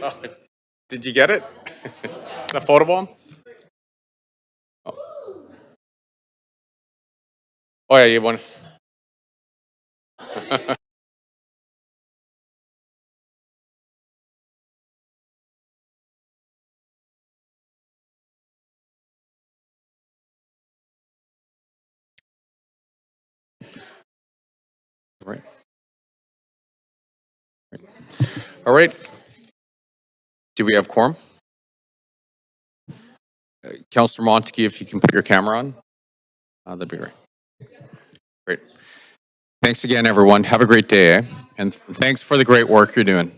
Oh, did you get it? The photobomb? Oh yeah, you want. Right. All right. Do we have quorum? Councillor Montague, if you can put your camera on, that'd be great. Great. Thanks again, everyone. Have a great day, eh? And thanks for the great work you're doing.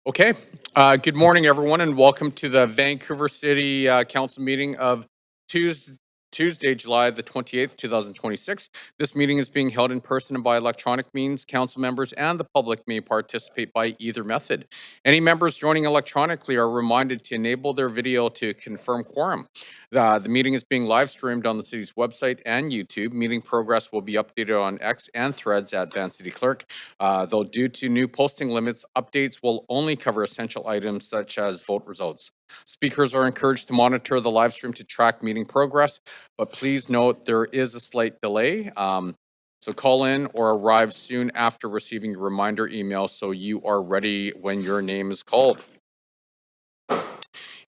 Okay. Good morning, everyone, and welcome to the Vancouver City Council meeting of Tuesday, July the 28th, 2026. This meeting is being held in person and by electronic means. Council members and the public may participate by either method. Any members joining electronically are reminded to enable their video to confirm quorum. The meeting is being live streamed on the city's website and YouTube. Meeting progress will be updated on X and Threads at Van City Clerk. Though due to new posting limits, updates will only cover essential items such as vote results. Speakers are encouraged to monitor the live stream to track meeting progress, but please note there is a slight delay. So call in or arrive soon after receiving your reminder email so you are ready when your name is called.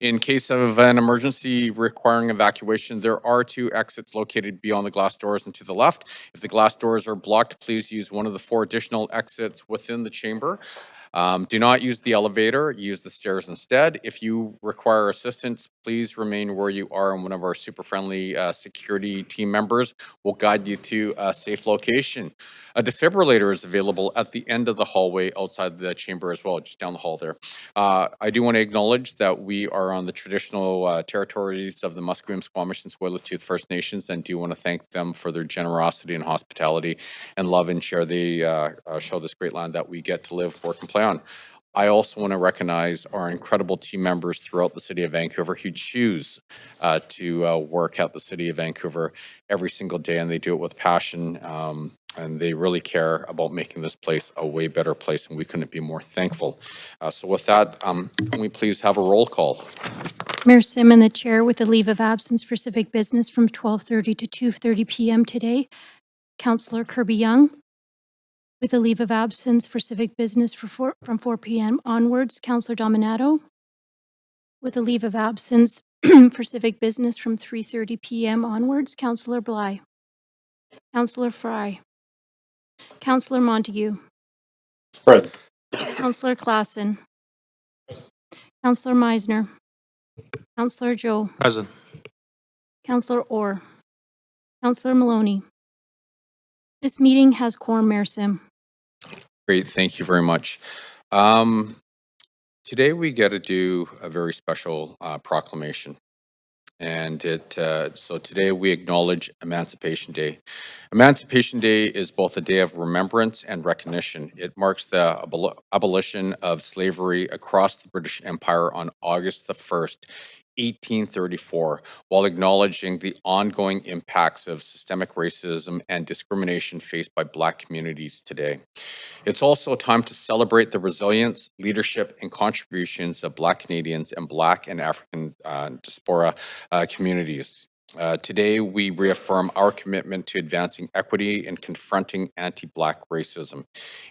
In case of an emergency requiring evacuation, there are 2 exits located beyond the glass doors and to the left. If the glass doors are blocked, please use one of the 4 additional exits within the chamber. Do not use the elevator, use the stairs instead. If you require assistance, please remain where you are and one of our super friendly security team members will guide you to a safe location. A defibrillator is available at the end of the hallway outside the chamber as well, just down the hall there. I do want to acknowledge that we are on the traditional territories of the Musqueam, Squamish, and Tsleil-Waututh First Nations, and do want to thank them for their generosity and hospitality and love and share. They show this great land that we get to live, work, and play on. I also want to recognize our incredible team members throughout the city of Vancouver who choose to work at the city of Vancouver every single day, and they do it with passion. And they really care about making this place a way better place, and we couldn't be more thankful. So with that, can we please have a roll call? Mayor Simon, the chair, with a leave of absence for civic business from 12:30 to 2:30 p.m. today. Councillor Kirby Young, with a leave of absence for civic business from 4 p.m. onwards. Councillor Dominato, with a leave of absence for civic business from 3:30 p.m. onwards. Councillor Bly. Councillor Fry. Councillor Montague. Present. Councillor Klassen. Councillor Meisner. Councillor Joe. Present. Councillor Orr. Councillor Maloney. This meeting has quorum, Mayor Sim. Great, thank you very much. Today we get to do a very special proclamation. And so today we acknowledge Emancipation Day. Emancipation Day is both a day of remembrance and recognition. It marks the abolition of slavery across the British Empire on August the 1st, 1834, while acknowledging the ongoing impacts of systemic racism and discrimination faced by Black communities today. It's also a time to celebrate the resilience, leadership, and contributions of Black Canadians and Black and African diaspora communities. Today, we reaffirm our commitment to advancing equity and confronting anti-Black racism.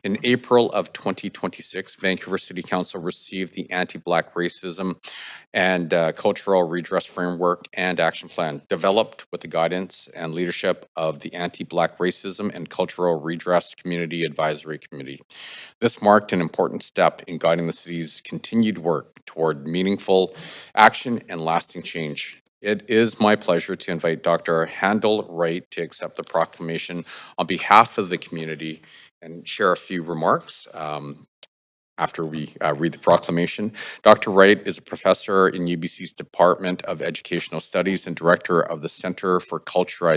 In April of 2026, Vancouver City Council received the Anti-Black Racism and Cultural Redress Framework and Action Plan, developed with the guidance and leadership of the Anti-Black Racism and Cultural Redress Community Advisory Committee. This marked an important step in guiding the city's continued work toward meaningful action and lasting change. It is my pleasure to invite Dr. Handel Wright to accept the proclamation on behalf of the community and share a few remarks. After we read the proclamation. Dr. Wright is a professor in UBC's Department of Educational Studies and director of the Center for Culture,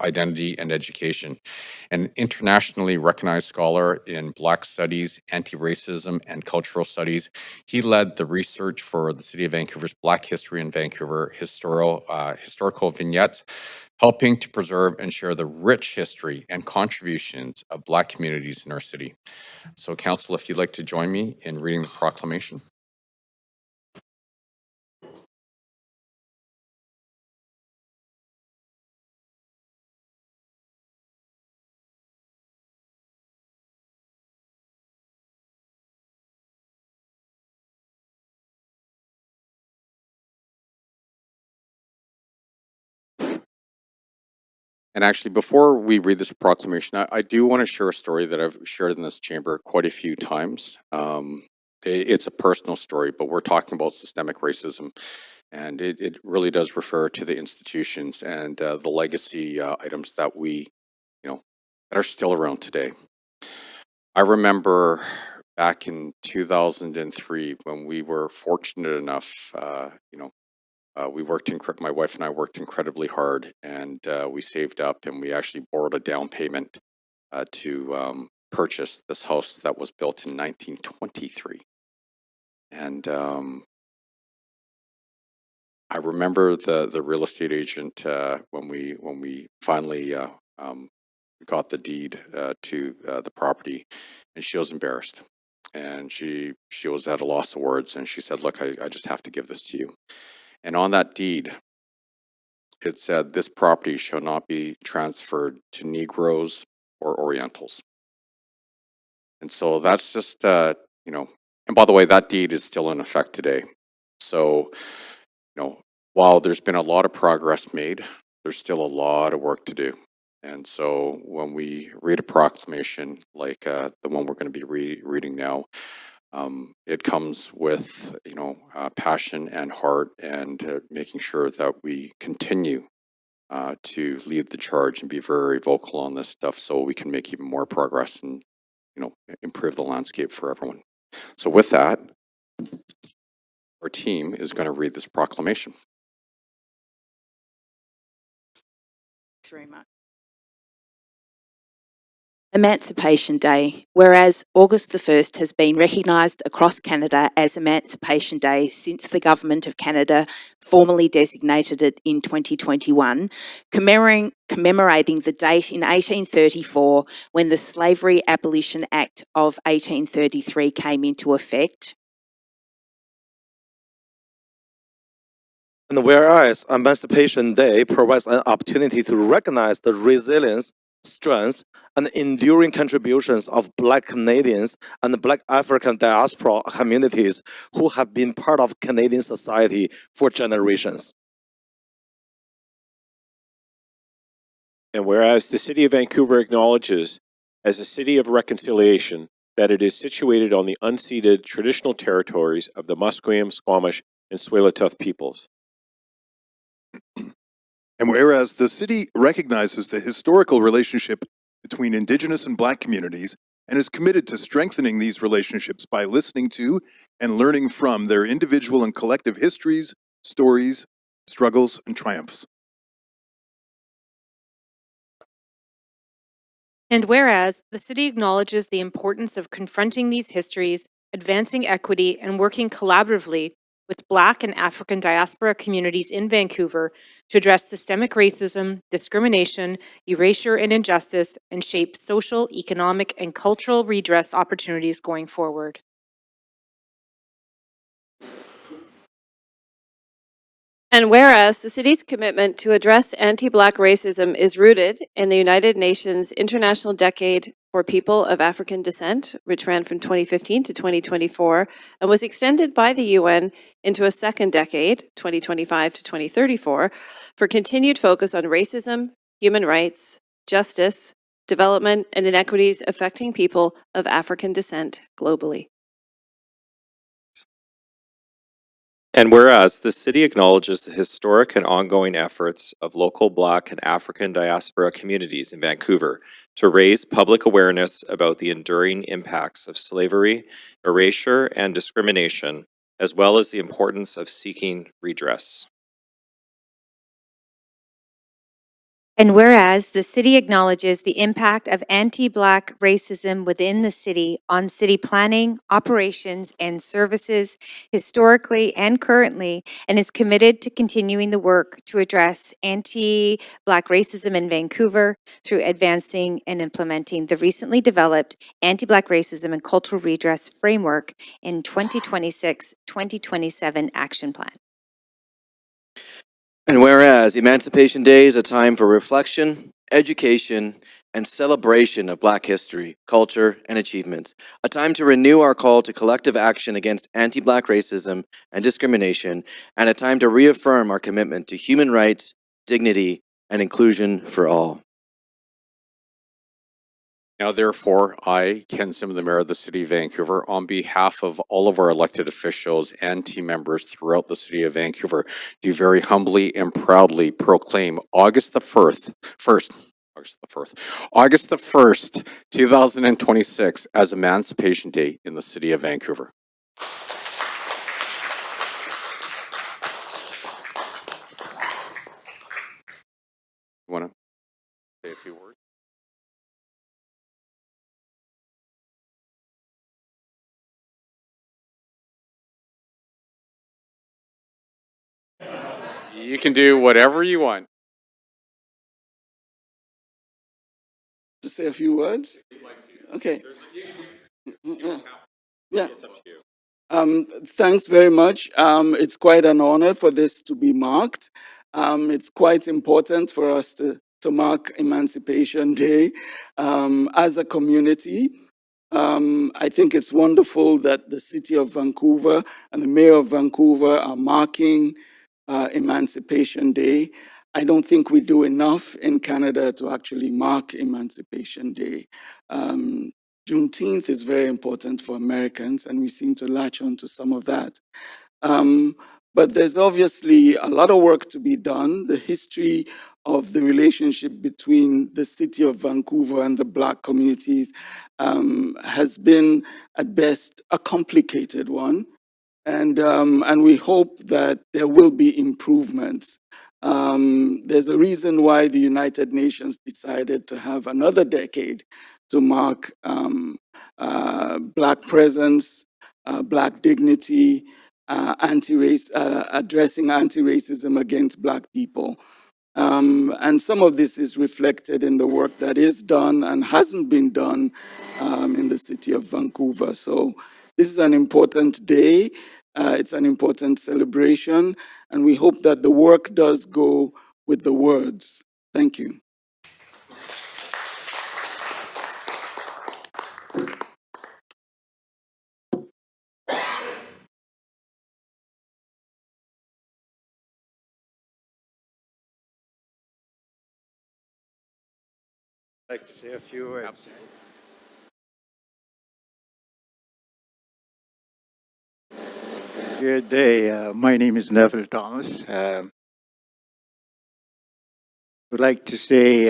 Identity, and Education, an internationally recognized scholar in Black Studies, Anti-Racism, and Cultural Studies. He led the research for the City of Vancouver's Black History in Vancouver historical vignettes, helping to preserve and share the rich history and contributions of Black communities in our city. So, Council, if you'd like to join me in reading the proclamation. And actually, before we read this proclamation, I do want to share a story that I've shared in this chamber quite a few times. It's a personal story, but we're talking about systemic racism, and it really does refer to the institutions and the legacy items that that are still around today. I remember back in 2003 when we were fortunate enough, my wife and I worked incredibly hard, and we saved up, and we actually borrowed a down payment to purchase this house that was built in 1923. And I remember the real estate agent when we finally got the deed to the property, and she was embarrassed, and she was at a loss of words, and she said, "Look, I just have to give this to you." And on that deed, it said, "This property shall not be transferred to Negroes or Orientals." And so that's just, and by the way, that deed is still in effect today. So, while there's been a lot of progress made, there's still a lot of work to do. And so when we read a proclamation like the one we're going to be reading now, it comes with, passion and heart, and making sure that we continue to lead the charge and be very vocal on this stuff so we can make even more progress and, improve the landscape for everyone. So with that, our team is going to read this proclamation. Thanks very much. Emancipation Day. Whereas August the 1st has been recognised across Canada as Emancipation Day since the Government of Canada formally designated it in 2021, commemorating the date in 1834 when the Slavery Abolition Act of 1833 came into effect. And whereas Emancipation Day provides an opportunity to recognize the resilience, strength, and enduring contributions of Black Canadians and Black African diaspora communities who have been part of Canadian society for generations. And whereas the City of Vancouver acknowledges, as a city of reconciliation, that it is situated on the unceded traditional territories of the Musqueam, Squamish, and Tsleil-Waututh peoples. And whereas the city recognizes the historical relationship between Indigenous and Black communities and is committed to strengthening these relationships by listening to and learning from their individual and collective histories, stories, struggles, and triumphs. And whereas the city acknowledges the importance of confronting these histories, advancing equity, and working collaboratively with Black and African diaspora communities in Vancouver to address systemic racism, discrimination, erasure, and injustice, and shape social, economic, and cultural redress opportunities going forward. And whereas the city's commitment to address anti-Black racism is rooted in the United Nations International Decade for People of African Descent, which ran from 2015 to 2024, and was extended by the UN into a second decade, 2025 to 2034, for continued focus on racism, human rights, justice, development, and inequities affecting people of African descent globally. And whereas the city acknowledges the historic and ongoing efforts of local Black and African diaspora communities in Vancouver to raise public awareness about the enduring impacts of slavery, erasure, and discrimination, as well as the importance of seeking redress. And whereas the city acknowledges the impact of anti-Black racism within the city on city planning, operations, and services historically and currently, and is committed to continuing the work to address anti-Black racism in Vancouver through advancing and implementing the recently developed Anti-Black Racism and Cultural Redress Framework in 2026-2027 Action Plan. And whereas Emancipation Day is a time for reflection, education, and celebration of Black history, culture, and achievements, a time to renew our call to collective action against anti-Black racism and discrimination, and a time to reaffirm our commitment to human rights, dignity, and inclusion for all. Now, therefore, I, Ken Sim, the Mayor of the City of Vancouver, on behalf of all of our elected officials and team members throughout the City of Vancouver, do very humbly and proudly proclaim August the 1st, 2026 as Emancipation Day in the City of Vancouver. You want to say a few words? You can do whatever you want. To say a few words? Okay. Yeah. Thanks very much. It's quite an honor for this to be marked. It's quite important for us to mark Emancipation Day as a community. I think it's wonderful that the city of Vancouver and the mayor of Vancouver are marking Emancipation Day. I don't think we do enough in Canada to actually mark Emancipation Day. Juneteenth is very important for Americans, and we seem to latch on to some of that. But there's obviously a lot of work to be done. The history of the relationship between the city of Vancouver and the Black communities has been, at best, a complicated one. And we hope that there will be improvements. There's a reason why the United Nations decided to have another decade to mark Black presence, Black dignity, addressing anti-racism against Black people. And some of this is reflected in the work that is done and hasn't been done in the city of Vancouver. So this is an important day. It's an important celebration, and we hope that the work does go with the words. Thank you. I'd like to say a few words. Absolutely. Good day. My name is Neville Thomas. Would like to say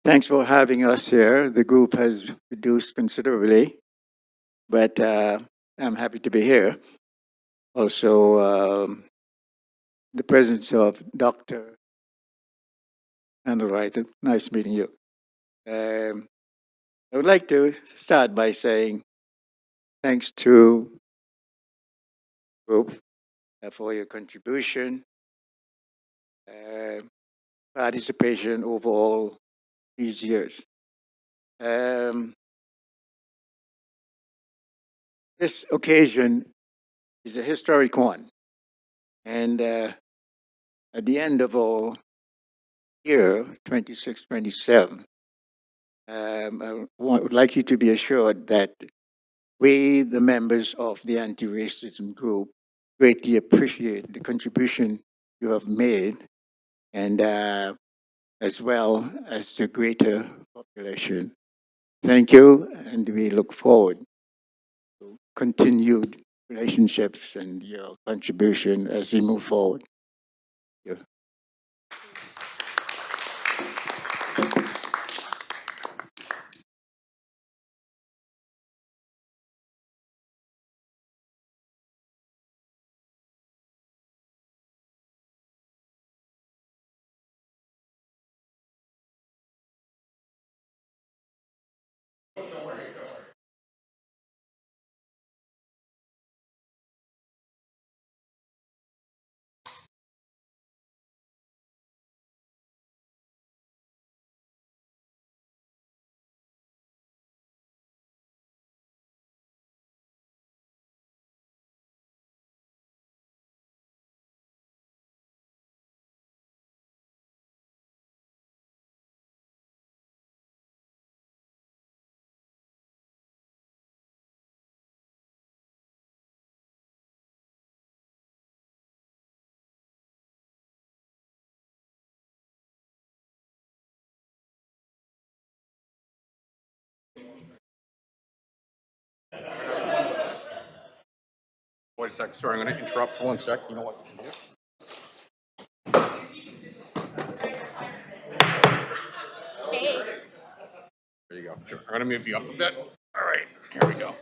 thanks for having us here. The group has reduced considerably, but I'm happy to be here. Also, the presence of Dr. Andlewright. Nice meeting you. I would like to start by saying thanks to the group for your contribution, participation over all these years. This occasion is a historic one. And at the end of our year, 26, 27, I would like you to be assured that we, the members of the anti-racism group, greatly appreciate the contribution you have made, and as well as the greater population. Thank you, and we look forward to continued relationships and your contribution as we move forward. Thank you. Wait a sec. Sorry, I'm going to interrupt for 1 sec. You know what? There you go. Sure. I'm going to move you up a bit. All right. Here we go.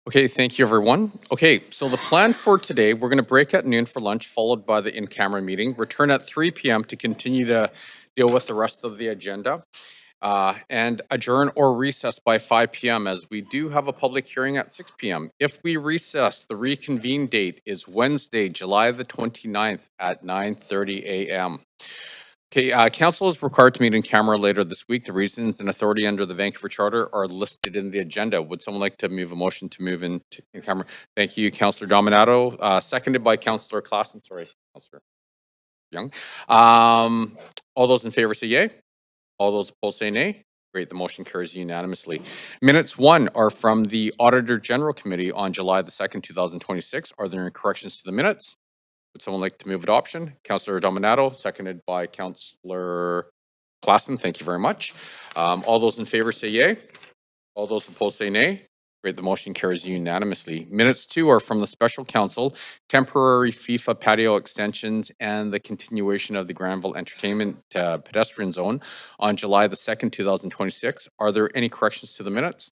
Okay, thank you, everyone. Okay, so the plan for today, we're going to break at noon for lunch, followed by the in-camera meeting. Return at 3 p.m. to continue to deal with the rest of the agenda. And adjourn or recess by 5 p.m. as we do have a public hearing at 6 p.m. If we recess, the reconvene date is Wednesday, July the 29th at 9:30 a.m. Okay, council is required to meet in camera later this week. The reasons and authority under the Vancouver Charter are listed in the agenda. Would someone like to move a motion to move in camera? Thank you, Councillor Dominato. Seconded by Councillor Klassen. Sorry, Councillor Young. All those in favor say yay. All those opposed say nay. Great, the motion carries unanimously. Minutes 1 are from the Auditor General Committee on July the 2nd, 2026. Are there any corrections to the minutes? Would someone like to move adoption? Councillor Dominato, seconded by Councillor Klassen. Thank you very much. All those in favor say yay. All those opposed say nay. Great, the motion carries unanimously. Minutes 2 are from the Special Council, temporary FIFA patio extensions and the continuation of the Granville Entertainment pedestrian zone on July the 2nd, 2026. Are there any corrections to the minutes?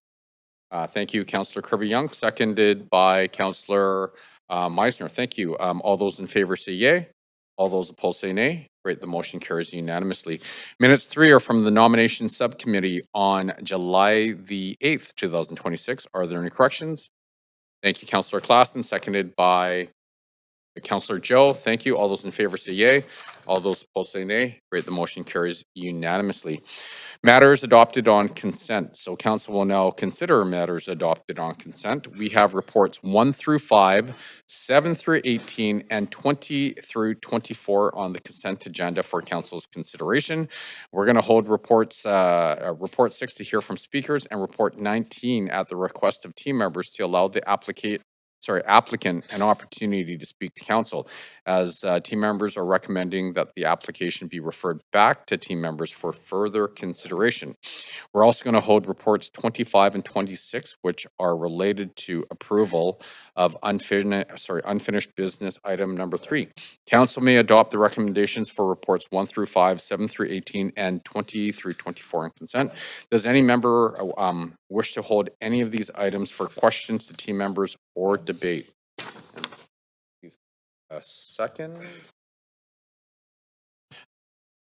Thank you, Councillor Kirby-Young, seconded by Councillor Meisner. Thank you. All those in favor say yay. All those opposed say nay. Great, the motion carries unanimously. Minutes 3 are from the Nomination Subcommittee on July the 8th, 2026. Are there any corrections? Thank you, Councillor Klassen, seconded by Councillor Joe. Thank you. All those in favor say yay. All those opposed say nay. Great, the motion carries unanimously. Matters adopted on consent. So council will now consider matters adopted on consent. We have reports 1 through 5, 7 through 18, and 20 through 24 on the consent agenda for council's consideration. We're going to hold report 6 to hear from speakers and report 19 at the request of team members to allow the applicant applicant an opportunity to speak to council, as team members are recommending that the application be referred back to team members for further consideration. We're also going to hold reports 25 and 26, which are related to approval of unfinished business item number 3. Council may adopt the recommendations for reports 1 through 5, 7 through 18, and 20 through 24 on consent. Does any member wish to hold any of these items for questions to team members or debate? Please, a second.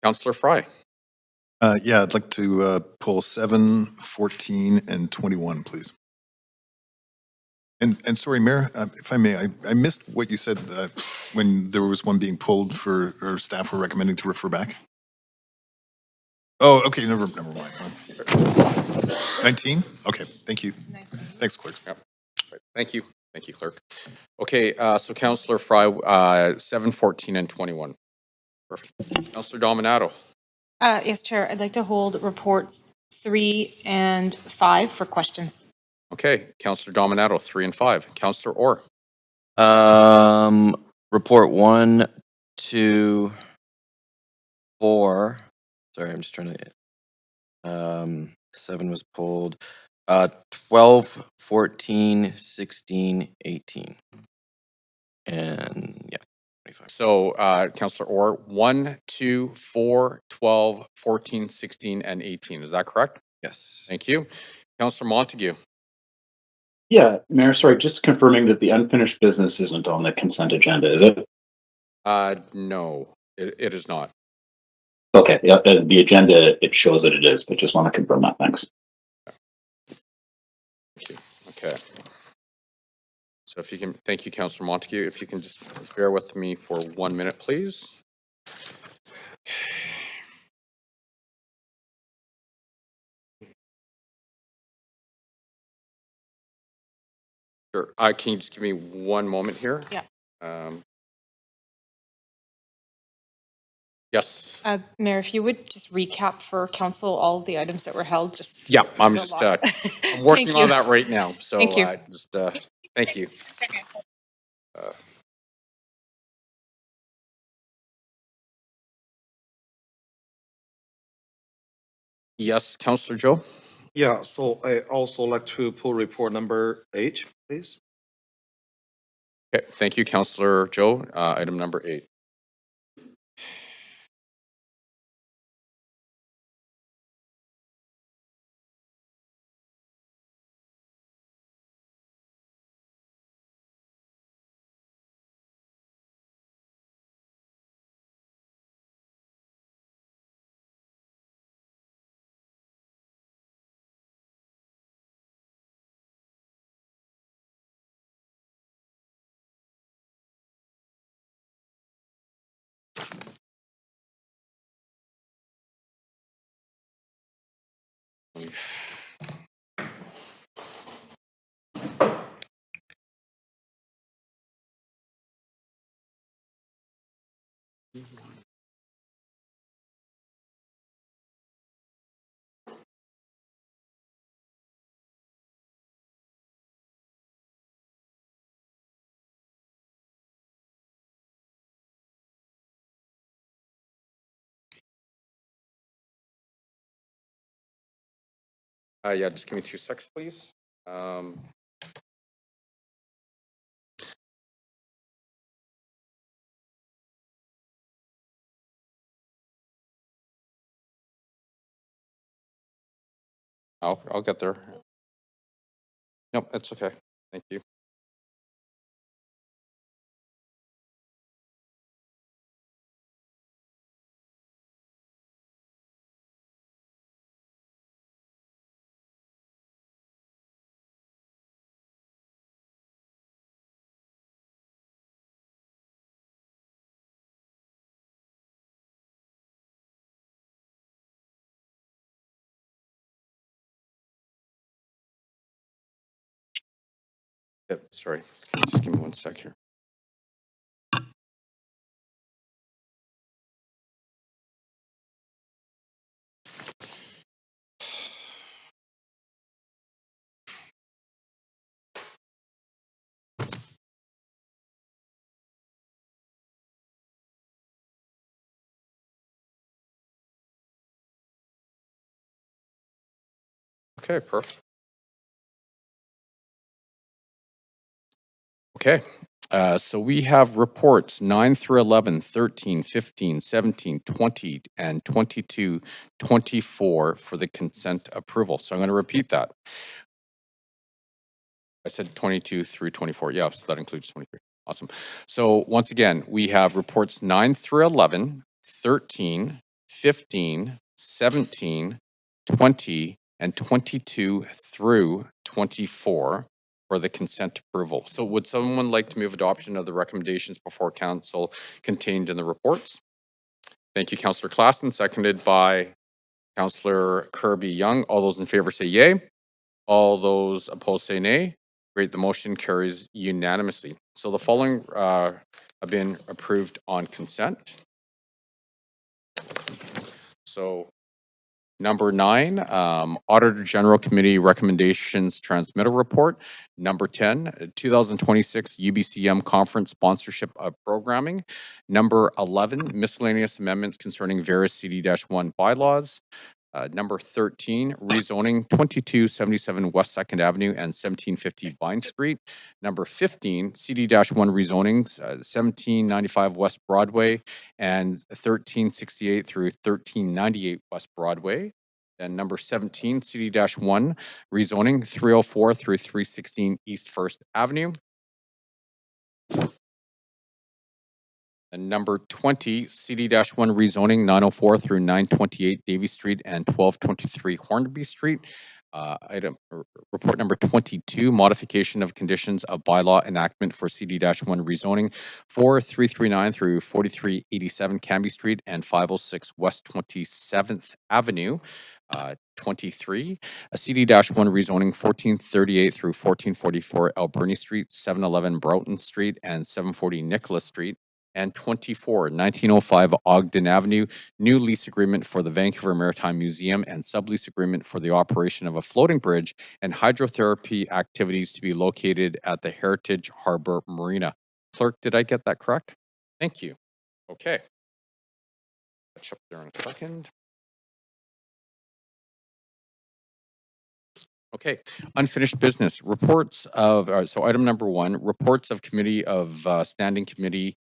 Councillor Fry. Yeah, I'd like to pull 7, 14, and 21, please. And sorry, Mayor, if I may, I missed what you said when there was one being pulled for, or staff were recommending to refer back. Oh, okay, never mind. 19? Okay, thank you. Thanks, Clerk. Yep. Right. Thank you, Clerk. Okay, so Councillor Fry, 7, 14, and 21. Perfect. Councillor Dominato. Yes, Chair. I'd like to hold reports 3 and 5 for questions. Okay, Councillor Dominato, 3 and 5. Councillor Orr. Report 1, 2, 4. Sorry, I'm just trying to. 7 was pulled. 12, 14, 16, 18. And yeah, 25. So, Councillor Orr, 1, 2, 4, 12, 14, 16, and 18. Is that correct? Yes. Thank you. Councillor Montague. Yeah, Mayor, sorry, just confirming that the unfinished business isn't on the consent agenda, is it? No, it is not. Okay, yeah, the agenda, it shows that it is, but just want to confirm that, thanks. Thank you. Okay. So if you can, thank you, Councillor Montague. If you can just bear with me for 1 minute, please. Sure. Can you just give me 1 moment here? Yeah. Yes. Mayor, if you would just recap for council all of the items that were held, just. Yeah, I'm there's just a lot. I'm working Thank on you. that right now. So Thank you. thank you. Yes, Councillor Joe. Yeah, so I also like to pull report number 8, please. Okay, thank you, Councillor Joe. Item number 8. Yeah, just give me 2 seconds, please. I'll get there. Nope, that's okay. Thank you. Yep, sorry. Just give me 1 sec here. Okay, perfect. Okay, so we have reports 9 through 11, 13, 15, 17, 20, and 22, 24 for the consent approval. So I'm going to repeat that. I said 22 through 24. Yeah, so that includes 23. Awesome. So once again, we have reports 9 through 11, 13, 15, 17, 20, and 22 through 24 for the consent approval. So would someone like to move adoption of the recommendations before council contained in the reports? Thank you, Councillor Klassen, seconded by Councillor Kirby-Young. All those in favor say yay. All those opposed say nay. Great, the motion carries unanimously. So the following have been approved on consent. So number 9, Auditor General Committee Recommendations Transmittal Report. Number 10, 2026 UBCM Conference Sponsorship of Programming. Number 11, Miscellaneous Amendments Concerning Various CD-1 bylaws. Number 13, rezoning 2277 West 2nd Avenue and 1750 Vine Street. Number 15, CD-1 rezonings, 1795 West Broadway and 1368 through 1398 West Broadway. And number 17, CD-1 rezoning 304 through 316 East 1st Avenue. And number 20, CD-1 rezoning 904 through 928 Davie Street and 1223 Hornby Street. Report number 22, modification of conditions of bylaw enactment for CD-1 rezoning 4339 through 4387 Canby Street and 506 West 27th Avenue. 23, a CD-1 rezoning 1438 through 1444 Alberni Street, 711 Broughton Street, and 740 Nicholas Street. And 24, 1905 Ogden Avenue, new lease agreement for the Vancouver Maritime Museum and sublease agreement for the operation of a floating bridge and hydrotherapy activities to be located at the Heritage Harbor Marina. Clerk, did I get that correct? Thank you. Okay. Catch up there in a second. Okay, unfinished business reports of, so item number 1, reports of committee of standing committee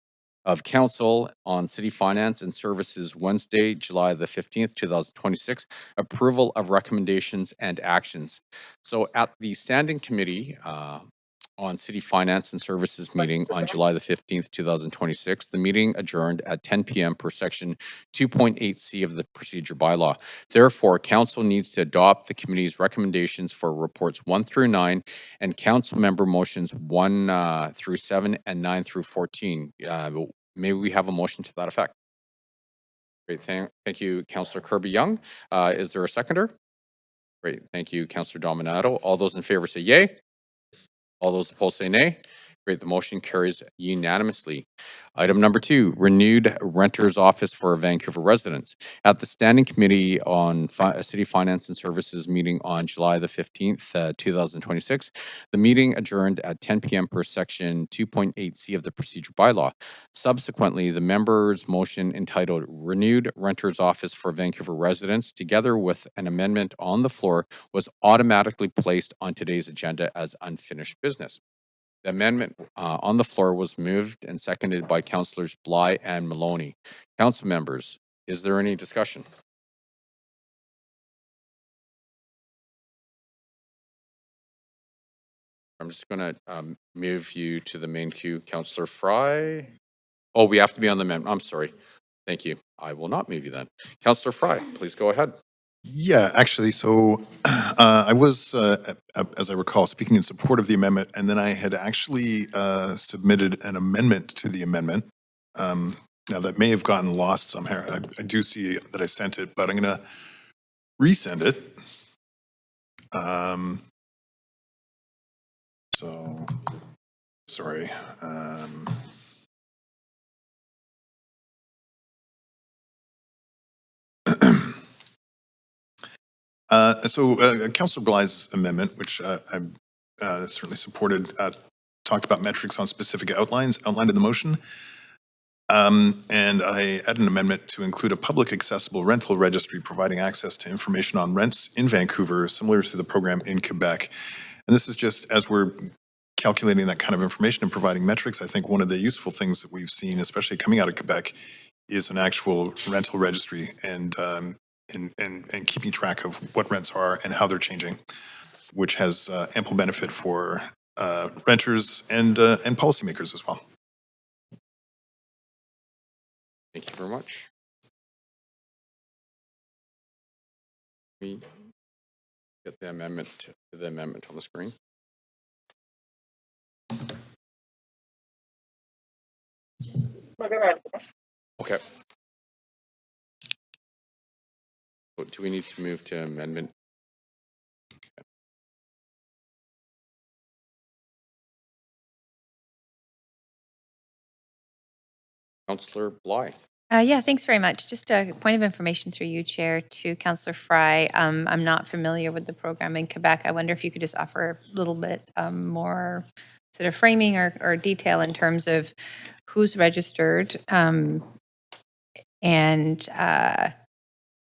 of council on city finance and services Wednesday, July the 15th, 2026, approval of recommendations and actions. So at the standing committee on city finance and services meeting on July the 15th, 2026, the meeting adjourned at 10 p.m. per section 2.8C of the procedure bylaw. Therefore, council needs to adopt the committee's recommendations for reports 1 through 9 and council member motions 1 through 7 and 9 through 14. May we have a motion to that effect? Great, thank you, Councillor Kirby-Young. Is there a seconder? Great, thank you, Councillor Dominato. All those in favor say yay. All those opposed say nay. Great, the motion carries unanimously. Item number 2, renewed renter's office for Vancouver residents. At the Standing Committee on City Finance and Services meeting on July the 15th, 2026, the meeting adjourned at 10 p.m. per section 2.8C of the procedure bylaw. Subsequently, the members' motion entitled Renewed Renter's Office for Vancouver Residents, together with an amendment on the floor, was automatically placed on today's agenda as unfinished business. The amendment on the floor was moved and seconded by Councillors Bly and Maloney. Council members, is there any discussion? I'm just going to move you to the main queue. Councillor Fry. Oh, we have to be on the amendment. I'm sorry. Thank you. I will not move you then. Councillor Fry, please go ahead. Yeah, actually, so I was, as I recall, speaking in support of the amendment, and then I had actually submitted an amendment to the amendment. Now, that may have gotten lost somewhere. I do see that I sent it, but I'm going to resend it. So, sorry. Councillor Bly's amendment, which I certainly supported, talked about metrics on specific outlines outlined in the motion. And I add an amendment to include a public accessible rental registry providing access to information on rents in Vancouver, similar to the program in Quebec. And this is just as we're calculating that kind of information and providing metrics. I think one of the useful things that we've seen, especially coming out of Quebec, is an actual rental registry and keeping track of what rents are and how they're changing, which has ample benefit for renters and policymakers as well. Thank you very much. We get the amendment on the screen. Okay. Do we need to move to amendment? Councillor Bly. Yeah, thanks very much. Just a point of information through you, Chair, to Councillor Fry. I'm not familiar with the program in Quebec. I wonder if you could just offer a little bit more sort of framing or detail in terms of who's registered and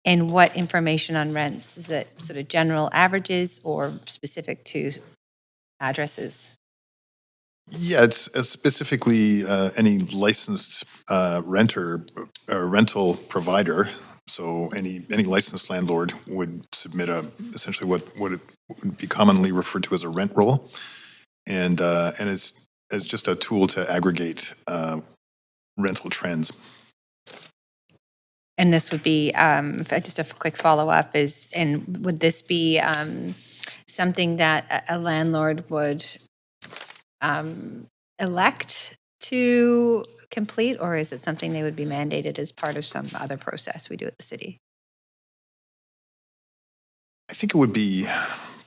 what information on rents. Is it sort of general averages or specific to addresses? Yeah, it's specifically any licensed renter or rental provider. So any licensed landlord would submit essentially what would be commonly referred to as a rent roll, and it's as just a tool to aggregate rental trends. And this would be just a quick follow up would this be something that a landlord would elect to complete, or is it something they would be mandated as part of some other process we do at the city? I think it would be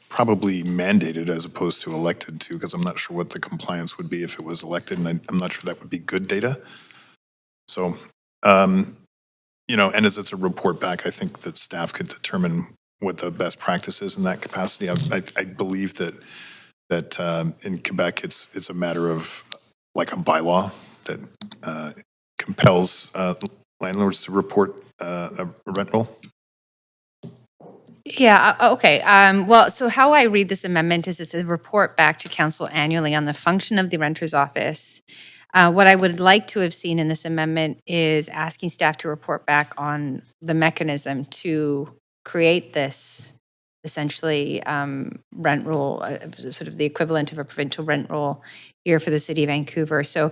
probably mandated as opposed to elected to, because I'm not sure what the compliance would be if it was elected, and I'm not sure that would be good data. So, and as it's a report back, I think that staff could determine what the best practice is in that capacity. I believe that in Quebec, it's a matter of like a bylaw that compels landlords to report a rent roll. Yeah, okay. Well, so how I read this amendment is it's a report back to council annually on the function of the renter's office. What I would like to have seen in this amendment is asking staff to report back on the mechanism to create this essentially rent roll, sort of the equivalent of a provincial rent roll here for the city of Vancouver. So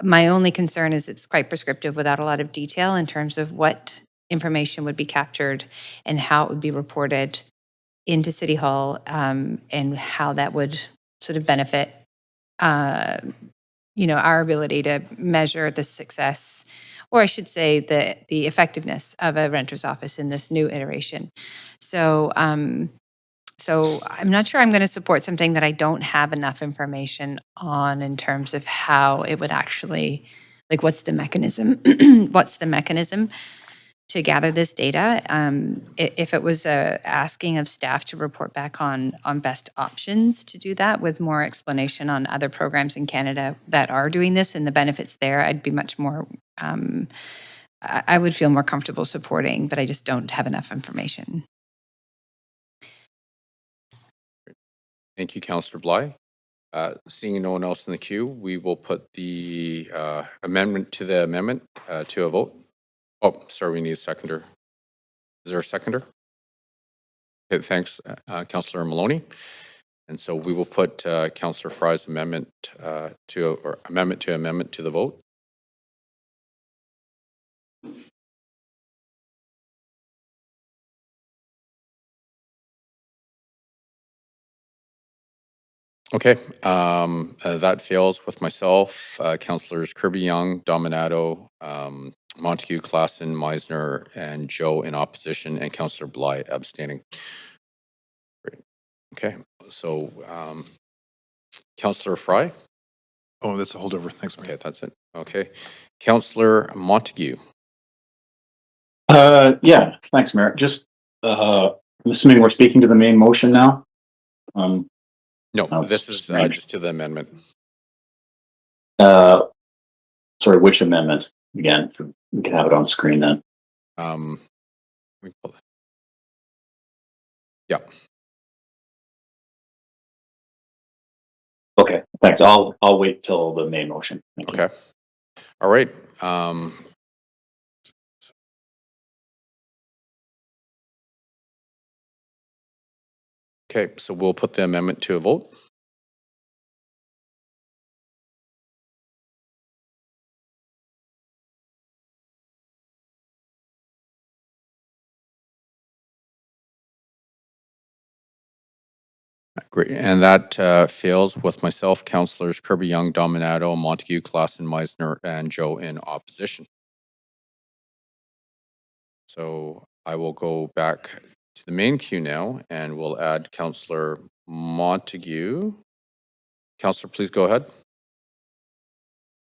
my only concern is it's quite prescriptive without a lot of detail in terms of what information would be captured and how it would be reported into City Hall, and how that would sort of benefit, our ability to measure the success, or I should say the effectiveness of a renter's office in this new iteration. So I'm not sure I'm going to support something that I don't have enough information on in terms of how it would actually, like, what's the mechanism? What's the mechanism to gather this data? If it was asking of staff to report back on best options to do that with more explanation on other programs in Canada that are doing this and the benefits there, I'd be much more, I would feel more comfortable supporting, but I just don't have enough information. Thank you, Councillor Bly. Seeing no one else in the queue, we will put the amendment to a vote. Oh, sorry, we need a seconder. Is there a seconder? Okay, thanks, Councillor Maloney. And so we will put Councillor Fry's amendment to the vote. Okay, that fails with myself, Councillors Kirby-Young, Dominato, Montague, Klassen, Meisner, and Joe in opposition, and Councillor Bly abstaining. Great. Okay, so Councillor Fry? Oh, that's a holdover. Thanks, Mayor. Okay, that's it. Okay. Councillor Montague? Yeah, thanks, Mayor. Just, I'm assuming we're speaking to the main motion now? No, this is just to the amendment. Sorry, which amendment? again, we can have it on screen then. let me pull that. Yeah. Okay, thanks. I'll wait till the main motion. Thank you. Okay. All right. Okay, so we'll put the amendment to a vote. Great, and that fails with myself, Councillors Kirby Young, Dominato, Montague, Klassen, Meisner, and Joe in opposition. So I will go back to the main queue now, and we'll add Councillor Montague. Councillor, please go ahead.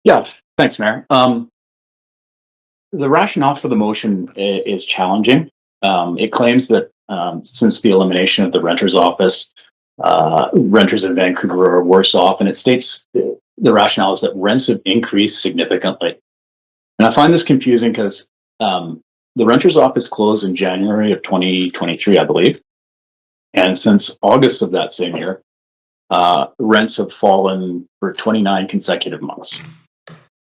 Yeah, thanks, Mayor. The rationale for the motion is challenging. It claims that since the elimination of the renter's office, renters in Vancouver are worse off, and it states the rationale is that rents have increased significantly. And I find this confusing because the renter's office closed in January of 2023, I believe. And since August of that same year, rents have fallen for 29 consecutive months.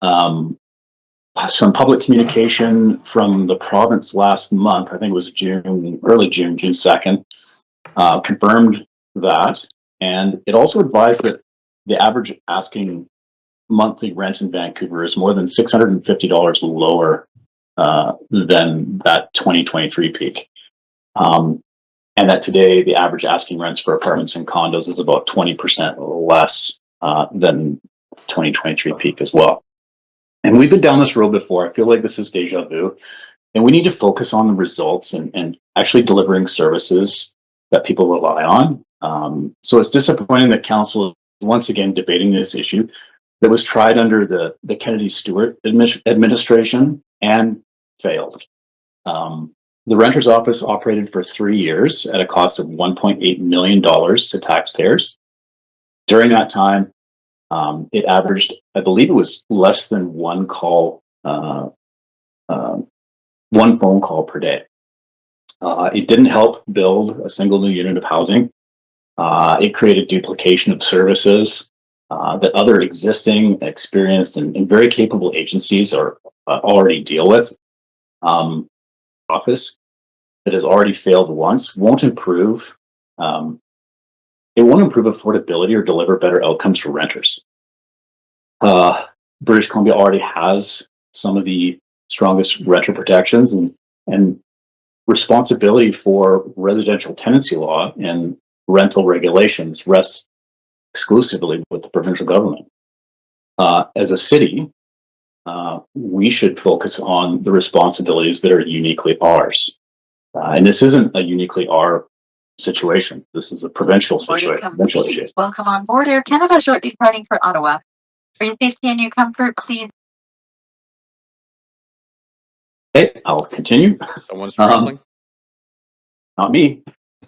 Some public communication from the province last month, I think it was early June 2nd, confirmed that. And it also advised that the average asking monthly rent in Vancouver is more than $650 lower than that 2023 peak. And that today, the average asking rents for apartments and condos is about 20% less than 2023 peak as well. And we've been down this road before. I feel like this is deja vu. And we need to focus on the results and actually delivering services that people rely on. So it's disappointing that council is once again debating this issue that was tried under the Kennedy Stewart administration and failed. The renter's office operated for 3 years at a cost of $1.8 million to taxpayers. During that time, it averaged, I believe it was less than one phone call per day. It didn't help build a single new unit of housing. It created duplication of services that other existing, experienced, and very capable agencies are already deal with. Office that has already failed once won't improve. It won't improve affordability or deliver better outcomes for renters. British Columbia already has some of the strongest renter protections, and responsibility for residential tenancy law and rental regulations rests exclusively with the provincial government. As a city, we should focus on the responsibilities that are uniquely ours. And this isn't a uniquely our situation. This is a provincial situation. Provincial issue. Welcome on board Air Canada, shortly departing for Ottawa. For your safety and your comfort, please. Okay, I'll continue. Someone's traveling? Not me.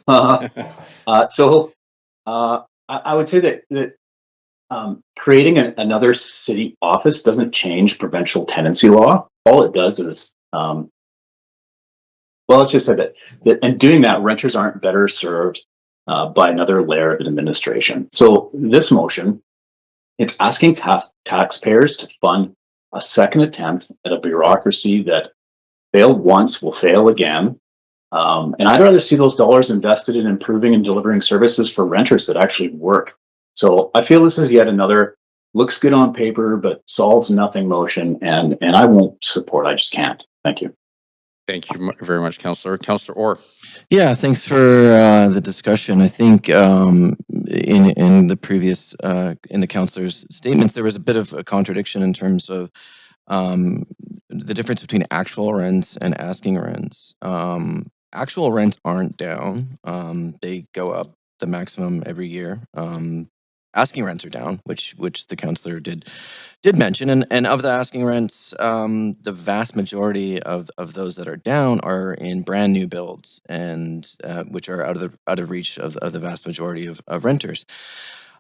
So I would say that creating another city office doesn't change provincial tenancy law. All it does is, well, let's just say that in doing that, renters aren't better served by another layer of administration. So this motion, it's asking taxpayers to fund a second attempt at a bureaucracy that failed once, will fail again. And I'd rather see those dollars invested in improving and delivering services for renters that actually work. So I feel this is yet another looks good on paper, but solves nothing motion, and I won't support. I just can't. Thank you. Thank you very much, Councillor. Councillor Orr. Yeah, thanks for the discussion. I think in the previous in the councillor's statements, there was a bit of a contradiction in terms of the difference between actual rents and asking rents. Actual rents aren't down; they go up the maximum every year. Asking rents are down, which the councillor did mention, and of the asking rents, the vast majority of those that are down are in brand new builds, and which are out of reach of the vast majority of renters.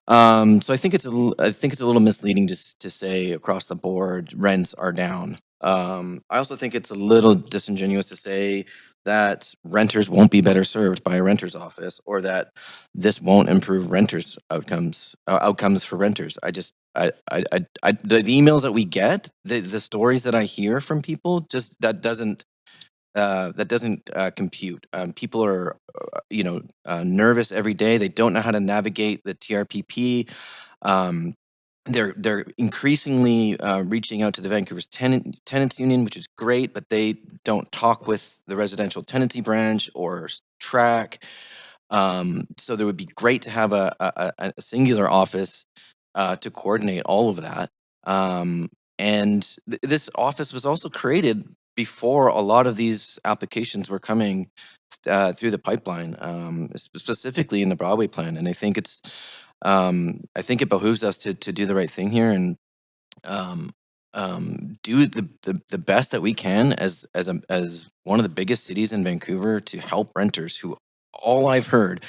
So I think it's a little misleading to say across the board rents are down. I also think it's a little disingenuous to say that renters won't be better served by a renter's office, or that this won't improve renters' outcomes for renters. The emails that we get, the stories that I hear from people, just that doesn't compute. People are, nervous every day. They don't know how to navigate the TRPP. They're increasingly reaching out to the Vancouver's tenants union, which is great, but they don't talk with the residential tenancy branch or track. So there would be great to have a singular office to coordinate all of that. And this office was also created before a lot of these applications were coming through the pipeline, specifically in the Broadway plan. And I think I think it behooves us to do the right thing here and do the best that we can as one of the biggest cities in Vancouver to help renters who, all I've heard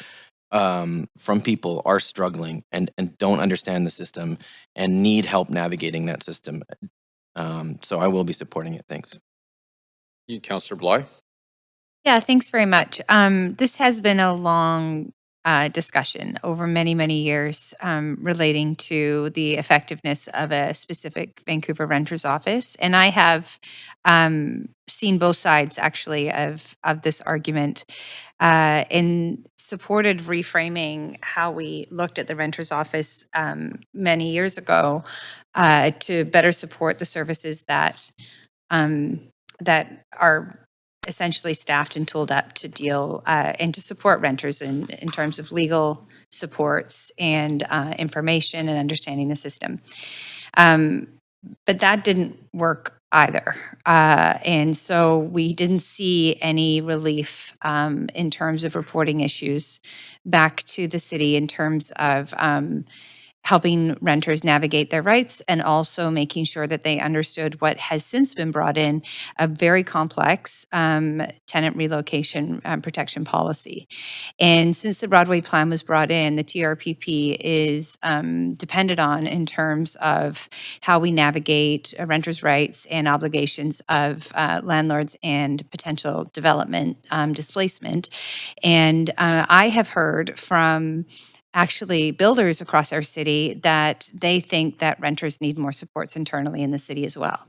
from people, are struggling and don't understand the system and need help navigating that system. So I will be supporting it. Thanks. You, Councillor Bly. Yeah, thanks very much. This has been a long discussion over many, many years relating to the effectiveness of a specific Vancouver renter's office. And I have seen both sides, actually, of this argument and supported reframing how we looked at the renter's office many years ago to better support the services that are essentially staffed and tooled up to deal and to support renters in terms of legal supports and information and understanding the system. But that didn't work either. And so we didn't see any relief in terms of reporting issues back to the city in terms of helping renters navigate their rights and also making sure that they understood what has since been brought in, a very complex tenant relocation protection policy. And since the Broadway plan was brought in, the TRPP is depended on in terms of how we navigate renters' rights and obligations of landlords and potential development displacement. And I have heard from actually builders across our city that they think that renters need more supports internally in the city as well.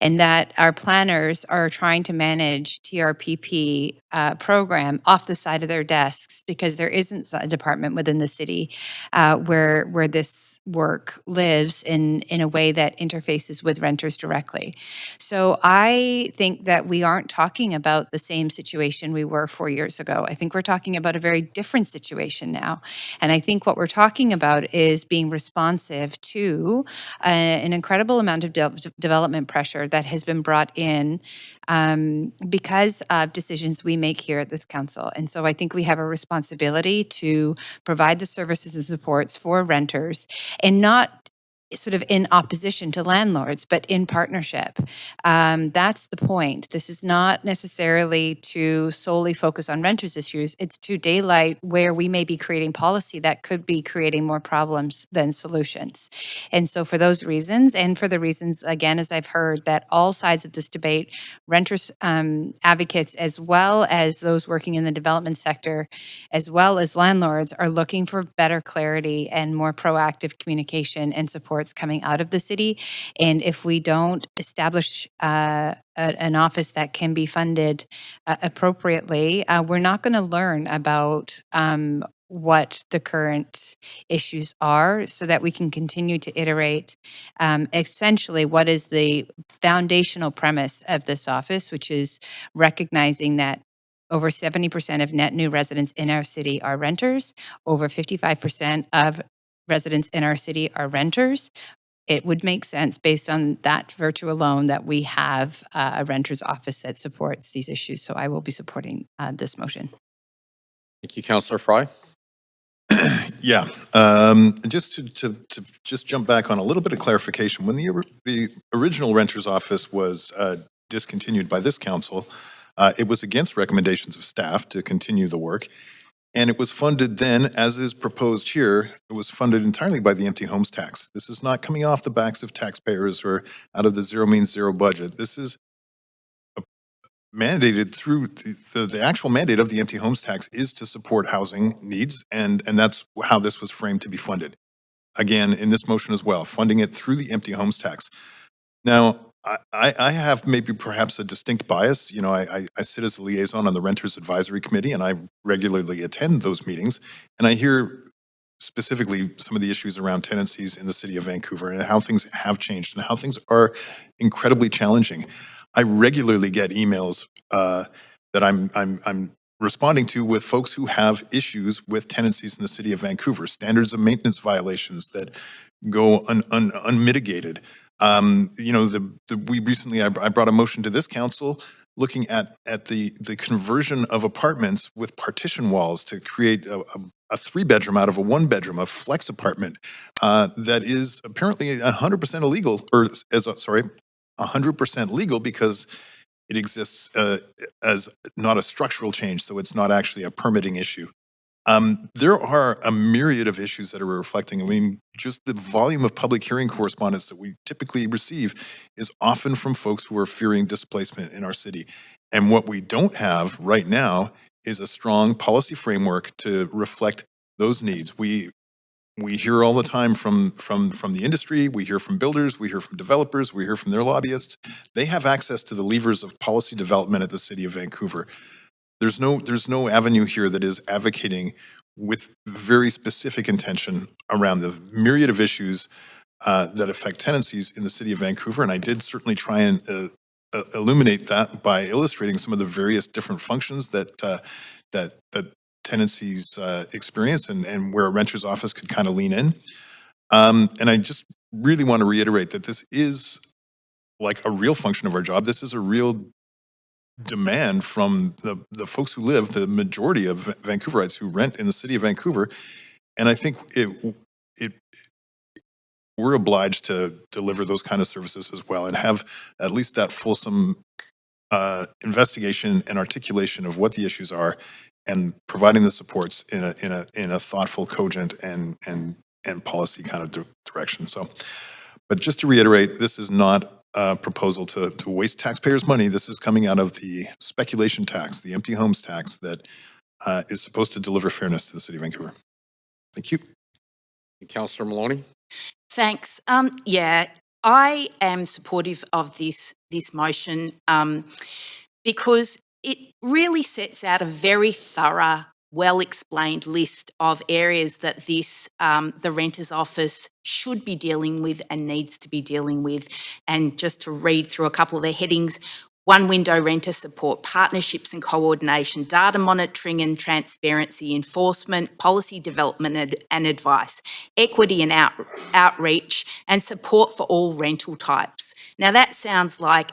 And that our planners are trying to manage TRPP program off the side of their desks because there isn't a department within the city where this work lives in a way that interfaces with renters directly. So I think that we aren't talking about the same situation we were 4 years ago. I think we're talking about a very different situation now. And I think what we're talking about is being responsive to an incredible amount of development pressure that has been brought in because of decisions we make here at this council. And so I think we have a responsibility to provide the services and supports for renters and not sort of in opposition to landlords, but in partnership. That's the point. This is not necessarily to solely focus on renters' issues. It's to daylight where we may be creating policy that could be creating more problems than solutions. And so for those reasons, and for the reasons, again, as I've heard, that all sides of this debate, renters advocates, as well as those working in the development sector, as well as landlords, are looking for better clarity and more proactive communication and supports coming out of the city. And if we don't establish an office that can be funded appropriately, we're not going to learn about what the current issues are so that we can continue to iterate essentially what is the foundational premise of this office, which is recognizing that over 70% of net new residents in our city are renters. Over 55% of residents in our city are renters. It would make sense based on that virtue alone that we have a renter's office that supports these issues. So I will be supporting this motion. Thank you, Councillor Fry. Yeah, just to just jump back on a little bit of clarification. When the original renter's office was discontinued by this council, it was against recommendations of staff to continue the work. And it was funded then, as is proposed here, it was funded entirely by the empty homes tax. This is not coming off the backs of taxpayers or out of the zero means zero budget. This is mandated through the actual mandate of the empty homes tax is to support housing needs, and that's how this was framed to be funded. Again, in this motion as well, funding it through the empty homes tax. Now, I have maybe perhaps a distinct bias. You know, I sit as a liaison on the Renters Advisory Committee, and I regularly attend those meetings, and I hear specifically some of the issues around tenancies in the city of Vancouver and how things have changed and how things are incredibly challenging. I regularly get emails that I'm responding to with folks who have issues with tenancies in the city of Vancouver, standards of maintenance violations that go unmitigated. You know, we recently, I brought a motion to this council looking at the conversion of apartments with partition walls to create a 3-bedroom out of a 1-bedroom, a flex apartment that is apparently 100% illegal, or sorry, 100% legal because it exists as not a structural change, so it's not actually a permitting issue. There are a myriad of issues that are reflecting. I mean, just the volume of public hearing correspondence that we typically receive is often from folks who are fearing displacement in our city. And what we don't have right now is a strong policy framework to reflect those needs. We hear all the time from the industry, we hear from builders, we hear from developers, we hear from their lobbyists. They have access to the levers of policy development at the City of Vancouver. There's no avenue here that is advocating with very specific intention around the myriad of issues that affect tenancies in the City of Vancouver. And I did certainly try and illuminate that by illustrating some of the various different functions that tenancies experience and where a renter's office could kind of lean in. And I just really want to reiterate that this is like a real function of our job. This is a real demand from the folks who live, the majority of Vancouverites who rent in the city of Vancouver. And I think we're obliged to deliver those kind of services as well and have at least that fulsome investigation and articulation of what the issues are and providing the supports in a thoughtful, cogent and policy kind of direction. So, but just to reiterate, this is not a proposal to waste taxpayers' money. This is coming out of the speculation tax, the empty homes tax that is supposed to deliver fairness to the city of Vancouver. Thank you. Councillor Maloney. Thanks. Yeah, I am supportive of this motion because it really sets out a very thorough, well-explained list of areas that the Renters Office should be dealing with and needs to be dealing with. And just to read through a couple of the headings: one window renter support, partnerships and coordination, data monitoring and transparency, enforcement, policy development and advice, equity and outreach, and support for all rental types. Now that sounds like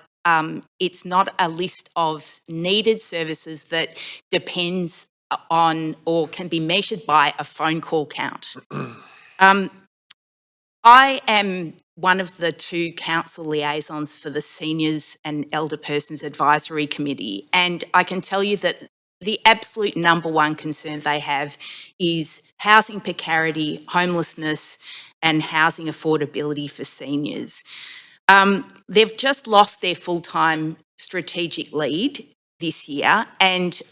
it's not a list of needed services that depends on or can be measured by a phone call count. I am one of the 2 council liaisons for the Seniors and Elder Persons Advisory Committee, and I can tell you that the absolute number one concern they have is housing precarity, homelessness, and housing affordability for seniors. They've just lost their full-time strategic lead this year, and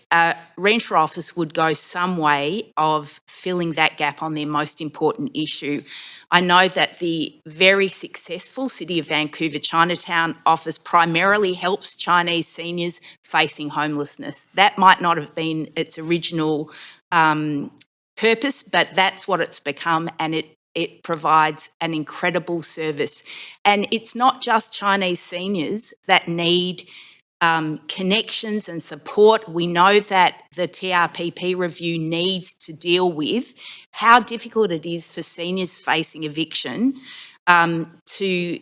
Renter Office would go some way of filling that gap on their most important issue. I know that the very successful City of Vancouver Chinatown office primarily helps Chinese seniors facing homelessness. That might not have been its original purpose, but that's what it's become, and it provides an incredible service. And it's not just Chinese seniors that need connections and support. We know that the TRPP review needs to deal with how difficult it is for seniors facing eviction to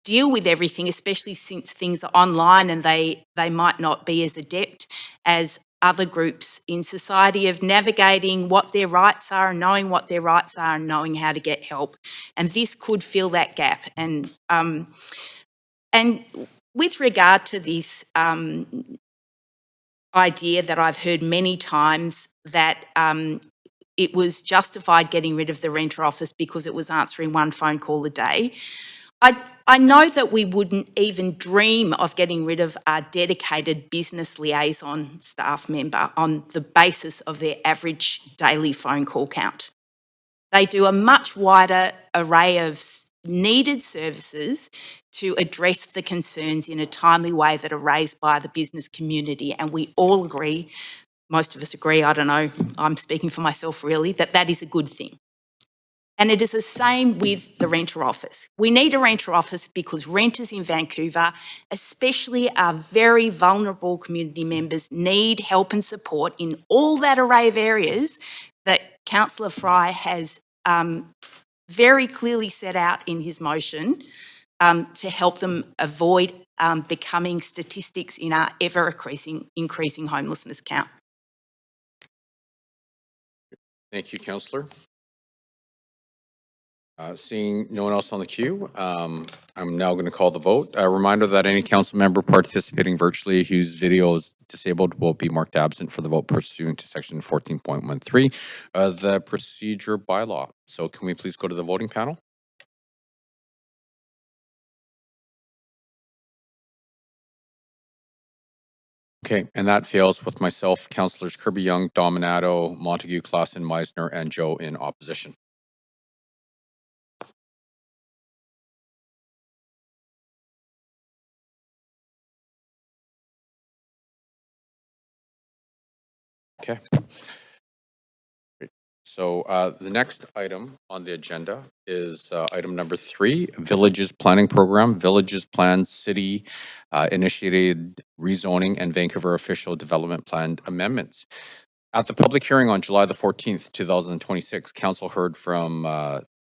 deal with everything, especially since things are online and they might not be as adept as other groups in society of navigating what their rights are and knowing what their rights are and knowing how to get help. And this could fill that gap. And with regard to this idea that I've heard many times that it was justified getting rid of the renter office because it was answering one phone call a day. I know that we wouldn't even dream of getting rid of our dedicated business liaison staff member on the basis of their average daily phone call count. They do a much wider array of needed services to address the concerns in a timely way that are raised by the business community. And we all agree, most of us agree, I don't know, I'm speaking for myself really, that that is a good thing. And it is the same with the renter office. We need a renter office because renters in Vancouver, especially our very vulnerable community members, need help and support in all that array of areas that Councillor Fry has very clearly set out in his motion to help them avoid becoming statistics in our ever-increasing homelessness count. Thank you, Councillor. Seeing no one else on the queue, I'm now going to call the vote. A reminder that any council member participating virtually whose video is disabled will be marked absent for the vote pursuant to section 14.13 of the procedure bylaw. So can we please go to the voting panel? Okay, and that fails with myself, Councillors Kirby Young, Dominato, Montague, Klassen, Meisner, and Joe in opposition. Okay. Great. So the next item on the agenda is item number 3, Villages Planning Program, Villages Plan City Initiated Rezoning and Vancouver Official Development Plan Amendments. At the public hearing on July the 14th, 2026, Council heard from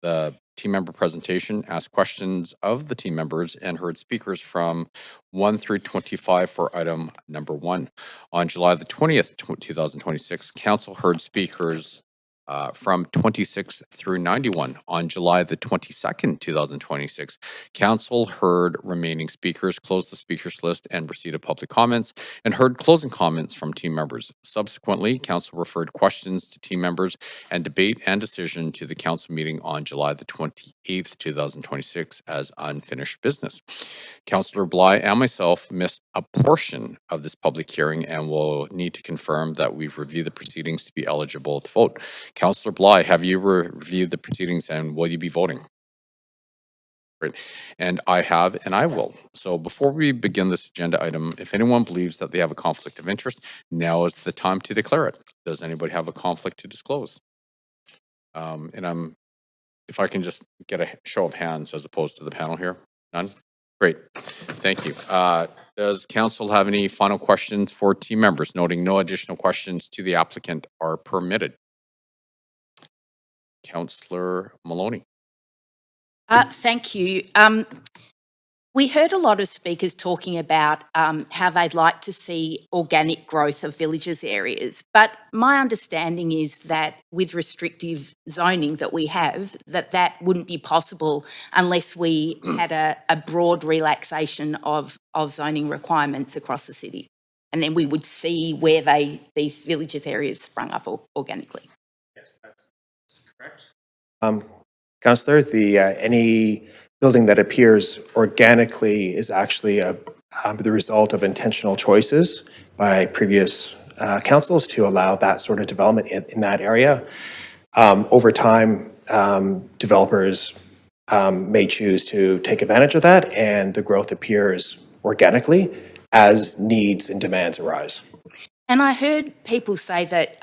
the team member presentation, asked questions of the team members, and heard speakers from 1 through 25 for item number 1. On July the 20th, 2026, Council heard speakers from 26 through 91. On July the 22nd, 2026, Council heard remaining speakers, closed the speakers list, and received public comments, and heard closing comments from team members. Subsequently, Council referred questions to team members and debate and decision to the Council meeting on July the 28th, 2026 as unfinished business. Councillor Bly and myself missed a portion of this public hearing and will need to confirm that we've reviewed the proceedings to be eligible to vote. Councillor Bly, have you reviewed the proceedings and will you be voting? Great. And I have, and I will. So before we begin this agenda item, if anyone believes that they have a conflict of interest, now is the time to declare it. Does anybody have a conflict to disclose? If I can just get a show of hands as opposed to the panel here. None? Great. Thank you. Does council have any final questions for team members, noting no additional questions to the applicant are permitted? Councillor Maloney. Thank you. We heard a lot of speakers talking about how they'd like to see organic growth of villages areas, but my understanding is that with restrictive zoning that we have, that wouldn't be possible unless we had a broad relaxation of zoning requirements across the city. And then we would see where these villages areas sprung up organically. Yes, that's correct. Councillor, any building that appears organically is actually the result of intentional choices by previous councils to allow that sort of development in that area. Over time, developers may choose to take advantage of that, and the growth appears organically as needs and demands arise. And I heard people say that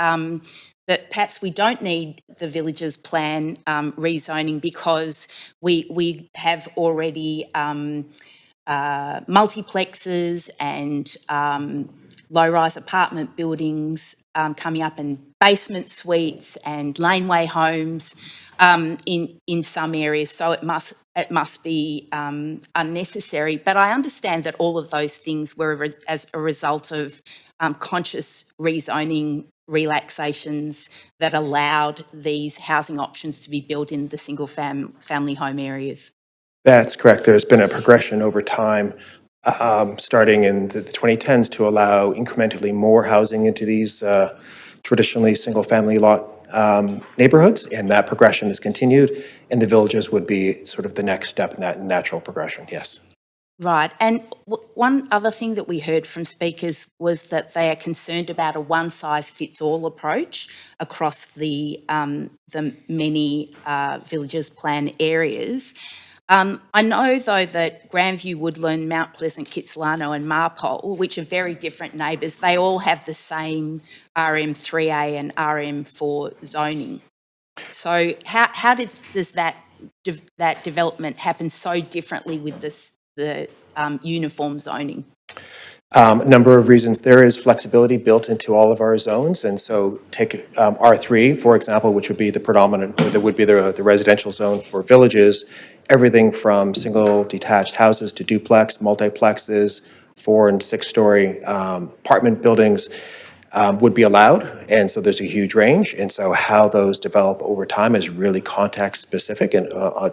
that perhaps we don't need the villages plan rezoning because we have already multiplexes and low-rise apartment buildings coming up, and basement suites and laneway homes in some areas. So it must be unnecessary. But I understand that all of those things were as a result of conscious rezoning relaxations that allowed these housing options to be built in the single family home areas. That's correct. There's been a progression over time starting in the 2010s to allow incrementally more housing into these traditionally single-family lot neighborhoods, and that progression is continued, and the villages would be sort of the next step in that natural progression, yes. Right. And one other thing that we heard from speakers was that they are concerned about a one-size-fits-all approach across the many villages plan areas. I know, though, that Grandview, Woodland, Mount Pleasant, Kitsilano and Marpole, which are very different neighbours, they all have the same RM3A and RM4 zoning. So how does that development happen so differently with the uniform zoning? A number of reasons. There is flexibility built into all of our zones, and so take R3, for example, which would be the predominant, or that would be the residential zone for villages. Everything from single detached houses to duplex, multiplexes, 4- and 6-story apartment buildings would be allowed, and so there's a huge range. And so how those develop over time is really context specific and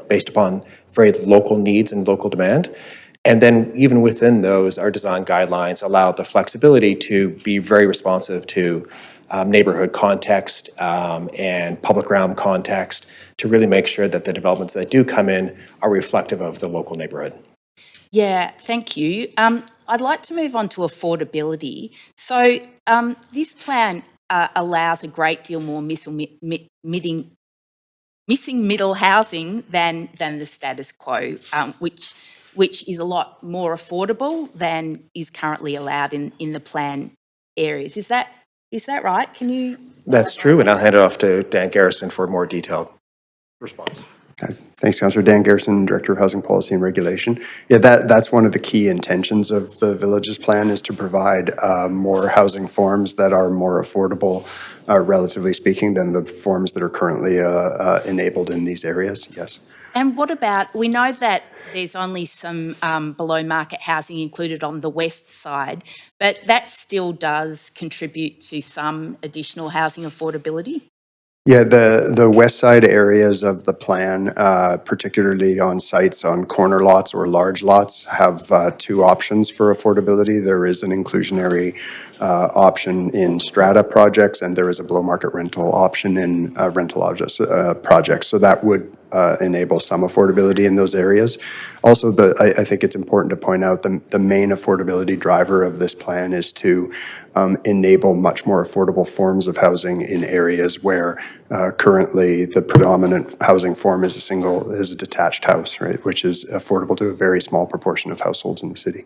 based upon very local needs and local demand. And then even within those, our design guidelines allow the flexibility to be very responsive to neighborhood context and public realm context to really make sure that the developments that do come in are reflective of the local neighborhood. Yeah, thank you. I'd like to move on to affordability. So this plan allows a great deal more missing middle housing than the status quo, which is a lot more affordable than is currently allowed in the plan areas. Is that right? Can you? That's true, and I'll hand it off to Dan Garrison for a more detailed response. Thanks, Councillor. Dan Garrison, Director of Housing Policy and Regulation. Yeah, that's one of the key intentions of the Villages Plan is to provide more housing forms that are more affordable, relatively speaking, than the forms that are currently enabled in these areas, yes. And what about, we know that there's only some below market housing included on the west side, but that still does contribute to some additional housing affordability? Yeah, the west side areas of the plan, particularly on sites on corner lots or large lots, have two options for affordability. There is an inclusionary option in strata projects, and there is a below market rental option in rental projects. So that would enable some affordability in those areas. Also, I think it's important to point out the main affordability driver of this plan is to enable much more affordable forms of housing in areas where currently the predominant housing form is a detached house, right, which is affordable to a very small proportion of households in the city.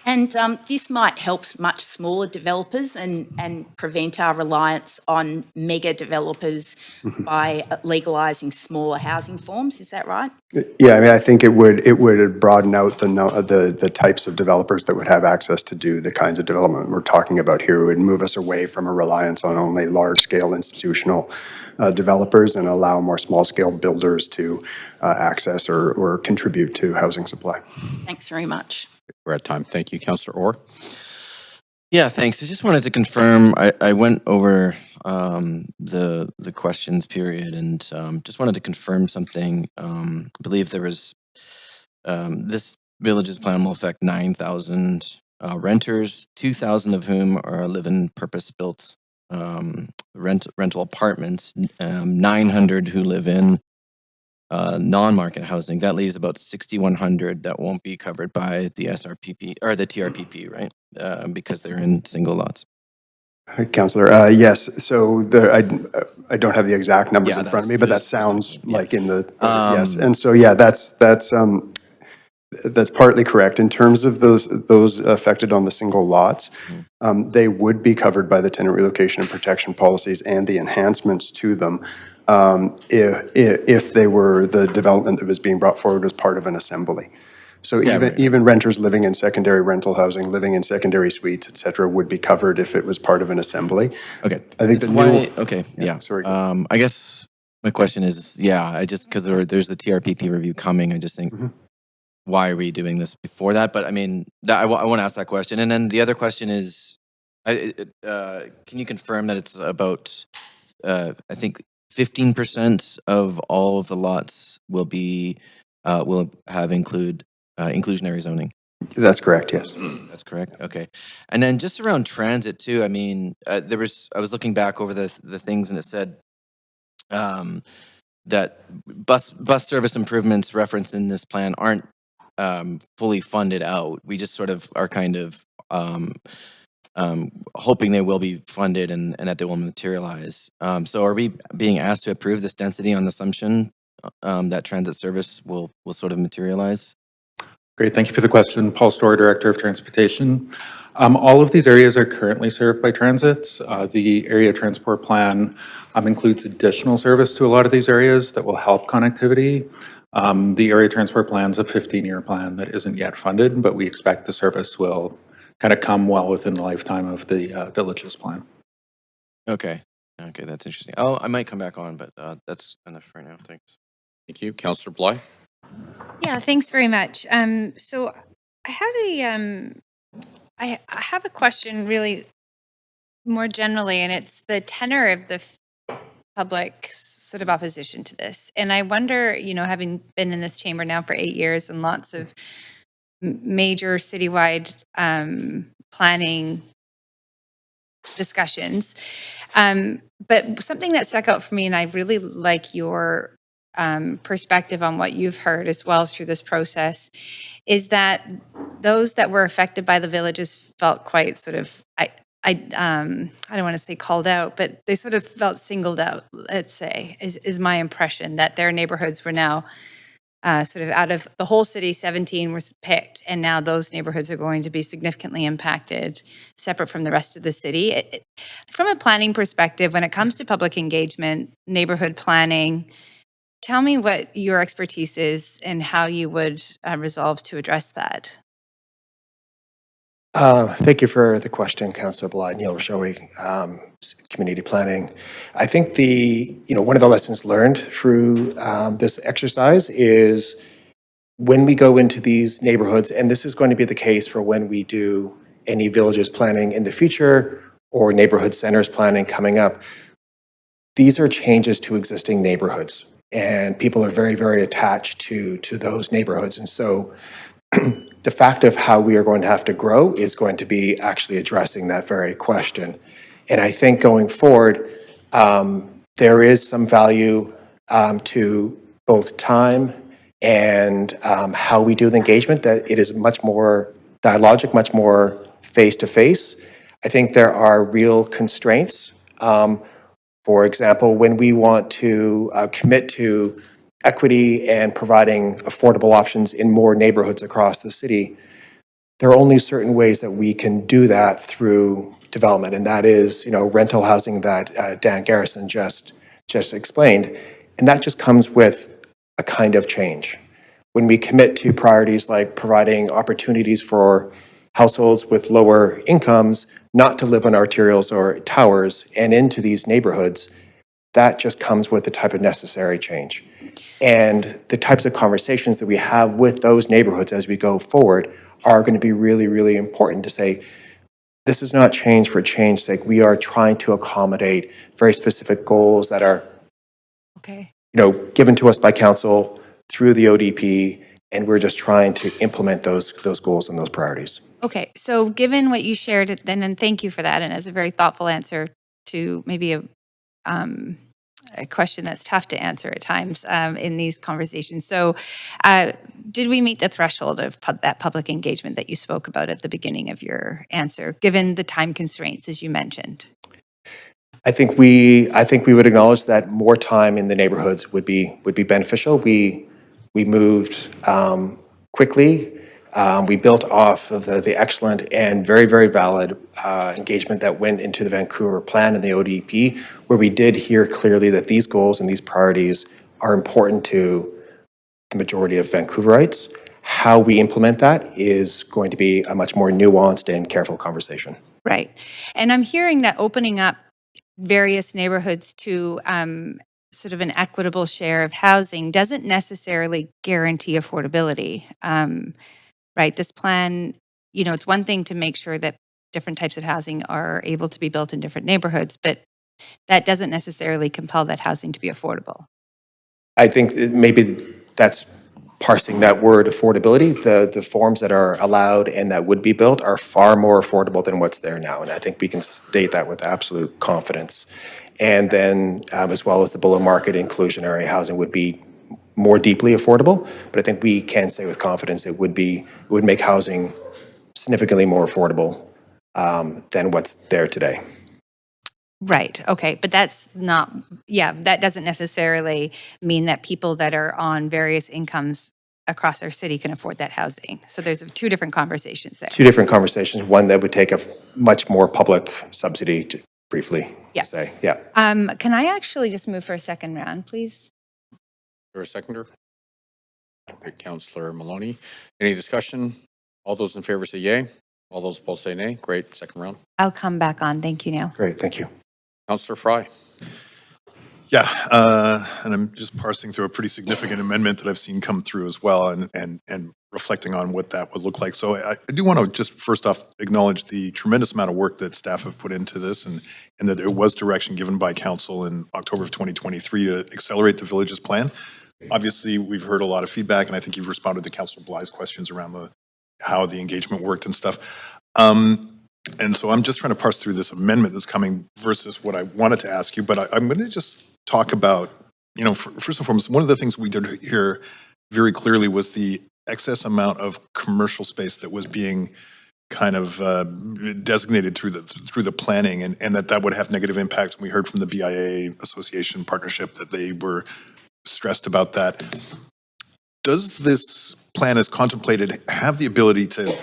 And this might help much smaller developers and prevent our reliance on mega developers by legalising smaller housing forms. Is that right? Yeah, I mean, I think it would broaden out the types of developers that would have access to do the kinds of development we're talking about here. It would move us away from a reliance on only large-scale institutional developers and allow more small-scale builders to access or contribute to housing supply. Thanks very much. We're at time. Thank you, Councillor Orr. Yeah, thanks. I just wanted to confirm, I went over the questions period and just wanted to confirm something. I believe there was, this Villages Plan will affect 9,000 renters, 2,000 of whom are live-in purpose-built rental apartments, 900 who live in non-market housing. That leaves about 6,100 that won't be covered by the SRPP or the TRPP, right? Because they're in single lots. Councillor, yes. So I don't have the exact numbers in front of me, but that sounds like in the yes. And so yeah, that's partly correct. In terms of those affected on the single lots, they would be covered by the tenant relocation and protection policies and the enhancements to them if they were the development that was being brought forward as part of an assembly. So even renters living in secondary rental housing, living in secondary suites, et cetera, would be covered if it was part of an assembly. Okay. I think Sorry. I guess my question is, I just, because there's the TRPP review coming, I just think, why are we doing this before that? But I mean, I want to ask that question. And then the other question is, can you confirm that it's about, I think 15% of all of the lots will have inclusionary zoning? That's correct, yes. That's correct. Okay. And then just around transit too, I mean, I was looking back over the things and it said that bus service improvements referenced in this plan aren't fully funded out. We just sort of are kind of hoping they will be funded and that they will materialize. So are we being asked to approve this density on the assumption that transit service will sort of materialize? Great, thank you for the question. Paul Storr, Director of Transportation. All of these areas are currently served by transit. The area transport plan includes additional service to a lot of these areas that will help connectivity. The area transport plan is a 15-year plan that isn't yet funded, but we expect the service will kind of come well within the lifetime of the villages plan. Okay. Okay, that's interesting. Oh, I might come back on, but that's enough for now. Thanks. Thank you. Councillor Bly? Yeah, thanks very much. So I had I have a question really more generally, and it's the tenor of the public's sort of opposition to this. And I wonder, having been in this chamber now for 8 years and lots of major citywide planning discussions, but something that stuck out for me, and I really like your perspective on what you've heard as well through this process, is that those that were affected by the villages felt quite sort of, I don't want to say called out, but they sort of felt singled out, let's say, is my impression, that their neighborhoods were now sort of out of the whole city, 17 were picked, and now those neighborhoods are going to be significantly impacted, separate from the rest of the city. From a planning perspective, when it comes to public engagement, neighborhood planning, tell me what your expertise is and how you would resolve to address that. Thank you for the question, Councillor Bly. Neil Rashowi, community planning. I think one of the lessons learned through this exercise is when we go into these neighborhoods, and this is going to be the case for when we do any villages planning in the future or neighborhood centers planning coming up, these are changes to existing neighborhoods, and people are very, very attached to those neighborhoods. And so the fact of how we are going to have to grow is going to be actually addressing that very question. And I think going forward, there is some value to both time and how we do the engagement, that it is much more dialogic, much more face-to-face. I think there are real constraints. For example, when we want to commit to equity and providing affordable options in more neighborhoods across the city, there are only certain ways that we can do that through development, and that is, rental housing that Dan Garrison just explained, and that just comes with a kind of change. When we commit to priorities like providing opportunities for households with lower incomes not to live on arterials or towers and into these neighborhoods, that just comes with the type of necessary change. And the types of conversations that we have with those neighborhoods as we go forward are going to be really, really important to say, this is not change for change's sake. We are trying to accommodate very specific goals that are, given to us by council through the ODP, and we're just trying to implement those goals and those priorities. Okay, so given what you shared, then, and thank you for that, and as a very thoughtful answer to maybe a question that's tough to answer at times in these conversations. So did we meet the threshold of that public engagement that you spoke about at the beginning of your answer, given the time constraints, as you mentioned? I think we would acknowledge that more time in the neighborhoods would be beneficial. We moved quickly. We built off of the excellent and very, very valid engagement that went into the Vancouver plan and the ODP, where we did hear clearly that these goals and these priorities are important to the majority of Vancouverites. How we implement that is going to be a much more nuanced and careful conversation. Right. And I'm hearing that opening up various neighborhoods to sort of an equitable share of housing doesn't necessarily guarantee affordability. Right. This plan, it's one thing to make sure that different types of housing are able to be built in different neighborhoods, but that doesn't necessarily compel that housing to be affordable. I think maybe that's parsing that word affordability, the forms that are allowed and that would be built are far more affordable than what's there now. And I think we can state that with absolute confidence. And then as well as the below market inclusionary housing would be more deeply affordable. But I think we can say with confidence it would make housing significantly more affordable than what's there today. Right. Okay. But that's not, that doesn't necessarily mean that people that are on various incomes across our city can afford that housing. So there's two different conversations there. Two different conversations. One that would take a much more public subsidy, to briefly say. Yeah. Can I actually just move for a second round, please? Is there a seconder? Great, Councillor Maloney. Any discussion? All those in favor say yay. All those opposed say nay. Great, second round. I'll come back on. Thank you, Neil. Great. Thank you. Councillor Fry. Yeah, and I'm just parsing through a pretty significant amendment that I've seen come through as well, and reflecting on what that would look like. So I do want to just first off acknowledge the tremendous amount of work that staff have put into this, and that there was direction given by council in October of 2023 to accelerate the village's plan. Obviously, we've heard a lot of feedback, and I think you've responded to Councillor Bly's questions around how the engagement worked and stuff. And so I'm just trying to parse through this amendment that's coming versus what I wanted to ask you, but I'm going to just talk about, first and foremost, one of the things we did hear very clearly was the excess amount of commercial space that was being kind of designated through the planning, and that would have negative impacts. And we heard from the BIA Association partnership that they were stressed about that. Does this plan as contemplated have the ability to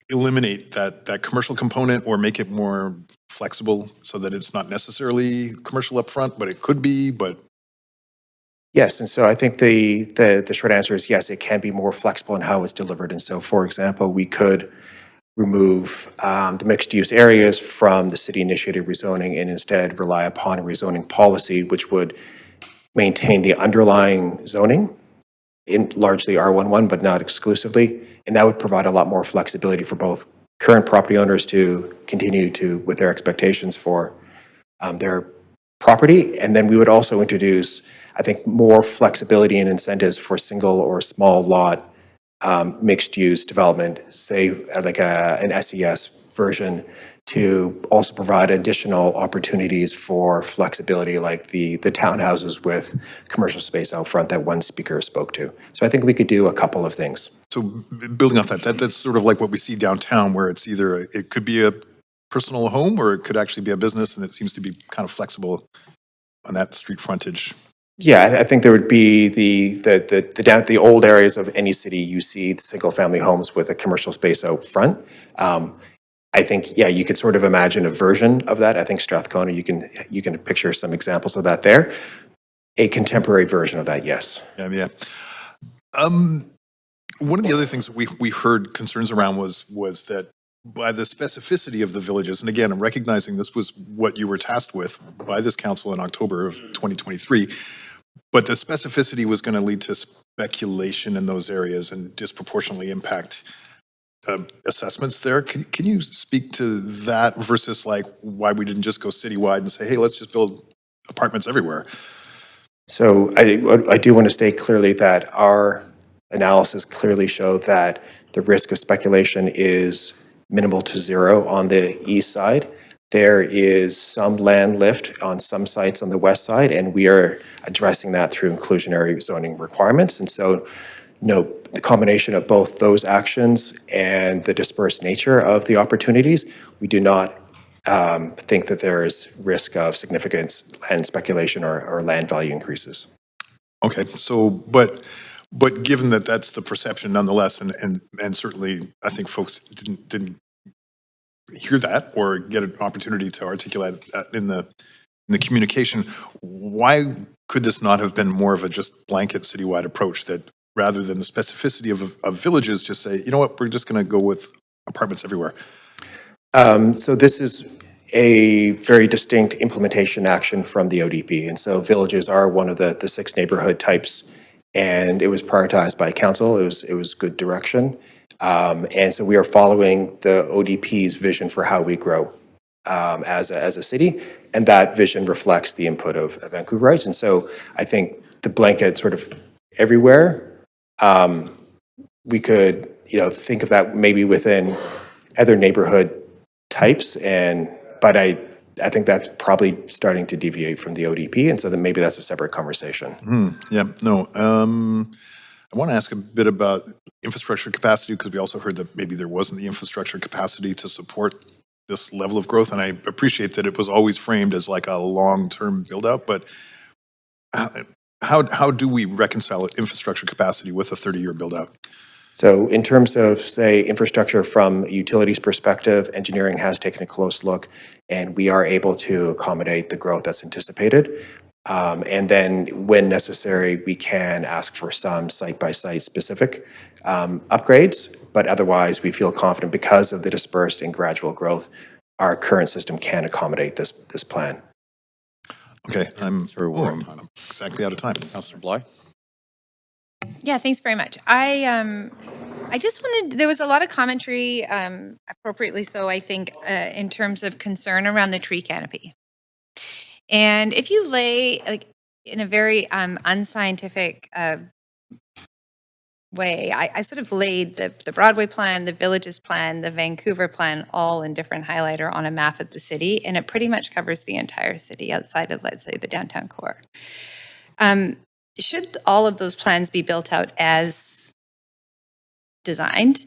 eliminate that commercial component or make it more flexible so that it's not necessarily commercial upfront, but it could be, but? Yes, and so I think the short answer is yes, it can be more flexible in how it's delivered. And so, for example, we could remove the mixed-use areas from the city-initiated rezoning and instead rely upon a rezoning policy which would maintain the underlying zoning in largely R11, but not exclusively. And that would provide a lot more flexibility for both current property owners to continue with their expectations for their property. And then we would also introduce, I think, more flexibility and incentives for single or small lot mixed-use development, say like an SES version, to also provide additional opportunities for flexibility, like the townhouses with commercial space out front that one speaker spoke to. So I think we could do a couple of things. So building off that's sort of like what we see downtown, where it's either, it could be a personal home or it could actually be a business, and it seems to be kind of flexible on that street frontage. Yeah, I think there would be the old areas of any city. You see single-family homes with a commercial space out front. I think, yeah, you could sort of imagine a version of that. I think Strathcona, you can picture some examples of that there. A contemporary version of that, yes. Yeah. One of the other things we heard concerns around was that by the specificity of the villages, and again, I'm recognizing this was what you were tasked with by this council in October of 2023, but the specificity was going to lead to speculation in those areas and disproportionately impact assessments there. Can you speak to that versus like why we didn't just go citywide and say, hey, let's just build apartments everywhere? So I do want to state clearly that our analysis clearly showed that the risk of speculation is minimal to zero on the east side. There is some land lift on some sites on the west side, and we are addressing that through inclusionary zoning requirements. And so, the combination of both those actions and the dispersed nature of the opportunities, we do not think that there is risk of significant land speculation or land value increases. Okay, so but given that that's the perception nonetheless, and certainly I think folks didn't hear that or get an opportunity to articulate that in the communication, why could this not have been more of a just blanket citywide approach that rather than the specificity of villages, just say, you know what, we're just going to go with apartments everywhere? So this is a very distinct implementation action from the ODP. And so villages are one of the 6 neighborhood types, and it was prioritized by council. It was good direction. And so we are following the ODP's vision for how we grow as a city, and that vision reflects the input of Vancouverites. And so I think the blanket sort of everywhere we could, think of that maybe within other neighborhood types, but I think that's probably starting to deviate from the ODP, and so then maybe that's a separate conversation. Yeah, no. I want to ask a bit about infrastructure capacity, because we also heard that maybe there wasn't the infrastructure capacity to support this level of growth, and I appreciate that it was always framed as like a long-term build-out, but how do we reconcile infrastructure capacity with a 30-year build-out? So in terms of, say, infrastructure from a utilities perspective, engineering has taken a close look, and we are able to accommodate the growth that's anticipated. And then when necessary, we can ask for some site-by-site specific upgrades, but otherwise we feel confident because of the dispersed and gradual growth, our current system can accommodate this plan. Okay, I'm I'm exactly out of time. Councillor Bly. Yeah, thanks very much. I just wanted, there was a lot of commentary, appropriately so, I think, in terms of concern around the tree canopy. And if you lay, like, in a very unscientific way, I sort of laid the Broadway plan, the Villages plan, the Vancouver plan, all in different highlighter on a map of the city, and it pretty much covers the entire city outside of, let's say, the downtown core. Should all of those plans be built out as designed?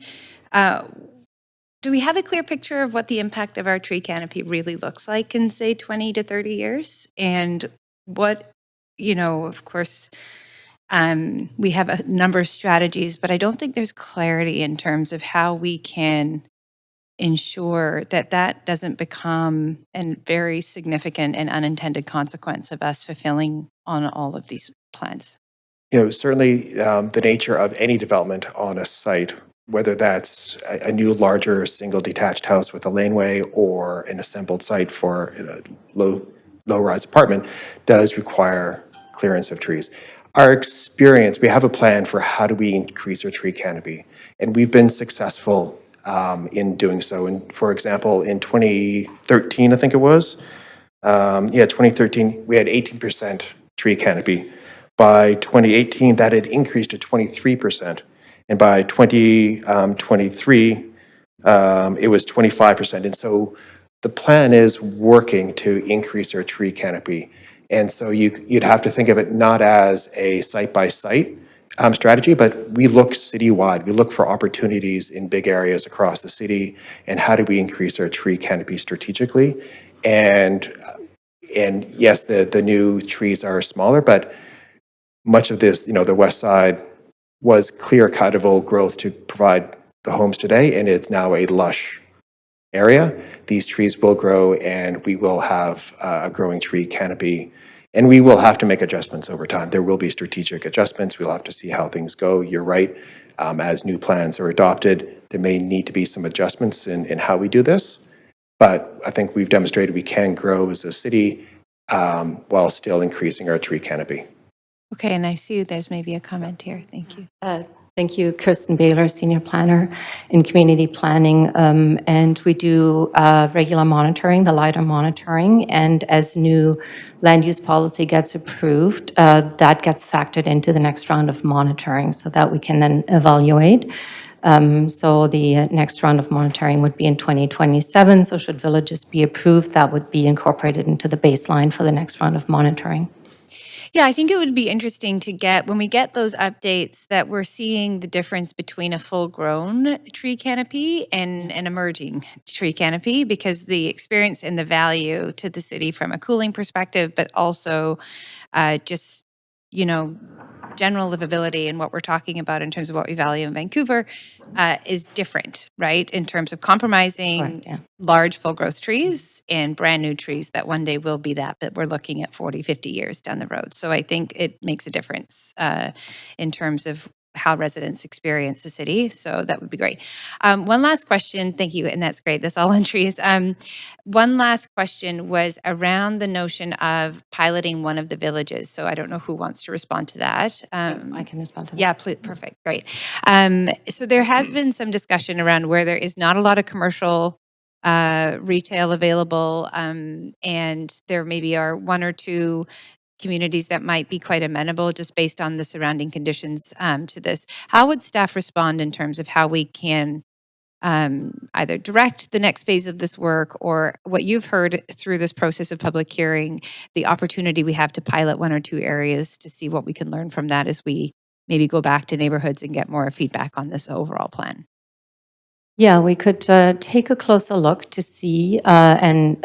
Do we have a clear picture of what the impact of our tree canopy really looks like in, say, 20 to 30 years? And what, of course, we have a number of strategies, but I don't think there's clarity in terms of how we can ensure that that doesn't become a very significant and unintended consequence of us fulfilling on all of these plans. Certainly the nature of any development on a site, whether that's a new, larger, single detached house with a laneway or an assembled site for a low-rise apartment, does require clearance of trees. Our experience, we have a plan for how do we increase our tree canopy, and we've been successful in doing so. And for example, in 2013, I think it was, 2013, we had 18% tree canopy. By 2018, that had increased to 23%. And by 2023, it was 25%. And so the plan is working to increase our tree canopy. And so you'd have to think of it not as a site-by-site strategy, but we look citywide. We look for opportunities in big areas across the city, and how do we increase our tree canopy strategically? And yes, the new trees are smaller, but much of this, the west side was clear-cuttable growth to provide the homes today, and it's now a lush area. These trees will grow, and we will have a growing tree canopy, and we will have to make adjustments over time. There will be strategic adjustments. We'll have to see how things go. You're right. As new plans are adopted, there may need to be some adjustments in how we do this, but I think we've demonstrated we can grow as a city while still increasing our tree canopy. Okay, and I see there's maybe a comment here. Thank you. Thank you, Kirsten Baylor, Senior Planner in Community Planning. And we do regular monitoring, the LiDAR monitoring, and as new land use policy gets approved, that gets factored into the next round of monitoring so that we can then evaluate. So the next round of monitoring would be in 2027. So should villages be approved, that would be incorporated into the baseline for the next round of monitoring. Yeah, I think it would be interesting to get, when we get those updates, that we're seeing the difference between a full-grown tree canopy and an emerging tree canopy, because the experience and the value to the city from a cooling perspective, but also just, general livability and what we're talking about in terms of what we value in Vancouver is different, right? In terms of compromising large full growth trees and brand new trees that one day will be that we're looking at 40, 50 years down the road. So I think it makes a difference in terms of how residents experience the city. So that would be great. One last question. Thank you. And that's great. That's all on trees. One last question was around the notion of piloting one of the villages. So I don't know who wants to respond to that. I can respond to that. Yeah, please. Perfect. Great. So there has been some discussion around where there is not a lot of commercial retail available, and there maybe are one or two communities that might be quite amenable just based on the surrounding conditions to this. How would staff respond in terms of how we can either direct the next phase of this work, or what you've heard through this process of public hearing, the opportunity we have to pilot 1 or 2 areas to see what we can learn from that as we maybe go back to neighborhoods and get more feedback on this overall plan? Yeah, we could take a closer look to see and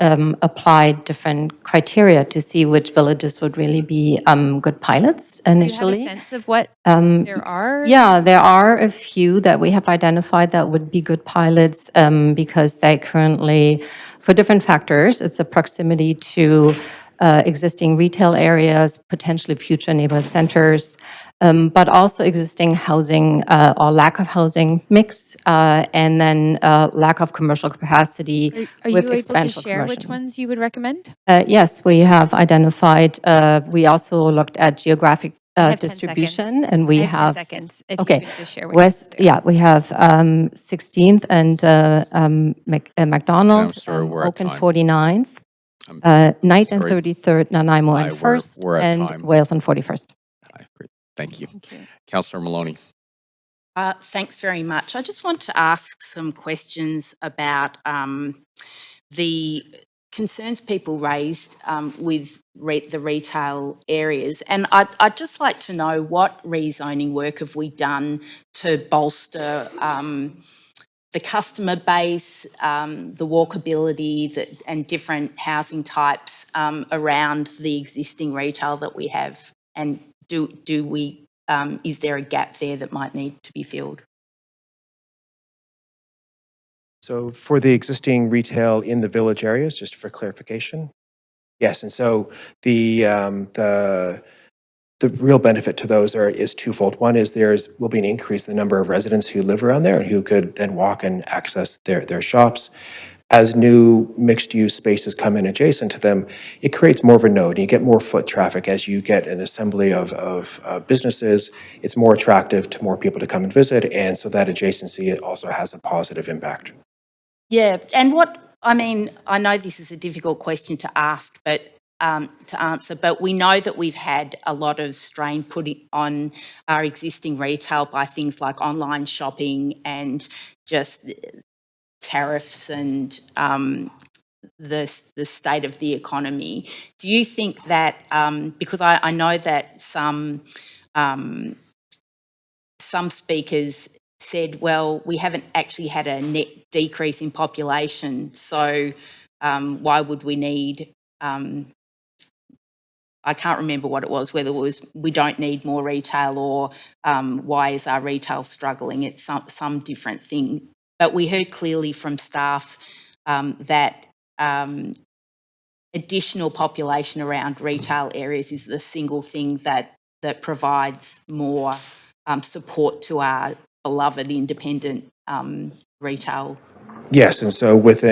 apply different criteria to see which villages would really be good pilots Do you have a initially. sense of what Um, there are? Yeah, there are a few that we have identified that would be good pilots because they currently, for different factors, it's a proximity to existing retail areas, potentially future neighborhood centers, but also existing housing or lack of housing mix, and then lack of commercial capacity Are with you able to expansion share which commercial. ones you would recommend? Yes, we have identified, we also looked at geographic I have 10 distribution, seconds. and we I have 10 have. seconds. If Okay, you could just share what West, ones there yeah, we have 16th and McDonald, I'm sorry, we're at Oak and time. 49th, I'm Knight and sorry. 33rd, Nanaimo and Aye, 1st, we're at and time. Wales and 41st. Aye, great. Thank you. Thank you. Councillor Maloney. Thanks very much. I just want to ask some questions about the concerns people raised with the retail areas. And I'd just like to know what rezoning work have we done to bolster the customer base, the walkability and different housing types around the existing retail that we have? And do we is there a gap there that might need to be filled? So for the existing retail in the village areas, just for clarification, yes. And so the real benefit to those is twofold. One is will be an increase in the number of residents who live around there and who could then walk and access their shops. As new mixed-use spaces come in adjacent to them, it creates more of a node. You get more foot traffic as you get an assembly of businesses. It's more attractive to more people to come and visit, and so that adjacency also has a positive impact. Yeah, and I know this is a difficult question to ask, but to answer, but we know that we've had a lot of strain put on our existing retail by things like online shopping and just tariffs and the state of the economy. Do you think that, because I know that some speakers said, well, we haven't actually had a net decrease in population, so why would we need, I can't remember what it was, whether it was we don't need more retail or why is our retail struggling? It's some different thing. But we heard clearly from staff that additional population around retail areas is the single thing that provides more support to our beloved independent retail. Yes, and so with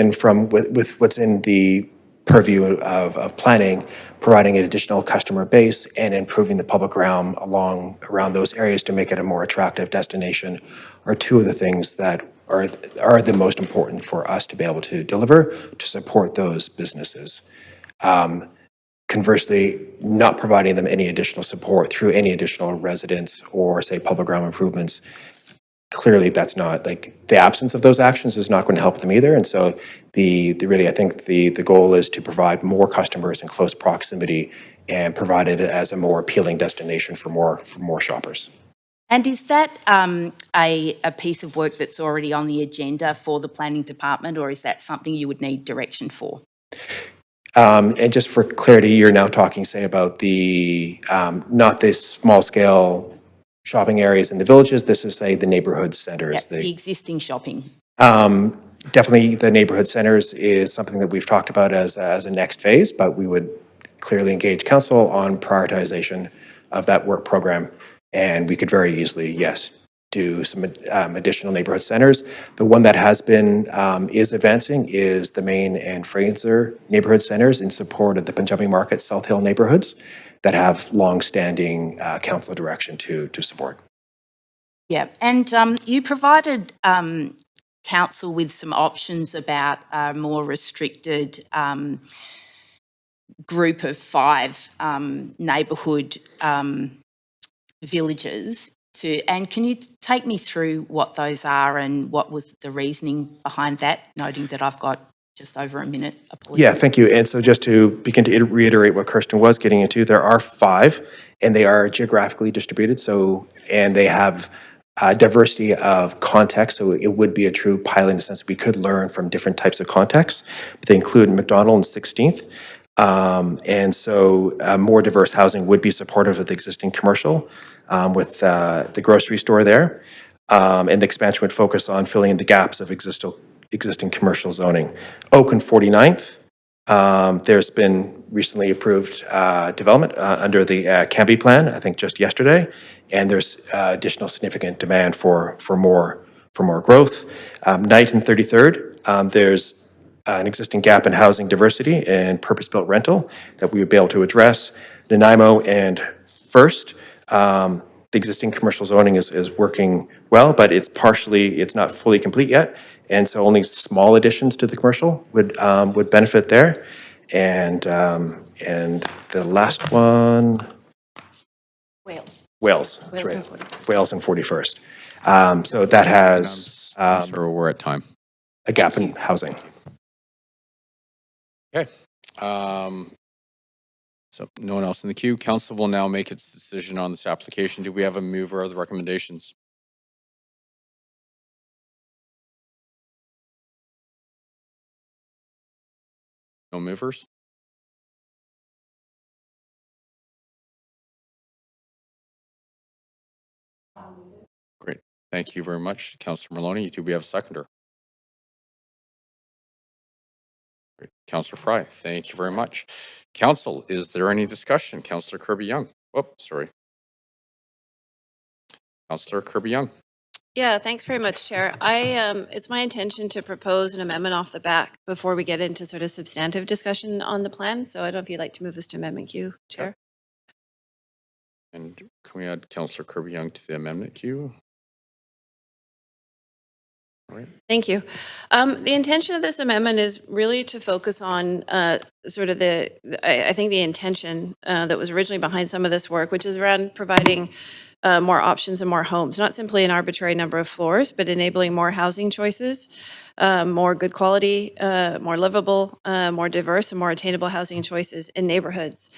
what's in the purview of planning, providing an additional customer base and improving the public realm around those areas to make it a more attractive destination are two of the things that are the most important for us to be able to deliver to support those businesses. Conversely, not providing them any additional support through any additional residents or, say, public realm improvements, clearly that's not, like, the absence of those actions is not going to help them either. And so I think the goal is to provide more customers in close proximity and provide it as a more appealing destination for more shoppers. And is that a piece of work that's already on the agenda for the planning department, or is that something you would need direction for? And just for clarity, you're now talking, say, about the not the small scale shopping areas in the villages. This is, say, the neighborhood centers. Yep, the existing shopping. Definitely the neighborhood centers is something that we've talked about as a next phase, but we would clearly engage council on prioritization of that work program. And we could very easily, yes, do some additional neighborhood centers. The one that has been is advancing is the Main and Fraser neighborhood centers in support of the Punjabi Market South Hill neighborhoods that have long-standing council direction to support. Yeah, and you provided council with some options about more restricted group of 5 neighbourhood villages. And can you take me through what those are and what was the reasoning behind that, noting that I've got just over a minute? Yeah, thank you. And so just to begin to reiterate what Kirsten was getting into, there are 5, and they are geographically distributed. So, and they have diversity of context. So it would be a true pilot in the sense we could learn from different types of contexts. But they include McDonald and 16th. And so more diverse housing would be supportive of the existing commercial with the grocery store there. And the expansion would focus on filling in the gaps of existing commercial zoning. Oak and 49th, there's been recently approved development under the Canby plan, I think just yesterday, and there's additional significant demand for more growth. Knight and 33rd, there's an existing gap in housing diversity and purpose-built rental that we would be able to address. Nanaimo and First, the existing commercial zoning is working well, but it's not fully complete yet. And so only small additions to the commercial would benefit there. And the last one, Wales, that's right. Wales and 41st. So that has So we're at time. a gap in housing. Okay. So no one else in the queue. Council will now make its decision on this application. Do we have a mover of the recommendations? No movers? Great. Thank you very much, Councillor Maloney. Do we have a seconder? Great. Councillor Fry, thank you very much. Council, is there any discussion? Councillor Kirby-Young. Oh, sorry. Councillor Kirby-Young. Yeah, thanks very much, Chair. It's my intention to propose an amendment off the back before we get into sort of substantive discussion on the plan. So I don't know if you'd like to move this to amendment queue, Chair. And can we add Councillor Kirby-Young to the amendment queue? All right. Thank you. The intention of this amendment is really to focus on sort of I think the intention that was originally behind some of this work, which is around providing more options and more homes, not simply an arbitrary number of floors, but enabling more housing choices, more good quality, more livable, more diverse, and more attainable housing choices in neighborhoods.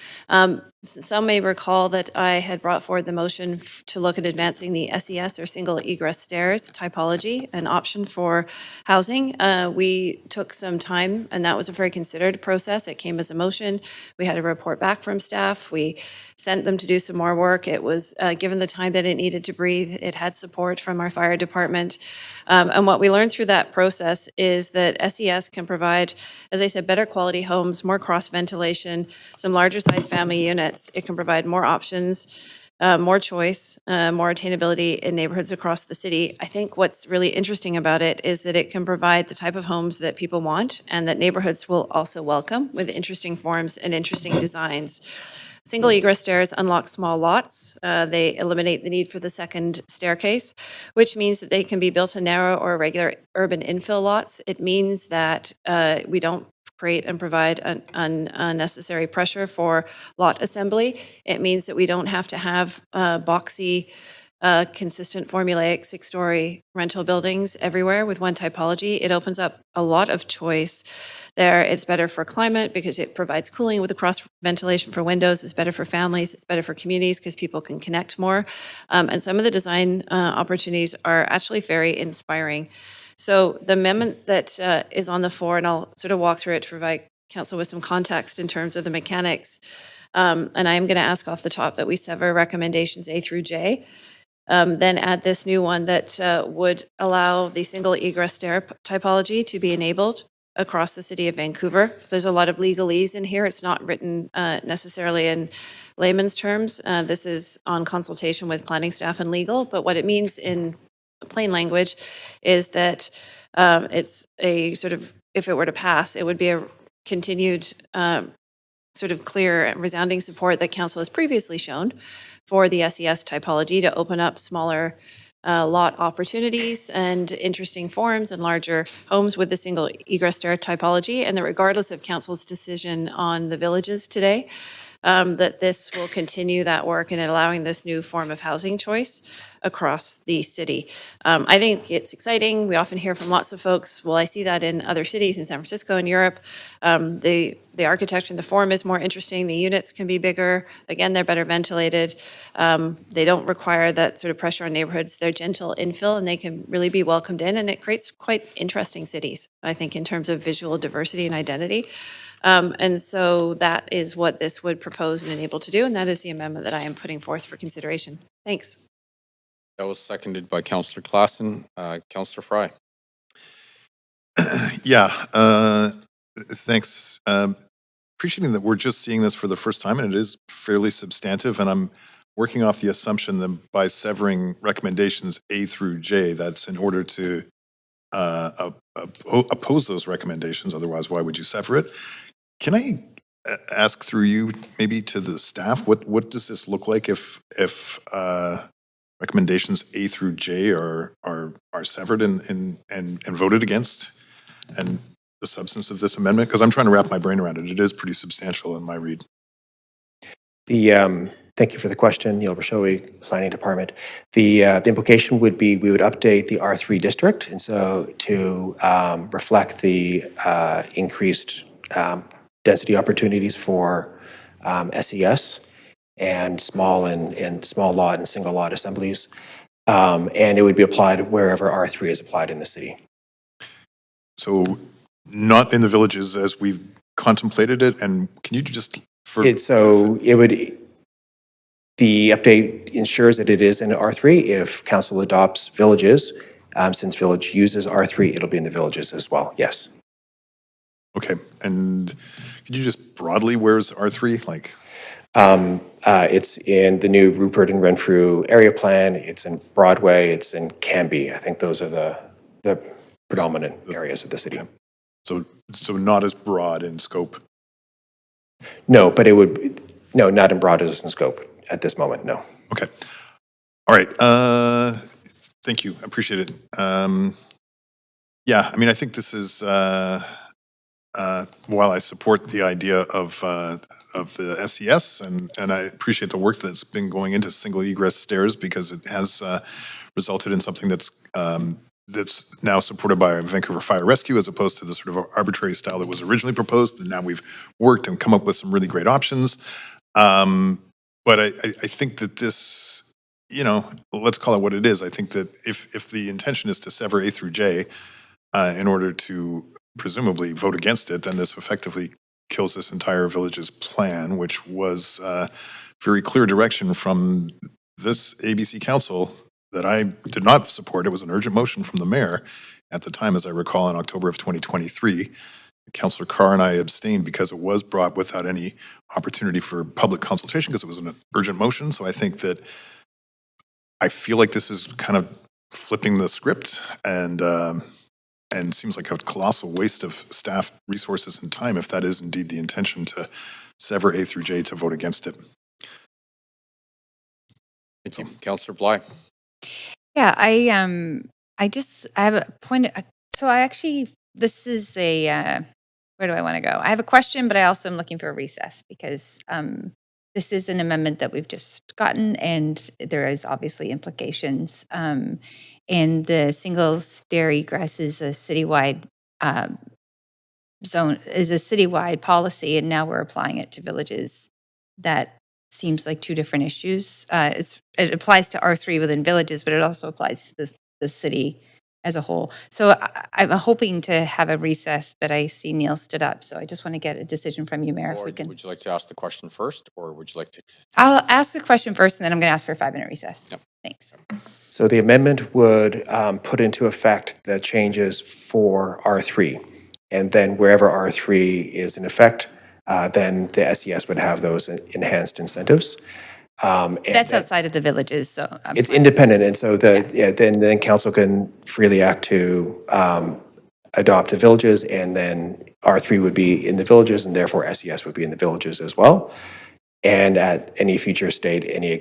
Some may recall that I had brought forward the motion to look at advancing the SES, or single egress stairs typology, an option for housing. We took some time, and that was a very considered process. It came as a motion. We had a report back from staff. We sent them to do some more work. It was given the time that it needed to breathe. It had support from our fire department. And what we learned through that process is that SES can provide, as I said, better quality homes, more cross ventilation, some larger size family units. It can provide more options, more choice, more attainability in neighborhoods across the city. I think what's really interesting about it is that it can provide the type of homes that people want and that neighborhoods will also welcome, with interesting forms and interesting designs. Single egress stairs unlock small lots. They eliminate the need for the second staircase, which means that they can be built in narrow or regular urban infill lots. It means that we don't create and provide unnecessary pressure for lot assembly. It means that we don't have to have boxy, consistent formulaic 6-story rental buildings everywhere with one typology. It opens up a lot of choice there. It's better for climate because it provides cooling with the cross ventilation for windows. It's better for families. It's better for communities because people can connect more. And some of the design opportunities are actually very inspiring. So the amendment that is on the floor, and I'll sort of walk through it to provide council with some context in terms of the mechanics. And I am going to ask off the top that we sever recommendations A through J. Then add this new one that would allow the single egress stair typology to be enabled across the city of Vancouver. There's a lot of legalese in here. It's not written necessarily in layman's terms. This is on consultation with planning staff and legal, but what it means in plain language is that it's a sort of, if it were to pass, it would be a continued sort of clear and resounding support that council has previously shown for the SES typology to open up smaller lot opportunities and interesting forms and larger homes with the single egress stair typology, and that regardless of council's decision on the villages today, that this will continue that work in allowing this new form of housing choice across the city. I think it's exciting. We often hear from lots of folks, well, I see that in other cities, in San Francisco and Europe. The architecture and the form is more interesting. The units can be bigger. Again, they're better ventilated. They don't require that sort of pressure on neighborhoods. They're gentle infill and they can really be welcomed in, and it creates quite interesting cities, I think, in terms of visual diversity and identity. And so that is what this would propose and enable to do, and that is the amendment that I am putting forth for consideration. Thanks. That was seconded by Councillor Klassen. Councillor Fry. Yeah, thanks. Appreciating that we're just seeing this for the first time, and it is fairly substantive, and I'm working off the assumption that by severing recommendations A through J, that's in order to oppose those recommendations. Otherwise, why would you sever it? Can I ask through you, maybe to the staff, what does this look like if recommendations A through J are severed and voted against, and the substance of this amendment? Because I'm trying to wrap my brain around it. It is pretty substantial in my read. Thank you for the question, Neil Brashowi, Planning Department. The implication would be we would update the R3 district, and so to reflect the increased density opportunities for SES and small lot and single lot assemblies, and it would be applied wherever R3 is applied in the city. So not in the villages as we've contemplated it, and can you just the update ensures that it is in R3. If council adopts villages, since village uses R3, it'll be in the villages as well, yes. Okay, and could you just broadly, where's R3? Like, it's in the new Rupert and Renfrew area plan. It's in Broadway. It's in Canby. I think those are the predominant areas of the city. Okay. So not as broad in scope. No, but it would not in broad as in scope at this moment. No. Okay. All right. Thank you. I appreciate it. Yeah. I mean, I think this is. While I support the idea of the SES, and I appreciate the work that's been going into single egress stairs, because it has resulted in something that's now supported by Vancouver Fire Rescue, as opposed to the sort of arbitrary style that was originally proposed. And now we've worked and come up with some really great options. But I think that this, let's call it what it is. I think that if the intention is to sever A through J in order to presumably vote against it, then this effectively kills this entire village's plan, which was very clear direction from this ABC council that I did not support. It was an urgent motion from the mayor at the time, as I recall, in October of 2023. Councillor Carr and I abstained because it was brought without any opportunity for public consultation, because it was an urgent motion. So I think that I feel like this is kind of flipping the script, and seems like a colossal waste of staff resources and time if that is indeed the intention, to sever A through J to vote against it. Thank you. Councillor Bly. Yeah, I have a point. So this is where do I want to go? I have a question, but I also am looking for a recess, because this is an amendment that we've just gotten, and there is obviously implications. And the single stair egress is a citywide citywide policy, and now we're applying it to villages. That seems like two different issues. It applies to R3 within villages, but it also applies to the city as a whole. So I'm hoping to have a recess, but I see Neil stood up, so I just want to get a decision from you, Mayor, if we can. Would you like to ask the question first, or would you like to? I'll ask the question first, and then I'm going to ask for a 5-minute recess. Yep. Thanks. So the amendment would put into effect the changes for R3, and then wherever R3 is in effect, then the SES would have those enhanced incentives. That's outside of the villages, so it's independent, and so then council can freely act to adopt the villages, and then R3 would be in the villages, and therefore SES would be in the villages as well. And at any future state, any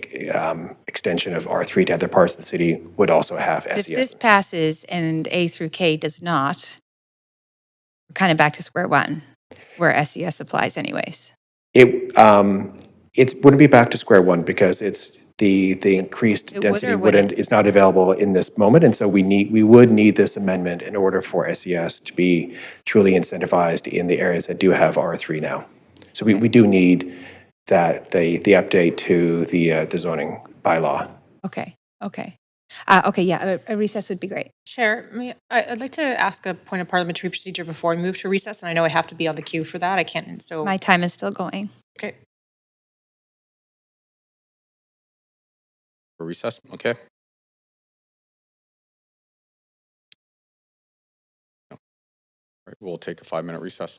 extension of R3 to other parts of the city would also have But if SES. this passes and A through K does not, we're kind of back to square one, where SES applies anyways. It wouldn't be back to square one because it's the increased It would density or wouldn't? is not available in this moment, and so we would need this amendment in order for SES to be truly incentivized in the areas that do have R3 now. So we do need that the update to the zoning bylaw. Okay, yeah, a recess would be great. Chair, I'd like to ask a point of parliamentary procedure before we move to recess, and I know I have to be on the queue for that. I can't, so. My time is still going. Okay. For recess, okay. All right, we'll take a 5-minute recess.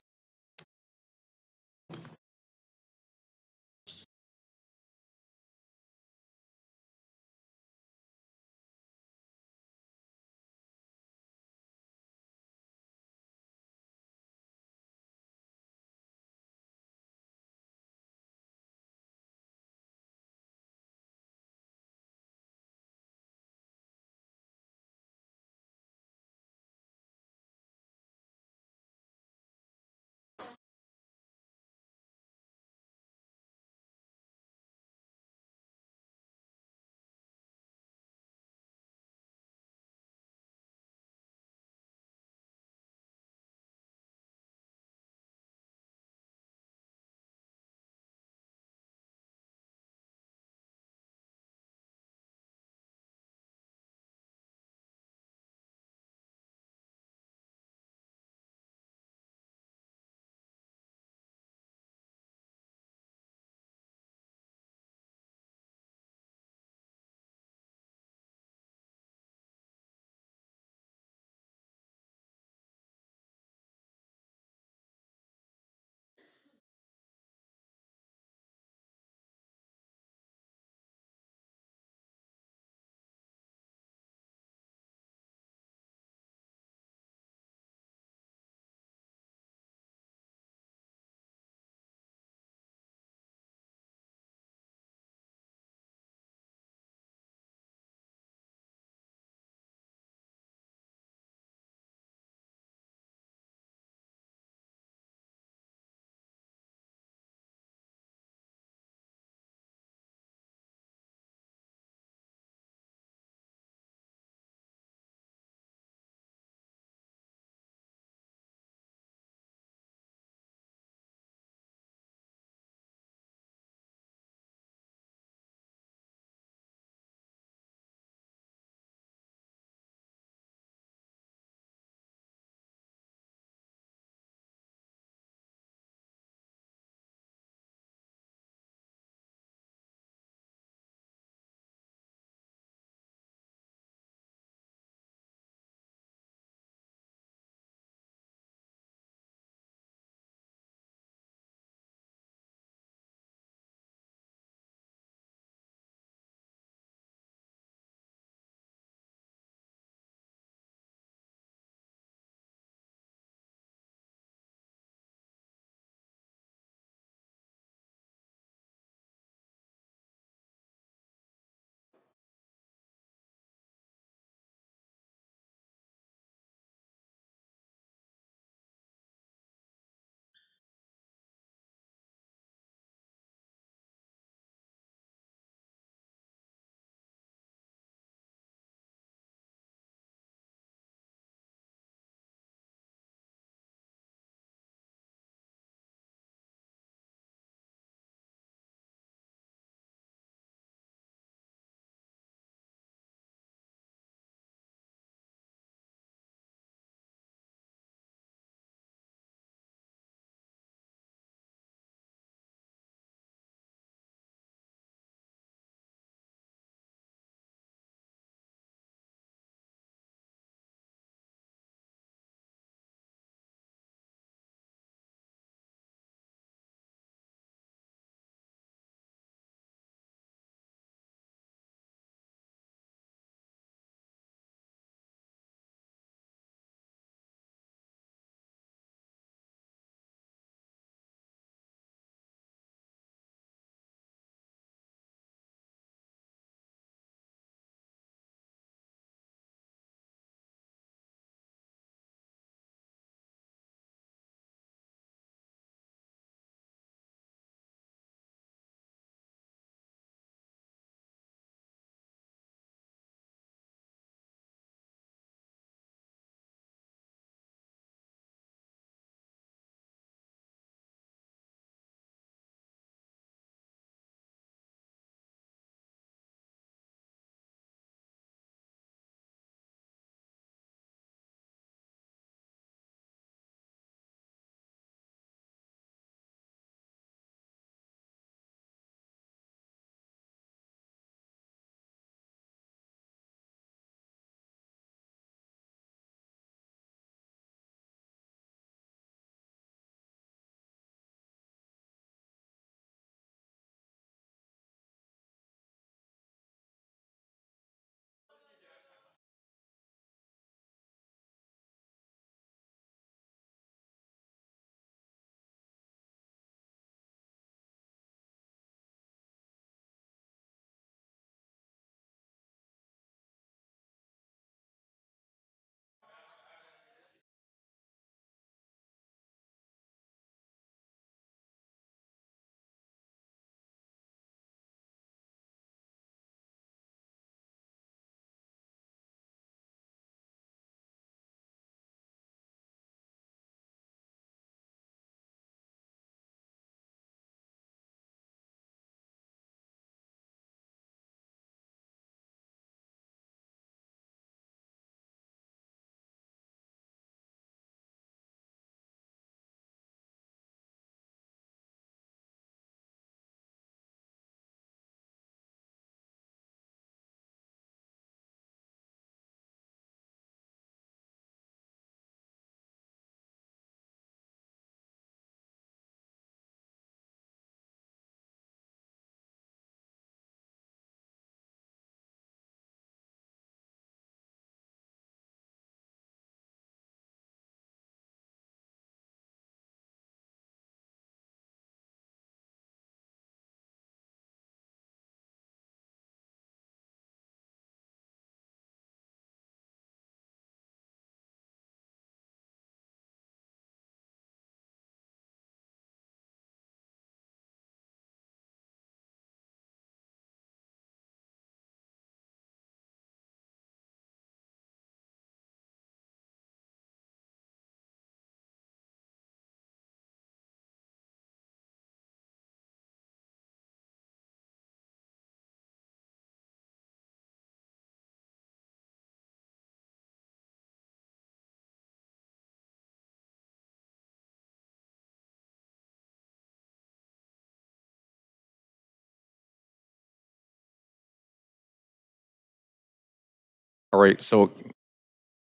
All right, so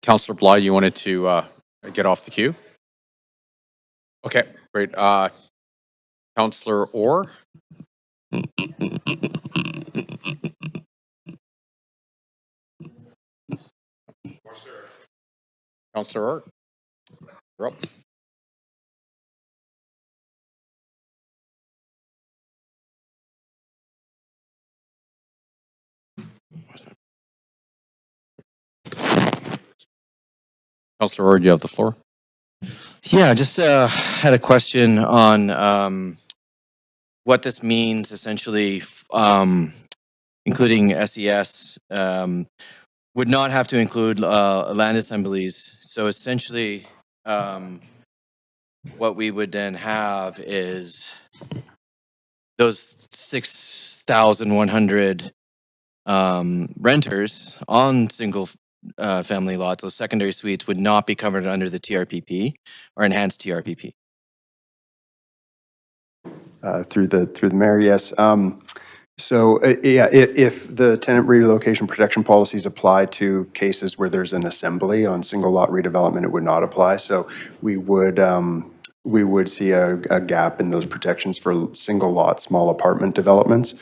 Councillor Bly, you wanted to get off the queue? Okay, great. Councillor Orr? Councillor Orr? You're up. Councillor Orr, you have the floor. Yeah, just had a question on what this means essentially, including SES, would not have to include land assemblies. So essentially, what we would then have is those 6,100 renters on single family lots, those secondary suites would not be covered under the TRPP or enhanced TRPP. Through the mayor, yes. If the tenant relocation protection policies apply to cases where there's an assembly on single lot redevelopment, it would not apply. So we would see a gap in those protections for single lot small apartment developments.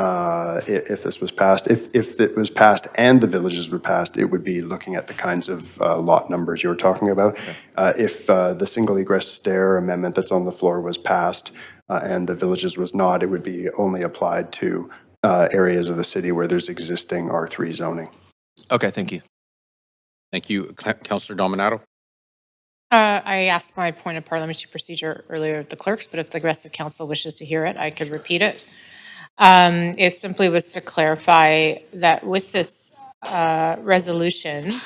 If this was passed, if it was passed and the villages were passed, it would be looking at the kinds of lot numbers you were talking about. Okay. If the single egress stair amendment that's on the floor was passed and the villages was not, it would be only applied to areas of the city where there's existing R3 zoning. Okay, thank you. Thank you. Councillor Dominato? I asked my point of parliamentary procedure earlier of the clerks, but if the rest of council wishes to hear it, I could repeat it. It simply was to clarify that with this resolution,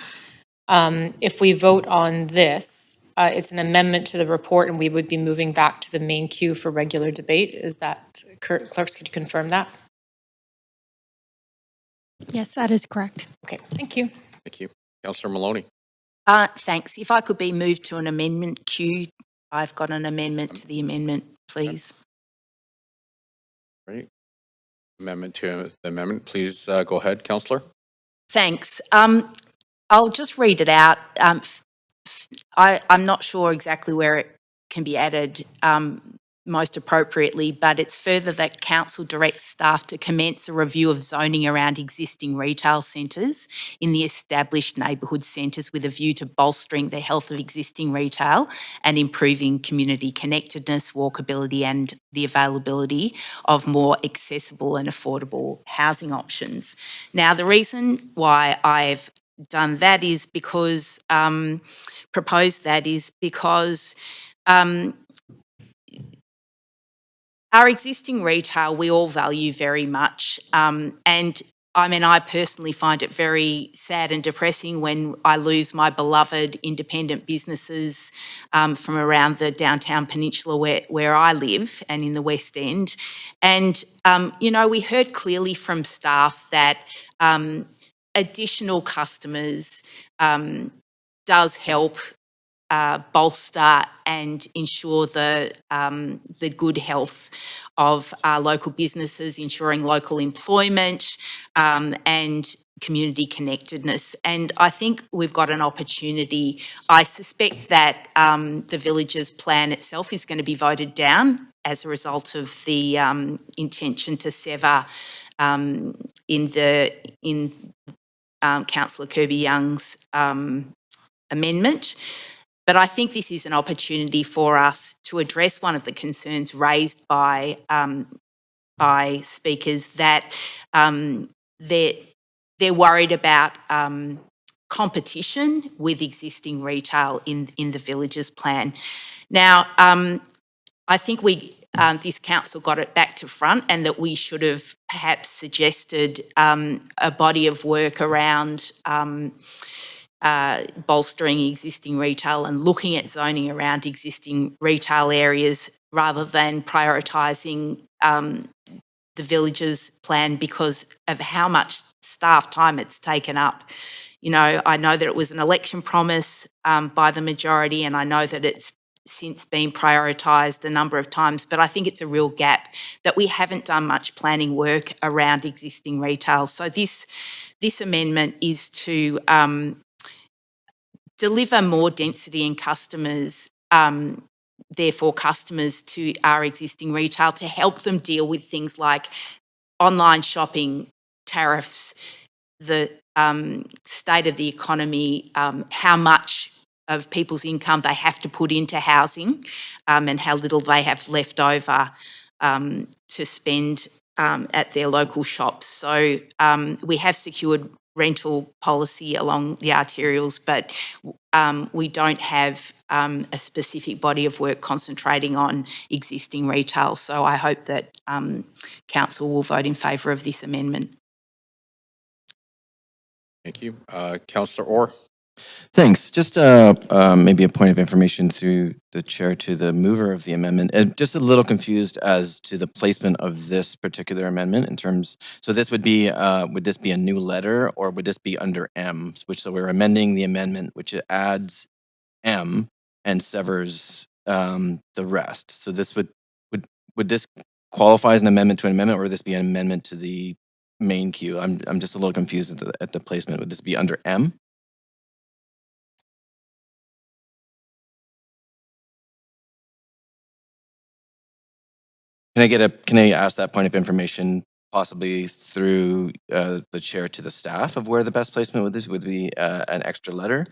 if we vote on this, it's an amendment to the report and we would be moving back to the main queue for regular debate. Is that, clerks, could you confirm that? Yes, that is correct. Okay, thank you. Thank you. Councillor Maloney? Thanks. If I could be moved to an amendment queue, I've got an amendment to the amendment, please. Right. Amendment to the amendment. Please go ahead, Councillor. Thanks. I'll just read it out. I'm not sure exactly where it can be added most appropriately, but it's further that council directs staff to commence a review of zoning around existing retail centres in the established neighbourhood centres with a view to bolstering the health of existing retail and improving community connectedness, walkability and the availability of more accessible and affordable housing options. Now, the reason why I've done that is because, proposed that is because our existing retail, we all value very much. And I mean, I personally find it very sad and depressing when I lose my beloved independent businesses from around the downtown peninsula where I live and in the West End. And, you know, we heard clearly from staff that additional customers does help bolster and ensure the good health of our local businesses, ensuring local employment and community connectedness. And I think we've got an opportunity. I suspect that the Villages plan itself is going to be voted down as a result of the intention to sever in Councillor Kirby-Young's amendment. But I think this is an opportunity for us to address one of the concerns raised by speakers that they're worried about competition with existing retail in the Villages plan. Now, I think this council got it back to front, and that we should have perhaps suggested a body of work around bolstering existing retail and looking at zoning around existing retail areas rather than prioritising the Villages plan because of how much staff time it's taken up. You know, I know that it was an election promise by the majority, and I know that it's since been prioritised a number of times, but I think it's a real gap that we haven't done much planning work around existing retail. So this amendment is to deliver more density in customers, therefore customers to our existing retail, to help them deal with things like online shopping, tariffs, the state of the economy, how much of people's income they have to put into housing, and how little they have left over to spend at their local shops. So we have secured rental policy along the arterials, but we don't have a specific body of work concentrating on existing retail. So I hope that Council will vote in favour of this amendment. Thank you. Councillor Orr. Thanks. Just maybe a point of information through the chair to the mover of the amendment. Just a little confused as to the placement of this particular amendment in terms. So this would this be a new letter, or would this be under M? So we're amending the amendment, which adds M and severs the rest. So this would this qualify as an amendment to an amendment, or would this be an amendment to the main queue? I'm just a little confused at the placement. Would this be under M? Can I ask that point of information possibly through the chair to the staff of where the best placement would be an extra letter?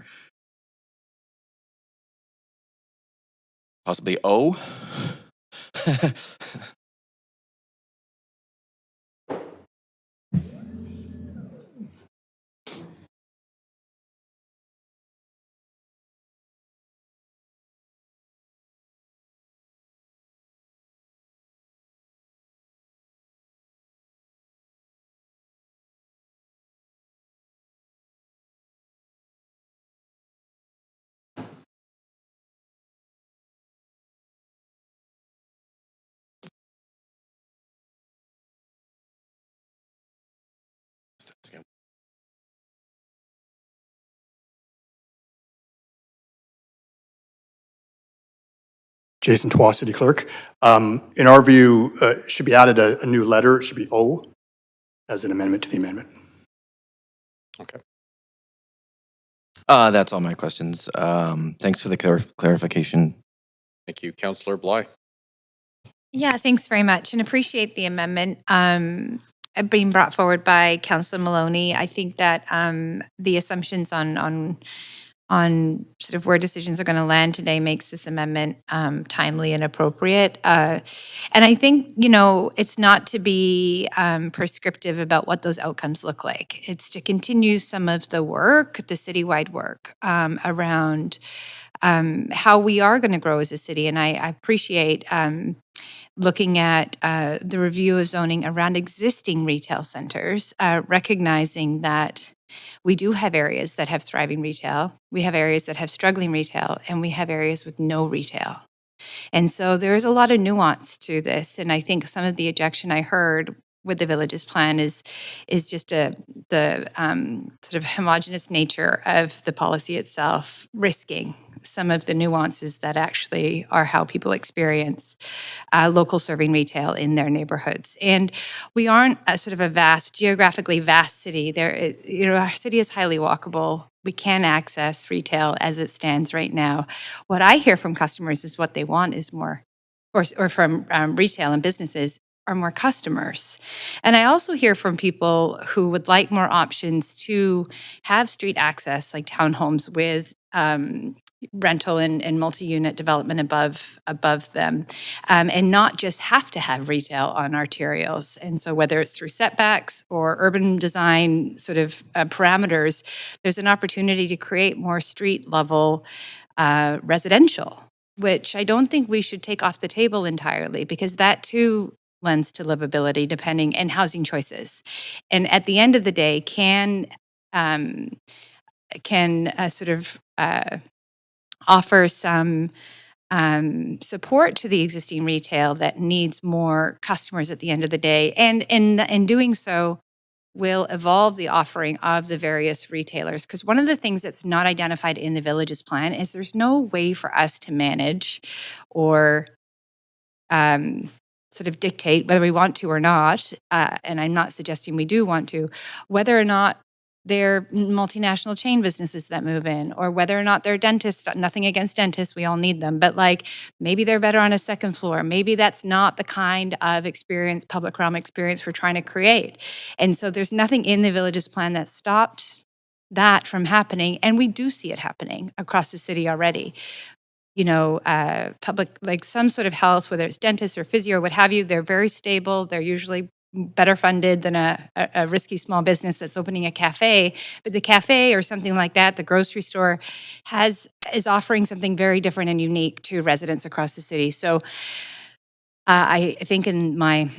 Possibly O? Jason Twa, City Clerk. In our view, should be added a new letter. It should be O as an amendment to the amendment. Okay. That's all my questions. Thanks for the clarification. Thank you. Councillor Bly. Yeah, thanks very much, and appreciate the amendment being brought forward by Councillor Maloney. I think that the assumptions on sort of where decisions are going to land today makes this amendment timely and appropriate. And I think, it's not to be prescriptive about what those outcomes look like. It's to continue some of the work, the citywide work around how we are going to grow as a city. And I appreciate looking at the review of zoning around existing retail centers, recognizing that we do have areas that have thriving retail, we have areas that have struggling retail, and we have areas with no retail. And so there is a lot of nuance to this. And I think some of the objection I heard with the villages plan is just the sort of homogenous nature of the policy itself, risking some of the nuances that actually are how people experience local serving retail in their neighborhoods. And we aren't a sort of a geographically vast city. Our city is highly walkable. We can access retail as it stands right now. What I hear from customers is what they want is more, or from retail and businesses, are more customers. And I also hear from people who would like more options to have street access, like townhomes with rental and multi-unit development above them, and not just have to have retail on arterials. And so whether it's through setbacks or urban design sort of parameters, there's an opportunity to create more street level residential, which I don't think we should take off the table entirely, because that too lends to livability and housing choices. And at the end of the day, can sort of offer some support to the existing retail that needs more customers at the end of the day. And in doing so, will evolve the offering of the various retailers. Because one of the things that's not identified in the Villages plan is there's no way for us to manage or sort of dictate whether we want to or not, and I'm not suggesting we do want to, whether or not they're multinational chain businesses that move in, or whether or not they're dentists. Nothing against dentists, we all need them, but like maybe they're better on a second floor. Maybe that's not the kind of experience, public realm experience we're trying to create. And so there's nothing in the Villages plan that stopped that from happening, and we do see it happening across the city already. You know, public, like some sort of health, whether it's dentists or physio or what have you, they're very stable. They're usually better funded than a risky small business that's opening a cafe. But the cafe or something like that, the grocery store, is offering something very different and unique to residents across the city. So I think in my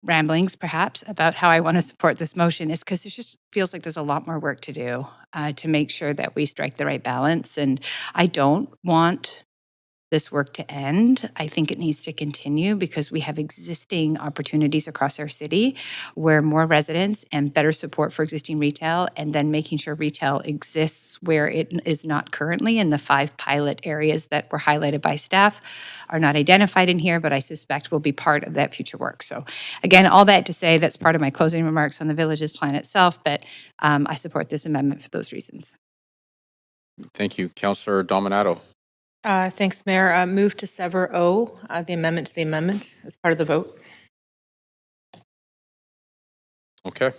ramblings, perhaps, about how I want to support this motion is because it just feels like there's a lot more work to do to make sure that we strike the right balance. And I don't want this work to end. I think it needs to continue because we have existing opportunities across our city where more residents and better support for existing retail, and then making sure retail exists where it is not currently. And the 5 pilot areas that were highlighted by staff are not identified in here, but I suspect will be part of that future work. So again, all that to say, that's part of my closing remarks on the Villages plan itself, but I support this amendment for those reasons. Thank you. Councillor Dominato. Thanks, Mayor. Move to sever O, the amendment to the amendment as part of the vote. Okay.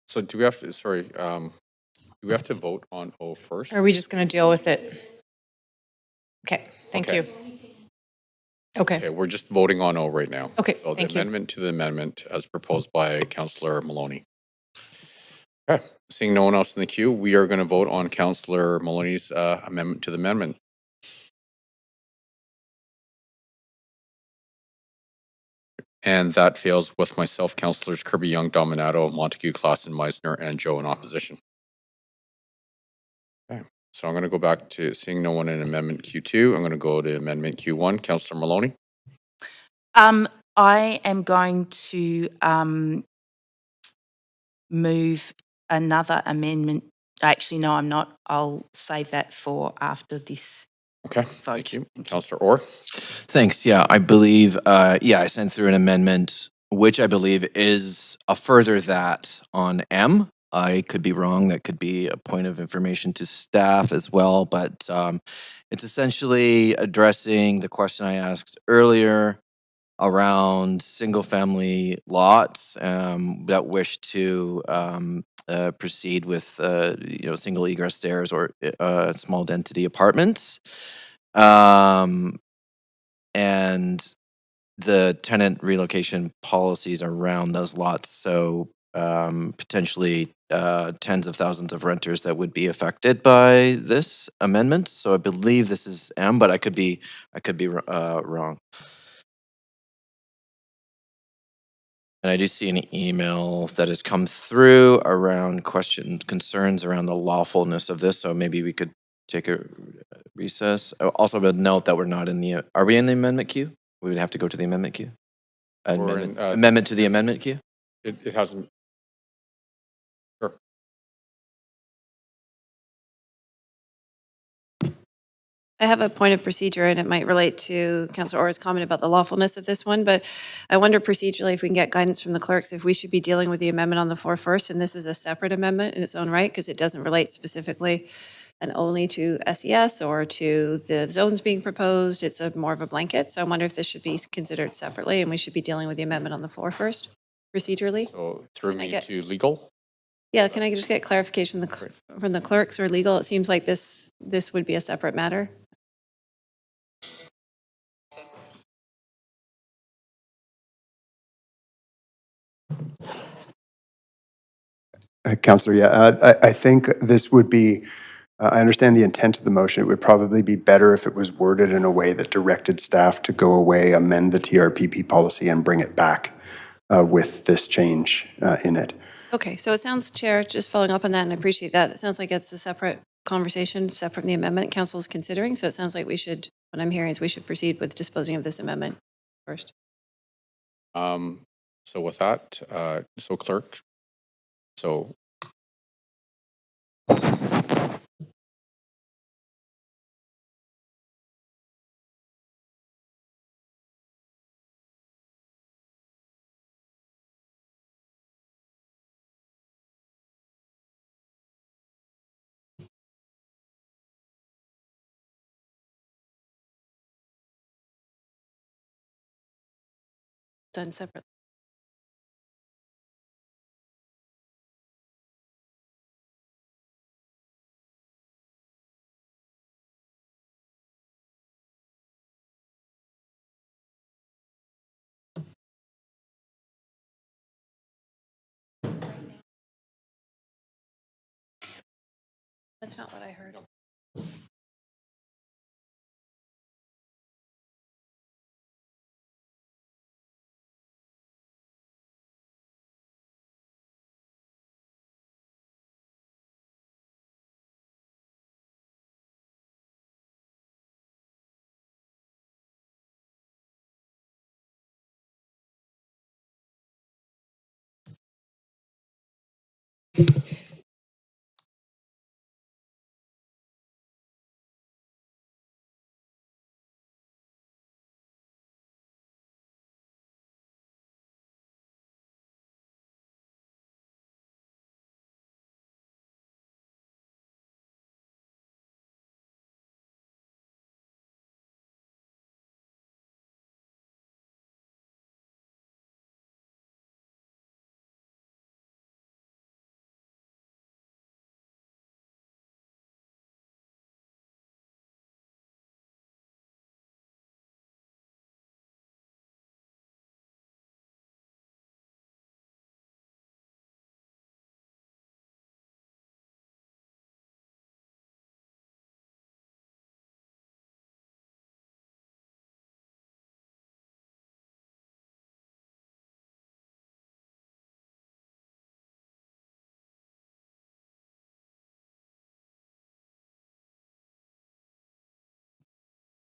So do we have to, sorry, do we have to vote on O first? Or are we just going to deal with it? Okay, thank Okay. you. Okay. Okay, we're just voting on O right now. Okay, So the thank you. amendment to the amendment as proposed by Councillor Maloney. Okay, seeing no one else in the queue, we are going to vote on Councillor Maloney's amendment to the amendment. And that fails with myself, Councillors Kirby Young, Dominato, Montague, Klassen, Meisner, and Joe in opposition. Okay, so I'm going to go back to seeing no one in amendment Q2. I'm going to go to amendment Q1. Councillor Maloney. I am going to move another amendment. Actually, no, I'm not. I'll save that for after this. Okay, thank you. Councillor Orr. Thanks. Yeah, I believe, I sent through an amendment, which I believe is a further that on M. I could be wrong. That could be a point of information to staff as well. But it's essentially addressing the question I asked earlier around single-family lots that wish to proceed with single egress stairs or small density apartments, and the tenant relocation policies around those lots. So potentially tens of thousands of renters that would be affected by this amendment. So I believe this is M, but I could be wrong. And I do see an email that has come through around concerns around the lawfulness of this. So maybe we could take a recess. Also, a note that we're not in the. Are we in the amendment queue? We would have to go to the amendment queue. Amendment to the amendment queue. It hasn't. Sure. I have a point of procedure, and it might relate to Councillor Orr's comment about the lawfulness of this one, but I wonder procedurally if we can get guidance from the clerks if we should be dealing with the amendment on the floor first, and this is a separate amendment in its own right, because it doesn't relate specifically and only to SES or to the zones being proposed. It's more of a blanket, so I wonder if this should be considered separately, and we should be dealing with the amendment on the floor first, procedurally. So through me to legal? Yeah, can I just get clarification from the clerks or legal? It seems like this would be a separate matter. Councillor, I think this would be, I understand the intent of the motion. It would probably be better if it was worded in a way that directed staff to go away, amend the TRPP policy, and bring it back with this change in it. Okay, so it sounds, Chair, just following up on that, and I appreciate that. It sounds like it's a separate conversation, separate from the amendment Council is considering. So it sounds like we should What I'm hearing is we should proceed with disposing of this amendment first. So with that, so clerk, so Done separately. That's not what I heard.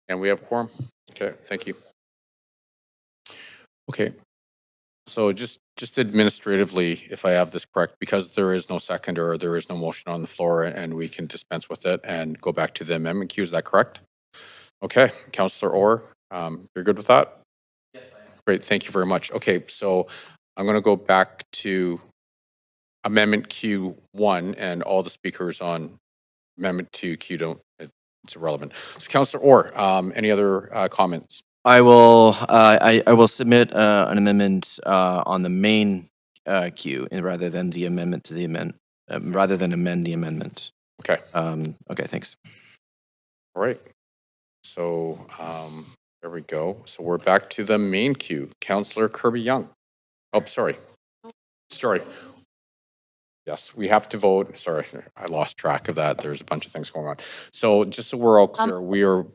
and we have quorum. Okay, thank you. Okay, so just administratively, if I have this correct, because there is no second or there is no motion on the floor, and we can dispense with it and go back to the amendment queue. Is that correct? Okay, Councillor Orr, you're good with that? Yes, I am. Great, thank you very much. Okay, so I'm going to go back to Amendment Q1, and all the speakers on Amendment 2 Q don't. It's irrelevant. So, Councillor Orr, any other comments? I will submit an amendment on the main queue rather than the amendment to the amendment, rather than amend the amendment. Okay. Okay, thanks. All right. So there we go. So we're back to the main queue. Councillor Kirby-Young. Oh, sorry. Sorry. Yes, we have to vote. Sorry, I lost track of that. There's a bunch of things going on. So just so we're all clear, we are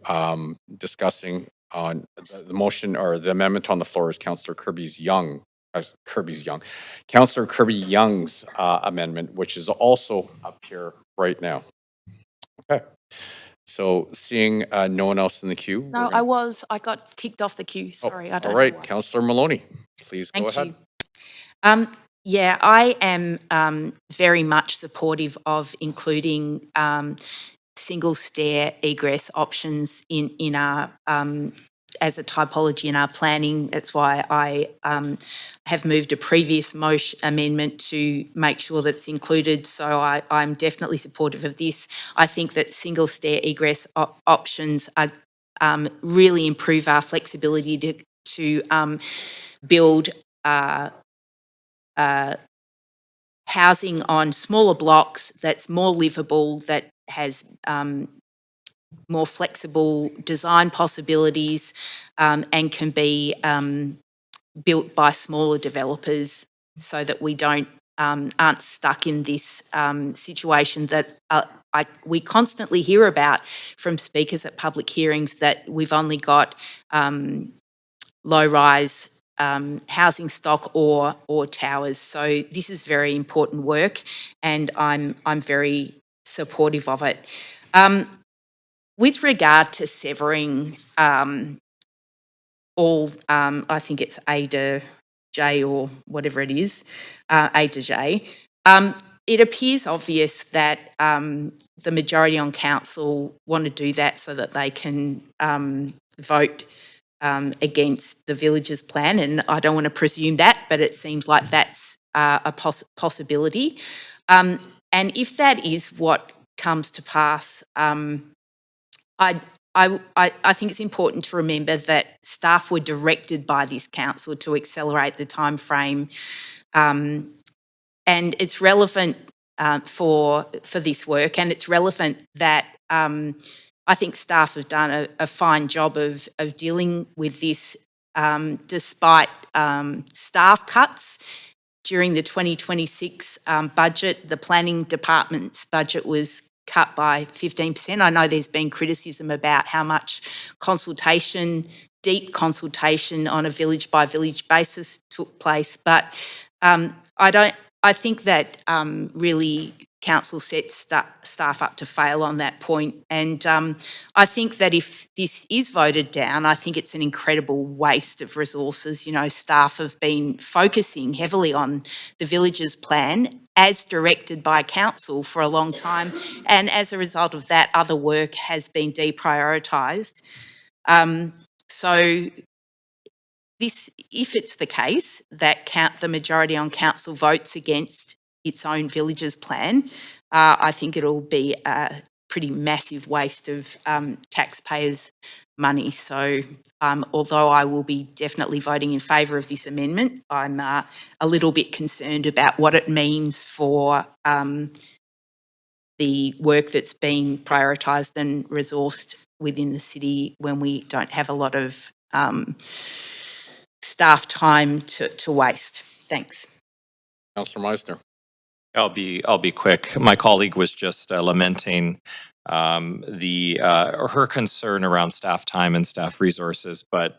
discussing on the motion or the amendment on the floor is Councillor Kirby-Young's amendment, which is also up here right now. Okay. So seeing no one else in the queue. No, I got kicked off the queue. Sorry, I don't All right, know why. Councillor Maloney, please go ahead. Yeah, I am very much supportive of including single stair egress options in our as a typology in our planning. That's why I have moved a previous motion amendment to make sure that's included. So I'm definitely supportive of this. I think that single stair egress options are really improve our flexibility to build housing on smaller blocks that's more livable, that has more flexible design possibilities, and can be built by smaller developers, so that we aren't stuck in this situation that we constantly hear about from speakers at public hearings, that we've only got low-rise housing stock or towers. So this is very important work, and I'm very supportive of it. with regard to severing all, I think it's A to J or whatever it is, A to J, it appears obvious that the majority on council want to do that so that they can vote against the villages plan. And I don't want to presume that, but it seems like that's a possibility. And if that is what comes to pass, I think it's important to remember that staff were directed by this council to accelerate the time frame, and it's relevant for this work, and it's relevant that I think staff have done a fine job of dealing with this despite staff cuts. During the 2026 budget, the planning department's budget was cut by 15%. I know there's been criticism about how much consultation, deep consultation on a village by village basis took place, but I think that really council sets staff up to fail on that point. And I think that if this is voted down, I think it's an incredible waste of resources. You know, staff have been focusing heavily on the villages plan as directed by council for a long time. And as a result of that, other work has been deprioritised. So this, if it's the case that the majority on council votes against its own villages plan, I think it'll be a pretty massive waste of taxpayers' money. So although I will be definitely voting in favour of this amendment, I'm a little bit concerned about what it means for the work that's been prioritised and resourced within the city when we don't have a lot of staff time to waste. Thanks. Councillor Meisner. I'll be quick. My colleague was just lamenting her concern around staff time and staff resources, but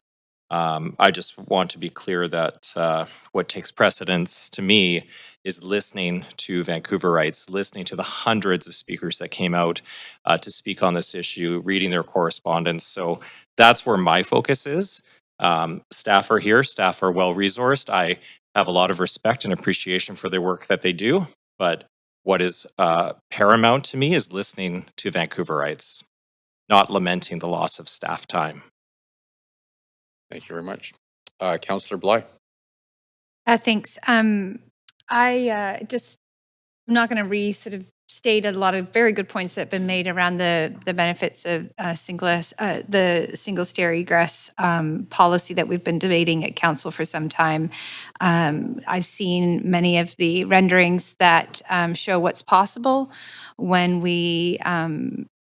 I just want to be clear that what takes precedence to me is listening to Vancouverites, listening to the hundreds of speakers that came out to speak on this issue, reading their correspondence. So that's where my focus is. Staff are here, staff are well-resourced. I have a lot of respect and appreciation for their work that they do, but what is paramount to me is listening to Vancouverites, not lamenting the loss of staff time. Thank you very much. Councillor Bly. Thanks. I'm not going to sort of state a lot of very good points that have been made around the benefits of the single stair egress policy that we've been debating at council for some time. I've seen many of the renderings that show what's possible when we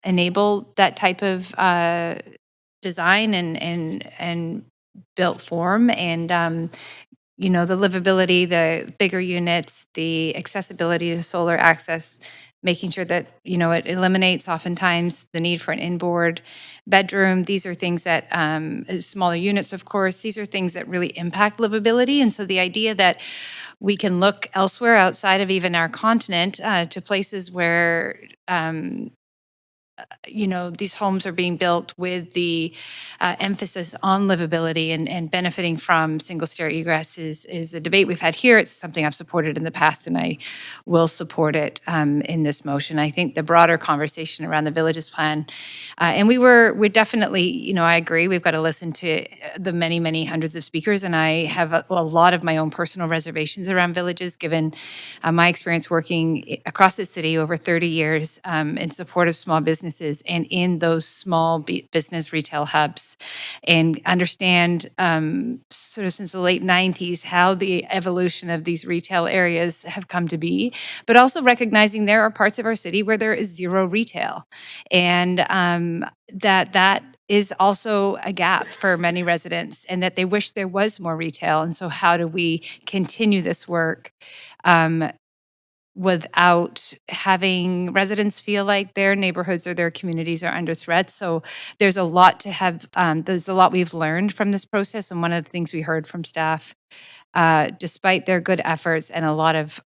enable that type of design and built form, and you know, the livability, the bigger units, the accessibility to solar access, making sure that, you know, it eliminates oftentimes the need for an inboard bedroom. These are things that, smaller units, of course, these are things that really impact livability. And so the idea that we can look elsewhere outside of even our continent to places where, you know, these homes are being built with the emphasis on livability and benefiting from single stair egress is a debate we've had here. It's something I've supported in the past, and I will support it in this motion. I think the broader conversation around the villages plan, and we're definitely, you know, I agree, we've got to listen to the many, many hundreds of speakers, and I have a lot of my own personal reservations around villages, given my experience working across the city over 30 years in support of small businesses and in those small business retail hubs, and understand sort of since the late 90s how the evolution of these retail areas have come to be, but also recognizing there are parts of our city where there is zero retail, and that is also a gap for many residents, and that they wish there was more retail. And so how do we continue this work without having residents feel like their neighborhoods or their communities are under threat? So there's a lot to have, there's a lot we've learned from this process. And one of the things we heard from staff, despite their good efforts and a lot of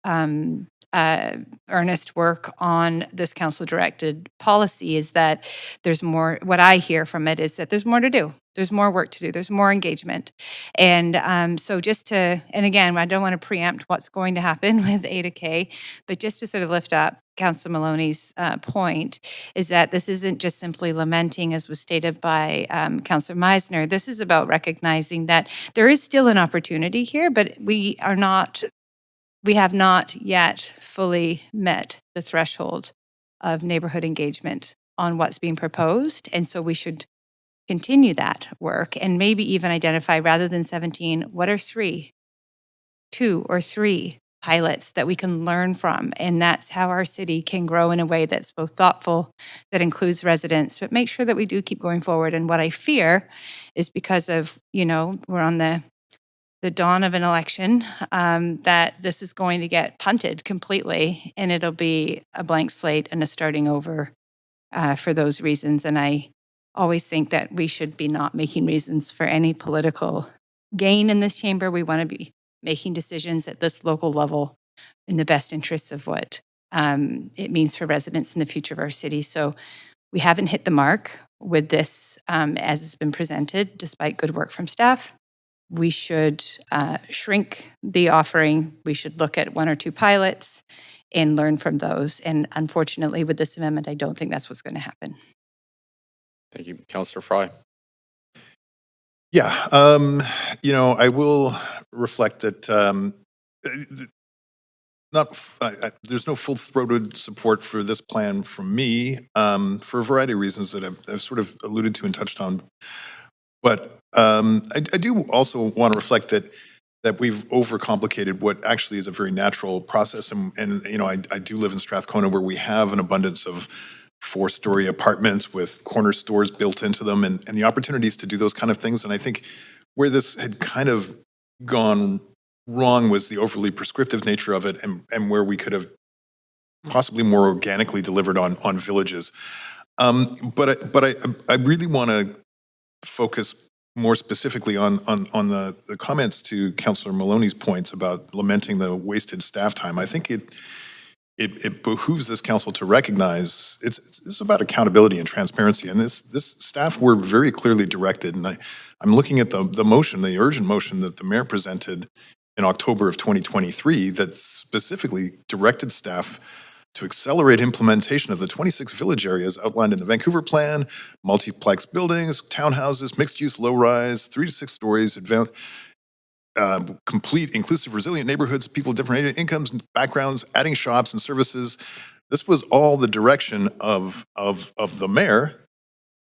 earnest work on this council-directed policy is that there's more, what I hear from it is that there's more to do. There's more work to do. There's more engagement. And so just to, and again, I don't want to preempt what's going to happen with Ada K, but just to sort of lift up Councillor Maloney's point is that this isn't just simply lamenting, as was stated by Councillor Meisner. This is about recognizing that there is still an opportunity here, but we have not yet fully met the threshold of neighborhood engagement on what's being proposed. And so we should continue that work and maybe even identify, rather than 17, what are 2 or 3 pilots that we can learn from. And that's how our city can grow in a way that's both thoughtful, that includes residents, but make sure that we do keep going forward. And what I fear is because of, we're on the dawn of an election, that this is going to get punted completely and it'll be a blank slate and a starting over for those reasons. And I always think that we should be not making reasons for any political gain in this chamber. We want to be making decisions at this local level in the best interests of what it means for residents in the future of our city. So we haven't hit the mark with this as it's been presented, despite good work from staff. We should shrink the offering. We should look at 1 or 2 pilots and learn from those. And unfortunately, with this amendment, I don't think that's what's going to happen. Thank you. Councillor Fry. Yeah, I will reflect that there's no full-throated support for this plan from me for a variety of reasons that I've sort of alluded to and touched on. But I do also want to reflect that we've overcomplicated what actually is a very natural process. And I do live in Strathcona, where we have an abundance of 4-story apartments with corner stores built into them and the opportunities to do those kind of things. And I think where this had kind of gone wrong was the overly prescriptive nature of it and where we could have possibly more organically delivered on villages. But I really want to focus more specifically on the comments to Councillor Maloney's points about lamenting the wasted staff time. I think it behooves this council to recognize it's about accountability and transparency. And this staff were very clearly directed. And I'm looking at the motion, the urgent motion that the mayor presented in October of 2023 that specifically directed staff to accelerate implementation of the 26 village areas outlined in the Vancouver plan, multiplex buildings, townhouses, mixed-use low-rise, 3 to 6 stories, complete, inclusive, resilient neighborhoods, people with different incomes and backgrounds, adding shops and services. This was all the direction of the mayor,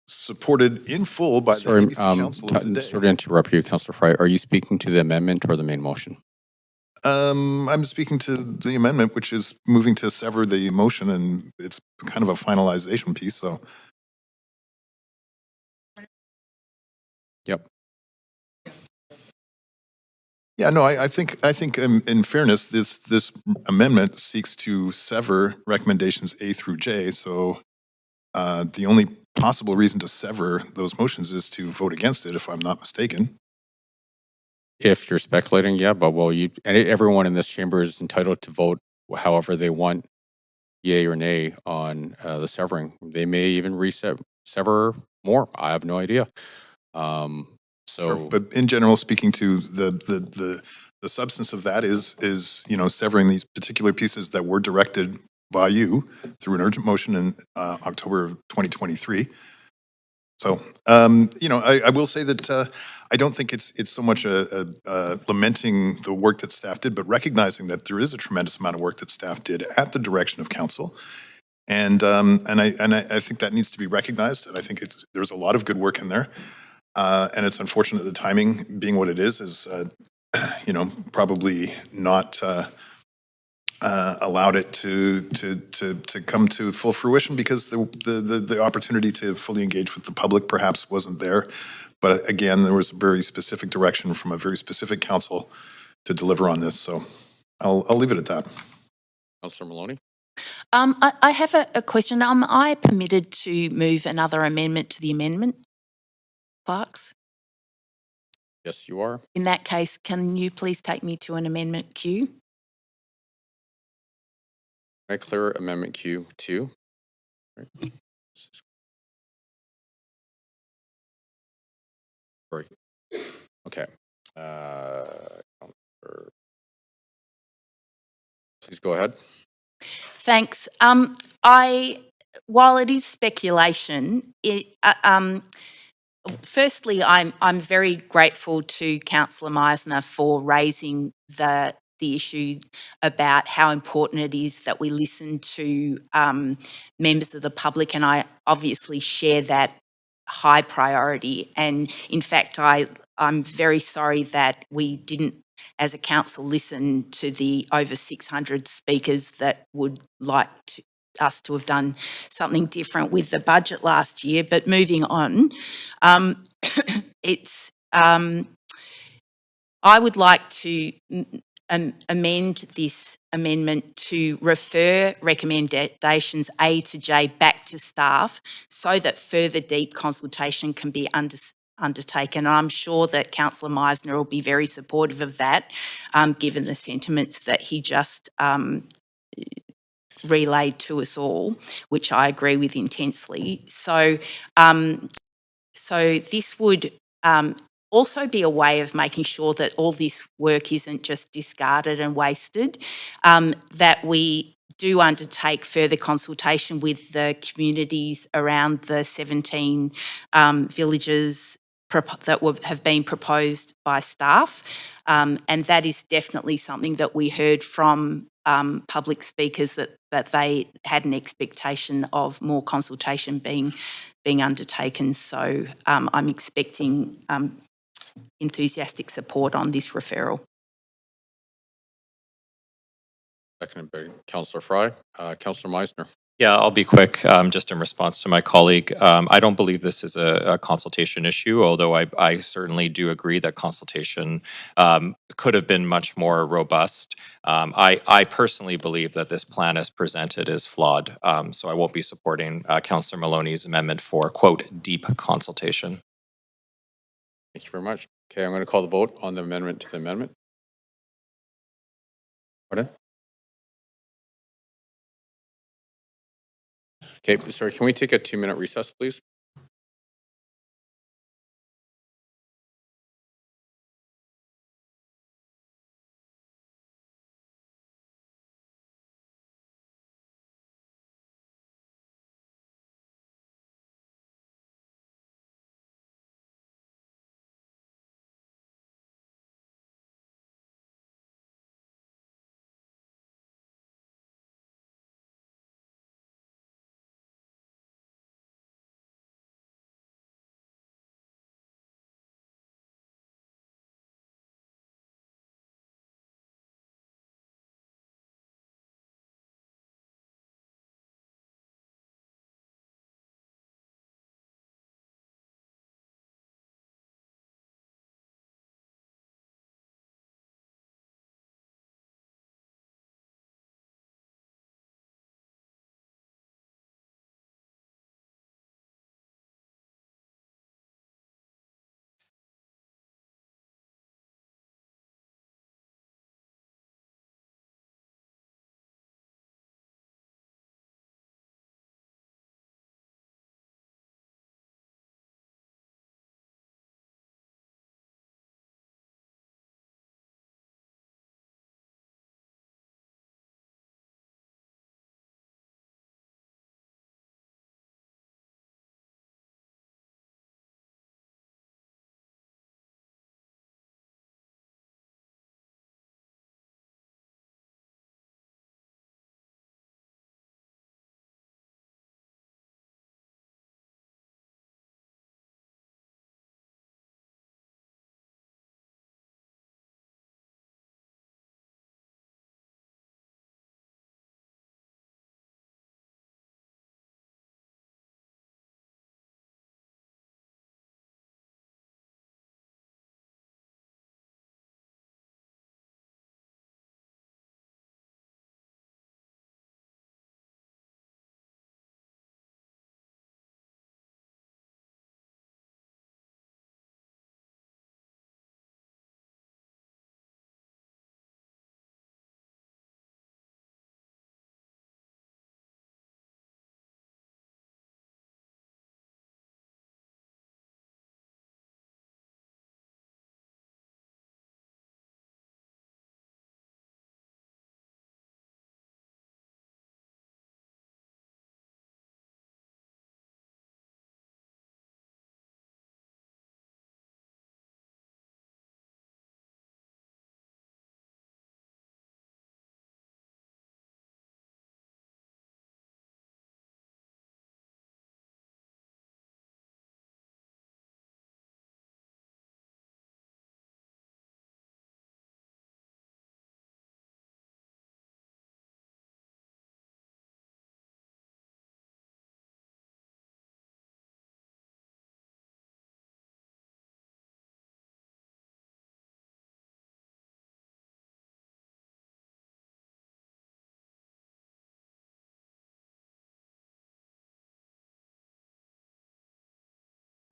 supported in full by the ABC Council of the day. Sorry to interrupt you, Councillor Fry. Are you speaking to the amendment or the main motion? I'm speaking to the amendment, which is moving to sever the motion, and it's kind of a finalization piece. So, yep. Yeah, no, I think in fairness, this amendment seeks to sever recommendations A through J. So, the only possible reason to sever those motions is to vote against it, if I'm not mistaken. If you're speculating, yeah, but everyone in this chamber is entitled to vote however they want, yay or nay, on the severing. They may even sever more. I have no idea. Sure, but in general, speaking to the substance of that is severing these particular pieces that were directed by you through an urgent motion in October of 2023. So, I will say that I don't think it's so much lamenting the work that staff did, but recognizing that there is a tremendous amount of work that staff did at the direction of council, and I think that needs to be recognized. And I think there's a lot of good work in there, and it's unfortunate the timing being what it is probably not allowed it to come to full fruition because the opportunity to fully engage with the public perhaps wasn't there. But again, there was a very specific direction from a very specific council to deliver on this. So I'll leave it at that. Councillor Maloney? I have a question. Am I permitted to move another amendment to the amendment, clerks? Yes, you are. In that case, can you please take me to an amendment queue? I clear Amendment Q2? Right. Sorry. Okay. Counselor, please go ahead. Thanks. While it is speculation, firstly, I'm very grateful to Councillor Meisner for raising the issue about how important it is that we listen to members of the public, and I obviously share that high priority. And in fact, I'm very sorry that we didn't, as a council, listen to the over 600 speakers that would like us to have done something different with the budget last year. But moving on, I would like to amend this amendment to refer recommendations A to J back to staff so that further deep consultation can be undertaken. I'm sure that Councillor Meisner will be very supportive of that, given the sentiments that he just relayed to us all, which I agree with intensely. So this would also be a way of making sure that all this work isn't just discarded and wasted, that we do undertake further consultation with the communities around the 17 villages that have been proposed by staff. And that is definitely something that we heard from public speakers, that they had an expectation of more consultation being undertaken. So I'm expecting enthusiastic support on this referral. Seconded by Councillor Fry. Councillor Meisner. Yeah, I'll be quick, just in response to my colleague. I don't believe this is a consultation issue, although I certainly do agree that consultation could have been much more robust. I personally believe that this plan as presented is flawed, so I won't be supporting Councillor Maloney's amendment for, quote, deep consultation. Thank you very much. Okay, I'm going to call the vote on the amendment to the amendment. Pardon? Okay, sorry, can we take a 2-minute recess, please?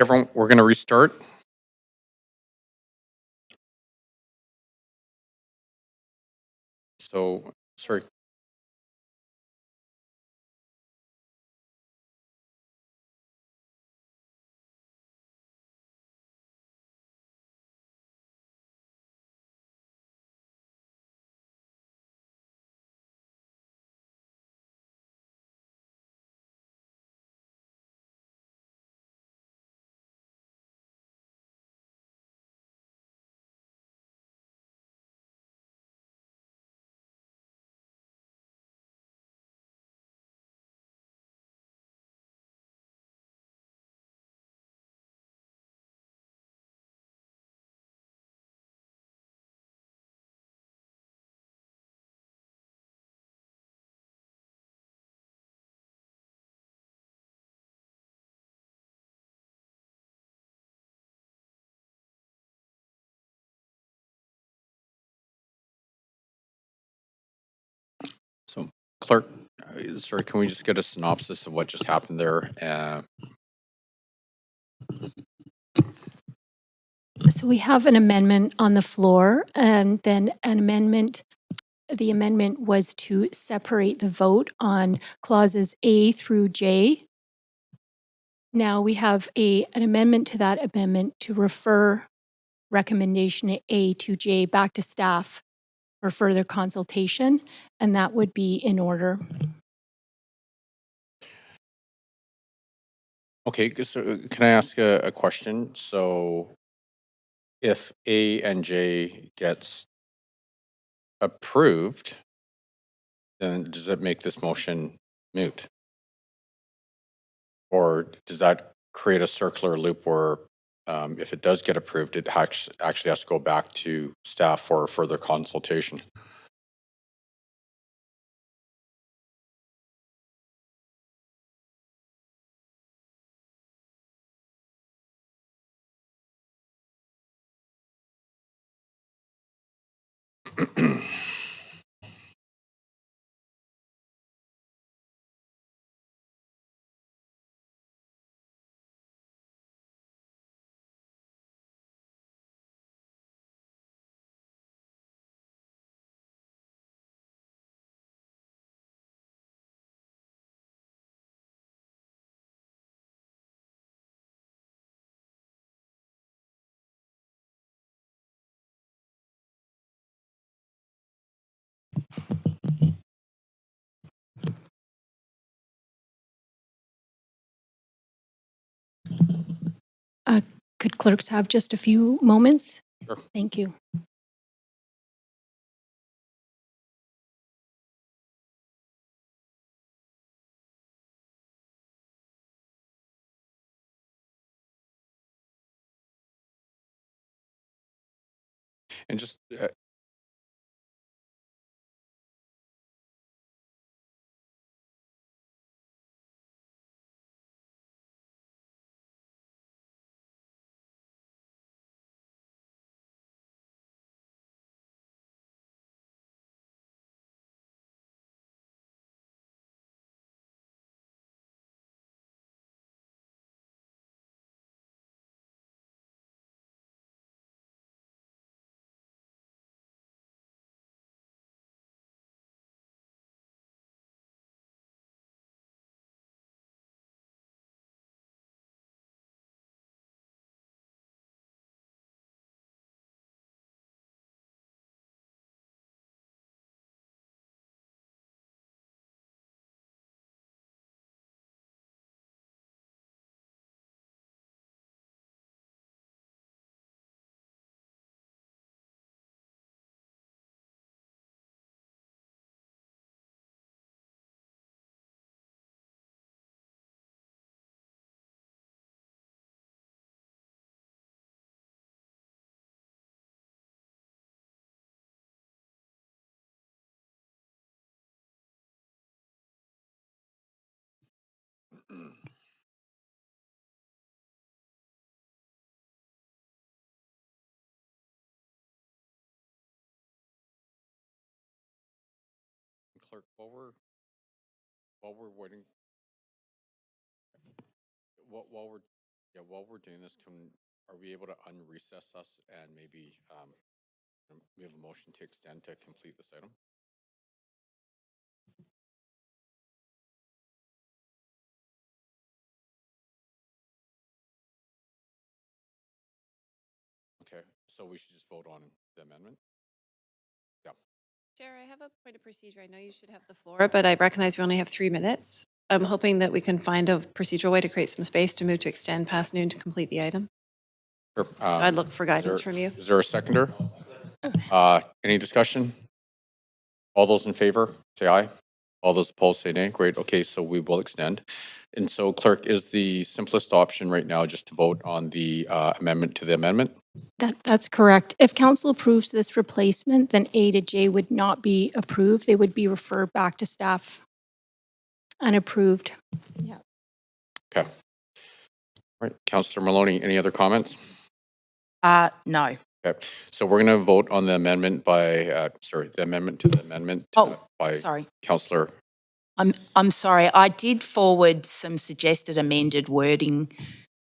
Everyone, we're going to restart. So, sorry. So, clerk, sorry, can we just get a synopsis of what just happened there? So we have an amendment on the floor, and then an amendment. The amendment was to separate the vote on clauses A through J. Now we have an amendment to that amendment to refer recommendation A to J back to staff for further consultation, and that would be in order. Okay, so can I ask a question? So, if A and J gets approved, then does that make this motion moot? Or does that create a circular loop where if it does get approved, it actually has to go back to staff for further consultation? Could clerks have just a few moments? Sure. Thank you. And just clerk, while we're waiting, while we're Yeah, while we're doing this, are we able to unrecess us and maybe we have a motion to extend to complete this item? Okay, so we should just vote on the amendment? Yeah. Chair, I have a point of procedure. I know you should have the floor, but I recognize we only have 3 minutes. I'm hoping that we can find a procedural way to create some space to move to extend past noon to complete the item. Sure. So I'd look for guidance from you. Is there a seconder? Any discussion? All those in favor, say aye. All those opposed, say nay. Great. Okay, so we will extend. And so, Clerk, is the simplest option right now just to vote on the amendment to the amendment? That's correct. If council approves this replacement, then A to J would not be approved. They would be referred back to staff unapproved. Yeah. Okay. All right, Councillor Maloney, any other comments? No. Okay, so we're going to vote on the amendment by, the amendment to the amendment by sorry. Councillor. I'm sorry. I did forward some suggested amended wording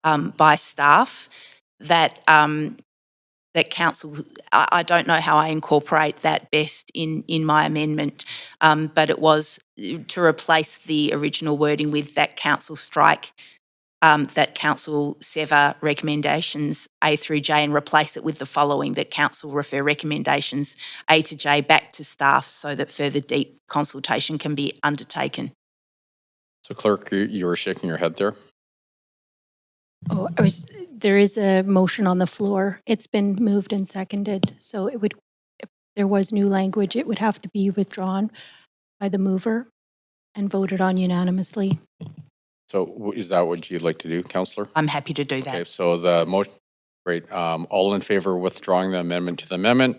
by staff that that council. I don't know how I incorporate that best in my amendment, but it was to replace the original wording with that council strike. That council sever recommendations A through J and replace it with the following: that council refer recommendations A to J back to staff so that further deep consultation can be undertaken. So, Clerk, you were shaking your head there. Oh, there is a motion on the floor. It's been moved and seconded. So it would, if there was new language, it would have to be withdrawn by the mover and voted on unanimously. So is that what you'd like to do, Councillor? I'm happy to do that. Okay, so the motion, great. All in favor of withdrawing the amendment to the amendment?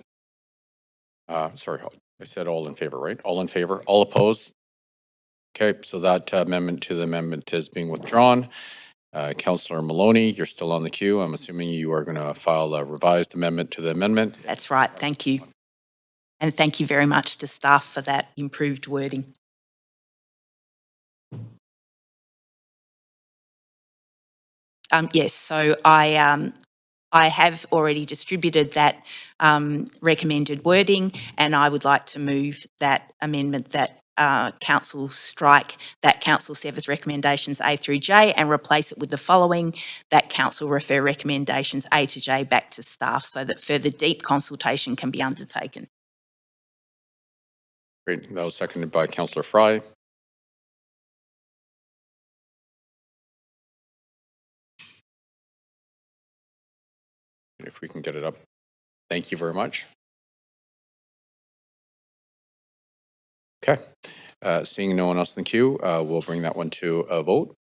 Sorry, I said all in favor, right? All in favor? All opposed? Okay, so that amendment to the amendment is being withdrawn. Councillor Maloney, you're still on the queue. I'm assuming you are going to file a revised amendment to the amendment. That's right. Thank you. And thank you very much to staff for that improved wording. Yes, so I have already distributed that recommended wording, and I would like to move that amendment that council strike that council severs recommendations A through J and replace it with the following: that council refer recommendations A to J back to staff so that further deep consultation can be undertaken. Great. That was seconded by Councillor Fry. If we can get it up. Thank you very much. Okay. Seeing no one else in the queue, we'll bring that one to a vote.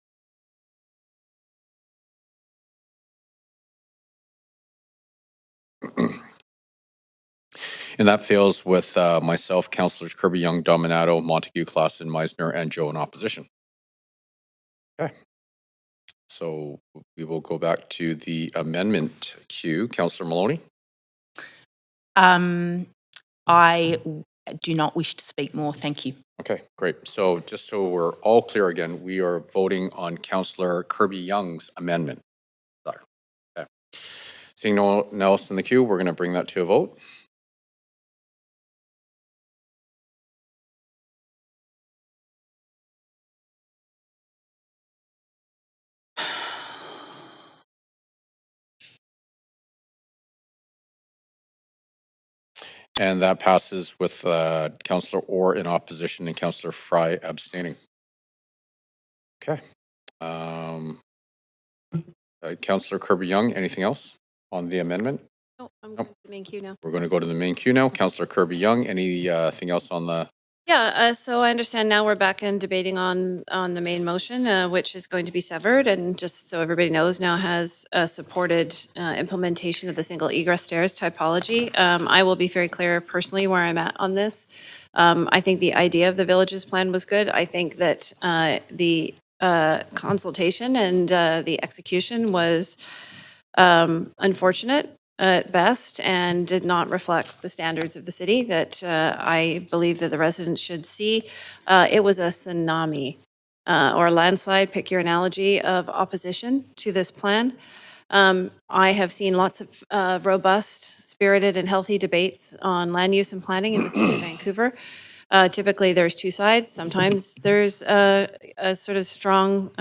And that fails with myself, Councillors Kirby Young, Dominato, Montague, Klassen, Meisner, and Joe in opposition. Okay. So we will go back to the amendment queue. Councillor Maloney? I do not wish to speak more. Thank you. Okay, great. So just so we're all clear again, we are voting on Councillor Kirby Young's amendment. Sorry. Okay. Seeing no one else in the queue, we're going to bring that to a vote. And that passes with Councillor Orr in opposition and Councillor Fry abstaining. Okay. Councillor Kirby Young, anything else on the amendment? Oh, I'm going to the main queue now. We're going to go to the main queue now. Councillor Kirby Young, anything else on the? Yeah, so I understand now we're back in debating on the main motion, which is going to be severed. And just so everybody knows, now has supported implementation of the single egress stairs typology. I will be very clear personally where I'm at on this. I think the idea of the villages plan was good. I think that the consultation and the execution was unfortunate at best and did not reflect the standards of the city that I believe that the residents should see. It was a tsunami or a landslide, pick your analogy, of opposition to this plan. I have seen lots of robust, spirited, and healthy debates on land use and planning in the city of Vancouver. Typically, there's two sides. Sometimes there's a sort of strong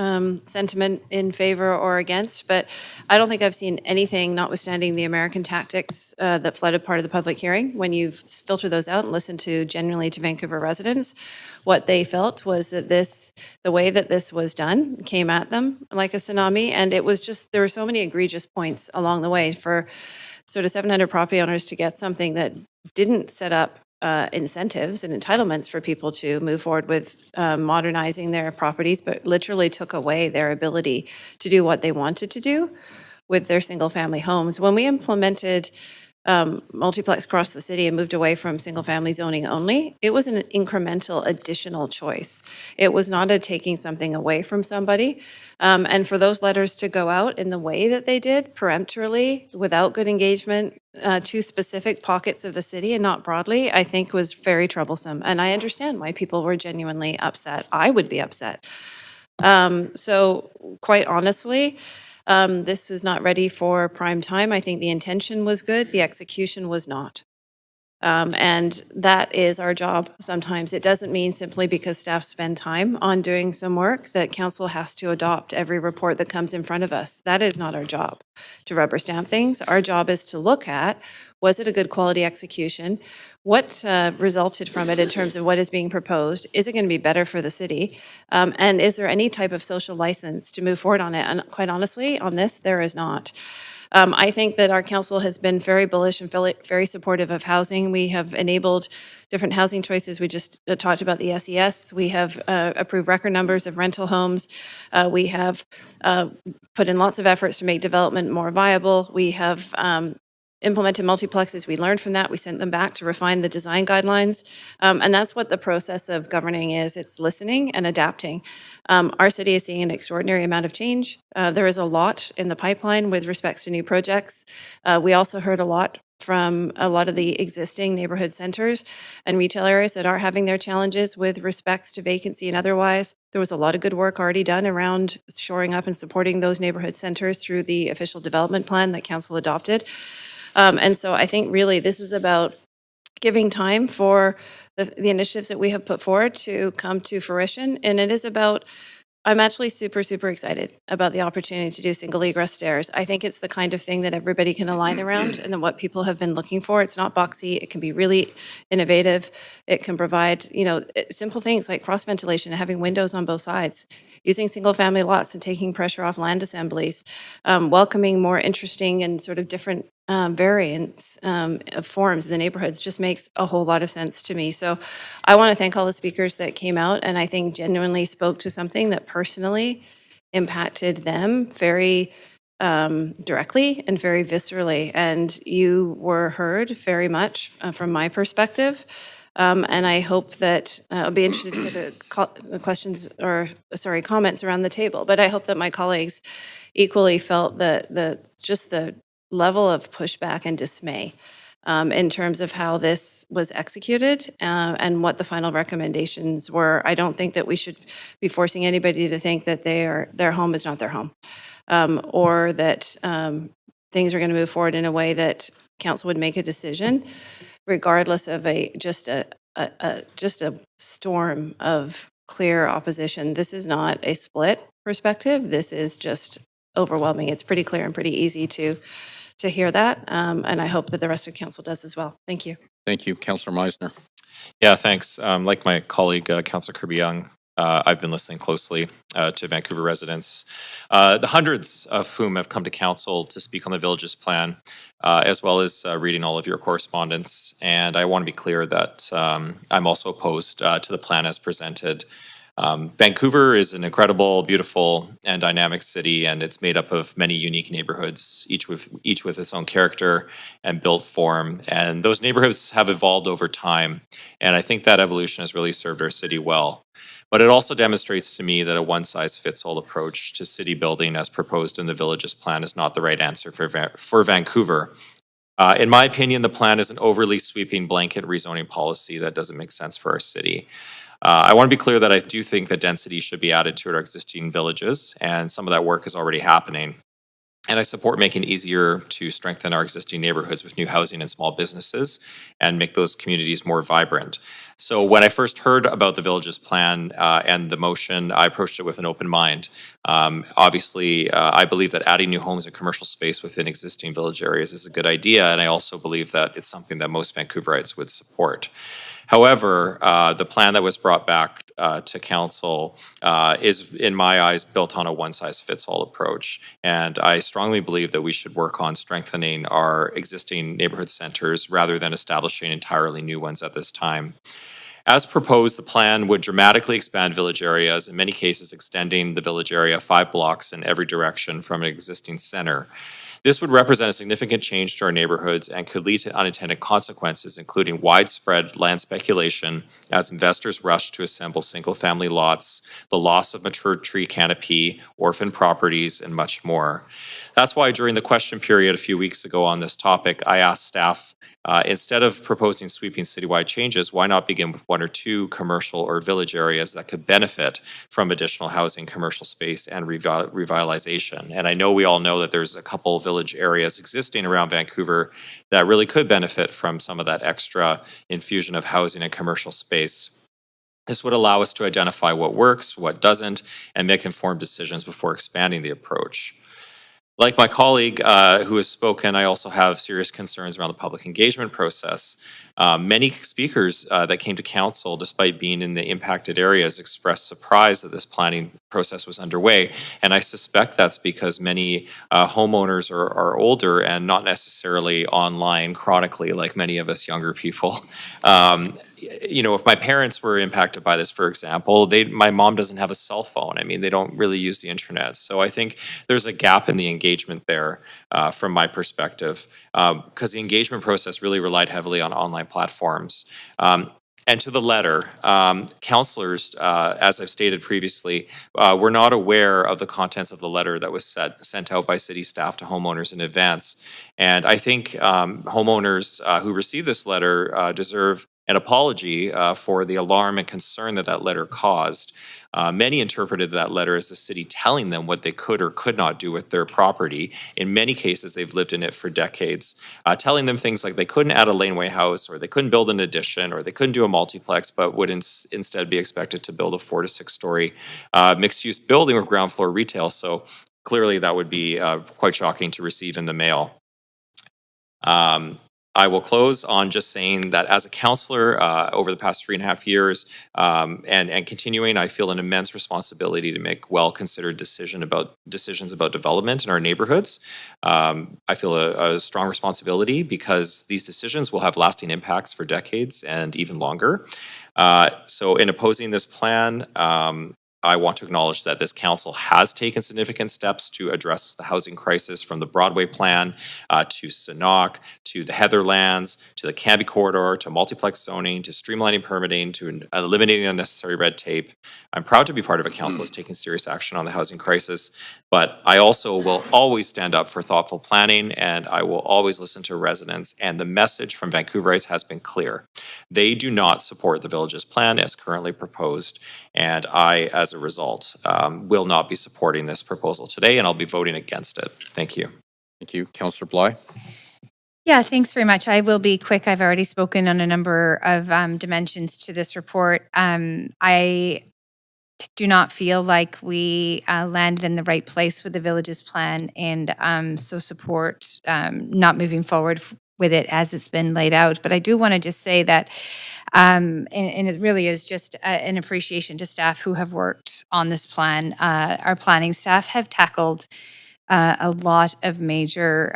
sentiment in favor or against, but I don't think I've seen anything, notwithstanding the American tactics that flooded part of the public hearing. When you filter those out and listen to genuinely to Vancouver residents, what they felt was that the way that this was done came at them like a tsunami, and it was just, there were so many egregious points along the way for sort of 700 property owners to get something that didn't set up incentives and entitlements for people to move forward with modernizing their properties, but literally took away their ability to do what they wanted to do with their single-family homes. When we implemented multiplex across the city and moved away from single-family zoning only, it was an incremental additional choice. It was not a taking something away from somebody. And for those letters to go out in the way that they did, peremptorily, without good engagement, to specific pockets of the city and not broadly, I think was very troublesome. And I understand why people were genuinely upset. I would be upset. So quite honestly, this was not ready for prime time. I think the intention was good. The execution was not. And that is our job sometimes. It doesn't mean simply because staff spend time on doing some work that council has to adopt every report that comes in front of us. That is not our job, to rubber stamp things. Our job is to look at, was it a good quality execution? What resulted from it in terms of what is being proposed? Is it going to be better for the city? And is there any type of social license to move forward on it? And quite honestly, on this, there is not. I think that our council has been very bullish and very supportive of housing. We have enabled different housing choices. We just talked about the SES. We have approved record numbers of rental homes. We have put in lots of efforts to make development more viable. We have implemented multiplexes. We learned from that. We sent them back to refine the design guidelines. And that's what the process of governing is. It's listening and adapting. Our city is seeing an extraordinary amount of change. There is a lot in the pipeline with respects to new projects. We also heard a lot from a lot of the existing neighborhood centers and retail areas that are having their challenges with respects to vacancy and otherwise. There was a lot of good work already done around shoring up and supporting those neighborhood centers through the official development plan that council adopted. And so I think really this is about giving time for the initiatives that we have put forward to come to fruition. And it is about, I'm actually super, super excited about the opportunity to do single egress stairs. I think it's the kind of thing that everybody can align around and what people have been looking for. It's not boxy. It can be really innovative. It can provide, simple things like cross ventilation, having windows on both sides, using single family lots and taking pressure off land assemblies, welcoming more interesting and sort of different variants of forms in the neighborhoods just makes a whole lot of sense to me. So I want to thank all the speakers that came out and I think genuinely spoke to something that personally impacted them very directly and very viscerally. And you were heard very much from my perspective. And I hope that I'll be interested to get the questions or comments around the table. But I hope that my colleagues equally felt that just the level of pushback and dismay in terms of how this was executed and what the final recommendations were. I don't think that we should be forcing anybody to think that their home is not their home, or that things are going to move forward in a way that council would make a decision, regardless of just a storm of clear opposition. This is not a split perspective. This is just overwhelming. It's pretty clear and pretty easy to hear that. And I hope that the rest of council does as well. Thank you. Thank you, Councillor Meisner. Yeah, thanks. Like my colleague, Councillor Kirby-Young, I've been listening closely to Vancouver residents, the hundreds of whom have come to council to speak on the Villages Plan, as well as reading all of your correspondence. And I want to be clear that I'm also opposed to the plan as presented. Vancouver is an incredible, beautiful, and dynamic city, and it's made up of many unique neighborhoods, each with its own character and built form. And those neighborhoods have evolved over time, and I think that evolution has really served our city well. But it also demonstrates to me that a one-size-fits-all approach to city building as proposed in the Villages Plan is not the right answer for Vancouver. In my opinion, the plan is an overly sweeping blanket rezoning policy that doesn't make sense for our city. I want to be clear that I do think that density should be added to our existing villages, and some of that work is already happening. And I support making it easier to strengthen our existing neighborhoods with new housing and small businesses and make those communities more vibrant. So when I first heard about the Villages Plan and the motion, I approached it with an open mind. Obviously, I believe that adding new homes and commercial space within existing village areas is a good idea, and I also believe that it's something that most Vancouverites would support. However, the plan that was brought back to council is, in my eyes, built on a one-size-fits-all approach. And I strongly believe that we should work on strengthening our existing neighborhood centers rather than establishing entirely new ones at this time. As proposed, the plan would dramatically expand village areas, in many cases extending the village area 5 blocks in every direction from an existing center. This would represent a significant change to our neighborhoods and could lead to unintended consequences, including widespread land speculation as investors rush to assemble single-family lots, the loss of mature tree canopy, orphan properties, and much more. That's why during the question period a few weeks ago on this topic, I asked staff, instead of proposing sweeping citywide changes, why not begin with 1 or 2 commercial or village areas that could benefit from additional housing, commercial space, and revitalization? And I know we all know that there's a couple village areas existing around Vancouver that really could benefit from some of that extra infusion of housing and commercial space. This would allow us to identify what works, what doesn't, and make informed decisions before expanding the approach. Like my colleague who has spoken, I also have serious concerns around the public engagement process. Many speakers that came to council, despite being in the impacted areas, expressed surprise that this planning process was underway. And I suspect that's because many homeowners are older and not necessarily online chronically like many of us younger people. You know, if my parents were impacted by this, for example, my mom doesn't have a cell phone. I mean, they don't really use the internet. So I think there's a gap in the engagement there from my perspective, because the engagement process really relied heavily on online platforms. And to the letter, councillors, as I've stated previously, were not aware of the contents of the letter that was sent out by city staff to homeowners in advance. And I think homeowners who received this letter deserve an apology for the alarm and concern that letter caused. Many interpreted that letter as the city telling them what they could or could not do with their property. In many cases, they've lived in it for decades, telling them things like they couldn't add a laneway house, or they couldn't build an addition, or they couldn't do a multiplex, but would instead be expected to build a 4 to 6 story mixed-use building with ground floor retail. So clearly that would be quite shocking to receive in the mail. I will close on just saying that as a counselor over the past 3.5 years and continuing, I feel an immense responsibility to make well-considered decisions about development in our neighborhoods. I feel a strong responsibility because these decisions will have lasting impacts for decades and even longer. So in opposing this plan, I want to acknowledge that this council has taken significant steps to address the housing crisis, from the Broadway plan to Sanok, to the Heatherlands, to the Canby Corridor, to multiplex zoning, to streamlining permitting, to eliminating unnecessary red tape. I'm proud to be part of a council that's taking serious action on the housing crisis, but I also will always stand up for thoughtful planning, and I will always listen to residents. And the message from Vancouverites has been clear. They do not support the Villages Plan as currently proposed, and I, as a result, will not be supporting this proposal today, and I'll be voting against it. Thank you. Thank you. Councillor Bly. Yeah, thanks very much. I will be quick. I've already spoken on a number of dimensions to this report. I do not feel like we landed in the right place with the Villages Plan, and so support not moving forward with it as it's been laid out. But I do want to just say that, and it really is just an appreciation to staff who have worked on this plan. Our planning staff have tackled a lot of major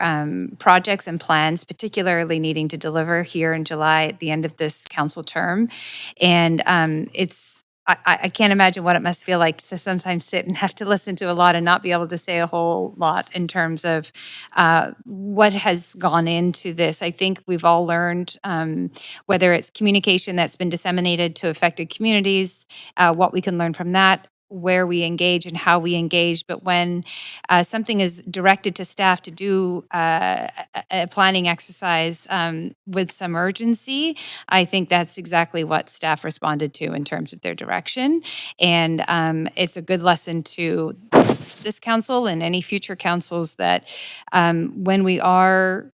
projects and plans, particularly needing to deliver here in July at the end of this council term. And I can't imagine what it must feel like to sometimes sit and have to listen to a lot and not be able to say a whole lot in terms of what has gone into this. I think we've all learned, whether it's communication that's been disseminated to affected communities, what we can learn from that, where we engage and how we engage. But when something is directed to staff to do a planning exercise with some urgency, I think that's exactly what staff responded to in terms of their direction. And it's a good lesson to this council and any future councils that when we are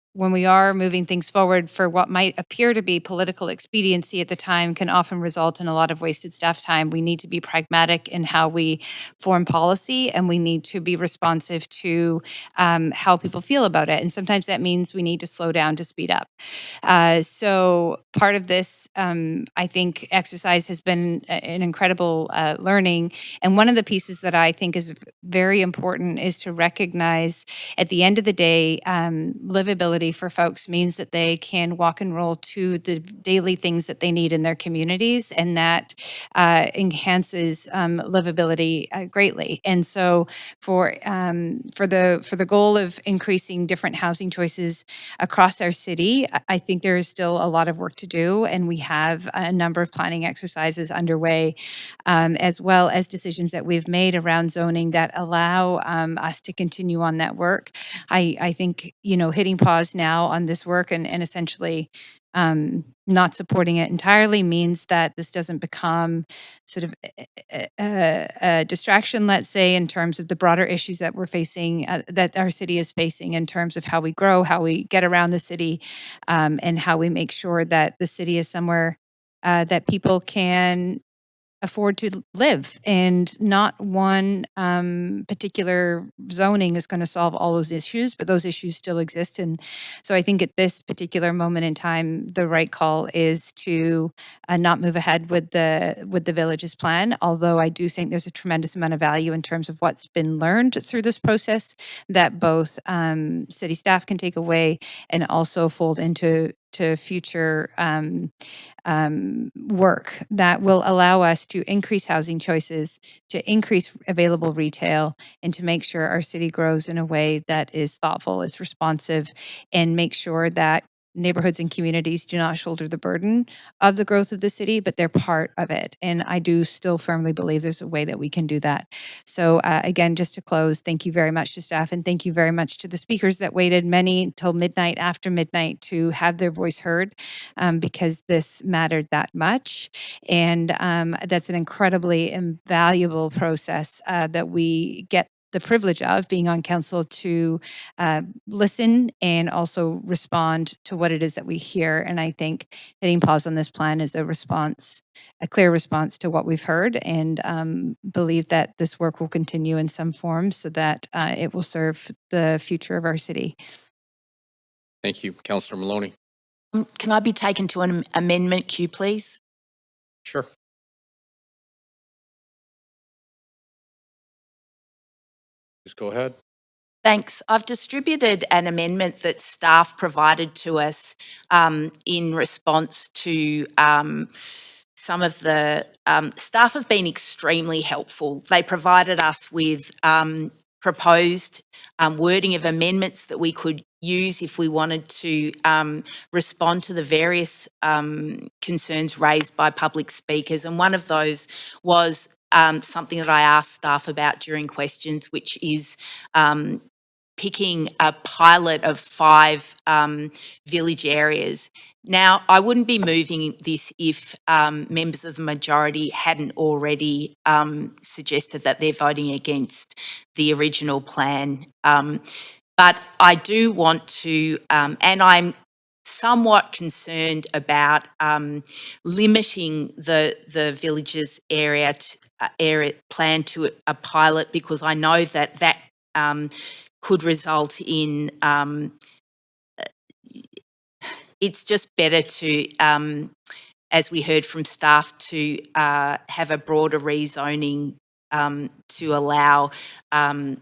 moving things forward for what might appear to be political expediency at the time can often result in a lot of wasted staff time. We need to be pragmatic in how we form policy, and we need to be responsive to how people feel about it. And sometimes that means we need to slow down to speed up. So part of this, I think, exercise has been an incredible learning. And one of the pieces that I think is very important is to recognize at the end of the day, livability for folks means that they can walk and roll to the daily things that they need in their communities, and that enhances livability greatly. And so, for the goal of increasing different housing choices across our city, I think there is still a lot of work to do, and we have a number of planning exercises underway, as well as decisions that we've made around zoning that allow us to continue on that work. I think, hitting pause now on this work and essentially not supporting it entirely means that this doesn't become sort of a distraction, let's say, in terms of the broader issues that we're facing, that our city is facing in terms of how we grow, how we get around the city, and how we make sure that the city is somewhere that people can afford to live, and not one particular zoning is going to solve all those issues, but those issues still exist. And so I think at this particular moment in time, the right call is to not move ahead with the villages plan, although I do think there's a tremendous amount of value in terms of what's been learned through this process that both city staff can take away and also fold into future work that will allow us to increase housing choices, to increase available retail, and to make sure our city grows in a way that is thoughtful, is responsive, and make sure that neighborhoods and communities do not shoulder the burden of the growth of the city, but they're part of it. And I do still firmly believe there's a way that we can do that. So again, just to close, thank you very much to staff, and thank you very much to the speakers that waited many till midnight, after midnight, to have their voice heard, because this mattered that much. And that's an incredibly invaluable process that we get the privilege of being on council to listen and also respond to what it is that we hear. And I think hitting pause on this plan is a response, a clear response to what we've heard, and believe that this work will continue in some form so that it will serve the future of our city. Thank you. Councillor Maloney. Can I be taken to an amendment queue, please? Sure. Just go ahead. Thanks. I've distributed an amendment that staff provided to us in response to some of the staff have been extremely helpful. They provided us with proposed wording of amendments that we could use if we wanted to respond to the various concerns raised by public speakers. And one of those was something that I asked staff about during questions, which is picking a pilot of 5 village areas. Now, I wouldn't be moving this if members of the majority hadn't already suggested that they're voting against the original plan. But I do want to, and I'm somewhat concerned about limiting the villages area plan to a pilot, because I know that could result in it's just better to, as we heard from staff, to have a broader rezoning to allow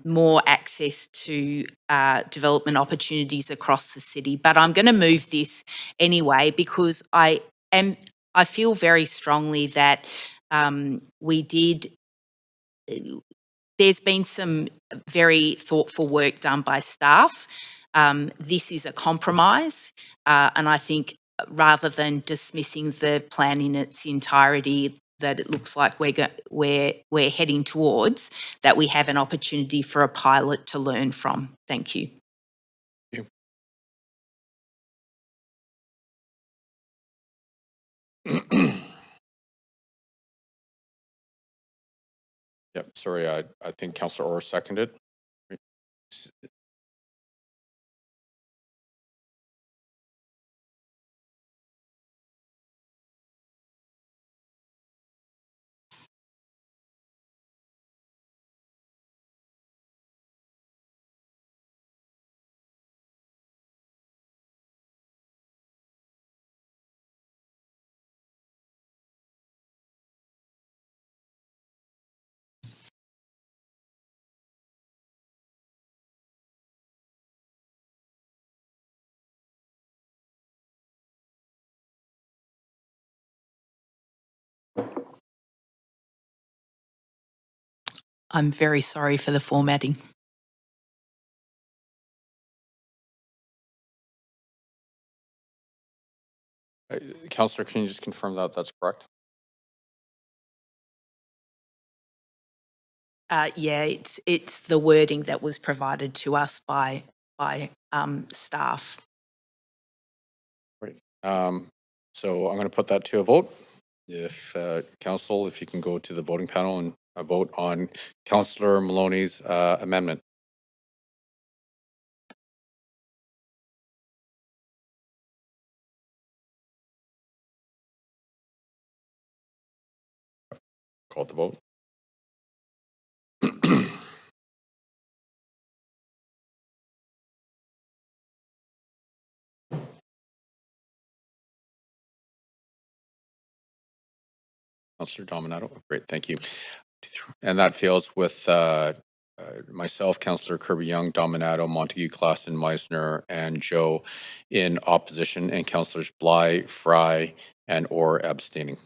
more access to development opportunities across the city. But I'm going to move this anyway, because I feel very strongly that there's been some very thoughtful work done by staff. This is a compromise, and I think rather than dismissing the plan in its entirety, that it looks like we're heading towards, that we have an opportunity for a pilot to learn from. Thank you. Yep, sorry, I think Councillor Orr seconded. I'm very sorry for the formatting. Councillor, can you just confirm that that's correct? Yeah, it's the wording that was provided to us by staff. Right. So I'm going to put that to a vote. If Council, if you can go to the voting panel and vote on Councillor Maloney's amendment. Call the vote. Councillor Dominato, great, thank you. And that fails with myself, Councillor Kirby Young, Dominato, Montague, Klassen, Meisner, and Joe in opposition, and Councillors Bly, Fry, and Orr abstaining.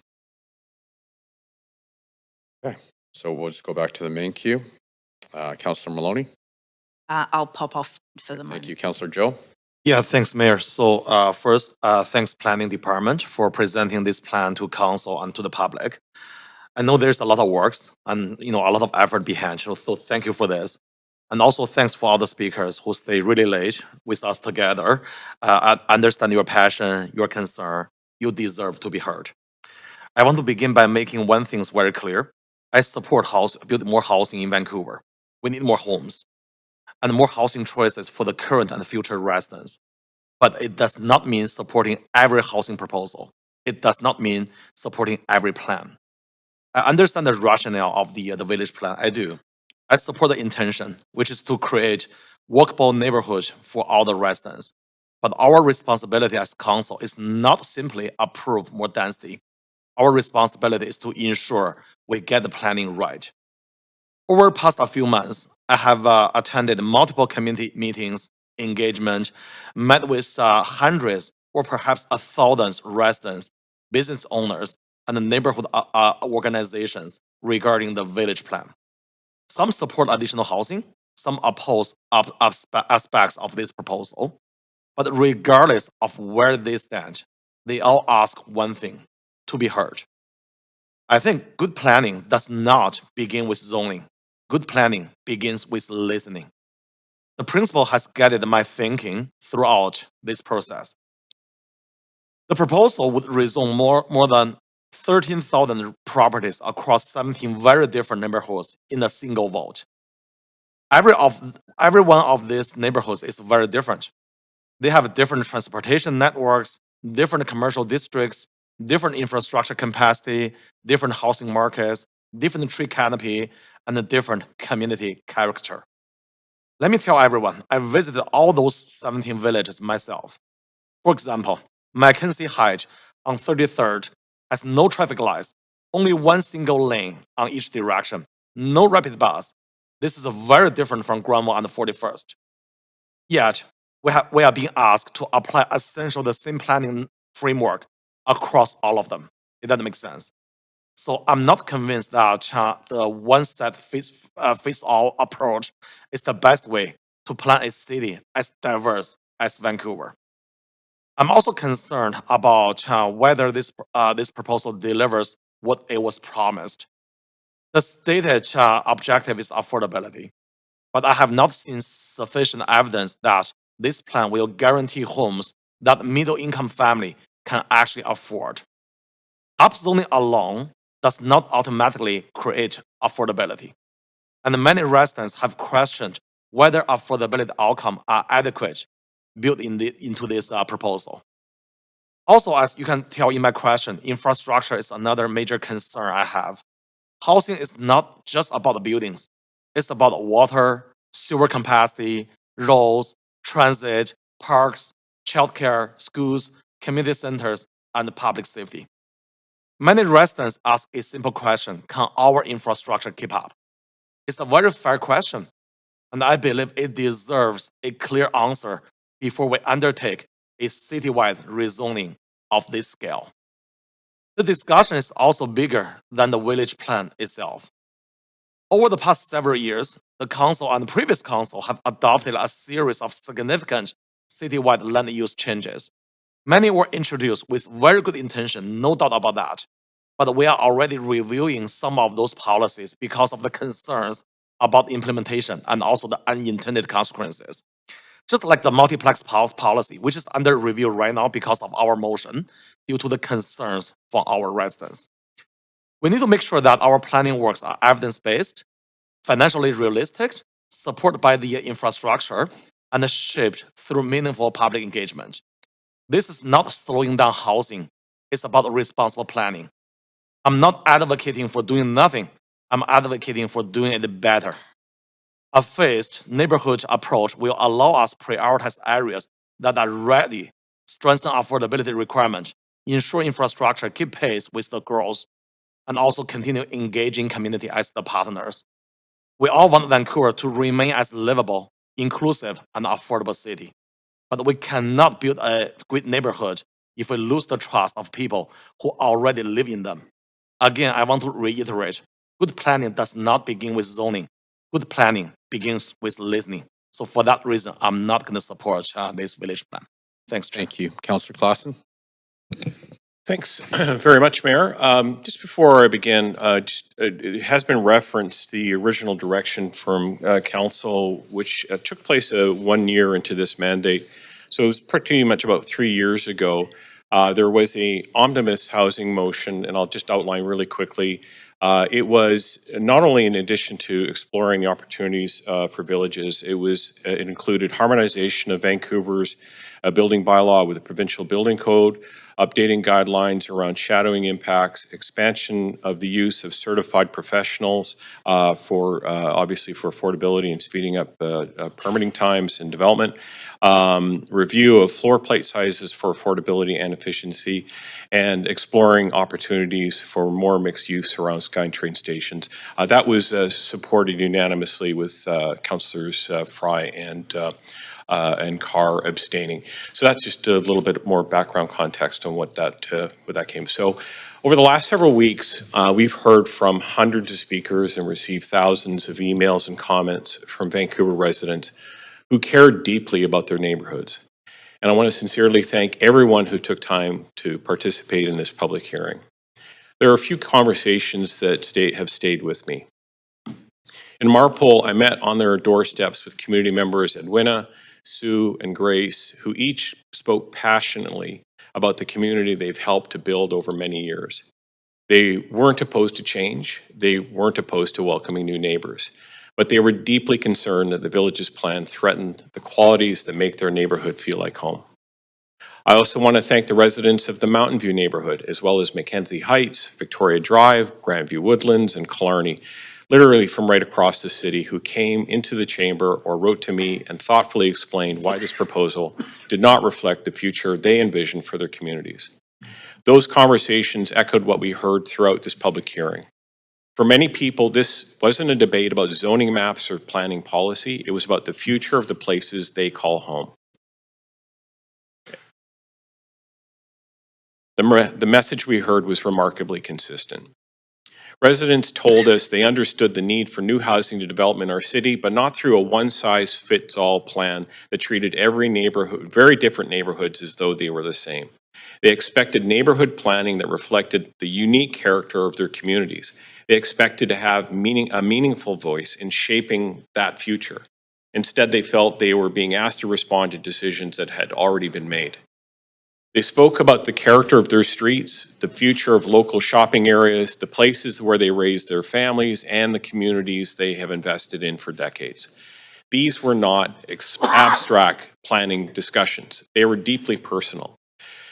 Okay, so we'll just go back to the main queue. Councillor Maloney. I'll pop off for the moment. Thank you, Councillor Joe. Yeah, thanks, Mayor. So first, thanks Planning Department for presenting this plan to Council and to the public. I know there's a lot of works and a lot of effort behind, so thank you for this. And also thanks for all the speakers who stay really late with us together. I understand your passion, your concern. You deserve to be heard. I want to begin by making one thing very clear. I support building more housing in Vancouver. We need more homes and more housing choices for the current and future residents. But it does not mean supporting every housing proposal. It does not mean supporting every plan. I understand the rationale of the village plan. I do. I support the intention, which is to create walkable neighborhoods for all the residents. But our responsibility as council is not simply approve more density. Our responsibility is to ensure we get the planning right. Over the past few months, I have attended multiple community meetings, engagement, met with hundreds or perhaps 1,000 residents, business owners, and neighborhood organizations regarding the village plan. Some support additional housing, some oppose aspects of this proposal. But regardless of where they stand, they all ask one thing: to be heard. I think good planning does not begin with zoning. Good planning begins with listening. The principle has guided my thinking throughout this process. The proposal would rezone more than 13,000 properties across 17 very different neighborhoods in a single vote. Every one of these neighborhoods is very different. They have different transportation networks, different commercial districts, different infrastructure capacity, different housing markets, different tree canopy, and a different community character. Let me tell everyone, I visited all those 17 villages myself. For example, Mackenzie Heights on 33rd has no traffic lights, only one single lane on each direction, no rapid bus. This is very different from Granville and 41st. Yet, we are being asked to apply essentially the same planning framework across all of them. It doesn't make sense. So I'm not convinced that the one set fits all approach is the best way to plan a city as diverse as Vancouver. I'm also concerned about whether this proposal delivers what it was promised. The stated objective is affordability, but I have not seen sufficient evidence that this plan will guarantee homes that middle-income family can actually afford. Upzoning alone does not automatically create affordability, and many residents have questioned whether affordability outcomes are adequate built into this proposal. Also, as you can tell in my question, infrastructure is another major concern I have. Housing is not just about the buildings. It's about water, sewer capacity, roads, transit, parks, childcare, schools, community centers, and public safety. Many residents ask a simple question: can our infrastructure keep up? It's a very fair question, and I believe it deserves a clear answer before we undertake a citywide rezoning of this scale. The discussion is also bigger than the village plan itself. Over the past several years, the council and the previous council have adopted a series of significant citywide land use changes. Many were introduced with very good intention, no doubt about that. But we are already reviewing some of those policies because of the concerns about implementation and also the unintended consequences. Just like the multiplex policy, which is under review right now because of our motion, due to the concerns from our residents. We need to make sure that our planning works are evidence-based, financially realistic, supported by the infrastructure, and shaped through meaningful public engagement. This is not slowing down housing. It's about responsible planning. I'm not advocating for doing nothing. I'm advocating for doing it better. A phased neighborhood approach will allow us to prioritize areas that are ready, strengthen affordability requirements, ensure infrastructure keep pace with the growth, and also continue engaging community as the partners. We all want Vancouver to remain as livable, inclusive, and affordable city. But we cannot build a great neighborhood if we lose the trust of people who already live in them. Again, I want to reiterate, good planning does not begin with zoning. Good planning begins with listening. So for that reason, I'm not going to support this village plan. Thanks, Chair. Thank you. Councillor Clausen? Thanks very much, Mayor. Just before I begin, it has been referenced the original direction from Council, which took place 1 year into this mandate. So it was pretty much about 3 years ago. There was a omnibus housing motion, and I'll just outline really quickly. It was not only in addition to exploring the opportunities for villages, it included harmonization of Vancouver's building bylaw with the provincial building code, updating guidelines around shadowing impacts, expansion of the use of certified professionals for obviously for affordability and speeding up permitting times and development, review of floor plate sizes for affordability and efficiency, and exploring opportunities for more mixed use around SkyTrain stations. That was supported unanimously with Councillors Fry and Carr abstaining. So that's just a little bit more background context on what that came. So over the last several weeks, we've heard from hundreds of speakers and received thousands of emails and comments from Vancouver residents who care deeply about their neighborhoods. And I want to sincerely thank everyone who took time to participate in this public hearing. There are a few conversations that have stayed with me. In Marpole, I met on their doorsteps with community members Edwina, Sue, and Grace, who each spoke passionately about the community they've helped to build over many years. They weren't opposed to change. They weren't opposed to welcoming new neighbors, but they were deeply concerned that the village's plan threatened the qualities that make their neighborhood feel like home. I also want to thank the residents of the Mountain View neighborhood, as well as Mackenzie Heights, Victoria Drive, Grandview Woodlands, and Killarney, literally from right across the city, who came into the chamber or wrote to me and thoughtfully explained why this proposal did not reflect the future they envisioned for their communities. Those conversations echoed what we heard throughout this public hearing. For many people, this wasn't a debate about zoning maps or planning policy. It was about the future of the places they call home. The message we heard was remarkably consistent. Residents told us they understood the need for new housing to develop in our city, but not through a one-size-fits-all plan that treated every neighborhood, very different neighborhoods, as though they were the same. They expected neighborhood planning that reflected the unique character of their communities. They expected to have a meaningful voice in shaping that future. Instead, they felt they were being asked to respond to decisions that had already been made. They spoke about the character of their streets, the future of local shopping areas, the places where they raised their families, and the communities they have invested in for decades. These were not abstract planning discussions. They were deeply personal.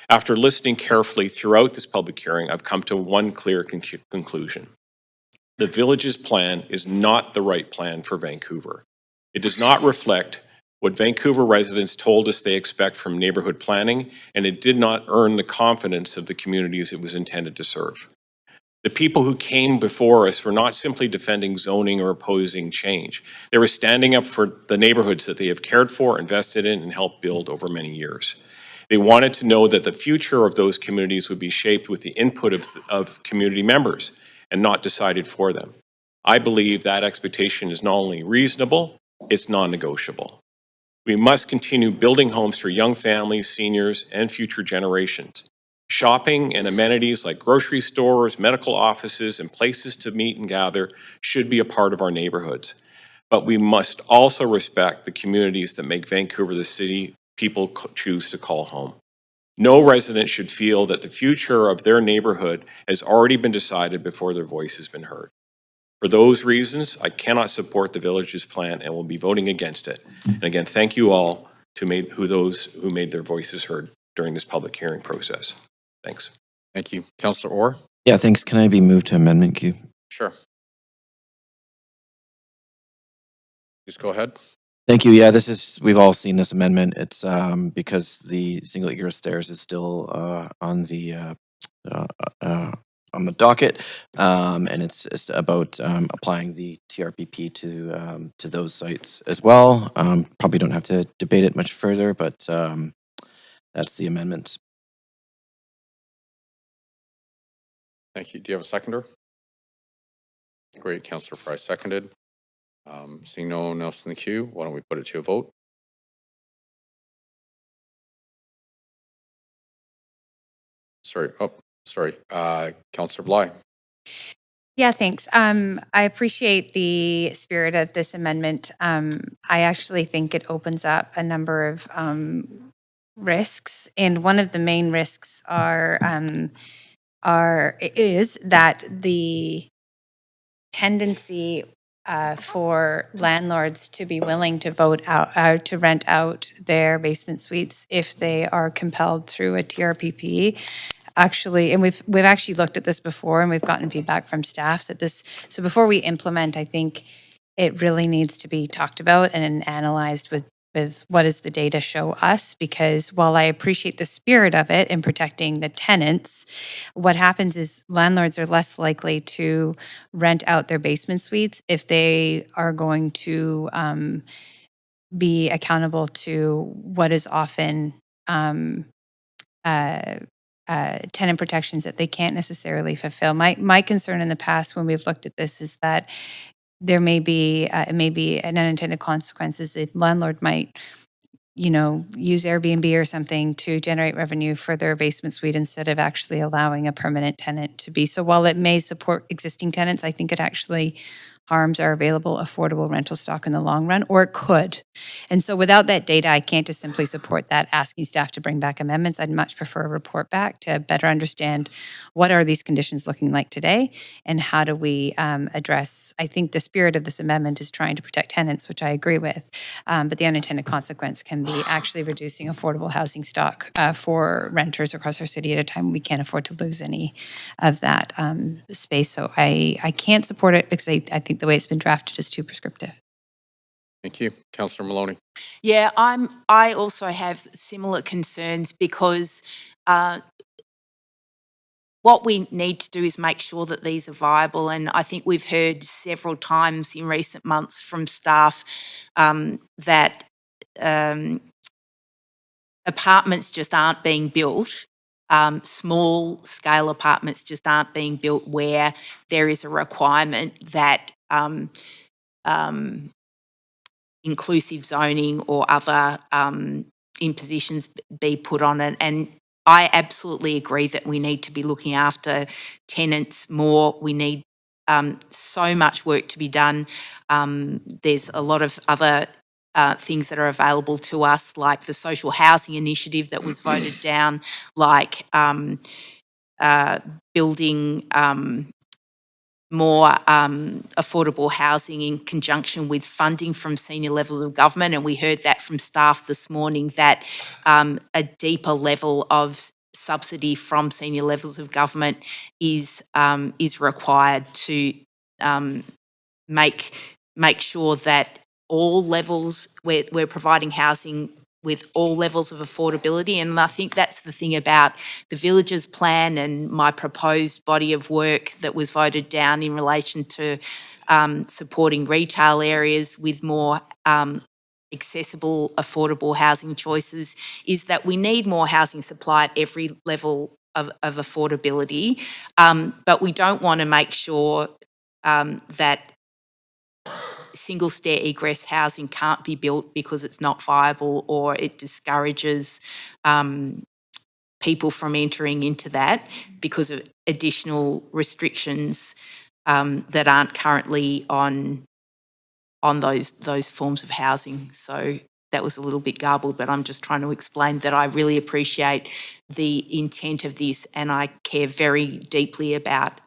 After listening carefully throughout this public hearing, I've come to one clear conclusion. The village's plan is not the right plan for Vancouver. It does not reflect what Vancouver residents told us they expect from neighborhood planning, and it did not earn the confidence of the communities it was intended to serve. The people who came before us were not simply defending zoning or opposing change. They were standing up for the neighborhoods that they have cared for, invested in, and helped build over many years. They wanted to know that the future of those communities would be shaped with the input of community members and not decided for them. I believe that expectation is not only reasonable, it's non-negotiable. We must continue building homes for young families, seniors, and future generations. Shopping and amenities like grocery stores, medical offices, and places to meet and gather should be a part of our neighborhoods. But we must also respect the communities that make Vancouver the city people choose to call home. No resident should feel that the future of their neighborhood has already been decided before their voice has been heard. For those reasons, I cannot support the village's plan and will be voting against it. And again, thank you all to those who made their voices heard during this public hearing process. Thanks. Thank you. Councillor Orr? Yeah, thanks. Can I be moved to amendment queue? Sure. Just go ahead. Thank you. Yeah, we've all seen this amendment. It's because the single egress stairs is still on the docket, and it's about applying the TRPP to those sites as well. Probably don't have to debate it much further, but that's the amendment. Thank you. Do you have a seconder? Great. Councillor Fry seconded. Seeing no one else in the queue, why don't we put it to a vote? Sorry. Councillor Bly. Yeah, thanks. I appreciate the spirit of this amendment. I actually think it opens up a number of risks, and one of the main risks is that the tendency for landlords to be willing to to rent out their basement suites if they are compelled through a TRPP. Actually, and we've actually looked at this before, and we've gotten feedback from staff that so before we implement, I think it really needs to be talked about and analyzed with what does the data show us? Because while I appreciate the spirit of it in protecting the tenants, what happens is landlords are less likely to rent out their basement suites if they are going to be accountable to what is often tenant protections that they can't necessarily fulfill. My concern in the past when we've looked at this is that there may be an unintended consequences. The landlord might, use Airbnb or something to generate revenue for their basement suite instead of actually allowing a permanent tenant to be. So while it may support existing tenants, I think it actually harms our available affordable rental stock in the long run, or it could. And so without that data, I can't just simply support that, asking staff to bring back amendments. I'd much prefer a report back to better understand what are these conditions looking like today and how do we address. I think the spirit of this amendment is trying to protect tenants, which I agree with, but the unintended consequence can be actually reducing affordable housing stock for renters across our city at a time we can't afford to lose any of that space. So I can't support it because I think the way it's been drafted is too prescriptive. Thank you. Councillor Maloney. Yeah, I also have similar concerns because what we need to do is make sure that these are viable. And I think we've heard several times in recent months from staff that apartments just aren't being built. Small scale apartments just aren't being built where there is a requirement that inclusive zoning or other impositions be put on it. And I absolutely agree that we need to be looking after tenants more. We need so much work to be done. There's a lot of other things that are available to us, like the social housing initiative that was voted down, like building more affordable housing in conjunction with funding from senior levels of government. And we heard that from staff this morning, that a deeper level of subsidy from senior levels of government is required to make sure that all levels, we're providing housing with all levels of affordability. And I think that's the thing about the Villages Plan and my proposed body of work that was voted down in relation to supporting retail areas with more accessible, affordable housing choices, is that we need more housing supply at every level of affordability. But we don't want to make sure that single stair egress housing can't be built because it's not viable, or it discourages people from entering into that because of additional restrictions that aren't currently on those forms of housing. So that was a little bit garbled, but I'm just trying to explain that I really appreciate the intent of this, and I care very deeply about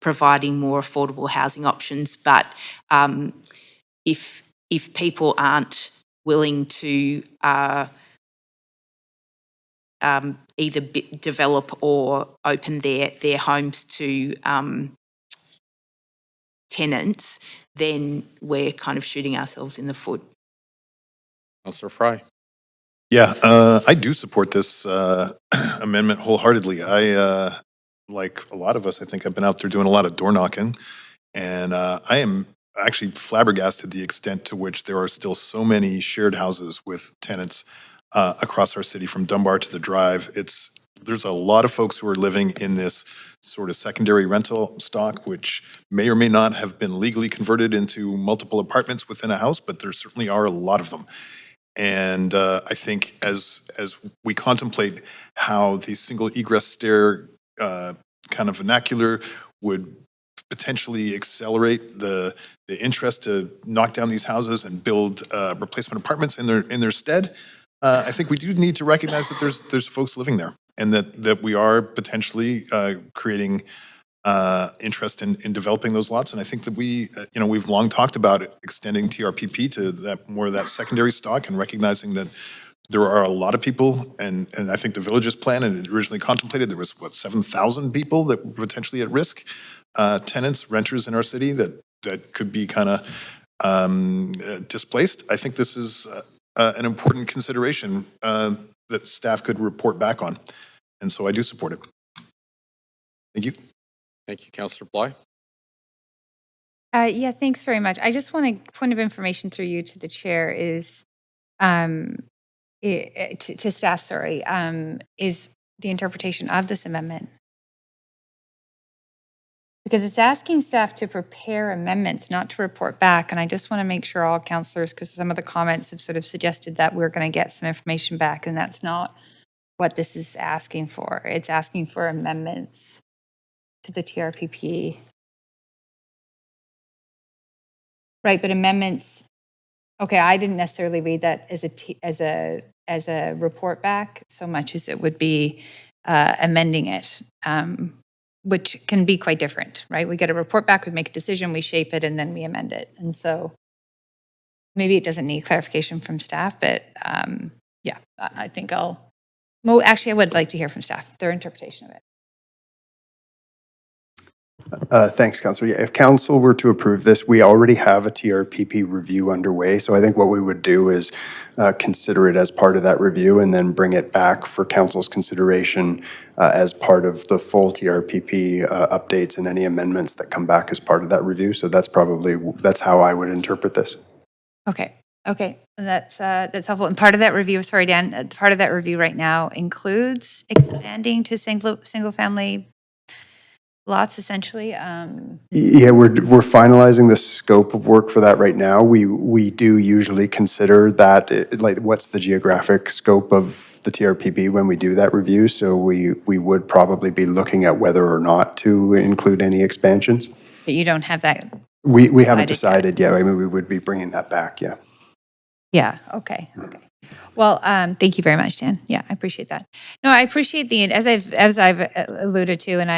providing more affordable housing options. But if people aren't willing to either develop or open their homes to tenants, then we're kind of shooting ourselves in the foot. Councillor Fry. Yeah, I do support this amendment wholeheartedly. I, like a lot of us, I think I've been out there doing a lot of door knocking, and I am actually flabbergasted the extent to which there are still so many shared houses with tenants across our city, from Dunbar to the Drive. There's a lot of folks who are living in this sort of secondary rental stock, which may or may not have been legally converted into multiple apartments within a house, but there certainly are a lot of them. And I think as we contemplate how the single egress stair kind of vernacular would potentially accelerate the interest to knock down these houses and build replacement apartments in their stead, I think we do need to recognize that there's folks living there, and that we are potentially creating interest in developing those lots. And I think that we've long talked about extending TRPP to that more of that secondary stock, and recognizing that there are a lot of people, and I think the Villages Plan, and it originally contemplated there was 7,000 people that were potentially at risk, tenants, renters in our city that could be kind of displaced. I think this is an important consideration that staff could report back on, and so I do support it. Thank you. Thank you, Councillor Bly. Yeah, thanks very much. I just want a point of information through you to the chair is, to staff, sorry, is the interpretation of this amendment. Because it's asking staff to prepare amendments, not to report back. And I just want to make sure all councillors, because some of the comments have sort of suggested that we're going to get some information back, and that's not what this is asking for. It's asking for amendments to the TRPP. Right, but amendments, okay, I didn't necessarily read that as a report back so much as it would be amending it, which can be quite different, right? We get a report back, we make a decision, we shape it, and then we amend it. And so maybe it doesn't need clarification from staff, but yeah, I think well, actually, I would like to hear from staff, their interpretation of it. Thanks, Councillor. Yeah, if Council were to approve this, we already have a TRPP review underway. So I think what we would do is consider it as part of that review, and then bring it back for Council's consideration as part of the full TRPP updates and any amendments that come back as part of that review. So that's how I would interpret this. Okay. That's helpful. And part of that review, sorry, Dan, part of that review right now includes expanding to single family lots essentially. Yeah, we're finalizing the scope of work for that right now. We do usually consider that, like, what's the geographic scope of the TRPP when we do that review. So we would probably be looking at whether or not to include any expansions. But you don't have that. We haven't Decided decided yet. I mean, we would be bringing that back, yeah. Yeah. Okay. Well, thank you very much, Dan. Yeah, I appreciate that. No, I appreciate as I've alluded to, and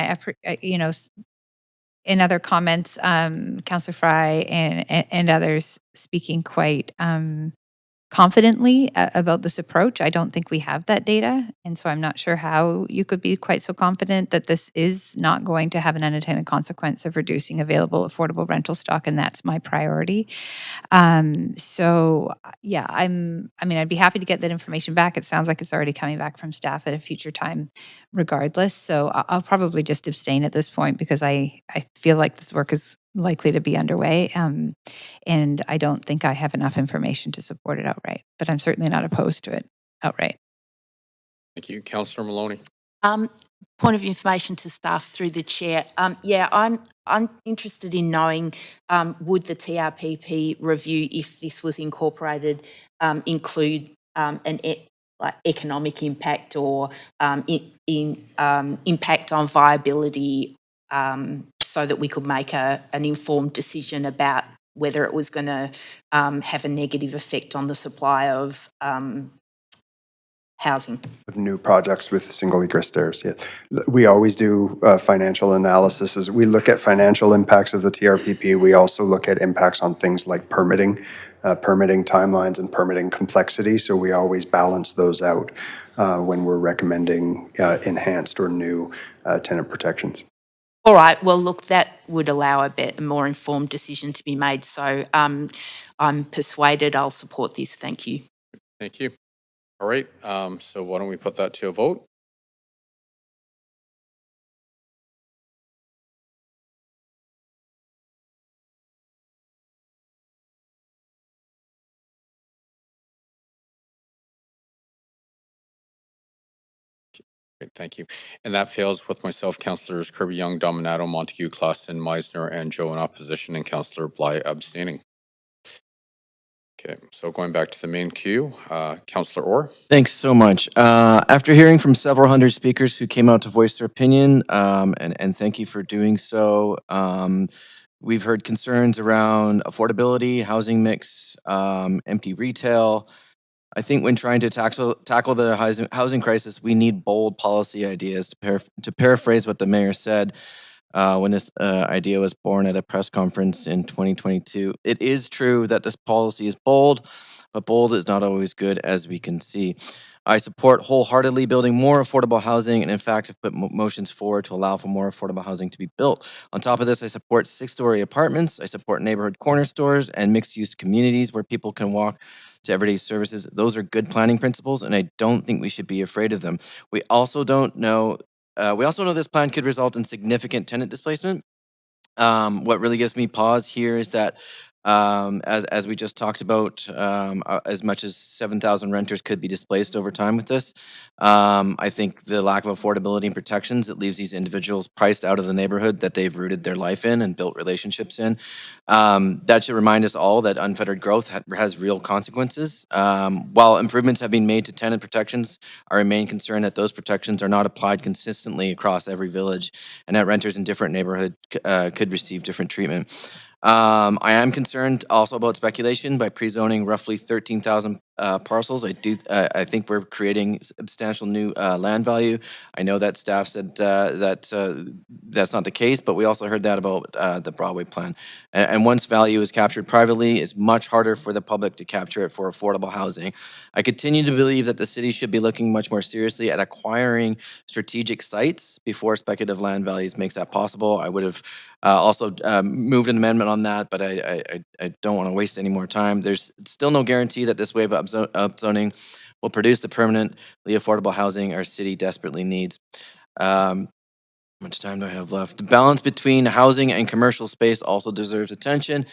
in other comments, Councillor Fry and others speaking quite confidently about this approach. I don't think we have that data. And so I'm not sure how you could be quite so confident that this is not going to have an unintended consequence of reducing available affordable rental stock. And that's my priority. Yeah, I'd be happy to get that information back. It sounds like it's already coming back from staff at a future time regardless. So I'll probably just abstain at this point because I feel like this work is likely to be underway. And I don't think I have enough information to support it outright, but I'm certainly not opposed to it outright. Thank you. Councillor Maloney. Point of information to staff through the chair. I'm interested in knowing would the TRPP review, if this was incorporated, include like economic impact or impact on viability, so that we could make an informed decision about whether it was going to have a negative effect on the supply of housing. Of new projects with single egress stairs, yeah. We always do financial analysis. As we look at financial impacts of the TRPP, we also look at impacts on things like permitting timelines and permitting complexity. So we always balance those out when we're recommending enhanced or new tenant protections. All right. Well, look, that would allow a more informed decision to be made. So I'm persuaded I'll support this. Thank you. Thank you. All right. So why don't we put that to a vote? Great, thank you. And that fails with myself, Councillors Kirby-Young, Dominato, Montague, Clausen, Meisner, and Joe in opposition, and Councillor Bly abstaining. Okay, so going back to the main queue, Councillor Orr. Thanks so much. After hearing from several hundred speakers who came out to voice their opinion, and thank you for doing so, we've heard concerns around affordability, housing mix, empty retail. I think when trying to tackle the housing crisis, we need bold policy ideas. To paraphrase what the mayor said when this idea was born at a press conference in 2022, it is true that this policy is bold, but bold is not always good, as we can see. I support wholeheartedly building more affordable housing, and in fact have put motions forward to allow for more affordable housing to be built. On top of this, I support 6-story apartments. I support neighborhood corner stores and mixed-use communities where people can walk to everyday services. Those are good planning principles, and I don't think we should be afraid of them. We also know this plan could result in significant tenant displacement. What really gives me pause here is that, as we just talked about, as much as 7,000 renters could be displaced over time with this. I think the lack of affordability and protections, it leaves these individuals priced out of the neighborhood that they've rooted their life in and built relationships in. That should remind us all that unfettered growth has real consequences. While improvements have been made to tenant protections, I remain concerned that those protections are not applied consistently across every village, and that renters in different neighborhoods could receive different treatment. I am concerned also about speculation by pre-zoning roughly 13,000 parcels. I think we're creating substantial new land value. I know that staff said that's not the case, but we also heard that about the Broadway plan. And once value is captured privately, it's much harder for the public to capture it for affordable housing. I continue to believe that the city should be looking much more seriously at acquiring strategic sites before speculative land values makes that possible. I would have also moved an amendment on that, but I don't want to waste any more time. There's still no guarantee that this wave of upzoning will produce the permanently affordable housing our city desperately needs. How much time do I have left? The balance between housing and commercial space also deserves attention.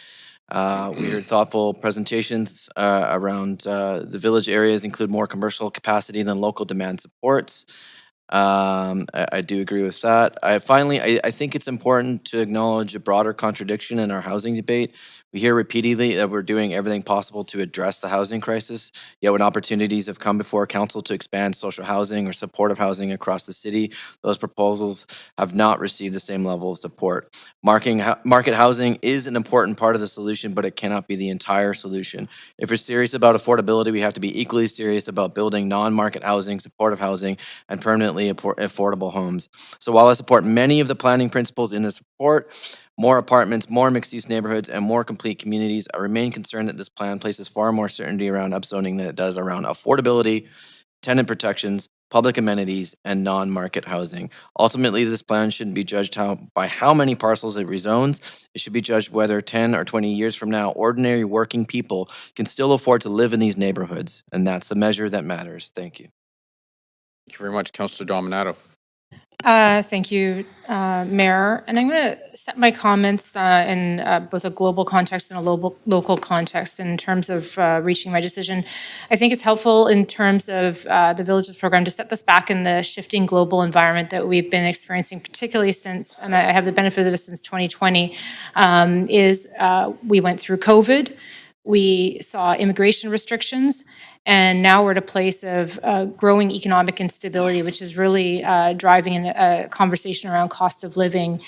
We heard thoughtful presentations around the village areas include more commercial capacity than local demand supports. I do agree with that. I think it's important to acknowledge a broader contradiction in our housing debate. We hear repeatedly that we're doing everything possible to address the housing crisis, yet when opportunities have come before council to expand social housing or supportive housing across the city, those proposals have not received the same level of support. Market housing is an important part of the solution, but it cannot be the entire solution. If we're serious about affordability, we have to be equally serious about building non-market housing, supportive housing, and permanently affordable homes. So while I support many of the planning principles in this report, more apartments, more mixed-use neighborhoods, and more complete communities, I remain concerned that this plan places far more certainty around upzoning than it does around affordability, tenant protections, public amenities, and non-market housing. Ultimately, this plan shouldn't be judged by how many parcels it rezones. It should be judged whether 10 or 20 years from now, ordinary working people can still afford to live in these neighborhoods. And that's the measure that matters. Thank you. Thank you very much, Councillor Dominato. Thank you, Mayor. And I'm going to set my comments in both a global context and a local context in terms of reaching my decision. I think it's helpful in terms of the Villages program to set this back in the shifting global environment that we've been experiencing, particularly since, and I have the benefit of this since 2020, we went through COVID. We saw immigration restrictions, and now we're at a place of growing economic instability, which is really driving a conversation around cost of living.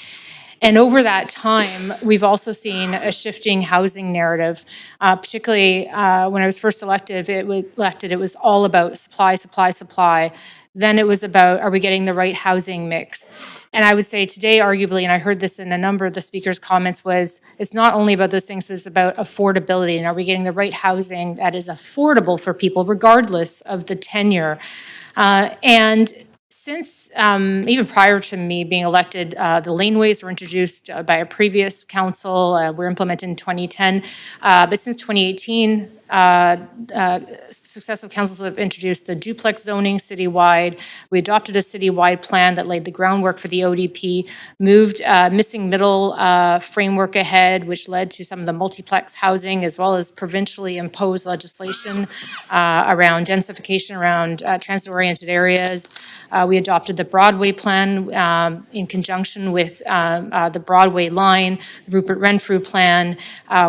And over that time, we've also seen a shifting housing narrative, particularly when I was first elected, it was all about supply, supply, supply. Then it was about, are we getting the right housing mix? And I would say today, arguably, and I heard this in a number of the speakers' comments, was it's not only about those things, but it's about affordability. And are we getting the right housing that is affordable for people, regardless of the tenure? And since, even prior to me being elected, the laneways were introduced by a previous council, were implemented in 2010. But since 2018, successive councils have introduced the duplex zoning citywide. We adopted a citywide plan that laid the groundwork for the ODP, moved missing middle framework ahead, which led to some of the multiplex housing, as well as provincially imposed legislation around densification, around transit-oriented areas. We adopted the Broadway plan in conjunction with the Broadway line, Rupert Renfrew plan.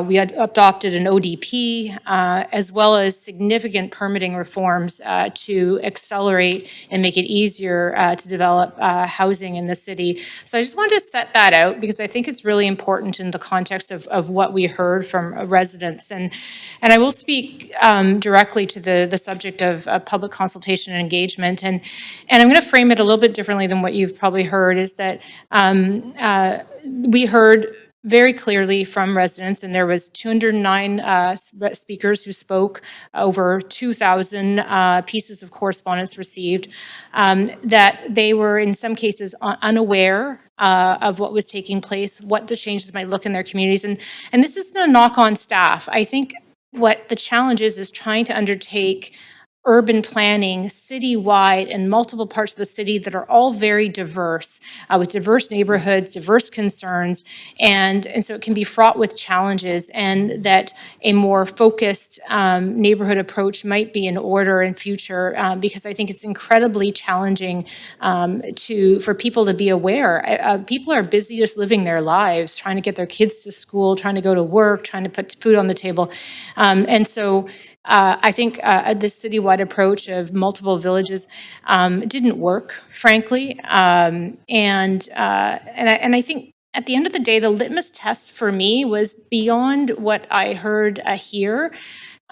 We had adopted an ODP, as well as significant permitting reforms to accelerate and make it easier to develop housing in the city. So I just wanted to set that out because I think it's really important in the context of what we heard from residents. And I will speak directly to the subject of public consultation and engagement. And I'm going to frame it a little bit differently than what you've probably heard, is that we heard very clearly from residents, and there was 209 speakers who spoke, over 2,000 pieces of correspondence received, that they were in some cases unaware of what was taking place, what the changes might look in their communities. And this isn't a knock on staff. I think what the challenge is trying to undertake urban planning citywide in multiple parts of the city that are all very diverse, with diverse neighborhoods, diverse concerns, and so it can be fraught with challenges, and that a more focused neighborhood approach might be in order in future, because I think it's incredibly challenging for people to be aware. People are busy just living their lives, trying to get their kids to school, trying to go to work, trying to put food on the table, and so I think this citywide approach of multiple villages didn't work, frankly, and I think at the end of the day, the litmus test for me was beyond what I heard here,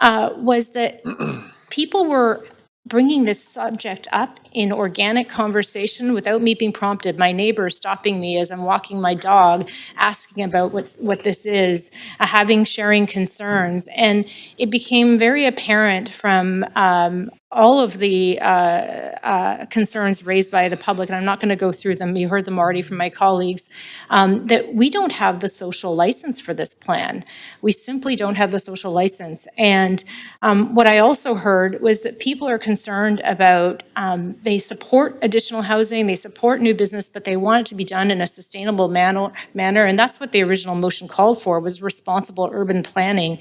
was that people were bringing this subject up in organic conversation without me being prompted. My neighbor stopping me as I'm walking my dog, asking about what this is, sharing concerns. And it became very apparent from all of the concerns raised by the public, and I'm not going to go through them, you heard them already from my colleagues, that we don't have the social license for this plan. We simply don't have the social license. And what I also heard was that people are concerned about, they support additional housing, they support new business, but they want it to be done in a sustainable manner. And that's what the original motion called for, was responsible urban planning,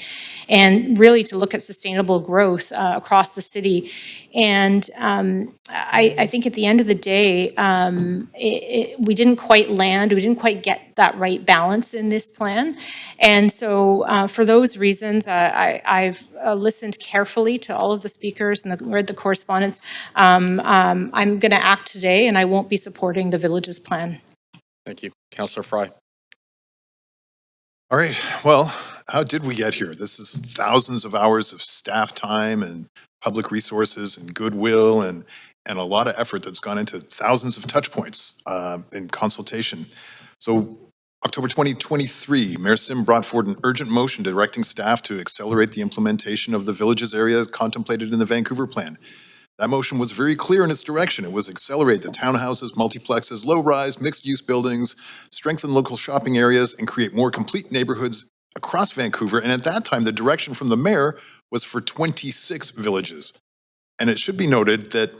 and really to look at sustainable growth across the city. And I think at the end of the day, we didn't quite land, we didn't quite get that right balance in this plan. And so for those reasons, I've listened carefully to all of the speakers and read the correspondence. I'm going to act today, and I won't be supporting the Villages Plan. Thank you. Councillor Fry. All right. Well, how did we get here? This is thousands of hours of staff time and public resources and goodwill and a lot of effort that's gone into thousands of touch points in consultation. So October 2023, Mayor Sim brought forward an urgent motion directing staff to accelerate the implementation of the villages area contemplated in the Vancouver plan. That motion was very clear in its direction. It was accelerate the townhouses, multiplexes, low-rise, mixed-use buildings, strengthen local shopping areas, and create more complete neighborhoods across Vancouver. And at that time, the direction from the mayor was for 26 villages. And it should be noted that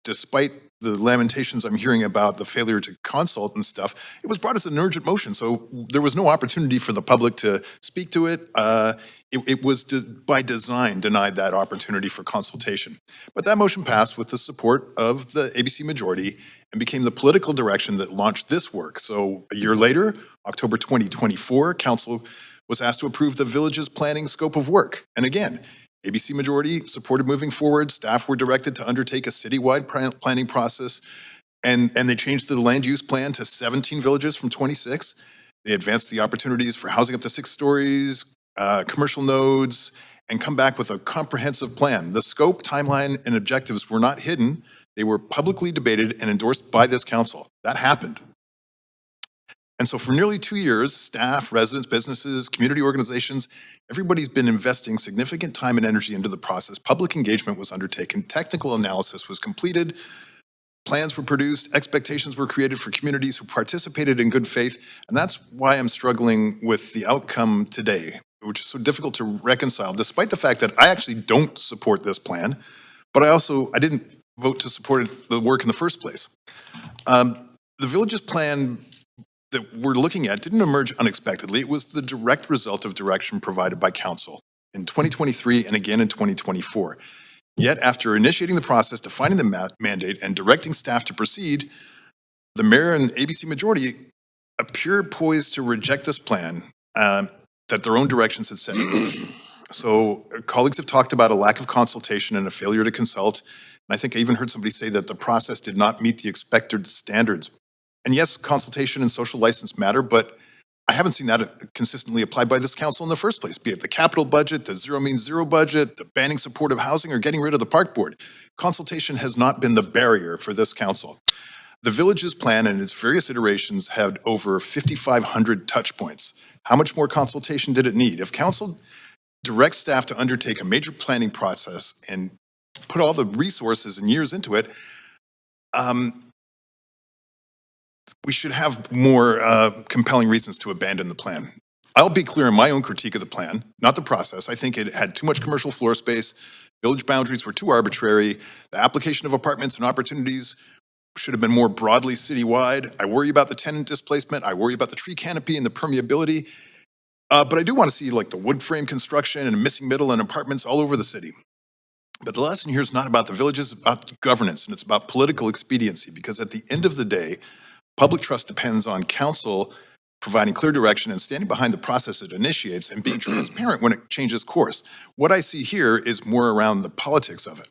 despite the lamentations I'm hearing about the failure to consult and stuff, it was brought as an urgent motion. So there was no opportunity for the public to speak to it. It was by design denied that opportunity for consultation. But that motion passed with the support of the ABC majority and became the political direction that launched this work. So a year later, October 2024, Council was asked to approve the village's planning scope of work. And again, ABC majority supported moving forward. Staff were directed to undertake a citywide planning process, and they changed the land use plan to 17 villages from 26. They advanced the opportunities for housing up to 6 stories, commercial nodes, and come back with a comprehensive plan. The scope, timeline, and objectives were not hidden. They were publicly debated and endorsed by this council. That happened. And so for nearly 2 years, staff, residents, businesses, community organizations, everybody's been investing significant time and energy into the process. Public engagement was undertaken, technical analysis was completed, plans were produced, expectations were created for communities who participated in good faith, and that's why I'm struggling with the outcome today, which is so difficult to reconcile, despite the fact that I actually don't support this plan, but I didn't vote to support the work in the first place. The Villages Plan that we're looking at didn't emerge unexpectedly. It was the direct result of direction provided by Council in 2023 and again in 2024. Yet, after initiating the process, defining the mandate, and directing staff to proceed, the mayor and ABC majority appear poised to reject this plan that their own directions had set in motion. So colleagues have talked about a lack of consultation and a failure to consult. And I think I even heard somebody say that the process did not meet the expected standards. And yes, consultation and social license matter, but I haven't seen that consistently applied by this council in the first place, be it the capital budget, the zero means zero budget, the banning supportive housing, or getting rid of the park board. Consultation has not been the barrier for this council. The Villages Plan and its various iterations had over 5,500 touch points. How much more consultation did it need? If council directs staff to undertake a major planning process and put all the resources and years into it, we should have more compelling reasons to abandon the plan. I'll be clear in my own critique of the plan, not the process. I think it had too much commercial floor space. Village boundaries were too arbitrary. The application of apartments and opportunities should have been more broadly citywide. I worry about the tenant displacement. I worry about the tree canopy and the permeability. But I do want to see like the wood frame construction and missing middle and apartments all over the city. But the lesson here is not about the villages, it's about governance, and it's about political expediency, because at the end of the day, public trust depends on council providing clear direction and standing behind the process it initiates and being transparent when it changes course. What I see here is more around the politics of it.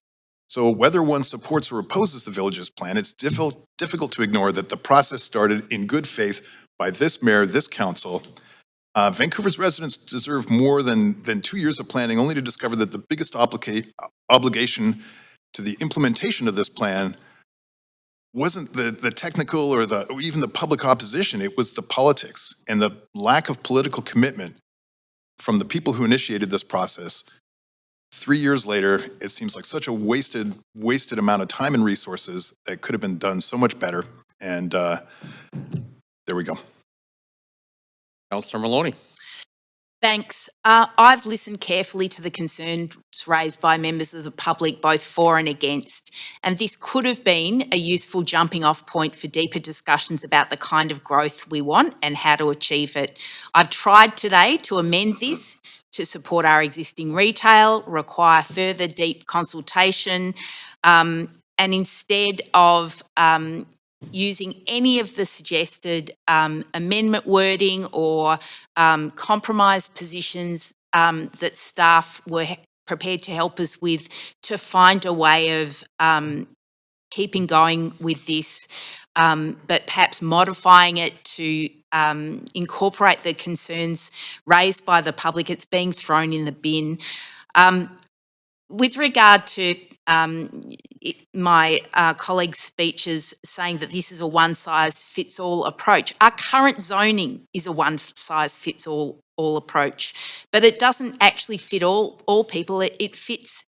So whether one supports or opposes the Villages Plan, it's difficult to ignore that the process started in good faith by this mayor, this council. Vancouver's residents deserve more than 2 years of planning, only to discover that the biggest obligation to the implementation of this plan wasn't the technical or even the public opposition. It was the politics and the lack of political commitment from the people who initiated this process. 3 years later, it seems like such a wasted amount of time and resources that could have been done so much better. And there we go. Councillor Maloney. Thanks. I've listened carefully to the concerns raised by members of the public, both for and against, and this could have been a useful jumping off point for deeper discussions about the kind of growth we want and how to achieve it. I've tried today to amend this to support our existing retail, require further deep consultation, and instead of using any of the suggested amendment wording or compromise positions that staff were prepared to help us with, to find a way of keeping going with this, but perhaps modifying it to incorporate the concerns raised by the public. It's being thrown in the bin. With regard to my colleague's speeches saying that this is a one-size-fits-all approach, our current zoning is a one-size-fits-all approach, but it doesn't actually fit all people. It fits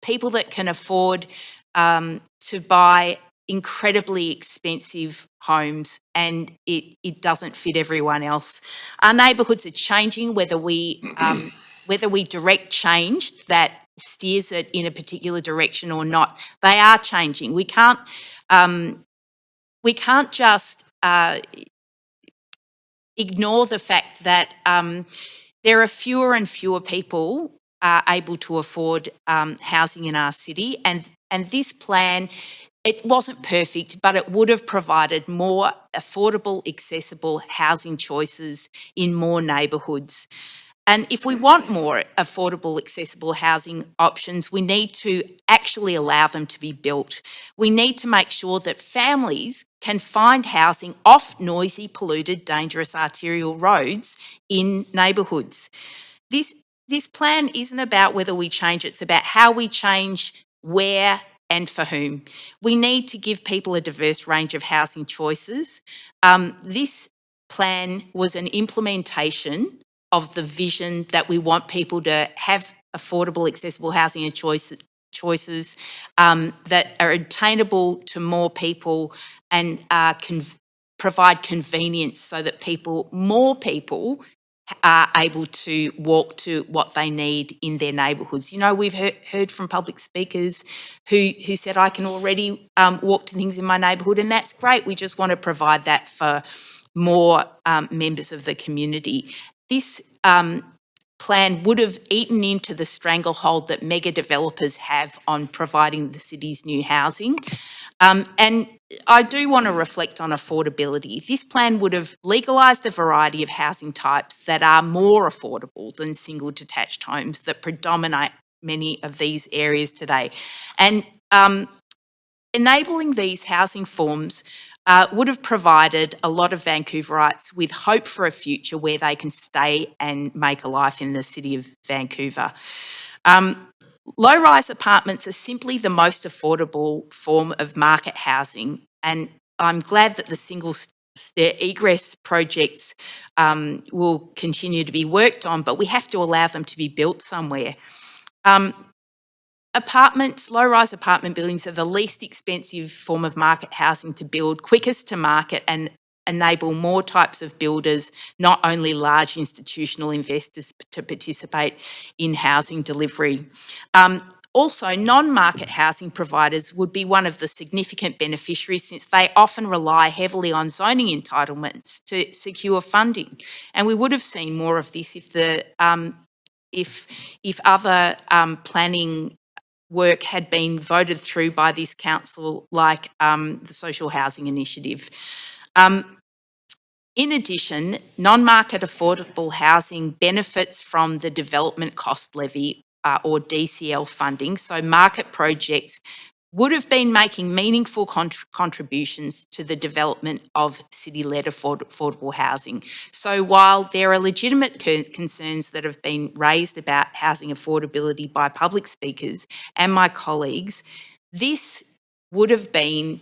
people that can afford to buy incredibly expensive homes, and it doesn't fit everyone else. Our neighbourhoods are changing, whether we direct change that steers it in a particular direction or not. They are changing. We can't just ignore the fact that there are fewer and fewer people able to afford housing in our city, and this plan, it wasn't perfect, but it would have provided more affordable, accessible housing choices in more neighbourhoods. And if we want more affordable, accessible housing options, we need to actually allow them to be built. We need to make sure that families can find housing off noisy, polluted, dangerous arterial roads in neighbourhoods. This plan isn't about whether we change, it's about how we change, where and for whom. We need to give people a diverse range of housing choices. This plan was an implementation of the vision that we want people to have affordable, accessible housing and choices that are attainable to more people and provide convenience so that more people are able to walk to what they need in their neighbourhoods. You know, we've heard from public speakers who said, I can already walk to things in my neighbourhood, and that's great. We just want to provide that for more members of the community. This plan would have eaten into the stranglehold that mega developers have on providing the city's new housing. And I do want to reflect on affordability. This plan would have legalised a variety of housing types that are more affordable than single detached homes that predominate many of these areas today. And enabling these housing forms would have provided a lot of Vancouverites with hope for a future where they can stay and make a life in the city of Vancouver. Low-rise apartments are simply the most affordable form of market housing, and I'm glad that the single stair egress projects will continue to be worked on, but we have to allow them to be built somewhere. Low-rise apartment buildings are the least expensive form of market housing to build, quickest to market, and enable more types of builders, not only large institutional investors, to participate in housing delivery. Also, non-market housing providers would be one of the significant beneficiaries, since they often rely heavily on zoning entitlements to secure funding. And we would have seen more of this if other planning work had been voted through by this council, like the Social Housing Initiative. In addition, non-market affordable housing benefits from the Development Cost Levy or DCL funding, so market projects would have been making meaningful contributions to the development of city-led affordable housing. So while there are legitimate concerns that have been raised about housing affordability by public speakers and my colleagues, this would have been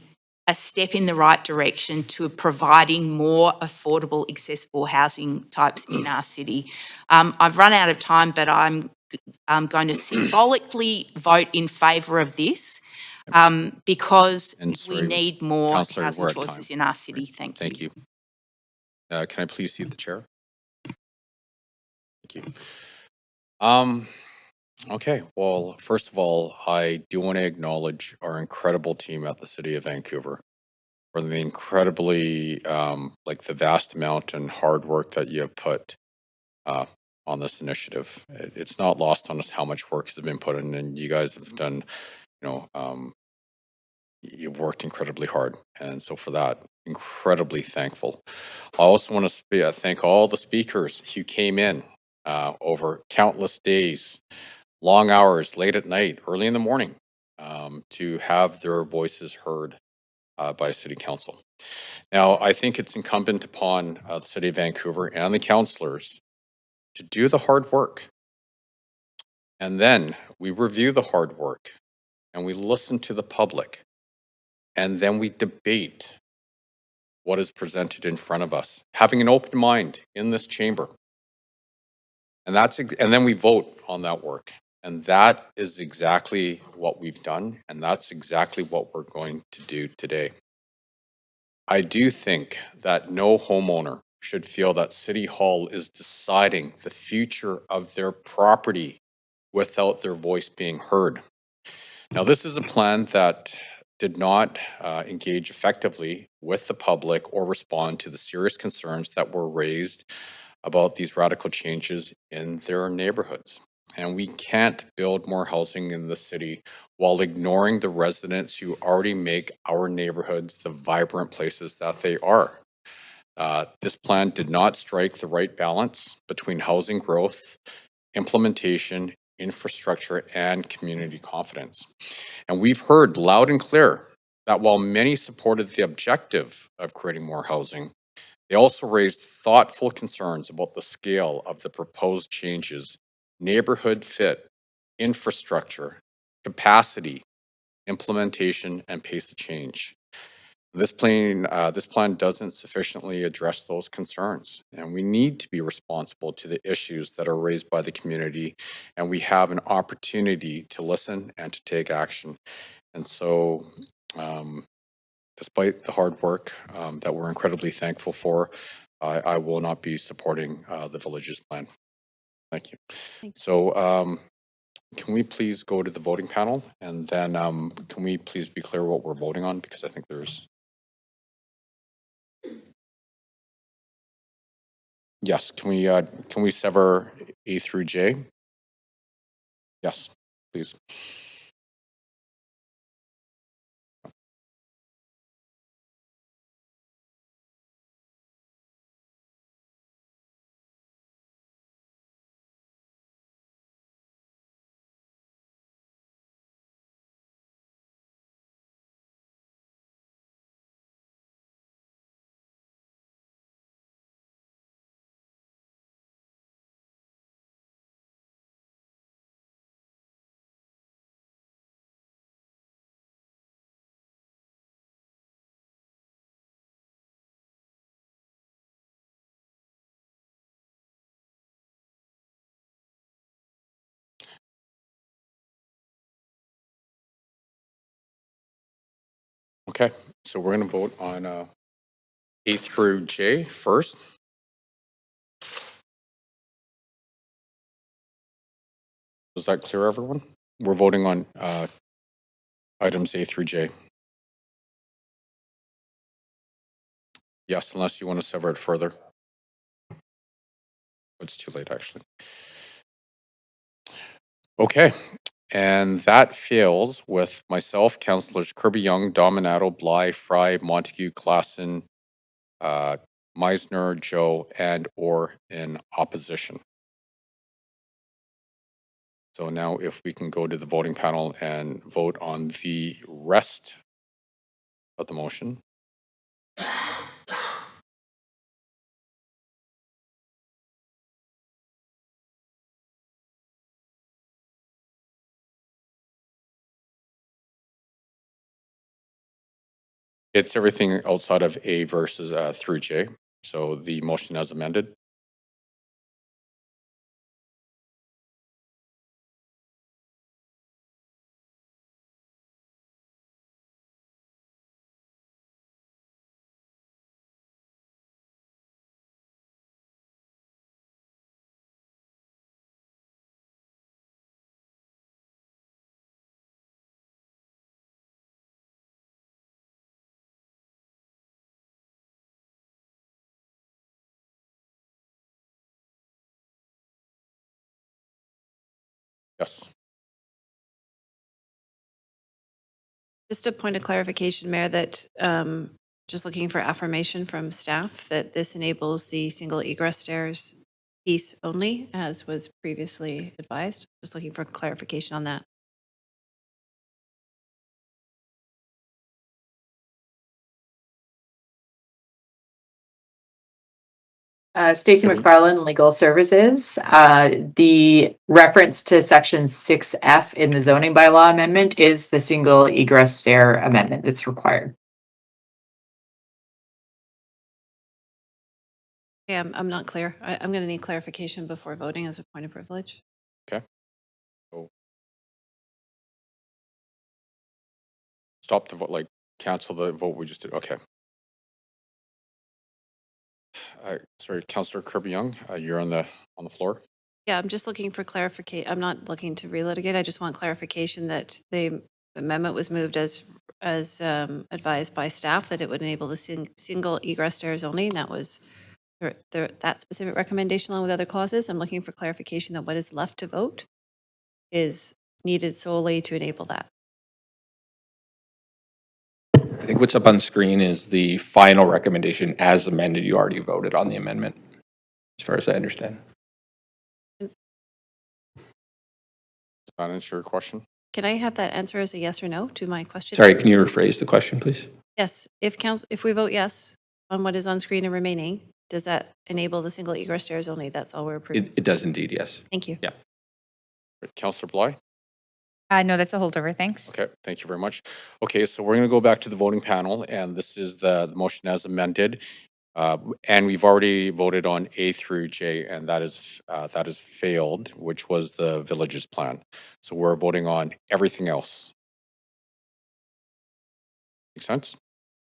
a step in the right direction to providing more affordable, accessible housing types in our city. I've run out of time, but I'm going to symbolically vote in favour of this because we need more Councillor, housing we're at choices time. in our city. Thank you. Thank you. Can I please see the chair? Thank you. Okay, well, first of all, I do want to acknowledge our incredible team at the City of Vancouver for the incredibly, the vast amount and hard work that you have put on this initiative. It's not lost on us how much work has been put in, and you guys have done, you've worked incredibly hard. And so for that, incredibly thankful. I also want to thank all the speakers who came in over countless days, long hours, late at night, early in the morning, to have their voices heard by City Council. Now, I think it's incumbent upon the City of Vancouver and the councillors to do the hard work. And then we review the hard work and we listen to the public. And then we debate what is presented in front of us, having an open mind in this chamber. And then we vote on that work. And that is exactly what we've done. And that's exactly what we're going to do today. I do think that no homeowner should feel that City Hall is deciding the future of their property without their voice being heard. Now, this is a plan that did not engage effectively with the public or respond to the serious concerns that were raised about these radical changes in their neighborhoods. And we can't build more housing in the city while ignoring the residents who already make our neighborhoods the vibrant places that they are. This plan did not strike the right balance between housing growth, implementation, infrastructure, and community confidence. And we've heard loud and clear that while many supported the objective of creating more housing, they also raised thoughtful concerns about the scale of the proposed changes, neighborhood fit, infrastructure, capacity, implementation, and pace of change. This plan doesn't sufficiently address those concerns, and we need to be responsible to the issues that are raised by the community, and we have an opportunity to listen and to take action. And so, despite the hard work that we're incredibly thankful for, I will not be supporting the village's plan. Thank you. Thanks. So, can we please go to the voting panel, and then can we please be clear what we're voting on, because I think there's. Yes, can we sever A through J? Yes, please. Okay, so we're going to vote on A through J first. Was that clear, everyone? We're voting on items A through J. Yes, unless you want to sever it further. It's too late, actually. Okay, and that fails with myself, Councillors Kirby Young, Dominato, Bly, Fry, Montague, Klassen, Meisner, Joe, and or in opposition. So now if we can go to the voting panel and vote on the rest of the motion. It's everything outside of A versus through J. So the motion as amended. Yes. Just a point of clarification, Mayor, that just looking for affirmation from staff that this enables the single egress stairs piece only, as was previously advised. Just looking for clarification on that. Stacey Kirby? McFarland, Legal Services. The reference to section 6F in the zoning bylaw amendment is the single egress stair amendment that's required. Yeah, I'm not clear. I'm going to need clarification before voting as a point of privilege. Okay. So stop the vote, like cancel the vote we just did. Okay. Sorry, Councillor Kirby Young, you're on the floor. Yeah, I'm just looking for clarification. I'm not looking to relitigate. I just want clarification that the amendment was moved as advised by staff, that it would enable the single egress stairs only. And that was that specific recommendation along with other clauses. I'm looking for clarification that what is left to vote is needed solely to enable that. I think what's up on screen is the final recommendation as amended. You already voted on the amendment, as far as I understand. Does that answer your question? Can I have that answer as a yes or no to my question? Sorry, can you rephrase the question, please? Yes. If we vote yes on what is on screen and remaining, does that enable the single egress stairs only? That's all we're approving. It does indeed, yes. Thank you. Yeah. Councillor Bly? No, that's a holdover. Thanks. Okay, thank you very much. Okay, so we're going to go back to the voting panel, and this is the motion as amended. And we've already voted on A through J, and that is failed, which was the villages plan. So we're voting on everything else. Make sense?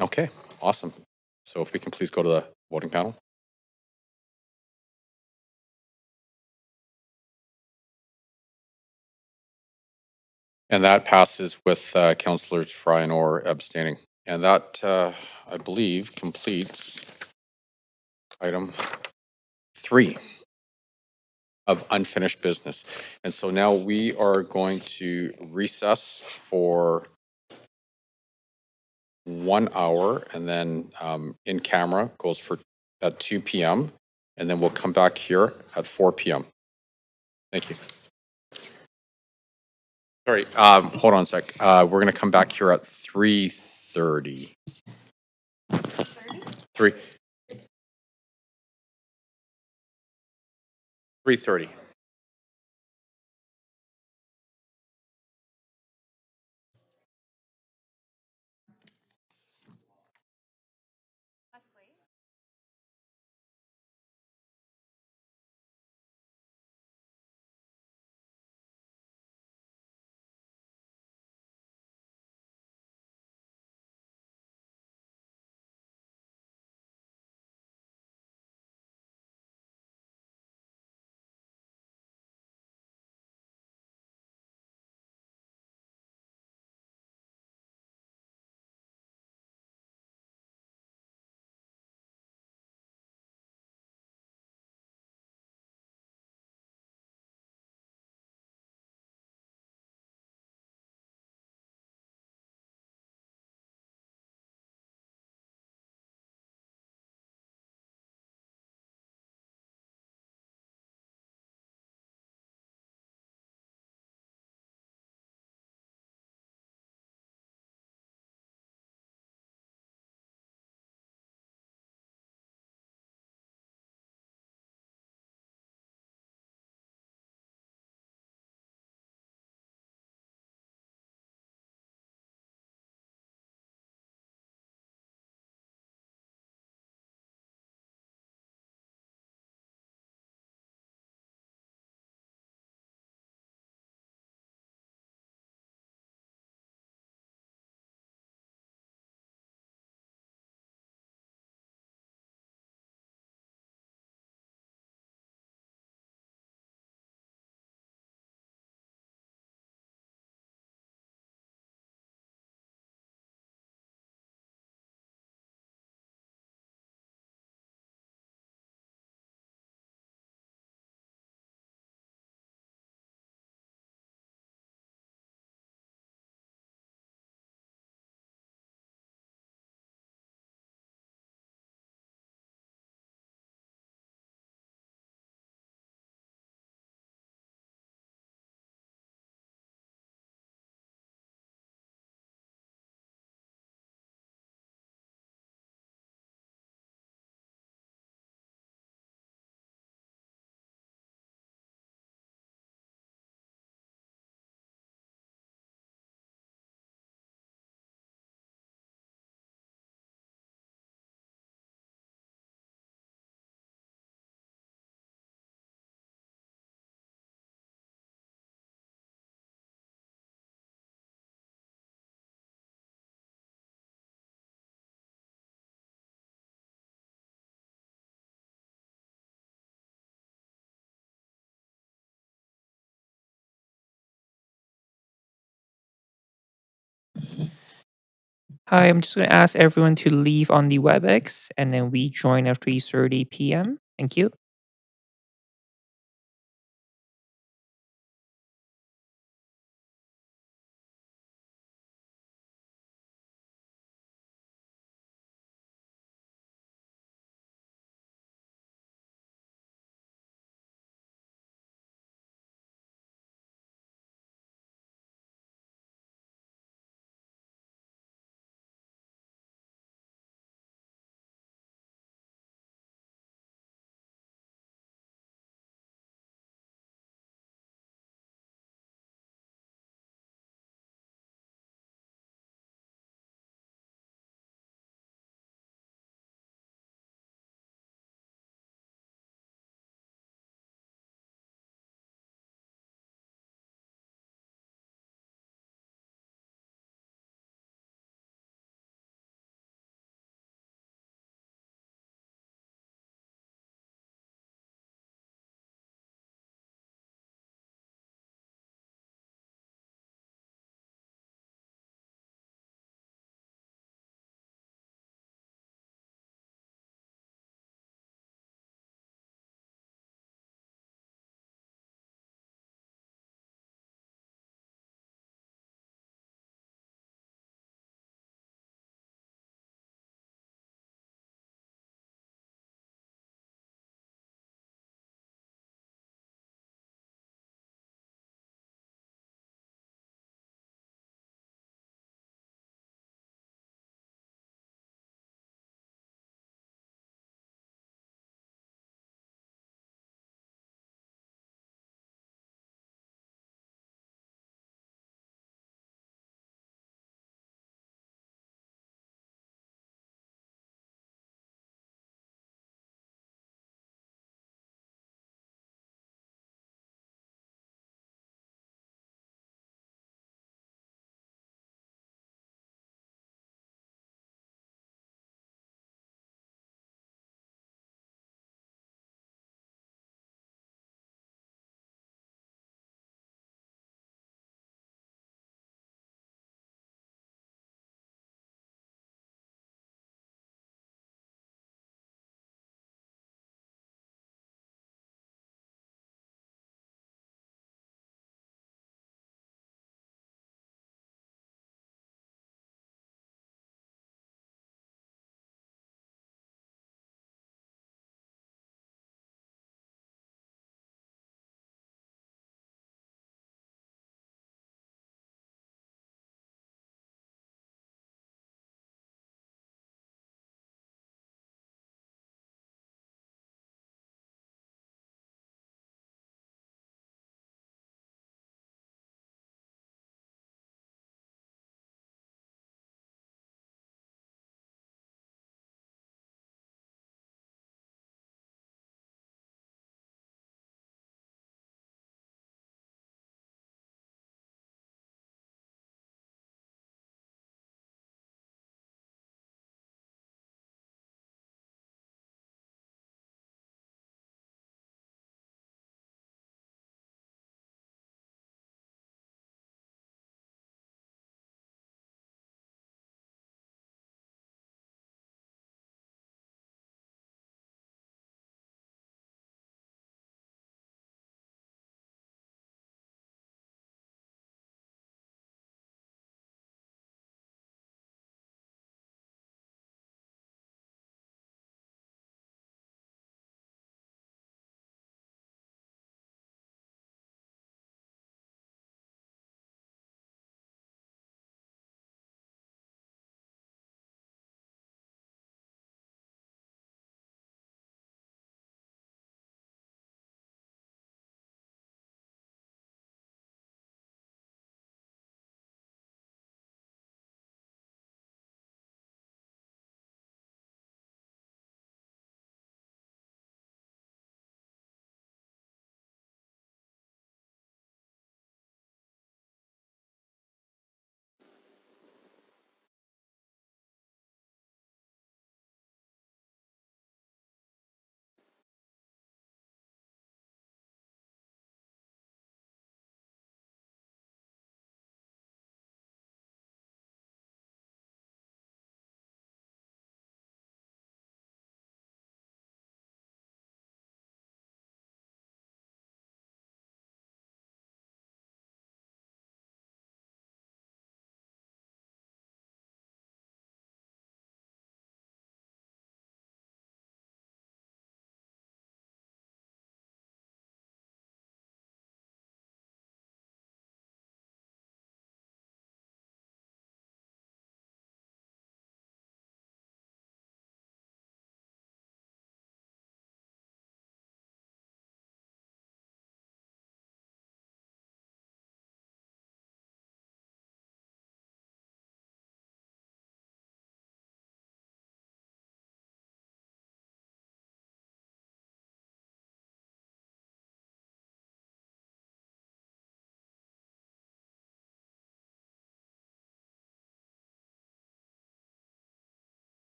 Okay, awesome. So if we can please go to the voting panel. And that passes with Councillors Fry and Orr abstaining. And that, I believe, completes item 3 of unfinished business. And so now we are going to recess for 1 hour, and then in camera goes for at 2 p.m. and then we'll come back here at 4 p.m. Thank you. Sorry, hold on a sec. We're going to come back here at 3:30. 3:30. I'm just going to ask everyone to leave on the WebEx, and then we join at 3:30 p.m. Thank you.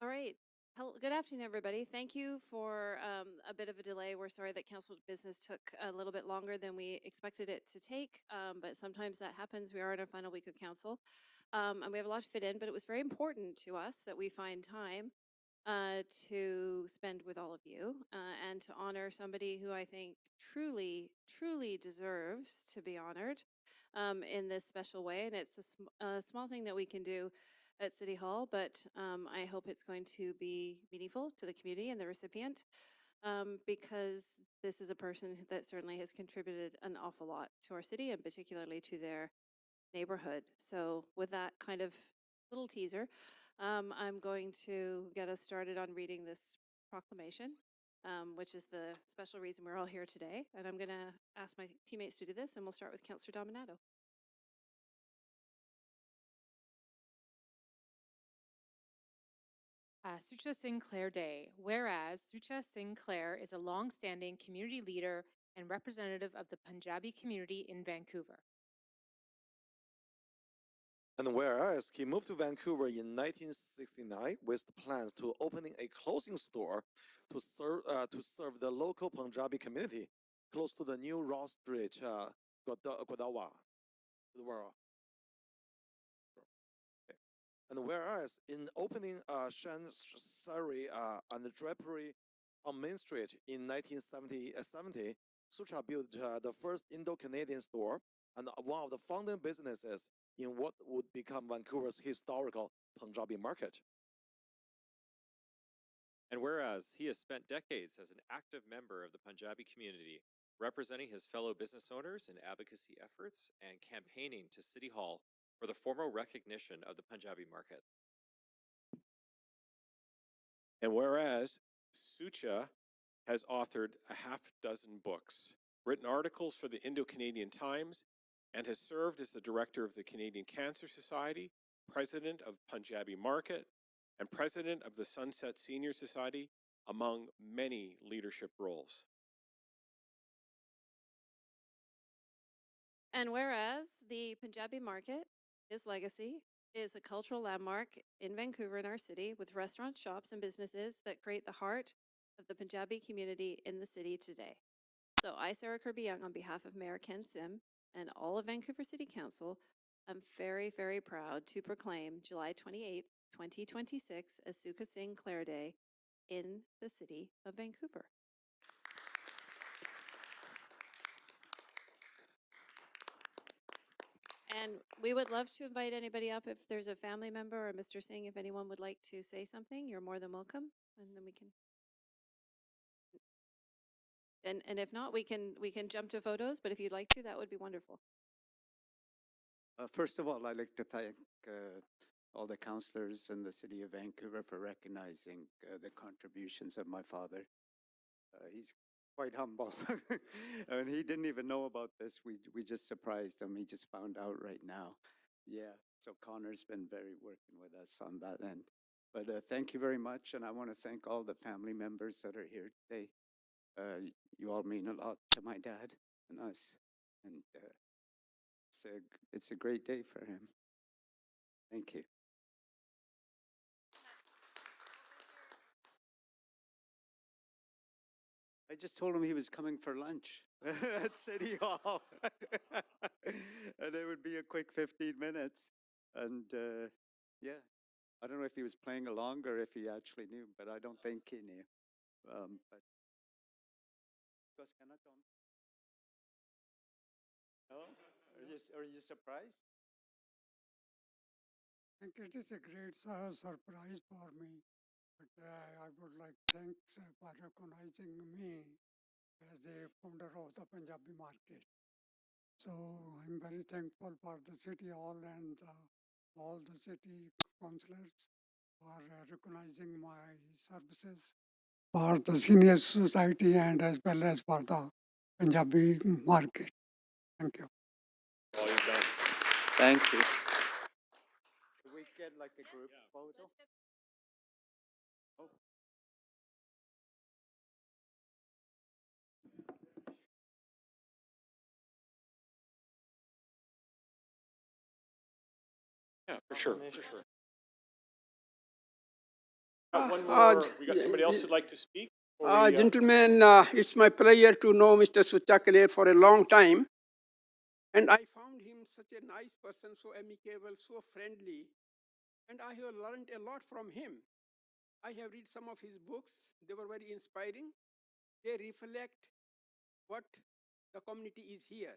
All right. Good afternoon, everybody. Thank you for a bit of a delay. We're sorry that council business took a little bit longer than we expected it to take, but sometimes that happens. We are in our final week of council, and we have a lot to fit in, but it was very important to us that we find time to spend with all of you and to honor somebody who I think truly, truly deserves to be honored in this special way. And it's a small thing that we can do at City Hall, but I hope it's going to be meaningful to the community and the recipient because this is a person that certainly has contributed an awful lot to our city and particularly to their neighborhood. So with that kind of little teaser, I'm going to get us started on reading this proclamation, which is the special reason we're all here today. And I'm going to ask my teammates to do this, and we'll start with Councillor Dominato. Sucha Sinclair Day. Whereas Sucha Sinclair is a long-standing community leader and representative of the Punjabi community in Vancouver. And whereas he moved to Vancouver in 1969 with the plans to opening a clothing store to serve the local Punjabi community close to the new Ross Street, Godawa. And whereas in opening Shan Sari and drapery on Main Street in 1970, Sucha built the first Indo-Canadian store and one of the founding businesses in what would become Vancouver's historical Punjabi market. And whereas he has spent decades as an active member of the Punjabi community, representing his fellow business owners in advocacy efforts and campaigning to City Hall for the formal recognition of the Punjabi market. And whereas Sucha has authored a half dozen books, written articles for the Indo-Canadian Times, and has served as the director of the Canadian Cancer Society, president of Punjabi Market, and president of the Sunset Senior Society, among many leadership roles. And whereas the Punjabi market, his legacy, is a cultural landmark in Vancouver in our city with restaurants, shops, and businesses that create the heart of the Punjabi community in the city today. So I, Sarah Kirby-Young, on behalf of Mayor Ken Sim and all of Vancouver City Council, I'm very, very proud to proclaim July 28th, 2026 as Sucha Sinclair Day in the city of Vancouver. And we would love to invite anybody up if there's a family member or Mr. Singh, if anyone would like to say something, you're more than welcome. And then we can. And if not, we can jump to photos, but if you'd like to, that would be wonderful. First of all, I'd like to thank all the councillors in the city of Vancouver for recognizing the contributions of my father. He's quite humble, and he didn't even know about this. We just surprised him. He just found out right now. Yeah, so Connor's been very working with us on that end. But thank you very much, and I want to thank all the family members that are here today. You all mean a lot to my dad and us, and it's a great day for him. Thank you. I just told him he was coming for lunch at City Hall. And it would be a quick 15 minutes. And yeah, I don't know if he was playing along or if he actually knew, but I don't think he knew. But no? Are you surprised? I think it is a great surprise for me. But I would like to thank for recognizing me as the founder of the Punjabi market. So I'm very thankful for the City Hall and all the city councillors for recognizing my services for the senior society and as well as for the Punjabi market. Thank you. All you've done. Thank you. Can we get like a group photo? Oh. Yeah, for sure, for sure. One more. We got somebody else who'd like to speak? Gentlemen, it's my pleasure to know Mr. Suchakale for a long time. And I found him such a nice person, so amicable, so friendly. And I have learned a lot from him. I have read some of his books. They were very inspiring. They reflect what the community is here.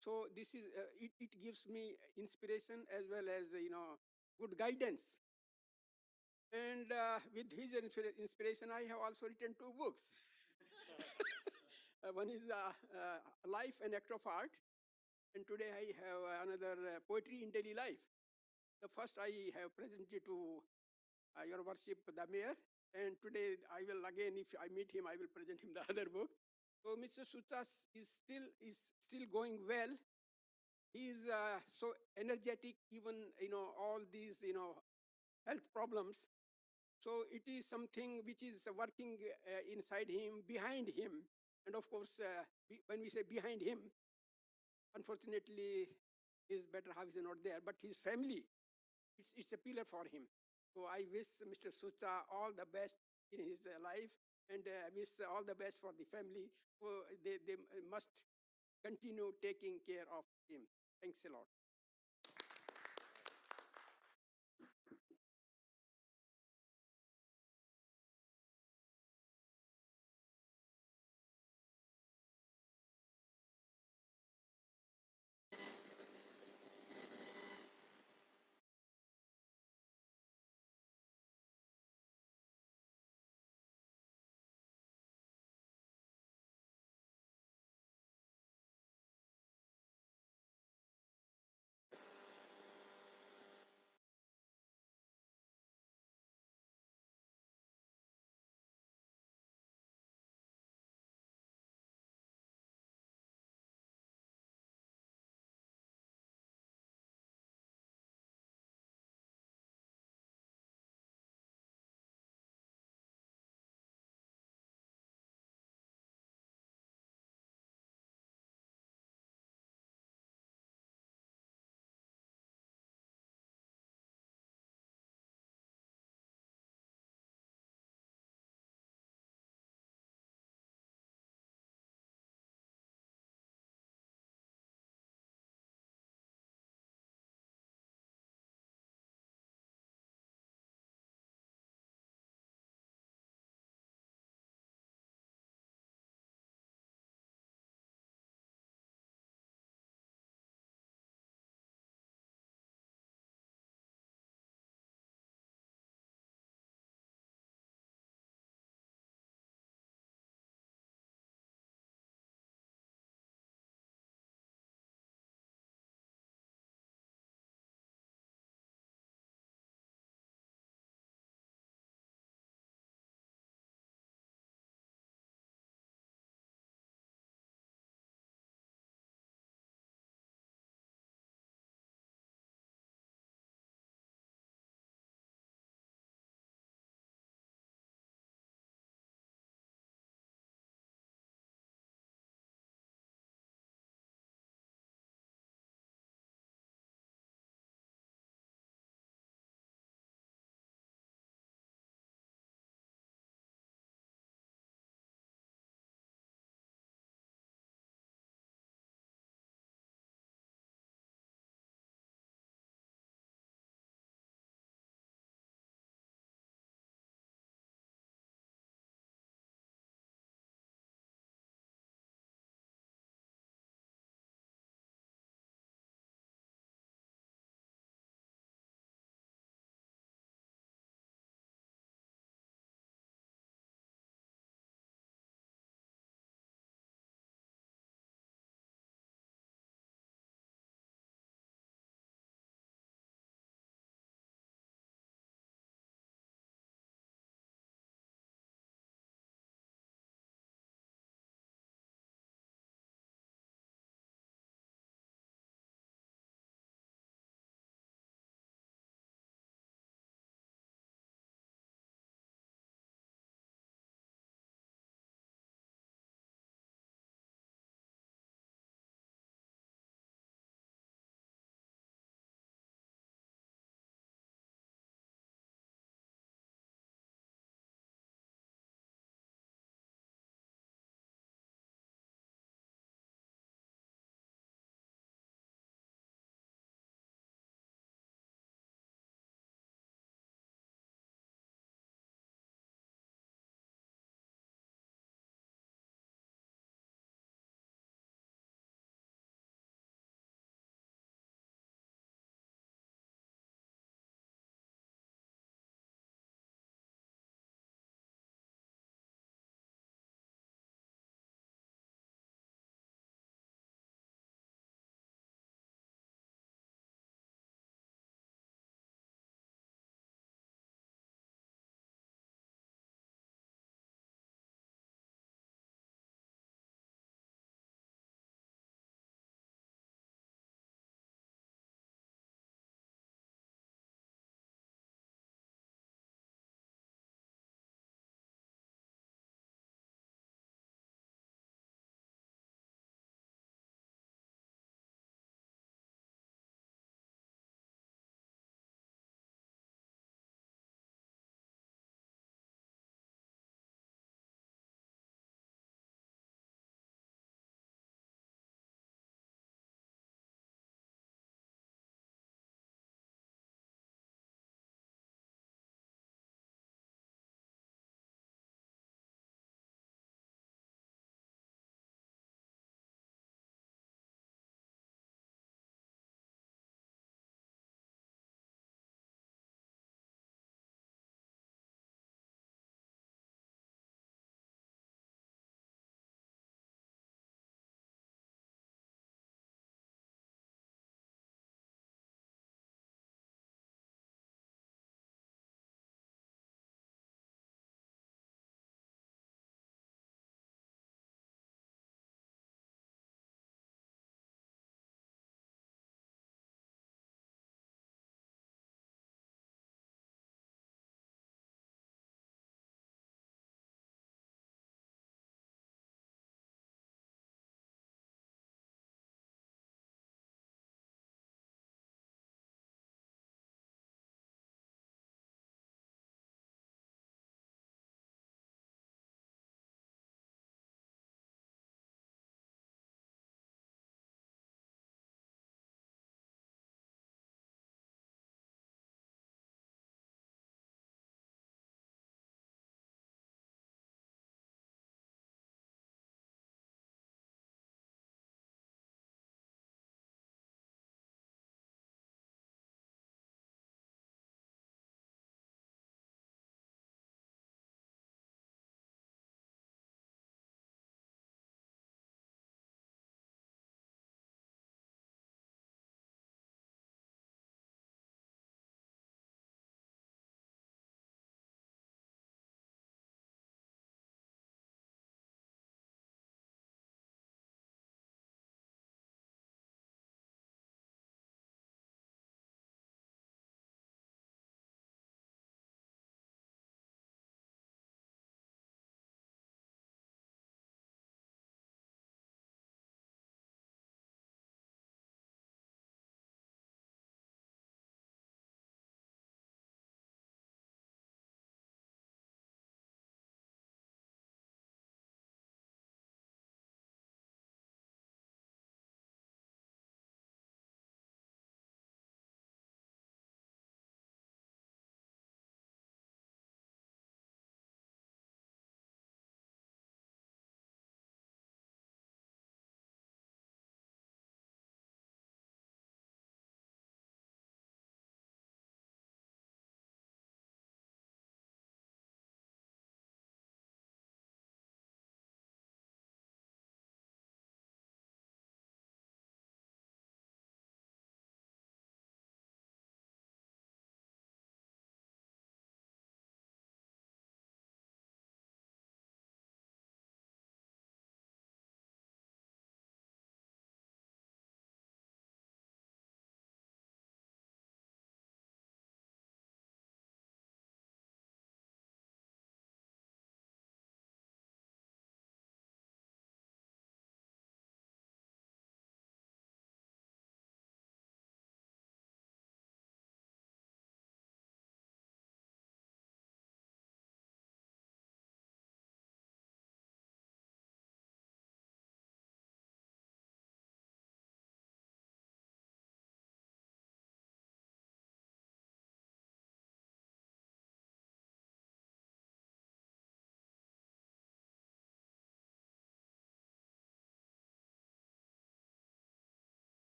So this is, it gives me inspiration as well as, good guidance. And with his inspiration, I have also written 2 books. One is Life and Act of Art. And today I have another Poetry in Daily Life. The first I have presented to Your Worship, the Mayor. And today I will again, if I meet him, I will present him the other book. So Mr. Suchas is still going well. He is so energetic, even all these health problems. So it is something which is working inside him, behind him, and of course, when we say behind him, unfortunately, his better half is not there, but his family, it's a pillar for him. So I wish Mr. Sucha all the best in his life, and wish all the best for the family. So they must continue taking care of him. Thanks a lot.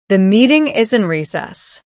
The meeting is in recess.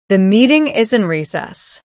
The meeting is in recess.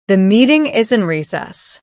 The meeting is in recess.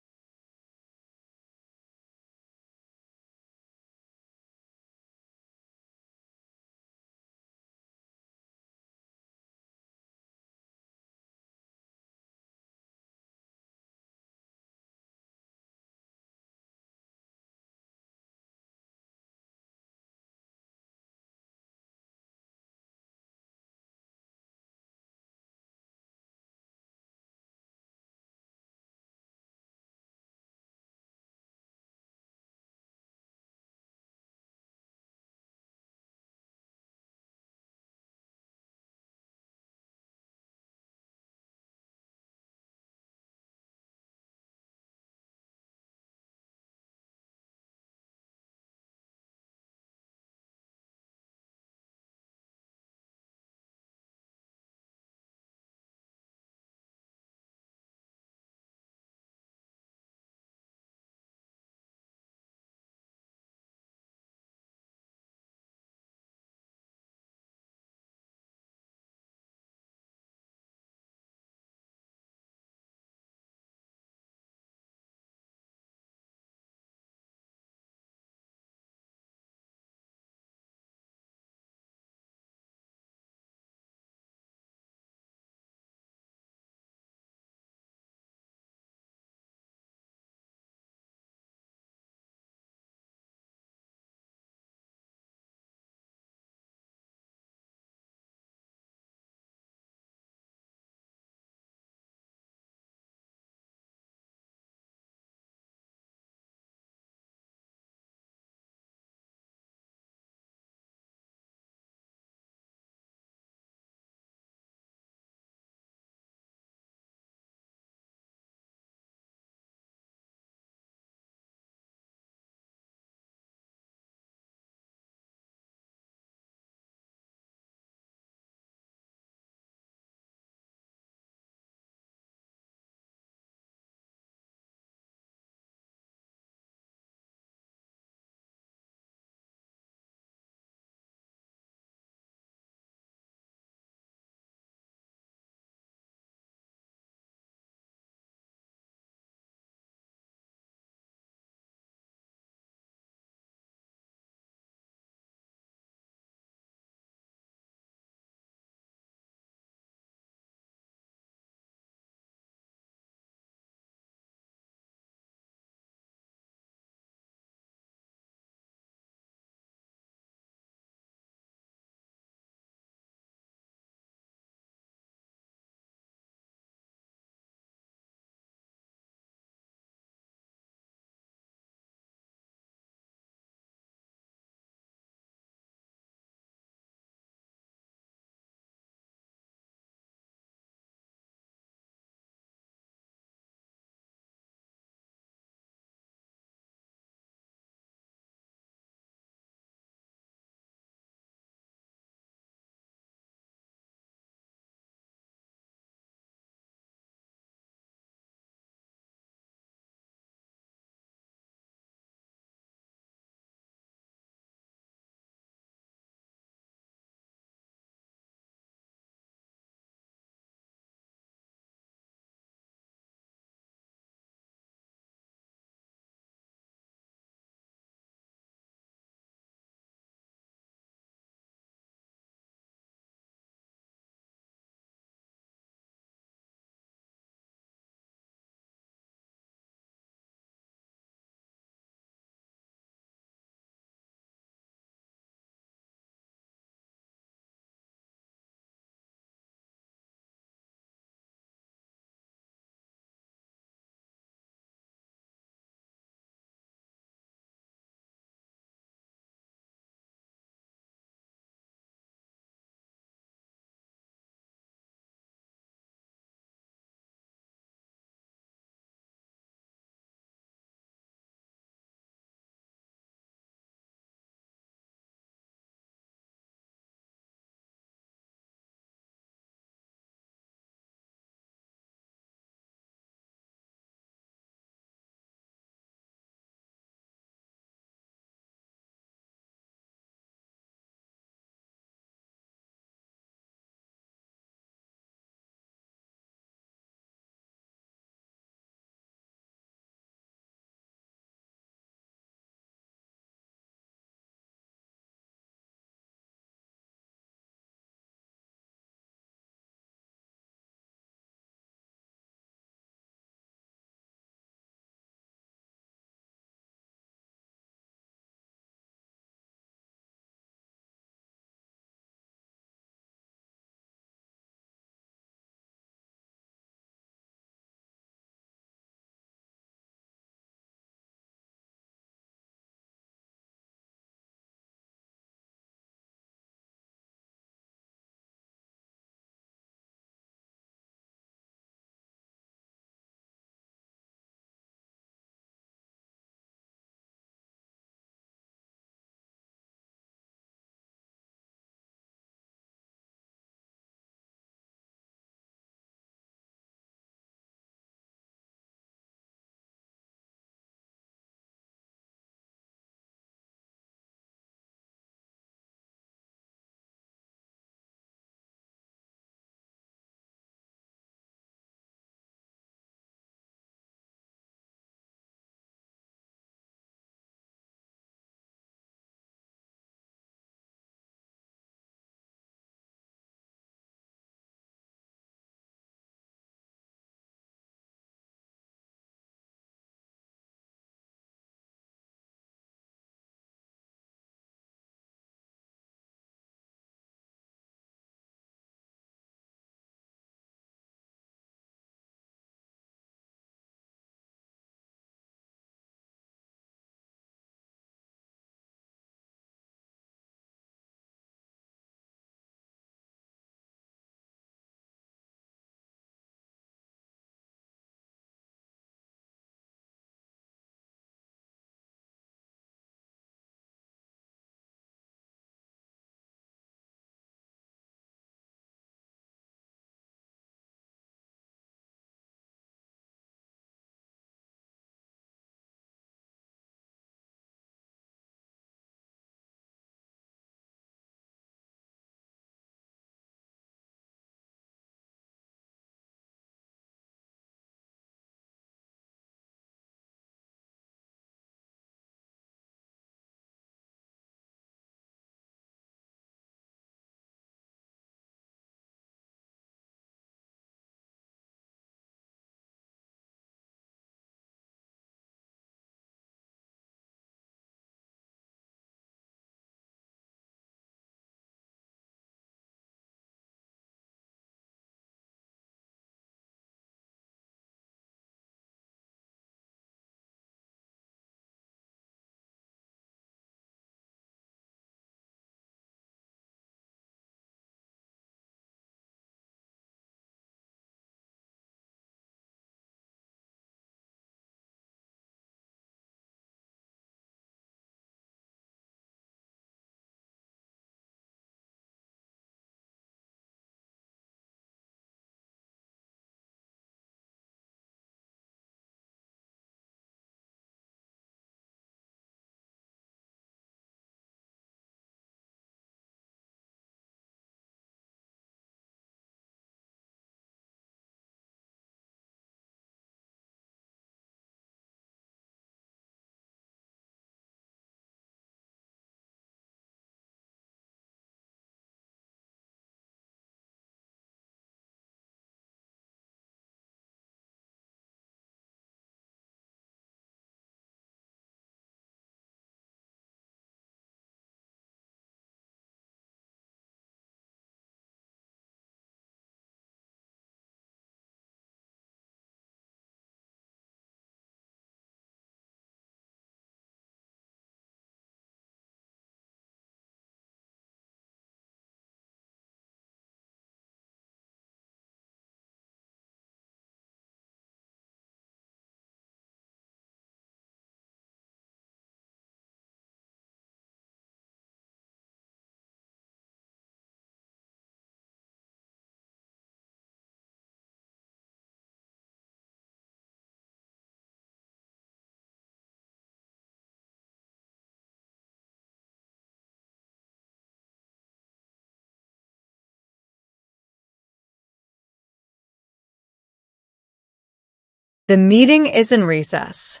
The meeting is in recess.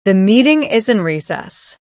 The meeting is in recess.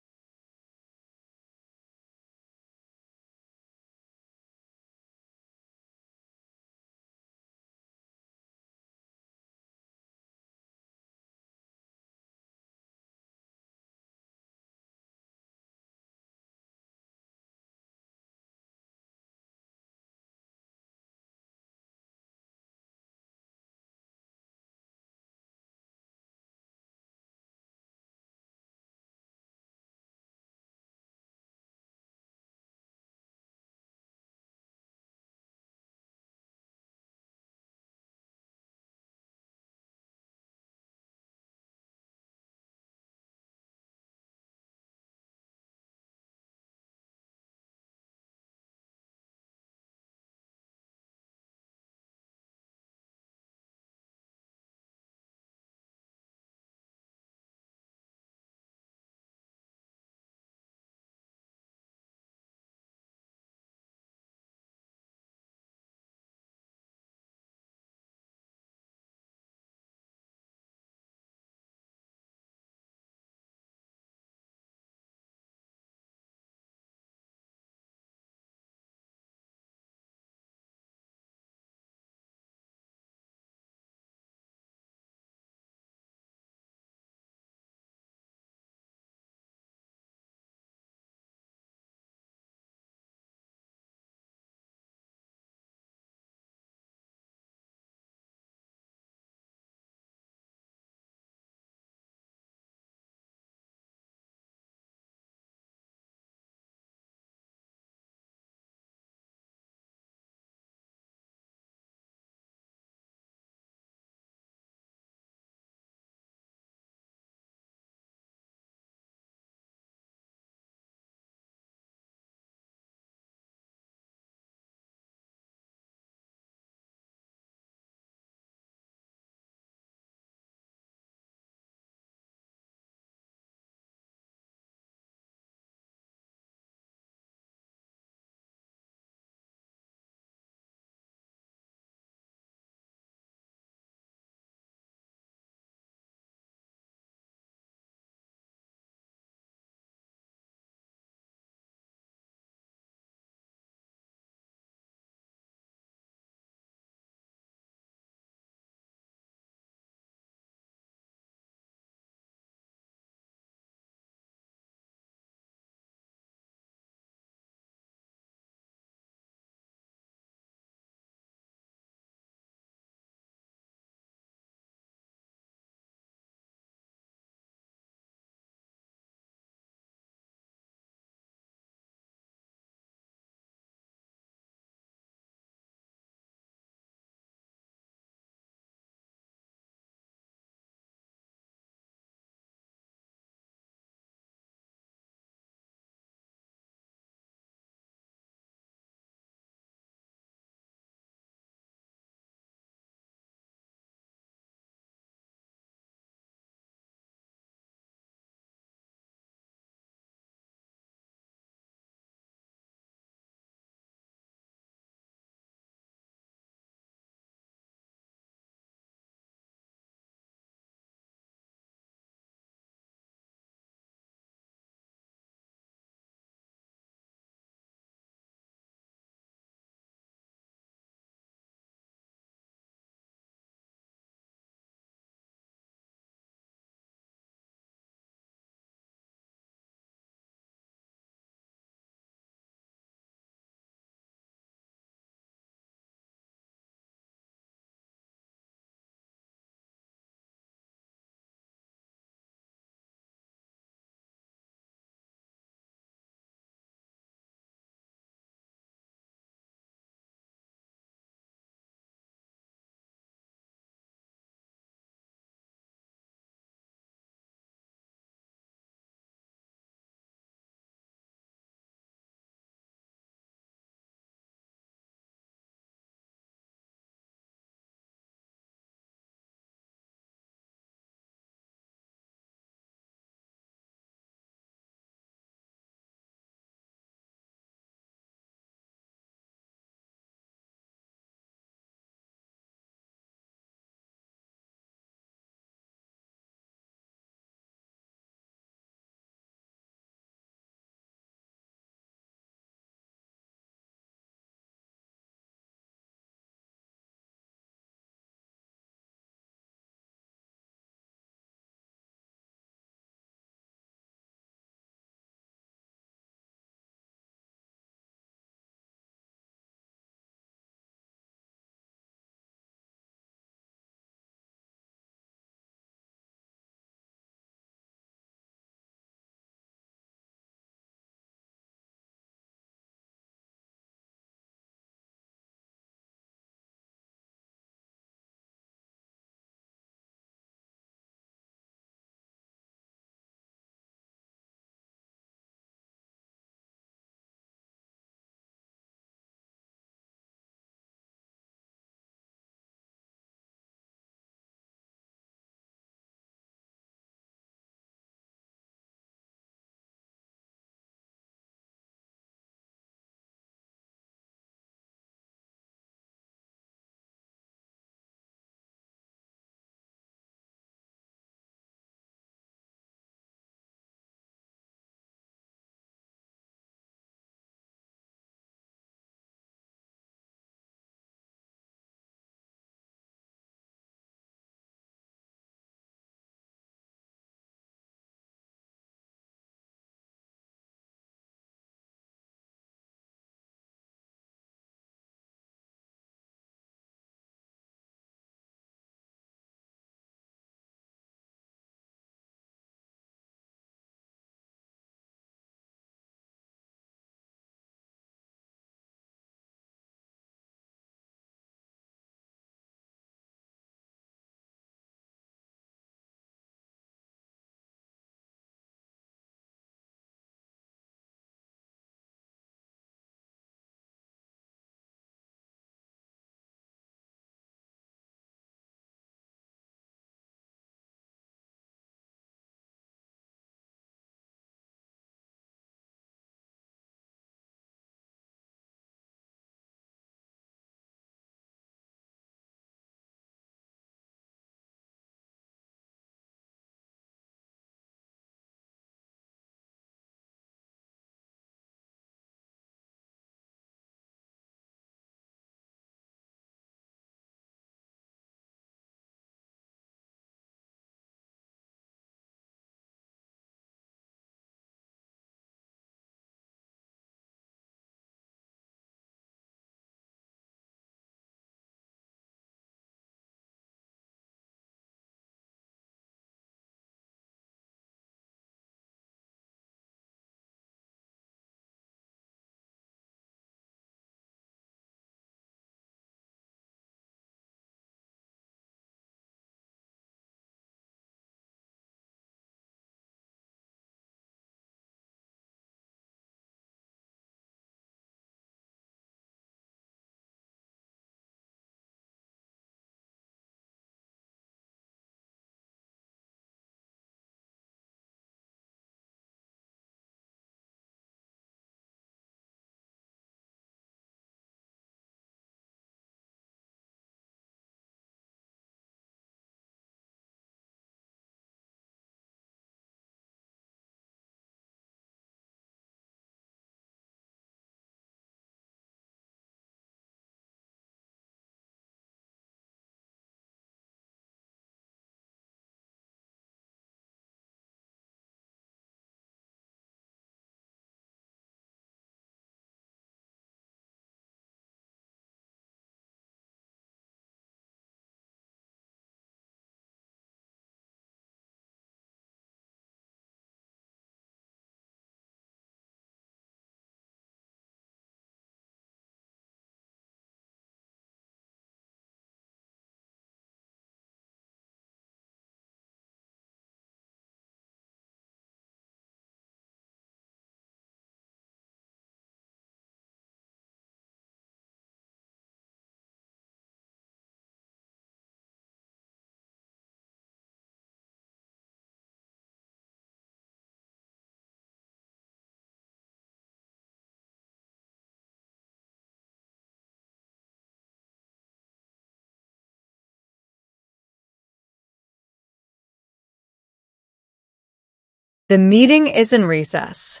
The meeting is in recess.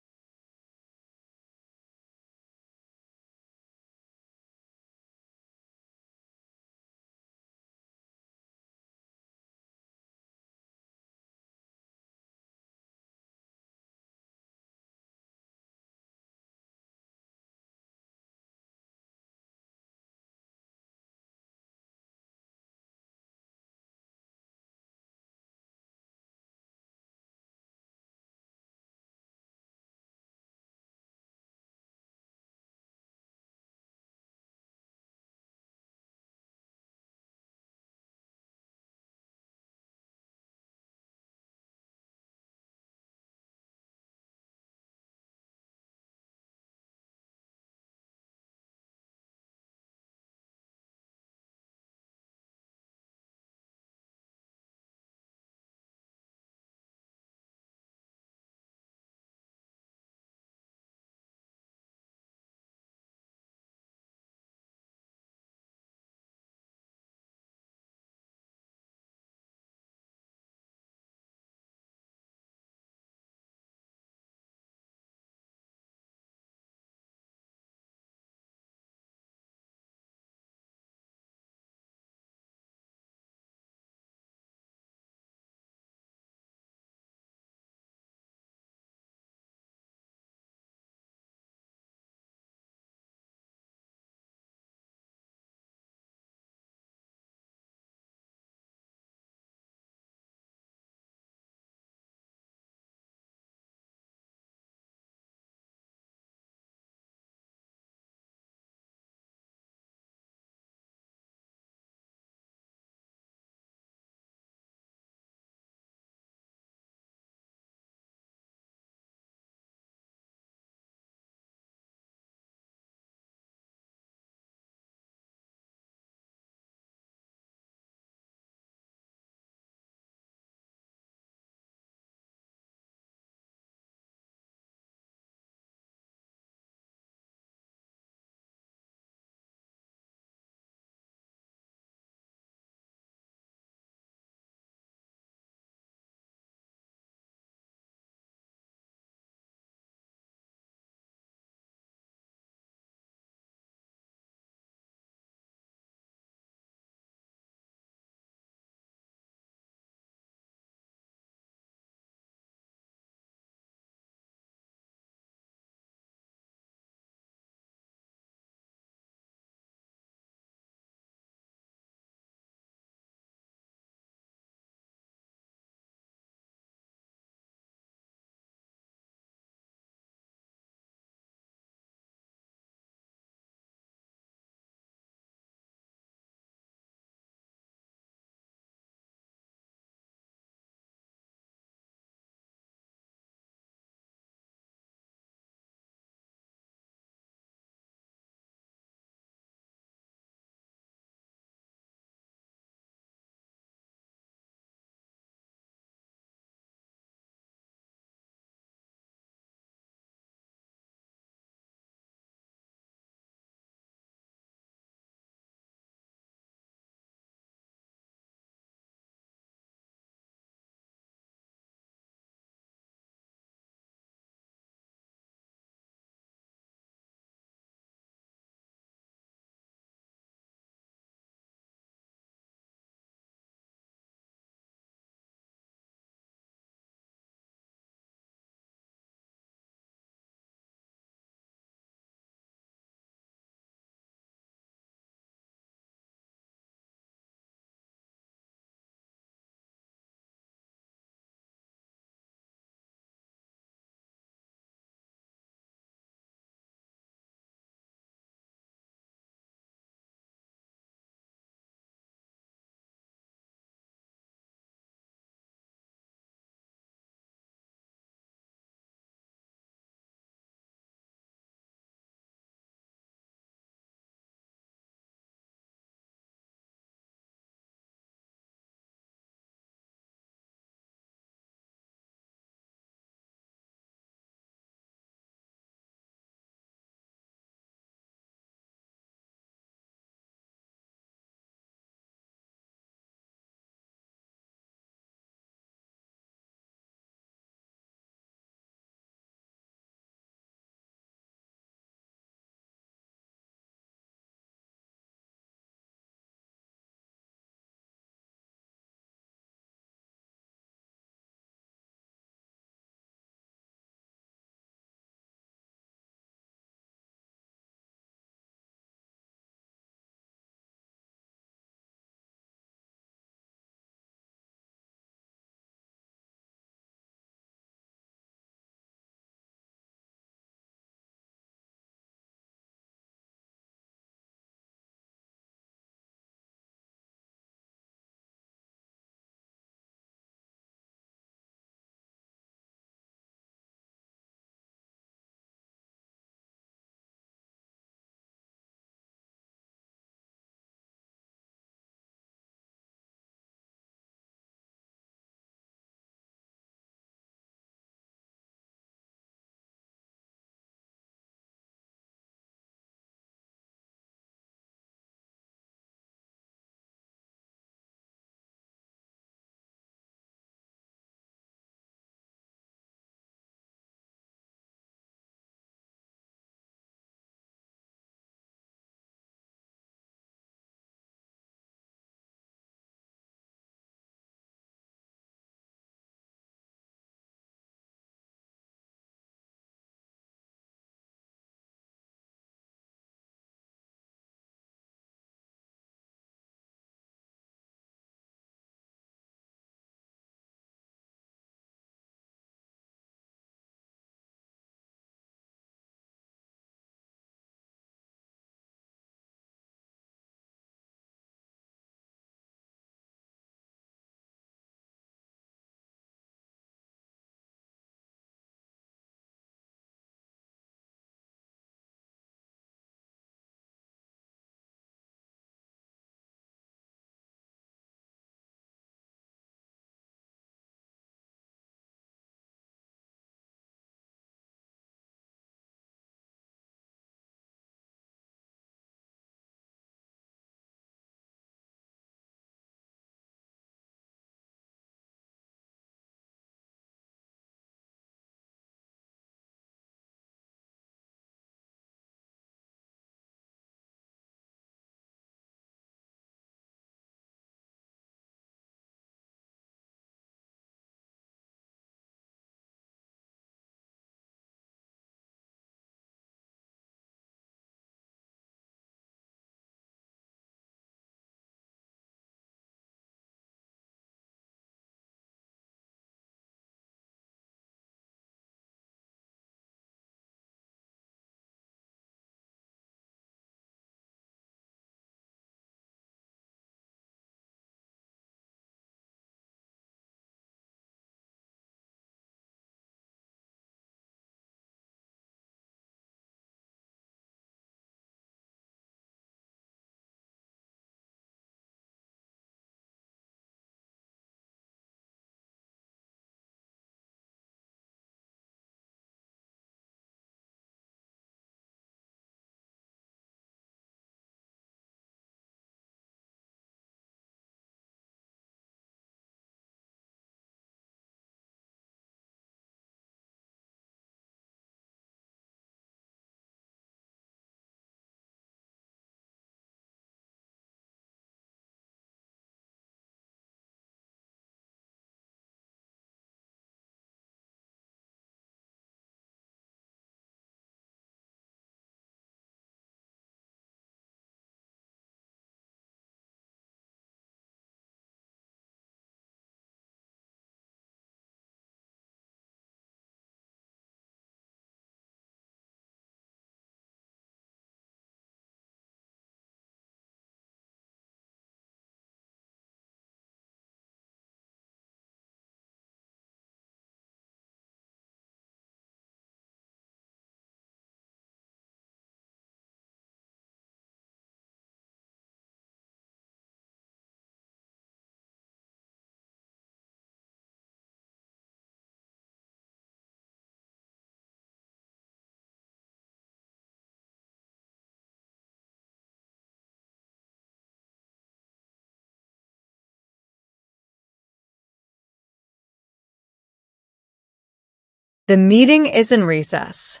The meeting is in recess.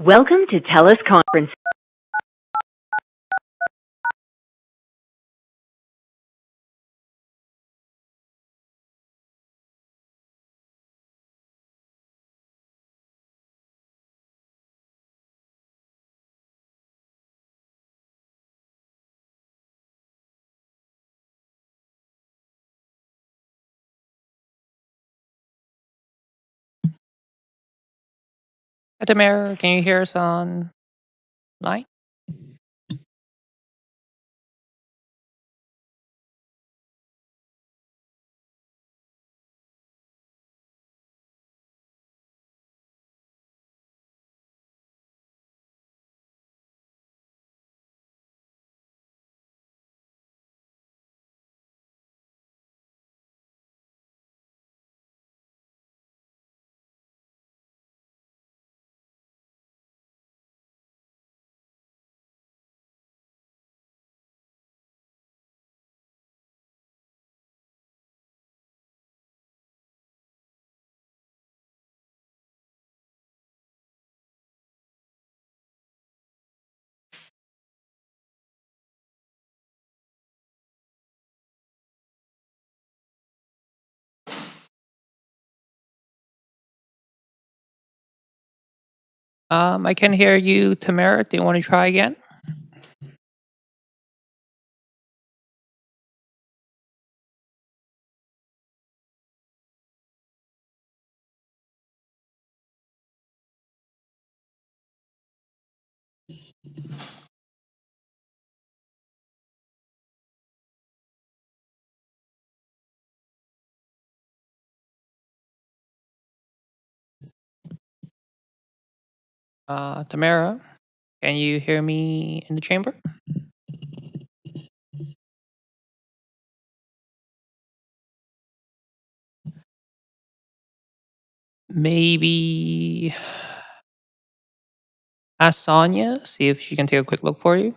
Welcome to TELUS Conference. Tamara, can you hear us on line? I can hear you, Tamara. Do you want to try again? Tamara, can you hear me in the chamber? Maybe ask Sonia, see if she can take a quick look for you.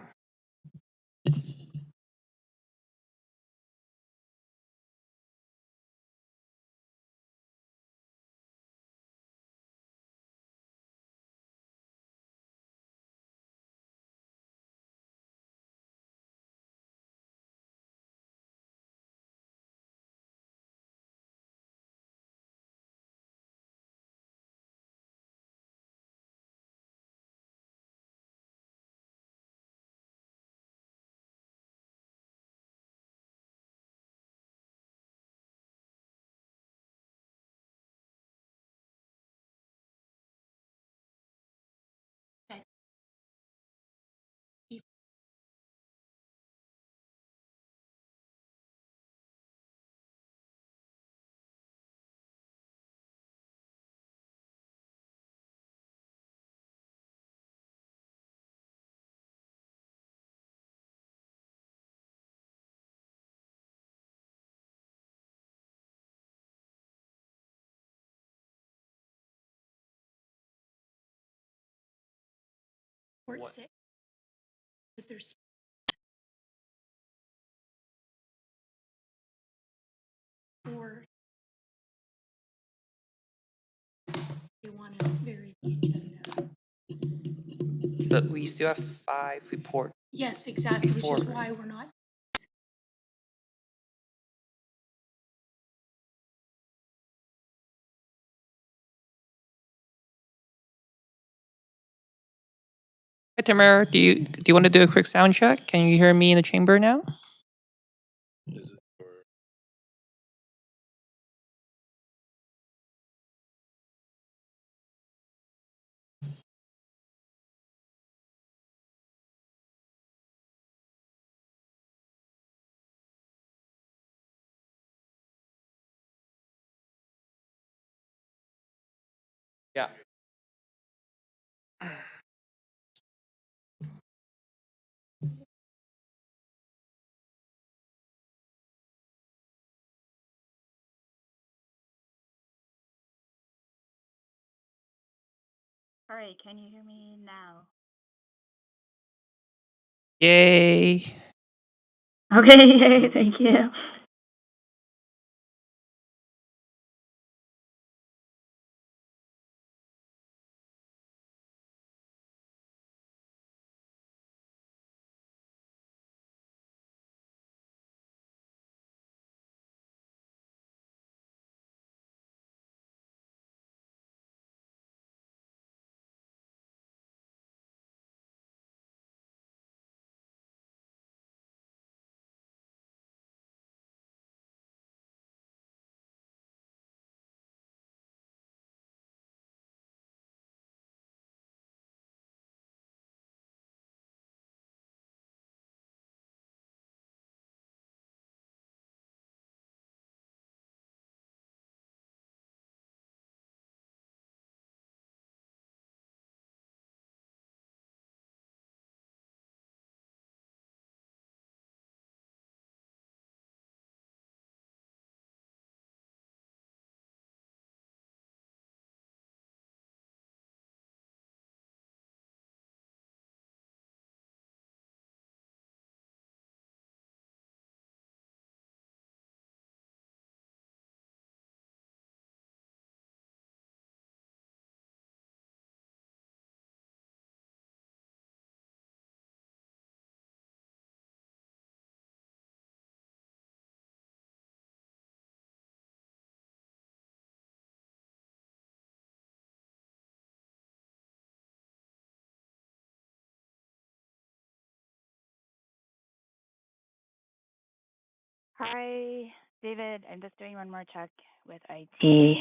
Port 6. Is there or they want to vary the agenda? But we still have 5 report. Yes, exactly, which is Before, why we're not. Hey, Tamara, do you want to do a quick sound check? Can you hear me in the chamber now? Yeah. All right, can you hear me now? Yay. Okay, thank you. Hi, David. I'm just doing one more check with IT.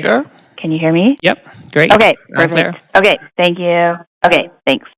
Sure. Can you hear me? Yep. Great. Okay, Loud and perfect. clear. Okay, thank you. Okay, thanks.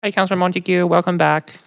Hi, Councillor Montague. Welcome back.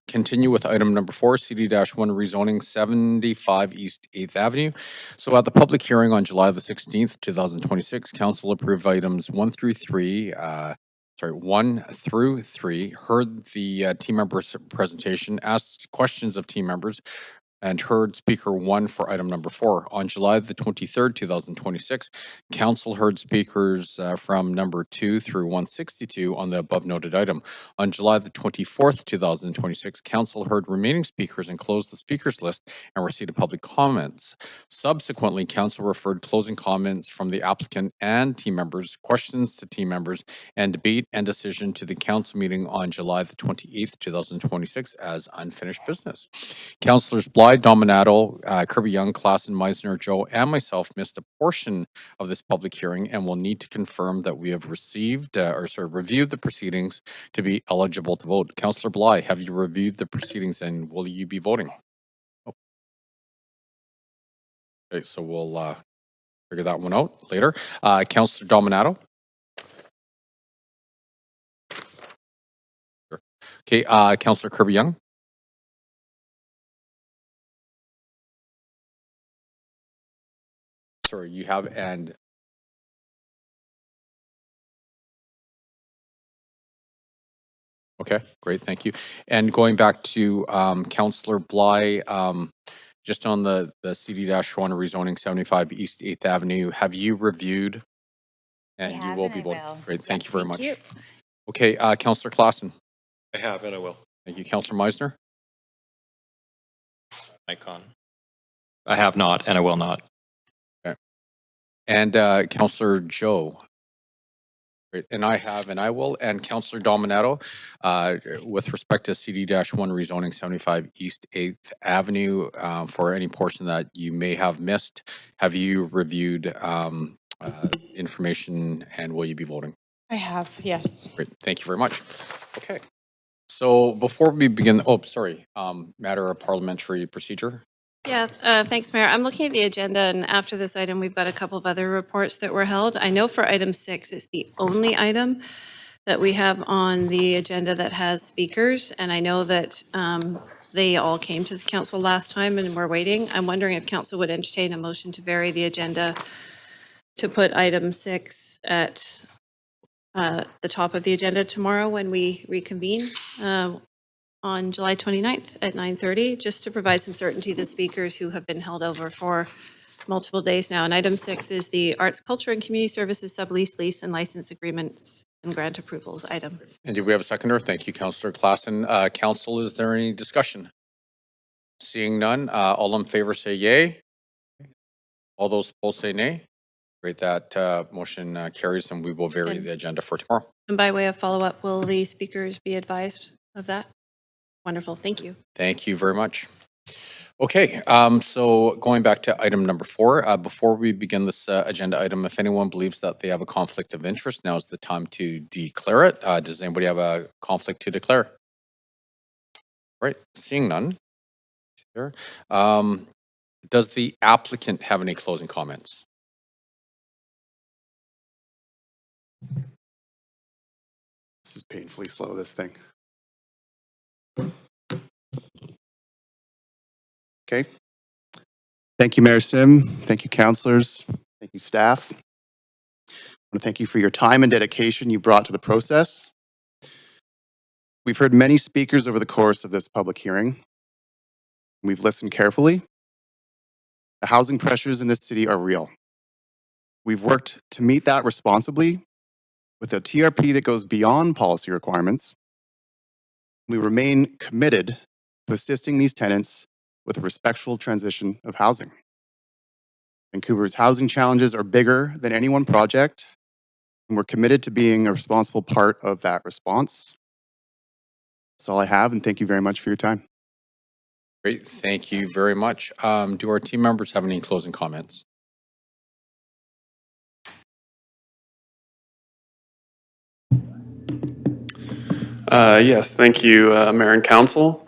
Continue with item number 4, CD-1 rezoning 75 East 8th Avenue. So at the public hearing on July the 16th, 2026, council approved items 1 through 3, heard the team members' presentation, asked questions of team members, and heard speaker 1 for item number 4. On July the 23rd, 2026, council heard speakers from number 2 through 162 on the above noted item. On July the 24th, 2026, council heard remaining speakers and closed the speakers list and received public comments. Subsequently, council referred closing comments from the applicant and team members, questions to team members, and debate and decision to the council meeting on July the 28th, 2026 as unfinished business. Councilors Bly, Dominato, Kirby Young, Klassen, Meisner, Joe, and myself missed a portion of this public hearing and will need to confirm that we have reviewed the proceedings to be eligible to vote. Councilor Bly, have you reviewed the proceedings and will you be voting? Oh. Okay, so we'll figure that one out later. Councilor Dominato. Sure. Okay, Councilor Kirby Young. Sorry, you have, and okay, great, thank you. And going back to Councilor Bly, just on the CD-1 rezoning 75 East 8th Avenue, have you reviewed? And you will be voting. Great, thank you very much. Okay, Councilor Klassen. I have and I will. Thank you, Councilor Meisner. Icon. I have not and I will not. Okay. And Councilor Joe. Great. And I have and I will. And Councilor Dominato, with respect to CD-1 rezoning 75 East 8th Avenue, for any portion that you may have missed, have you reviewed information and will you be voting? I have, yes. Great. Thank you very much. Okay. So before we begin, matter of parliamentary procedure. Yeah, thanks, Mayor. I'm looking at the agenda, and after this item, we've got a couple of other reports that were held. I know for item 6, it's the only item that we have on the agenda that has speakers, and I know that they all came to the council last time and we're waiting. I'm wondering if council would entertain a motion to vary the agenda to put item 6 at the top of the agenda tomorrow when we reconvene on July 29th at 9:30, just to provide some certainty to the speakers who have been held over for multiple days now. And item 6 is the Arts, Culture, and Community Services sublease, lease, and license agreements and grant approvals item. And do we have a seconder? Thank you, Councillor Klassen. Council, is there any discussion? Seeing none, all in favor say yay. All those opposed say nay. Great, that motion carries, and we will vary the agenda for tomorrow. And by way of follow-up, will the speakers be advised of that? Wonderful, thank you. Thank you very much. Okay, so going back to item number 4, before we begin this agenda item, if anyone believes that they have a conflict of interest, now is the time to declare it. Does anybody have a conflict to declare? Right, seeing none. Does the applicant have any closing comments? This is painfully slow, this thing. Okay. Thank you, Mayor Sim. Thank you, councillors. Thank you, staff. I want to thank you for your time and dedication you brought to the process. We've heard many speakers over the course of this public hearing. We've listened carefully. The housing pressures in this city are real. We've worked to meet that responsibly with a TRP that goes beyond policy requirements. We remain committed to assisting these tenants with a respectful transition of housing. Vancouver's housing challenges are bigger than any one project, and we're committed to being a responsible part of that response. That's all I have, and thank you very much for your time. Great, thank you very much. Do our team members have any closing comments? Yes, thank you, Mayor and Council.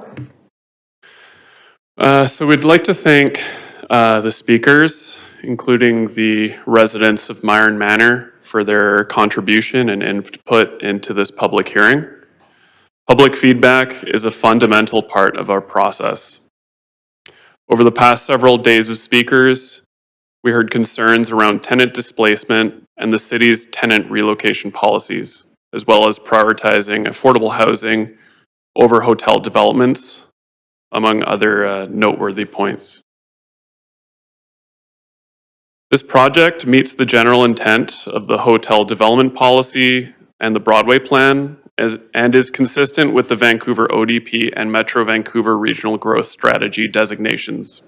So we'd like to thank the speakers, including the residents of Myron Manor, for their contribution and input into this public hearing. Public feedback is a fundamental part of our process. Over the past several days with speakers, we heard concerns around tenant displacement and the city's tenant relocation policies, as well as prioritizing affordable housing over hotel developments, among other noteworthy points. This project meets the general intent of the hotel development policy and the Broadway plan and is consistent with the Vancouver ODP and Metro Vancouver Regional Growth Strategy designations.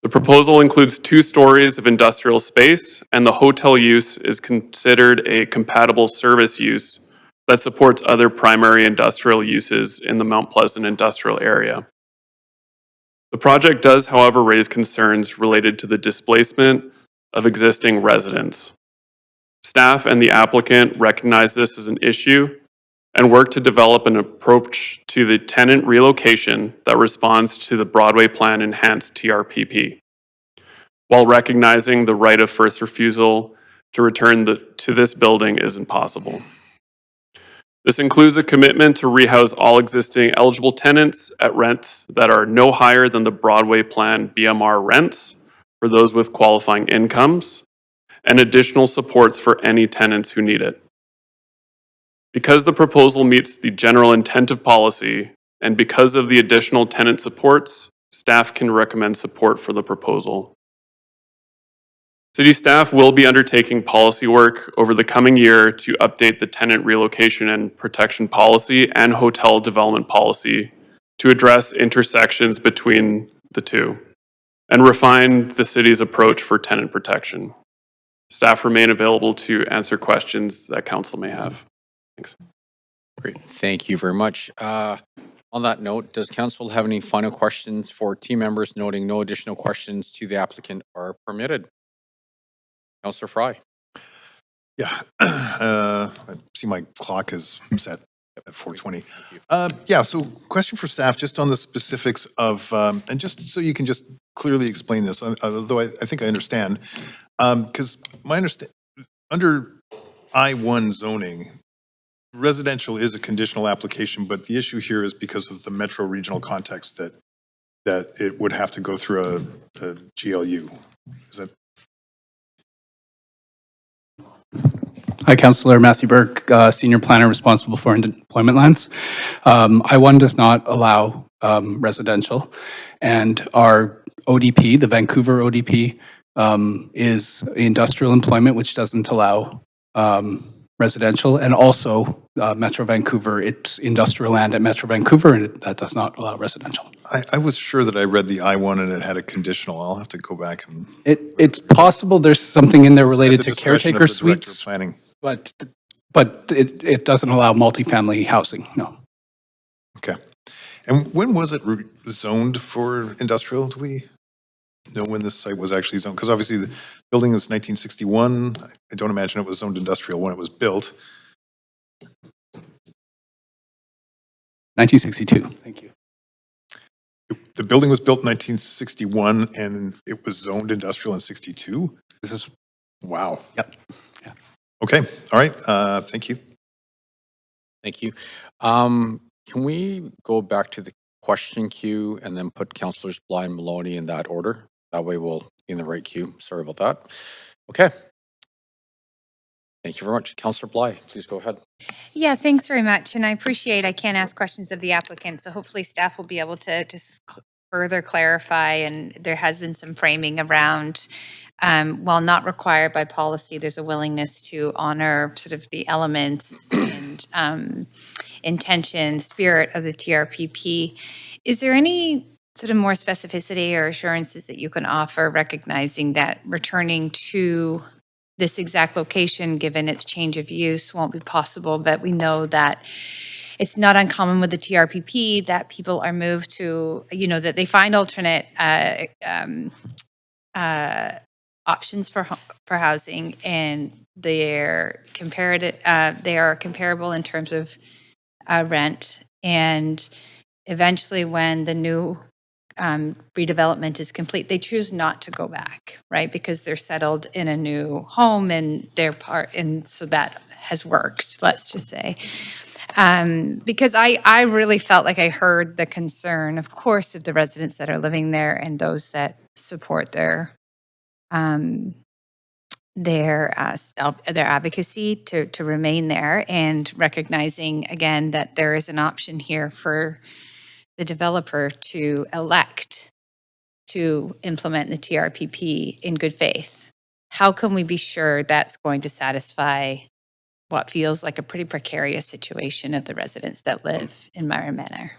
The proposal includes 2 stories of industrial space, and the hotel use is considered a compatible service use that supports other primary industrial uses in the Mount Pleasant industrial area. The project does, however, raise concerns related to the displacement of existing residents. Staff and the applicant recognize this as an issue and work to develop an approach to the tenant relocation that responds to the Broadway Plan Enhanced TRPP, while recognizing the right of first refusal to return to this building isn't possible. This includes a commitment to rehouse all existing eligible tenants at rents that are no higher than the Broadway Plan BMR rents for those with qualifying incomes, and additional supports for any tenants who need it. Because the proposal meets the general intent of policy, and because of the additional tenant supports, staff can recommend support for the proposal. City staff will be undertaking policy work over the coming year to update the tenant relocation and protection policy and hotel development policy to address intersections between the two and refine the city's approach for tenant protection. Staff remain available to answer questions that council may have. Thanks. Great. Thank you very much. On that note, does council have any final questions for team members, noting no additional questions to the applicant are permitted? Councillor Fry. Yeah, I see my clock is set at 4:20. Yeah, so question for staff, just on the specifics of, and just so you can just clearly explain this, although I think I understand, because my understanding, under I-1 zoning, residential is a conditional application, but the issue here is because of the metro regional context that it would have to go through a GLU. Is that? Hi, Councillor Matthew Burke, Senior Planner responsible for employment lands. I-1 does not allow residential, and our ODP, the Vancouver ODP, is industrial employment, which doesn't allow residential, and also Metro Vancouver, it's industrial land at Metro Vancouver, and that does not allow residential. I was sure that I read the I-1 and it had a conditional. I'll have to go back and. It's possible there's something in there related to caretaker suites, but it doesn't allow multifamily housing, no. Okay. And when was it zoned for industrial? Do we know when this site was actually zoned? Because obviously the building is 1961. I don't imagine it was zoned industrial when it was built. 1962. Thank you. The building was built in 1961 and it was zoned industrial in 62? This is. Wow. Yep. Yeah. Okay. All right. Thank you. Thank you. Can we go back to the question queue and then put Councillors Bly and Maloney in that order? That way we'll be in the right queue. Sorry about that. Okay. Thank you very much. Councillor Bly, please go ahead. Yeah, thanks very much. And I appreciate I can't ask questions of the applicant, so hopefully staff will be able to just further clarify. And there has been some framing around, while not required by policy, there's a willingness to honor sort of the elements and intention, spirit of the TRPP. Is there any sort of more specificity or assurances that you can offer, recognizing that returning to this exact location, given its change of use, won't be possible, but we know that it's not uncommon with the TRPP that people are moved to, that they find alternate options for housing, and they are comparable in terms of rent, and eventually when the new redevelopment is complete, they choose not to go back, right? Because they're settled in a new home and and so that has worked, let's just say. Because I really felt like I heard the concern, of course, of the residents that are living there and those that support their advocacy to remain there, and recognizing again that there is an option here for the developer to elect to implement the TRPP in good faith. How can we be sure that's going to satisfy what feels like a pretty precarious situation of the residents that live in Myron Manor?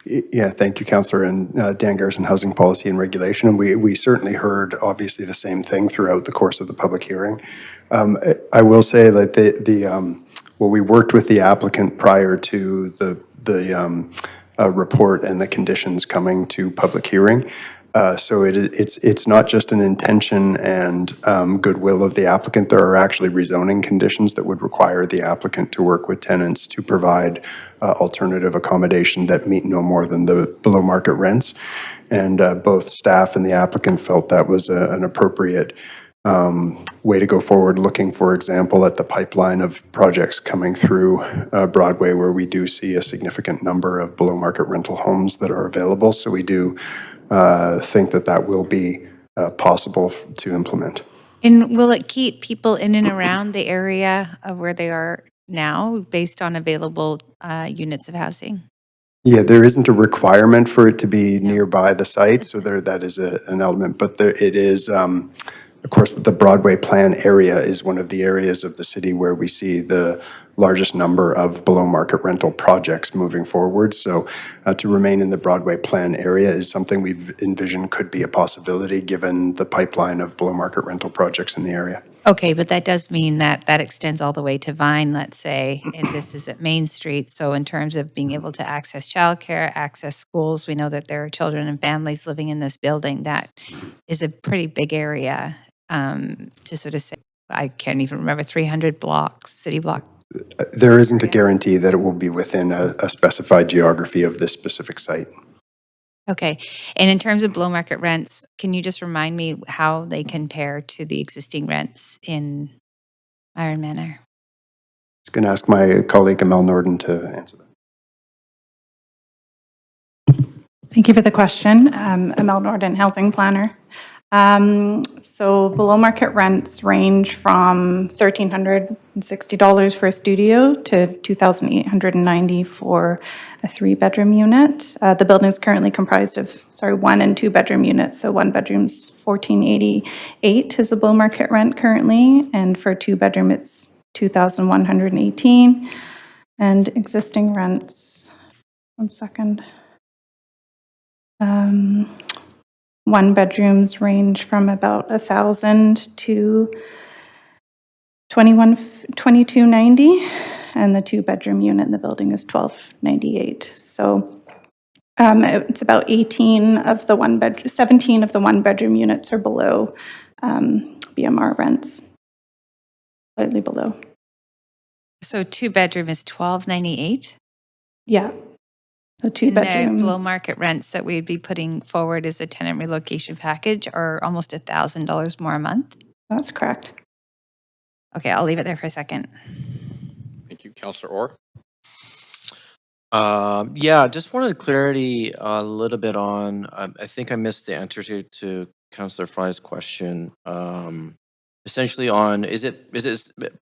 Yeah, thank you, Councillor. And Dan Garrison, Housing Policy and Regulation. And we certainly heard, obviously, the same thing throughout the course of the public hearing. I will say that well, we worked with the applicant prior to the report and the conditions coming to public hearing. So it's not just an intention and goodwill of the applicant. There are actually rezoning conditions that would require the applicant to work with tenants to provide alternative accommodation that meet no more than the below market rents. And both staff and the applicant felt that was an appropriate way to go forward, looking, for example, at the pipeline of projects coming through Broadway, where we do see a significant number of below market rental homes that are available. So we do think that that will be possible to implement. And will it keep people in and around the area of where they are now based on available units of housing? Yeah, there isn't a requirement for it to be nearby the site, so that is an element. But it is, of course, the Broadway plan area is one of the areas of the city where we see the largest number of below market rental projects moving forward. So to remain in the Broadway plan area is something we've envisioned could be a possibility given the pipeline of below market rental projects in the area. Okay, but that does mean that that extends all the way to Vine, let's say, and this is at Main Street. So in terms of being able to access childcare, access schools, we know that there are children and families living in this building. That is a pretty big area to sort of say, I can't even remember, 300 blocks, city block. There isn't a guarantee that it will be within a specified geography of this specific site. Okay. And in terms of below market rents, can you just remind me how they compare to the existing rents in Myron Manor? I was going to ask my colleague Amel Norden to answer that. Thank you for the question. Amel Norden, housing planner. So below market rents range from $1,360 for a studio to $2,890 for a 3-bedroom unit. The building is currently comprised of, 1 and 2 bedroom units. So 1 bedroom's $1,488 is the below market rent currently, and for a 2-bedroom it's $2,118. And existing rents, 1 second. 1 bedrooms range from about $1,000 to $2,290, and the 2-bedroom unit in the building is $1,298. So it's about 17 of the 1-bedroom units are below BMR rents, slightly below. So 2-bedroom is $1,298? Yeah. So 2-bedroom. And the below market rents that we'd be putting forward as a tenant relocation package are almost $1,000 more a month? That's correct. Okay, I'll leave it there for a second. Thank you. Councillor Orr? Yeah, just wanted clarity a little bit on, I think I missed the answer to Councillor Fry's question. Essentially on, is it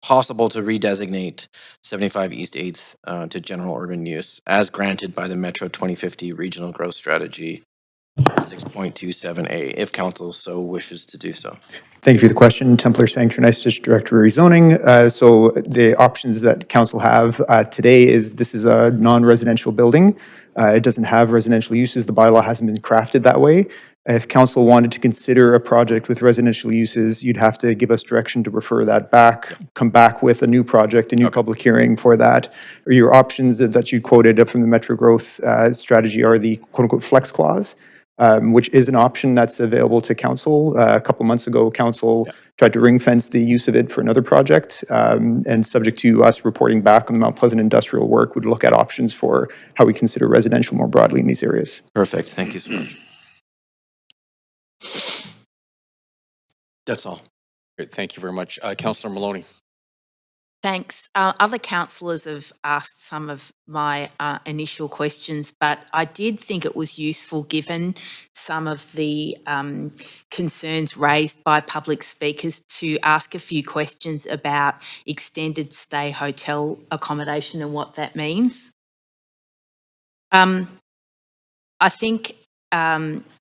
possible to redesignate 75 East 8th to general urban use as granted by the Metro 2050 Regional Growth Strategy 6.27A, if council so wishes to do so? Thank you for the question. Templar Sanctuary District Director of Rezoning. So the options that council have today is this is a non-residential building. It doesn't have residential uses. The bylaw hasn't been crafted that way. If council wanted to consider a project with residential uses, you'd have to give us direction to refer that back, come back with a new project, a new public hearing for that. Or your options that you quoted from the Metro Growth Strategy are the quote-unquote flex clause, which is an option that's available to council. A couple months ago, council tried to ring fence the use of it for another project, and subject to us reporting back on the Mount Pleasant industrial work, would look at options for how we consider residential more broadly in these areas. Perfect. Thank you so much. That's all. Great. Thank you very much. Councillor Maloney? Thanks. Other councillors have asked some of my initial questions, but I did think it was useful, given some of the concerns raised by public speakers, to ask a few questions about extended stay hotel accommodation and what that means. I think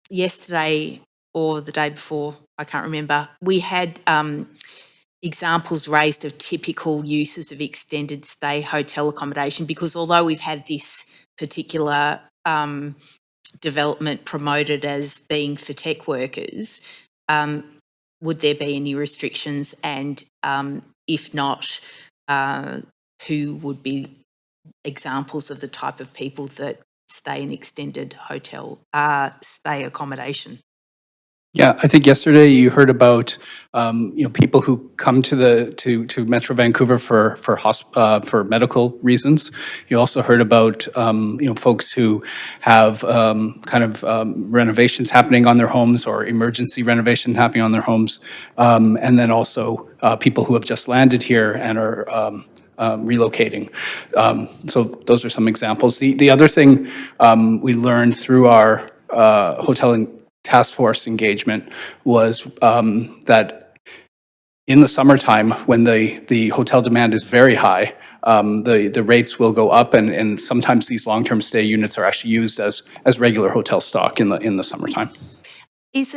yesterday or the day before, I can't remember, we had examples raised of typical uses of extended stay hotel accommodation, because although we've had this particular development promoted as being for tech workers, would there be any restrictions? And if not, who would be examples of the type of people that stay in extended hotel stay accommodation? Yeah, I think yesterday you heard about people who come to Metro Vancouver for medical reasons. You also heard about folks who have renovations happening on their homes, or emergency renovation happening on their homes, and then also people who have just landed here and are relocating. So those are some examples. The other thing we learned through our hoteling task force engagement was that in the summertime, when the hotel demand is very high, the rates will go up, and sometimes these long-term stay units are actually used as regular hotel stock in the summertime. Is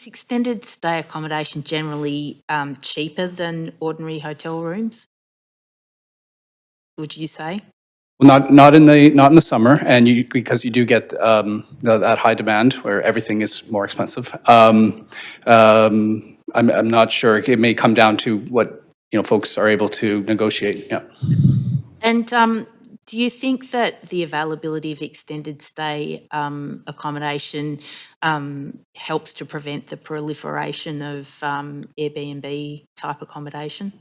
extended stay accommodation generally cheaper than ordinary hotel rooms, would you say? Well, not in the summer, and because you do get that high demand where everything is more expensive. I'm not sure. It may come down to what folks are able to negotiate. Yeah. And do you think that the availability of extended stay accommodation helps to prevent the proliferation of Airbnb type accommodation?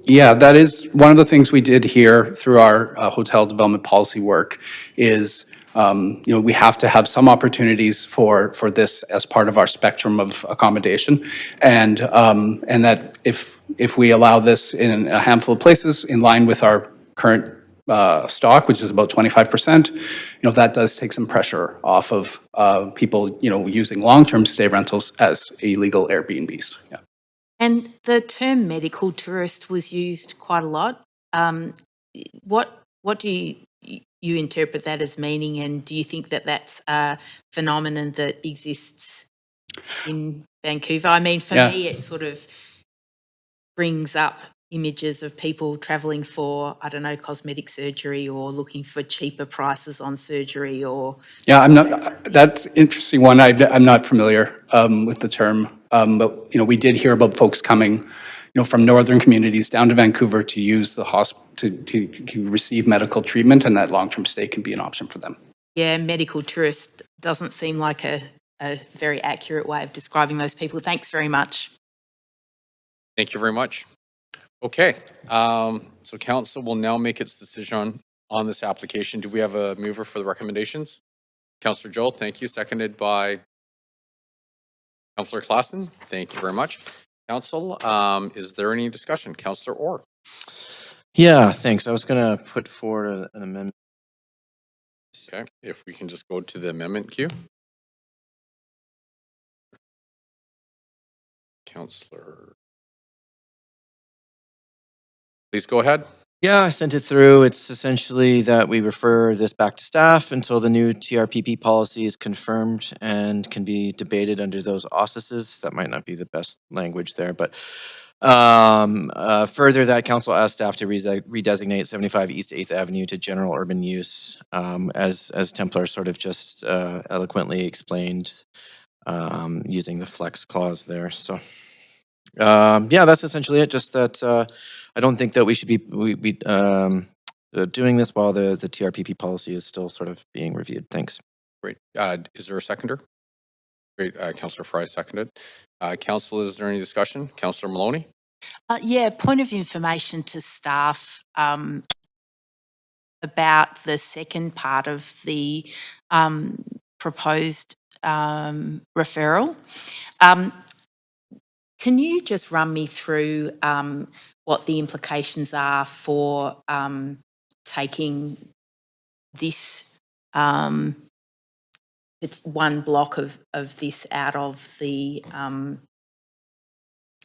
Yeah, that is one of the things we did here through our hotel development policy work is, we have to have some opportunities for this as part of our spectrum of accommodation. And that if we allow this in a handful of places in line with our current stock, which is about 25%, that does take some pressure off of people, using long-term stay rentals as illegal Airbnbs. Yeah. And the term medical tourist was used quite a lot. What do you interpret that as meaning, and do you think that that's a phenomenon that exists in Vancouver? I mean, for me, it sort of brings up images of people travelling for, I don't know, cosmetic surgery, or looking for cheaper prices on surgery, or... Yeah, that's an interesting one. I'm not familiar with the term, but, we did hear about folks coming, from northern communities down to Vancouver to use the hospital, to receive medical treatment, and that long-term stay can be an option for them. Yeah, medical tourist doesn't seem like a very accurate way of describing those people. Thanks very much. Thank you very much. Okay, so council will now make its decision on this application. Do we have a mover for the recommendations? Councillor Joel, thank you. Seconded by Councillor Klassen. Thank you very much. Council, is there any discussion? Councillor Orr. Yeah, thanks. I was going to put forward an amendment. Okay, if we can just go to the amendment queue. Councillor, please go ahead. Yeah, I sent it through. It's essentially that we refer this back to staff until the new TRPP policy is confirmed and can be debated under those auspices. That might not be the best language there, but further, that council asked staff to redesignate 75 East 8th Avenue to general urban use, as Templar sort of just eloquently explained, using the flex clause there. So yeah, that's essentially it. Just that I don't think that we should be doing this while the TRPP policy is still sort of being reviewed. Thanks. Great. Is there a seconder? Great. Councillor Fry seconded. Council, is there any discussion? Councillor Maloney? Yeah, point of information to staff about the second part of the proposed referral. Can you just run me through what the implications are for taking this it's one block of this out of the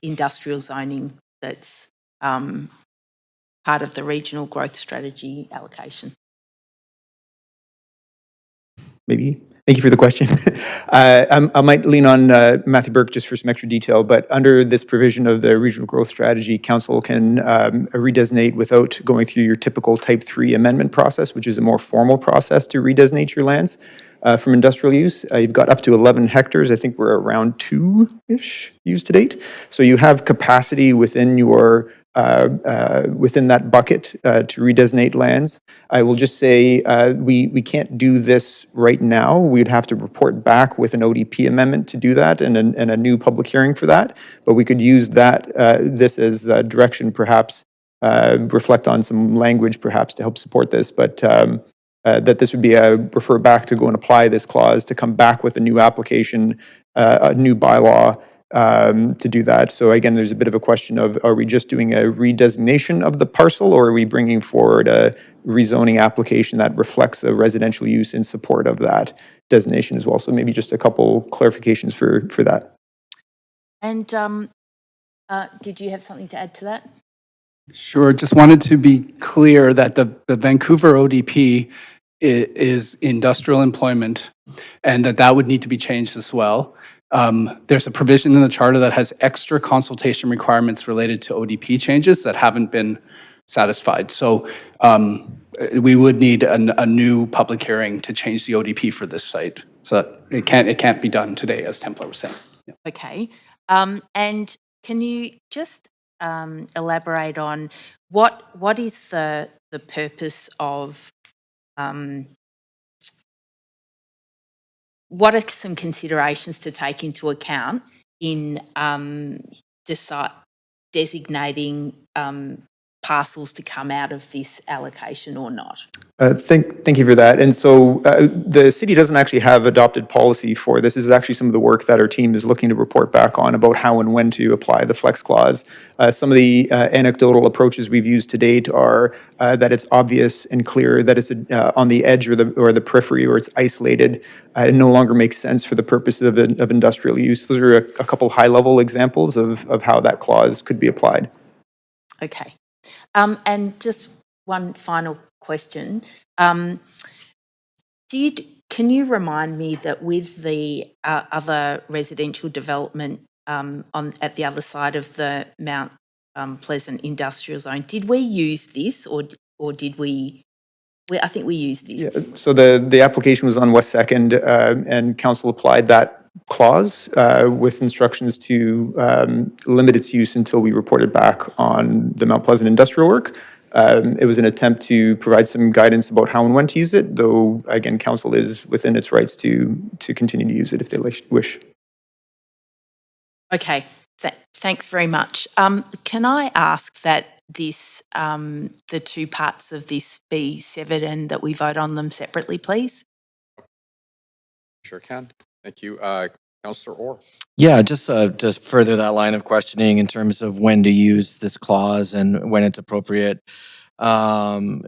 industrial zoning that's part of the regional growth strategy allocation? Maybe. Thank you for the question. I might lean on Matthew Burke just for some extra detail, but under this provision of the regional growth strategy, council can redesignate without going through your typical type 3 amendment process, which is a more formal process to redesignate your lands from industrial use. You've got up to 11 hectares. I think we're around 2-ish used to date. So you have capacity within your within that bucket to redesignate lands. I will just say we can't do this right now. We'd have to report back with an ODP amendment to do that and a new public hearing for that. But we could use that this as direction, perhaps reflect on some language, perhaps to help support this. But that this would be a refer back to go and apply this clause to come back with a new application, a new bylaw. To do that. So again, there's a bit of a question of, are we just doing a redesignation of the parcel, or are we bringing forward a rezoning application that reflects a residential use in support of that designation as well? So maybe just a couple clarifications for that. And did you have something to add to that? Sure. Just wanted to be clear that the Vancouver ODP is industrial employment, and that would need to be changed as well. There's a provision in the charter that has extra consultation requirements related to ODP changes that haven't been satisfied. So we would need a new public hearing to change the ODP for this site. So it can't be done today, as Templar was saying. Yeah. Okay. And can you just elaborate on what is the purpose of what are some considerations to take into account in designating parcels to come out of this allocation or not? Thank you for that. And so the city doesn't actually have adopted policy for this. This is actually some of the work that our team is looking to report back on about how and when to apply the flex clause. Some of the anecdotal approaches we've used to date are that it's obvious and clear that it's on the edge or the periphery, or it's isolated. It no longer makes sense for the purposes of industrial use. Those are a couple high-level examples of how that clause could be applied. Okay. And just one final question. Can you remind me that with the other residential development at the other side of the Mount Pleasant industrial zone, did we use this or did we? I think we used this. Yeah, so the application was on West 2nd, and council applied that clause with instructions to limit its use until we reported back on the Mount Pleasant industrial work. It was an attempt to provide some guidance about how and when to use it, though, again, council is within its rights to continue to use it if they wish. Okay, thanks very much. Can I ask that this, the two parts of this be severed and that we vote on them separately, please? Sure can. Thank you. Councillor Orr. Yeah, just further that line of questioning in terms of when to use this clause and when it's appropriate, and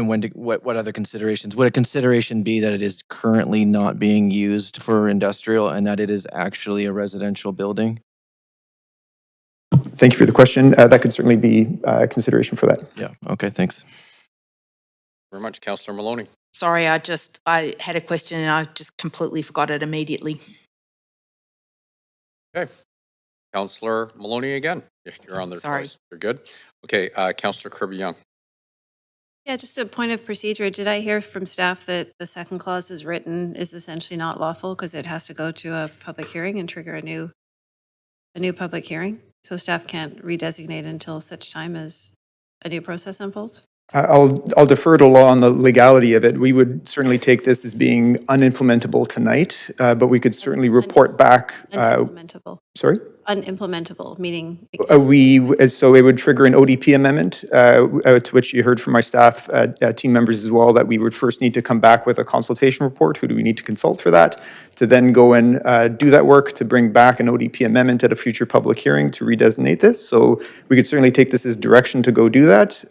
what other considerations. Would a consideration be that it is currently not being used for industrial and that it is actually a residential building? Thank you for the question. That could certainly be a consideration for that. Yeah, okay, thanks. Very much. Councillor Maloney. Sorry, I had a question and I just completely forgot it immediately. Okay. Councillor Maloney again. You're on there Sorry. twice. You're good. Okay. Councillor Kirby-Young. Yeah, just a point of procedure. Did I hear from staff that the second clause is written is essentially not lawful because it has to go to a public hearing and trigger a new public hearing? So staff can't redesignate until such time as a new process unfolds? I'll defer to law on the legality of it. We would certainly take this as being unimplementable tonight, but we could certainly report back. Unimplementable. Sorry? unimplementable, meaning it So it would trigger an ODP amendment, to which you heard from my staff, team members as well, that we would first need to come back with a consultation report. Who do we need to consult for that? To then go and do that work, to bring back an ODP amendment at a future public hearing to redesignate this. So we could certainly take this as direction to go do that.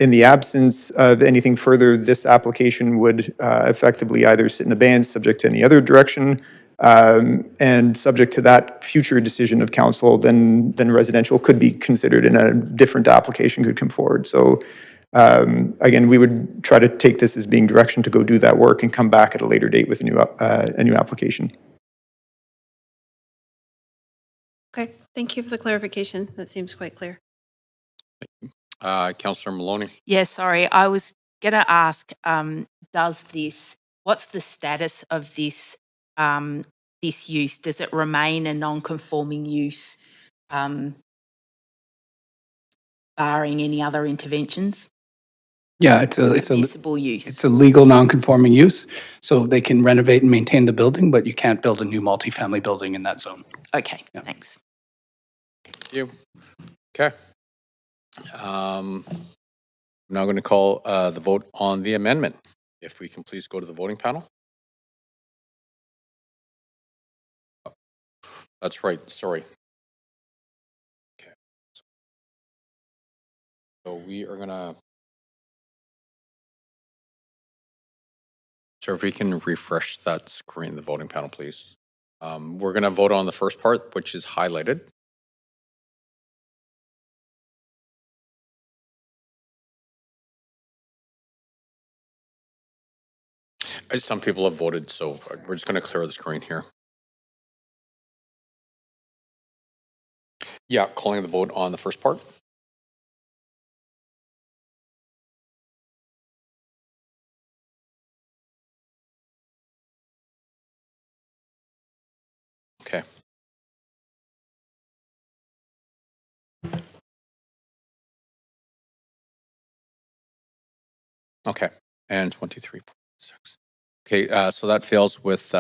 In the absence of anything further, this application would effectively either sit in abeyance, subject to any other direction, and subject to that future decision of council, then residential could be considered and a different application could come forward. So again, we would try to take this as being direction to go do that work and come back at a later date with a new application. Okay, thank you for the clarification. That seems quite clear. Councillor Maloney. Yeah, sorry. I was going to ask, what's the status of this this use? Does it remain a non-conforming use, barring any other interventions? Yeah, it's a Permissible use. it's a legal non-conforming use, so they can renovate and maintain the building, but you can't build a new multifamily building in that zone. Okay, thanks. Thank you. Okay. I'm now going to call the vote on the amendment. If we can please go to the voting panel. Oh, that's right. Sorry. Okay. So we are going to. So if we can refresh that screen, the voting panel, please. We're going to vote on the first part, which is highlighted. Some people have voted, so we're just going to clear the screen here. Yeah, calling the vote on the first part. Okay. Okay, and 23, 6. Okay, so that fails with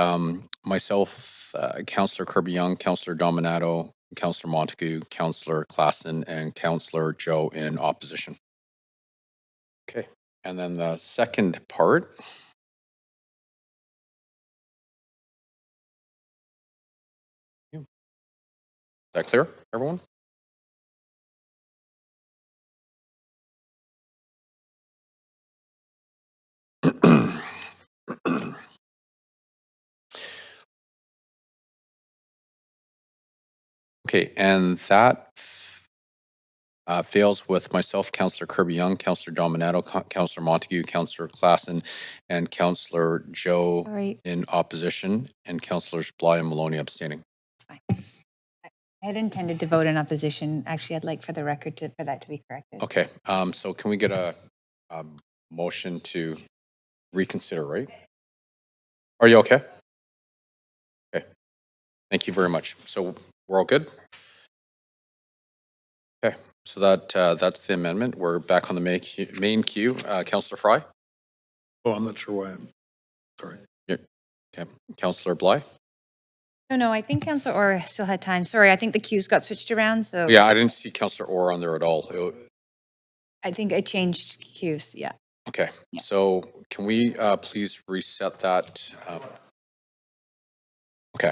myself, Councillor Kirby-Young, Councillor Dominato, Councillor Montague, Councillor Klassen, and Councillor Joe in opposition. Okay, and then the second part. Is that clear, everyone? Okay, and that fails with myself, Councillor Kirby-Young, Councillor Dominato, Councillor Montague, Councillor Klassen, and Councillor Joe in opposition, and Councillors Bly and Maloney abstaining. That's fine. I had intended to vote in opposition. Actually, I'd like for the record for that to be corrected. Okay, so can we get a motion to reconsider, right? Are you okay? Okay, thank you very much. So we're all good? Okay, so that's the amendment. We're back on the main queue. Councillor Fry? Oh, I'm not sure why I'm, sorry. Yeah. Okay, Councillor Bly? No, I think Councillor Orr still had time. Sorry, I think the queues got switched around, so. Yeah, I didn't see Councillor Orr on there at all. I think I changed queues, yeah. Okay, so can we please reset that? Okay,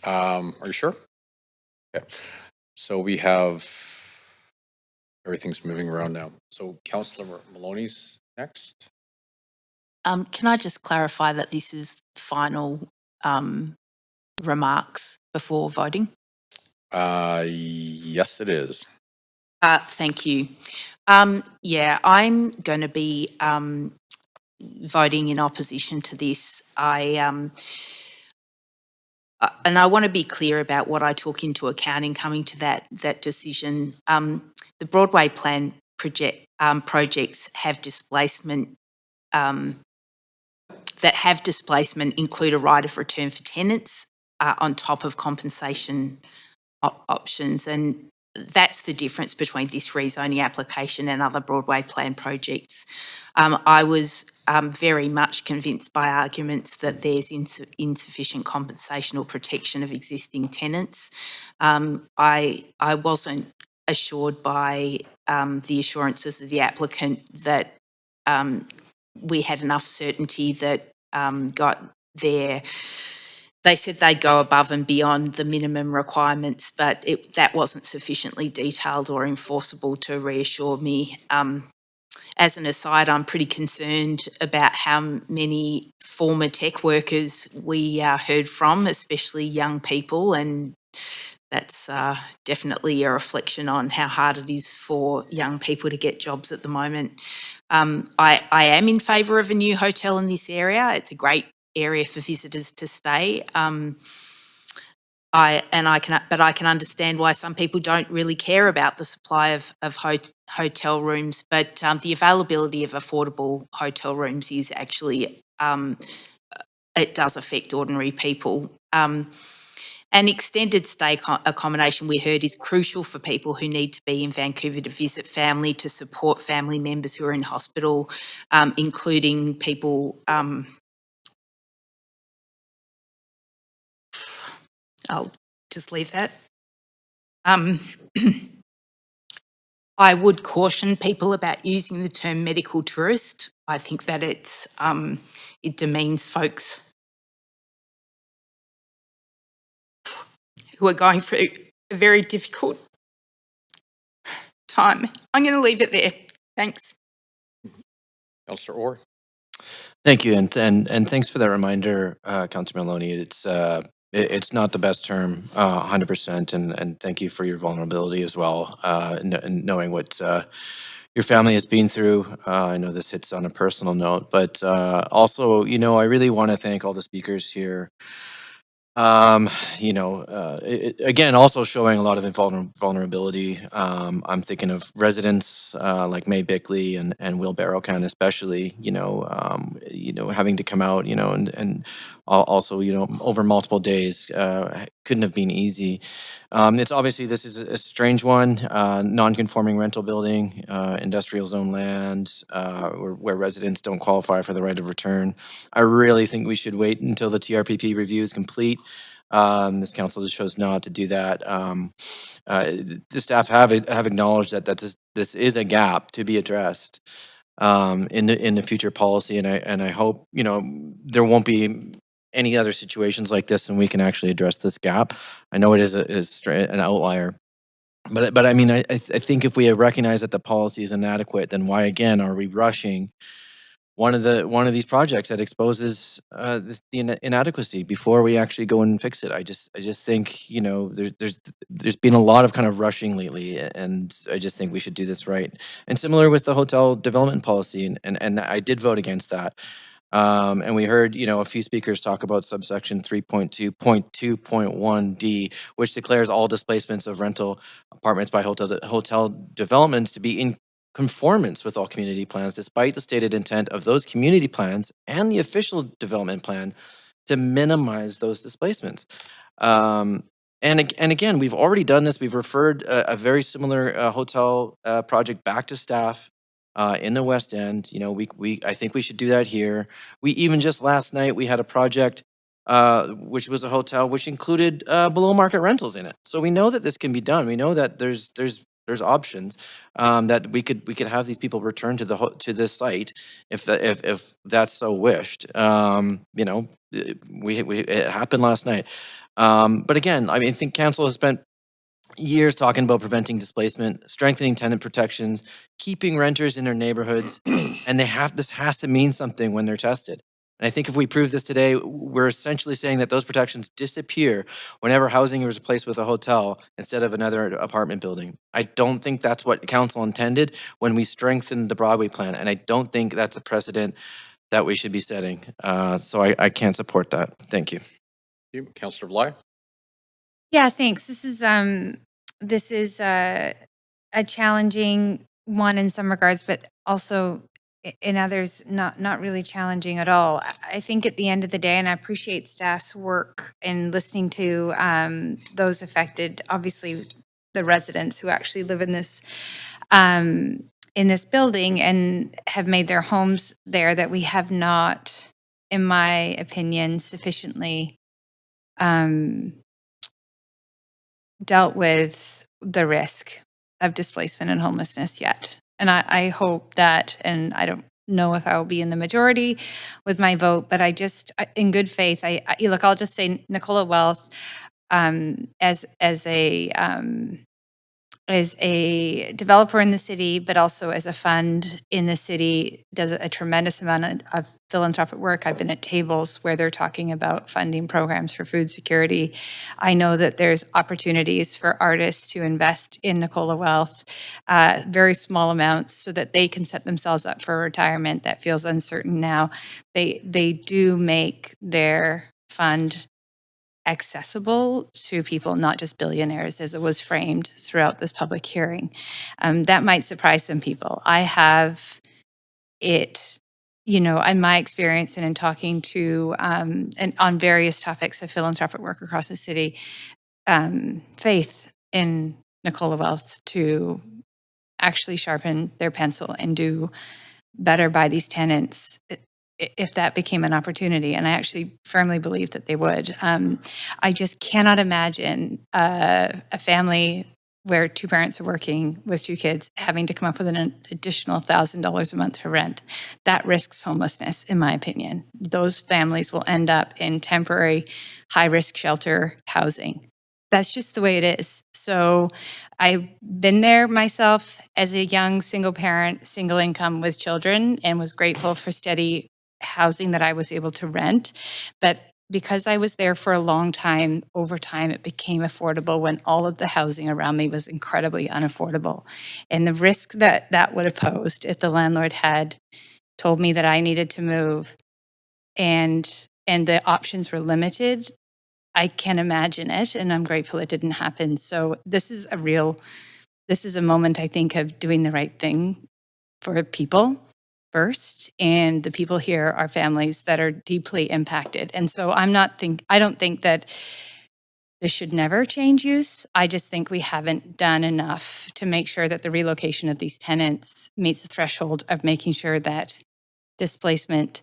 are you sure? Okay, so we have, everything's moving around now. So Councillor Maloney's next. Can I just clarify that this is final remarks before voting? Yes, it is. Thank you. Yeah, I'm going to be voting in opposition to this. And I want to be clear about what I took into account in coming to that decision. The Broadway plan projects have displacement include a right of return for tenants on top of compensation options. And that's the difference between this rezoning application and other Broadway plan projects. I was very much convinced by arguments that there's insufficient compensation or protection of existing tenants. I wasn't assured by the assurances of the applicant that we had enough certainty that they said they'd go above and beyond the minimum requirements, but that wasn't sufficiently detailed or enforceable to reassure me. As an aside, I'm pretty concerned about how many former tech workers we heard from, especially young people, and that's definitely a reflection on how hard it is for young people to get jobs at the moment. I am in favour of a new hotel in this area. It's a great area for visitors to stay. I can understand why some people don't really care about the supply of hotel rooms, but the availability of affordable hotel rooms is actually it does affect ordinary people. And extended stay accommodation, we heard, is crucial for people who need to be in Vancouver to visit family, to support family members who are in hospital, including people. I'll just leave that. I would caution people about using the term medical tourist. I think that it demeans folks who are going through a very difficult time. I'm going to leave it there. Thanks. Councillor Orr. Thank you, and thanks for that reminder, Councillor Maloney. It's not the best term, 100%, and thank you for your vulnerability as well, knowing what your family has been through. I know this hits on a personal note, but also, I really want to thank all the speakers here. Again, also showing a lot of vulnerability. I'm thinking of residents like May Bickley and Will Barrowcan, especially. Having to come out, and also, over multiple days, couldn't have been easy. It's obviously this is a strange one. Non-conforming rental building, industrial zone land, where residents don't qualify for the right of return. I really think we should wait until the TRPP review is complete. This council just chose not to do that. The staff have acknowledged that this is a gap to be addressed in the future policy, and I hope there won't be any other situations like this, and we can actually address this gap. I know it is an outlier. But I mean, I think if we recognize that the policy is inadequate, then why again are we rushing one of these projects that exposes the inadequacy before we actually go and fix it? I just think there's been a lot of kind of rushing lately, and I just think we should do this right. And similar with the hotel development policy, and I did vote against that. And we heard, a few speakers talk about subsection 3.2.2.1D, which declares all displacements of rental apartments by hotel developments to be in conformance with all community plans, despite the stated intent of those community plans and the official development plan to minimize those displacements. And again, we've already done this. We've referred a very similar hotel project back to staff in the West End. I think we should do that here. We even just last night, we had a project which was a hotel which included below market rentals in it. So we know that this can be done. We know that there's options that we could have these people return to this site if that's so wished. It happened last night. But again, I mean, I think council has spent years talking about preventing displacement, strengthening tenant protections, keeping renters in their neighborhoods, and this has to mean something when they're tested. And I think if we prove this today, we're essentially saying that those protections disappear whenever housing is replaced with a hotel instead of another apartment building. I don't think that's what council intended when we strengthened the Broadway plan, and I don't think that's a precedent that we should be setting. So I can't support that. Thank you. Thank you. Councillor Bly. Yeah, thanks. This is a challenging one in some regards, but also in others not really challenging at all. I think at the end of the day, and I appreciate staff's work in listening to those affected. Obviously, the residents who actually live in this building and have made their homes there that we have not, in my opinion, sufficiently dealt with the risk of displacement and homelessness yet. And I hope that, and I don't know if I will be in the majority with my vote, but in good faith, look, I'll just say Nicola Wealth, as a developer in the city, but also as a fund in the city, does a tremendous amount of philanthropic work. I've been at tables where they're talking about funding programs for food security. I know that there's opportunities for artists to invest in Nicola Wealth, very small amounts, so that they can set themselves up for retirement that feels uncertain now. They do make their fund accessible to people, not just billionaires, as it was framed throughout this public hearing. That might surprise some people. I have it, in my experience and in talking to, and on various topics of philanthropic work across the city, faith in Nicola Wealth to actually sharpen their pencil and do better by these tenants if that became an opportunity. And I actually firmly believe that they would. I just cannot imagine a family where two parents are working with two kids having to come up with an additional $1,000 a month for rent. That risks homelessness, in my opinion. Those families will end up in temporary high-risk shelter housing. That's just the way it is. So I've been there myself as a young single parent, single income with children, and was grateful for steady housing that I was able to rent. But because I was there for a long time, over time, it became affordable when all of the housing around me was incredibly unaffordable. And the risk that would have posed if the landlord had told me that I needed to move and the options were limited, I can imagine it, and I'm grateful it didn't happen. So this is a moment, I think, of doing the right thing for people first, and the people here are families that are deeply impacted. And so I don't think that this should never change use. I just think we haven't done enough to make sure that the relocation of these tenants meets the threshold of making sure that displacement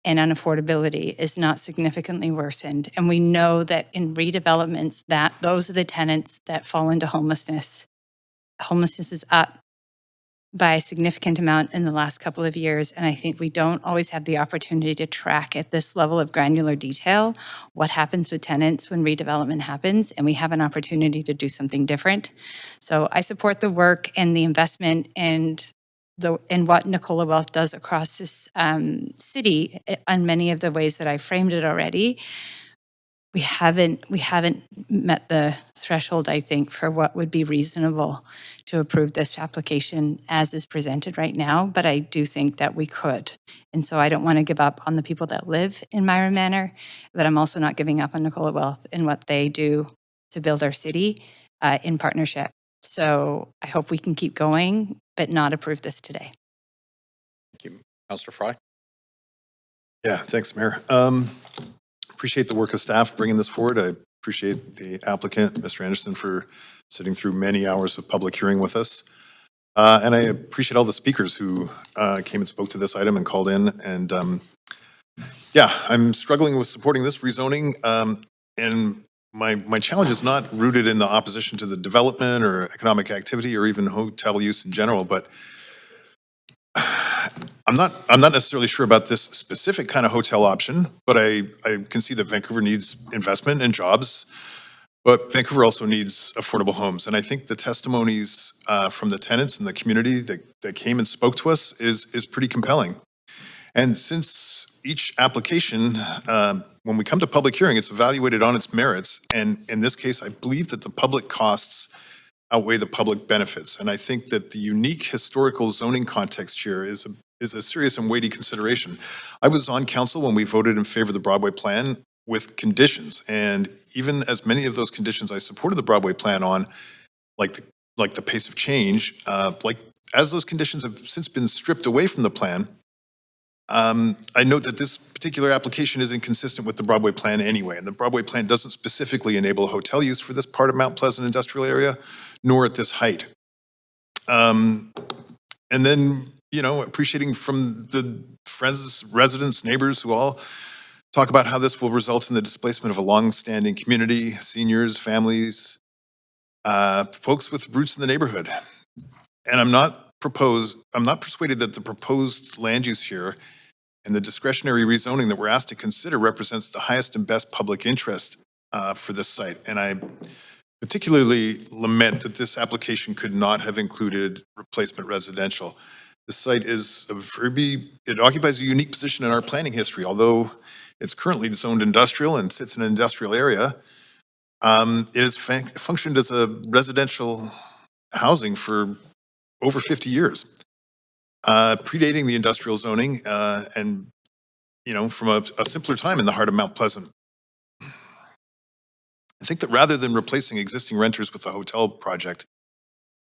and unaffordability is not significantly worsened. And we know that in redevelopments, that those are the tenants that fall into homelessness. Homelessness is up by a significant amount in the last couple of years. And I think we don't always have the opportunity to track at this level of granular detail what happens with tenants when redevelopment happens. And we have an opportunity to do something different. So I support the work and the investment and what Nicola Wealth does across this city on many of the ways that I framed it already. We haven't met the threshold, I think, for what would be reasonable to approve this application as is presented right now, but I do think that we could. And so I don't want to give up on the people that live in Myra Manor, but I'm also not giving up on Nicola Wealth and what they do to build our city in partnership. So I hope we can keep going, but not approve this today. Thank you. Councillor Fry? Yeah, thanks, Mayor. Appreciate the work of staff bringing this forward. I appreciate the applicant, Mr. Anderson, for sitting through many hours of public hearing with us. And I appreciate all the speakers who came and spoke to this item and called in. And yeah, I'm struggling with supporting this rezoning. And my challenge is not rooted in the opposition to the development or economic activity or even hotel use in general, but I'm not necessarily sure about this specific kind of hotel option, but I can see that Vancouver needs investment and jobs, but Vancouver also needs affordable homes. And I think the testimonies from the tenants and the community that came and spoke to us is pretty compelling. And since each application, when we come to public hearing, it's evaluated on its merits. And in this case, I believe that the public costs outweigh the public benefits. And I think that the unique historical zoning context here is a serious and weighty consideration. I was on council when we voted in favor of the Broadway plan with conditions. And even as many of those conditions I supported the Broadway plan on, like the pace of change, as those conditions have since been stripped away from the plan, I note that this particular application is inconsistent with the Broadway plan anyway, and the Broadway plan doesn't specifically enable hotel use for this part of Mount Pleasant industrial area, nor at this height. And then, appreciating from the friends, residents, neighbors who all talk about how this will result in the displacement of a long-standing community, seniors, families, folks with roots in the neighborhood. And I'm not persuaded that the proposed land use here and the discretionary rezoning that we're asked to consider represents the highest and best public interest for this site. And I particularly lament that this application could not have included replacement residential. The site it occupies a unique position in our planning history. Although it's currently zoned industrial and sits in an industrial area, it has functioned as a residential housing for over 50 years, predating the industrial zoning and, from a simpler time in the heart of Mount Pleasant. I think that rather than replacing existing renters with a hotel project,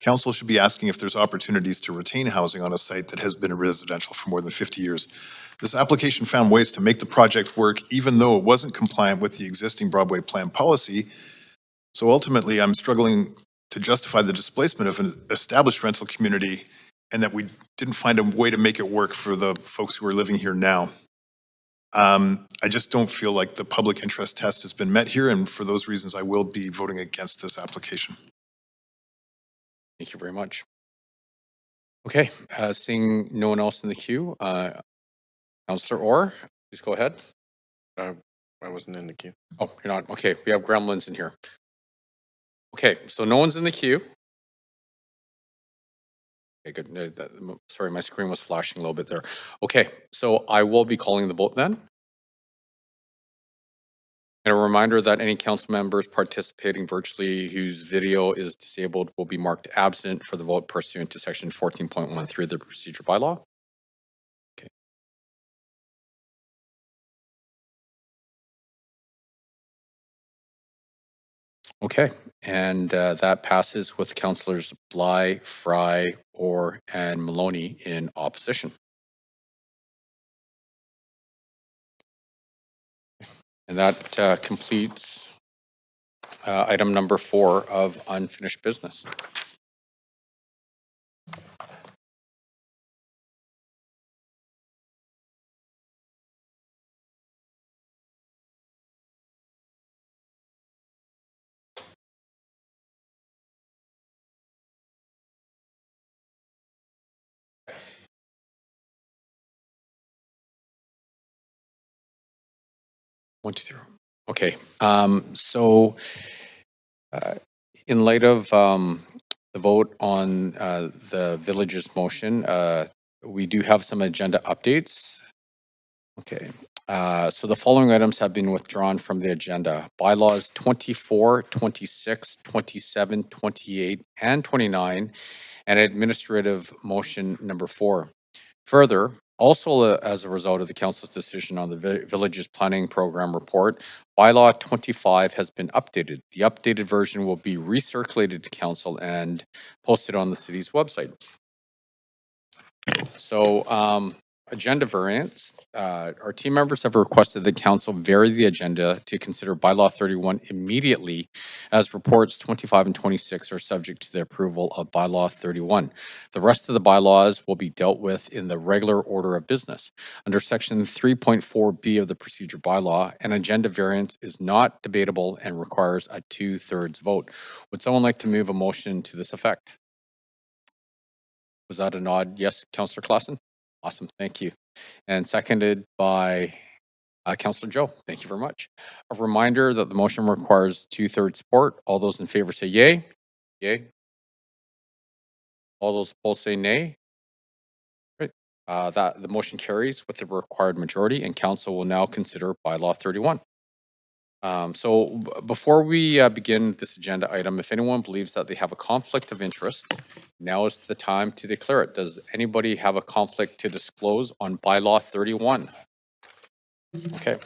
council should be asking if there's opportunities to retain housing on a site that has been a residential for more than 50 years. This application found ways to make the project work even though it wasn't compliant with the existing Broadway plan policy. So ultimately, I'm struggling to justify the displacement of an established rental community and that we didn't find a way to make it work for the folks who are living here now. I just don't feel like the public interest test has been met here, and for those reasons, I will be voting against this application. Thank you very much. Okay, seeing no one else in the queue, Councillor Orr, please go ahead. I wasn't in the queue. Oh, you're not? Okay, we have gremlins in here. Okay, so no one's in the queue. Okay, good. Sorry, my screen was flashing a little bit there. Okay, so I will be calling the vote then. And a reminder that any council members participating virtually whose video is disabled will be marked absent for the vote pursuant to section 14.13 of the procedure bylaw. Okay. Okay, and that passes with councillors Bly, Fry, Orr, and Maloney in opposition. And that completes item number 4 of unfinished business. One, two, three. Okay, so in light of the vote on the village's motion, we do have some agenda updates. Okay, so the following items have been withdrawn from the agenda. Bylaws 24, 26, 27, 28, and 29, and administrative motion number 4. Further, also as a result of the council's decision on the village's planning program report, bylaw 25 has been updated. The updated version will be recirculated to council and posted on the city's website. So, agenda variants. Our team members have requested that council vary the agenda to consider bylaw 31 immediately, as reports 25 and 26 are subject to the approval of bylaw 31. The rest of the bylaws will be dealt with in the regular order of business. Under section 3.4B of the procedure bylaw, an agenda variance is not debatable and requires a 2/3 vote. Would someone like to move a motion to this effect? Was that a nod? Yes, Councillor Claassen? Awesome, thank you. And seconded by Councillor Joe. Thank you very much. A reminder that the motion requires 2/3 support. All those in favor say yay. Yay. All those opposed say nay. Great. That the motion carries with the required majority, and council will now consider bylaw 31. Before we begin this agenda item, if anyone believes that they have a conflict of interest, now is the time to declare it. Does anybody have a conflict to disclose on bylaw 31? Okay.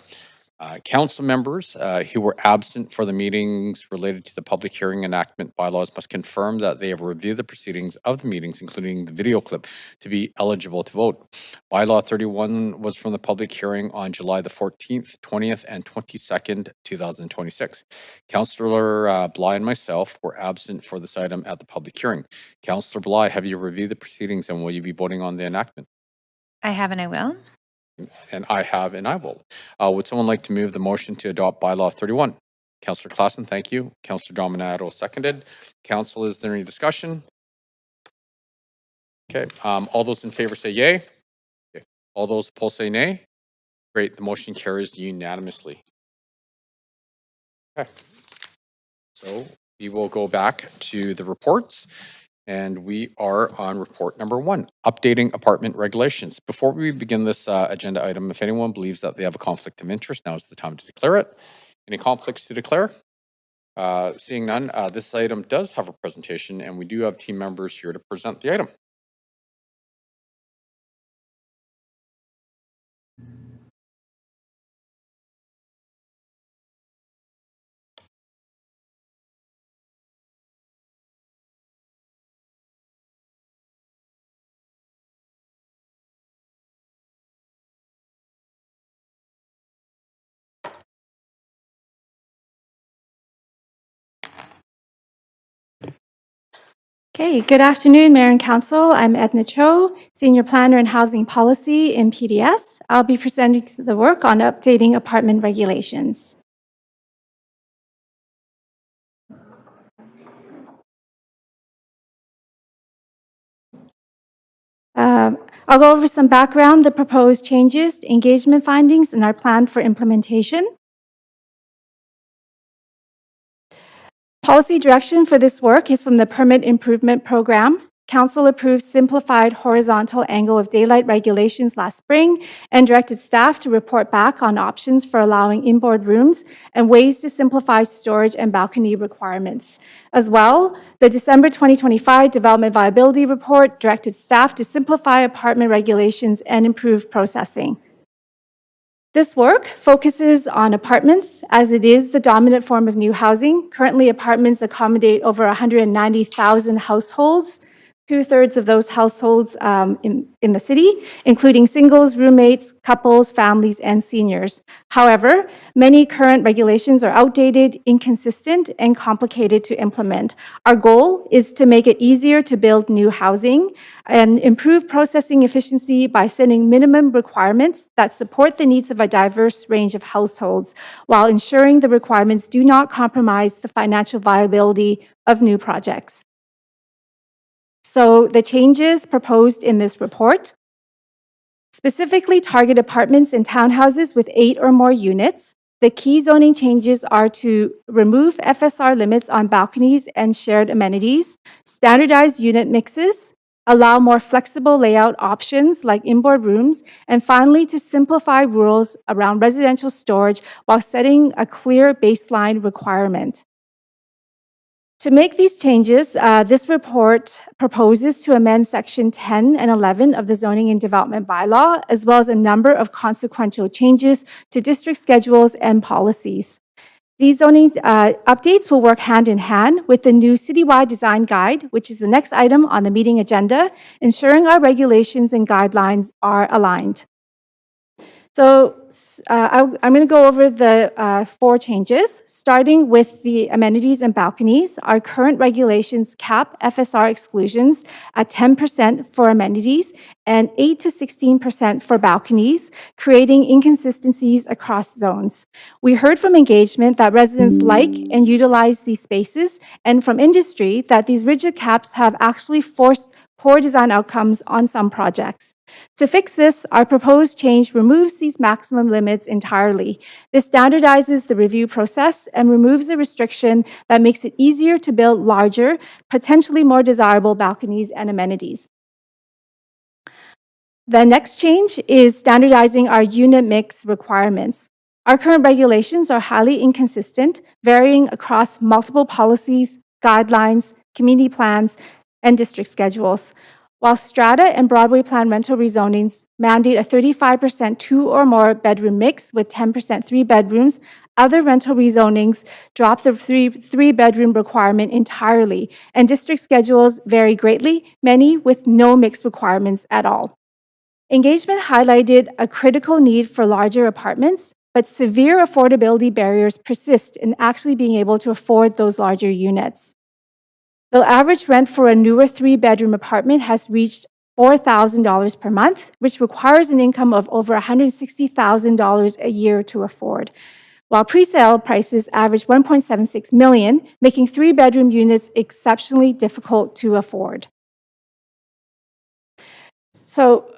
Council members who were absent for the meetings related to the public hearing enactment bylaws must confirm that they have reviewed the proceedings of the meetings, including the video clip, to be eligible to vote. Bylaw 31 was from the public hearing on July the 14th, 20th, and 22nd, 2026. Councillor Bly and myself were absent for this item at the public hearing. Councillor Bly, have you reviewed the proceedings and will you be voting on the enactment? I have and I will. And I have and I will. Would someone like to move the motion to adopt bylaw 31? Councillor Klassen, thank you. Councillor Dominato seconded. Council, is there any discussion? Okay, all those in favor say yay. Okay. All those opposed say nay. Great, the motion carries unanimously. Okay, so we will go back to the reports. And we are on report number 1, updating apartment regulations. Before we begin this agenda item, if anyone believes that they have a conflict of interest, now is the time to declare it. Any conflicts to declare? Seeing none, this item does have a presentation and we do have team members here to present the item. Okay, good afternoon, Mayor and Council. I'm Edna Cho, Senior Planner in Housing Policy in PDS. I'll be presenting the work on updating apartment regulations. I'll go over some background, the proposed changes, engagement findings, and our plan for implementation. Policy direction for this work is from the Permit Improvement Program. Council approved simplified horizontal angle of daylight regulations last spring and directed staff to report back on options for allowing inboard rooms and ways to simplify storage and balcony requirements. As well, the December 2025 Development Viability Report directed staff to simplify apartment regulations and improve processing. This work focuses on apartments as it is the dominant form of new housing. Currently, apartments accommodate over 190,000 households, 2/3 of those households in the city, including singles, roommates, couples, families, and seniors. However, many current regulations are outdated, inconsistent, and complicated to implement. Our goal is to make it easier to build new housing and improve processing efficiency by setting minimum requirements that support the needs of a diverse range of households, while ensuring the requirements do not compromise the financial viability of new projects. So the changes proposed in this report specifically target apartments and townhouses with 8 or more units. The key zoning changes are to remove FSR limits on balconies and shared amenities, standardize unit mixes, allow more flexible layout options like inboard rooms, and finally to simplify rules around residential storage while setting a clear baseline requirement. To make these changes, this report proposes to amend Section 10 and 11 of the Zoning and Development Bylaw, as well as a number of consequential changes to district schedules and policies. These zoning updates will work hand in hand with the new citywide design guide, which is the next item on the meeting agenda, ensuring our regulations and guidelines are aligned. So I'm going to go over the 4 changes, starting with the amenities and balconies. Our current regulations cap FSR exclusions at 10% for amenities and 8 to 16% for balconies, creating inconsistencies across zones. We heard from engagement that residents like and utilize these spaces, and from industry that these rigid caps have actually forced poor design outcomes on some projects. To fix this, our proposed change removes these maximum limits entirely. This standardizes the review process and removes a restriction that makes it easier to build larger, potentially more desirable balconies and amenities. The next change is standardizing our unit mix requirements. Our current regulations are highly inconsistent, varying across multiple policies, guidelines, community plans, and district schedules. While Strata and Broadway Plan rental rezonings mandate a 35% two or more bedroom mix with 10% three bedrooms, other rental rezonings drop the three bedroom requirement entirely, and district schedules vary greatly, many with no mix requirements at all. Engagement highlighted a critical need for larger apartments, but severe affordability barriers persist in actually being able to afford those larger units. The average rent for a newer three-bedroom apartment has reached $4,000 per month, which requires an income of over $160,000 a year to afford, while presale prices average $1.76 million, making three-bedroom units exceptionally difficult to afford. So,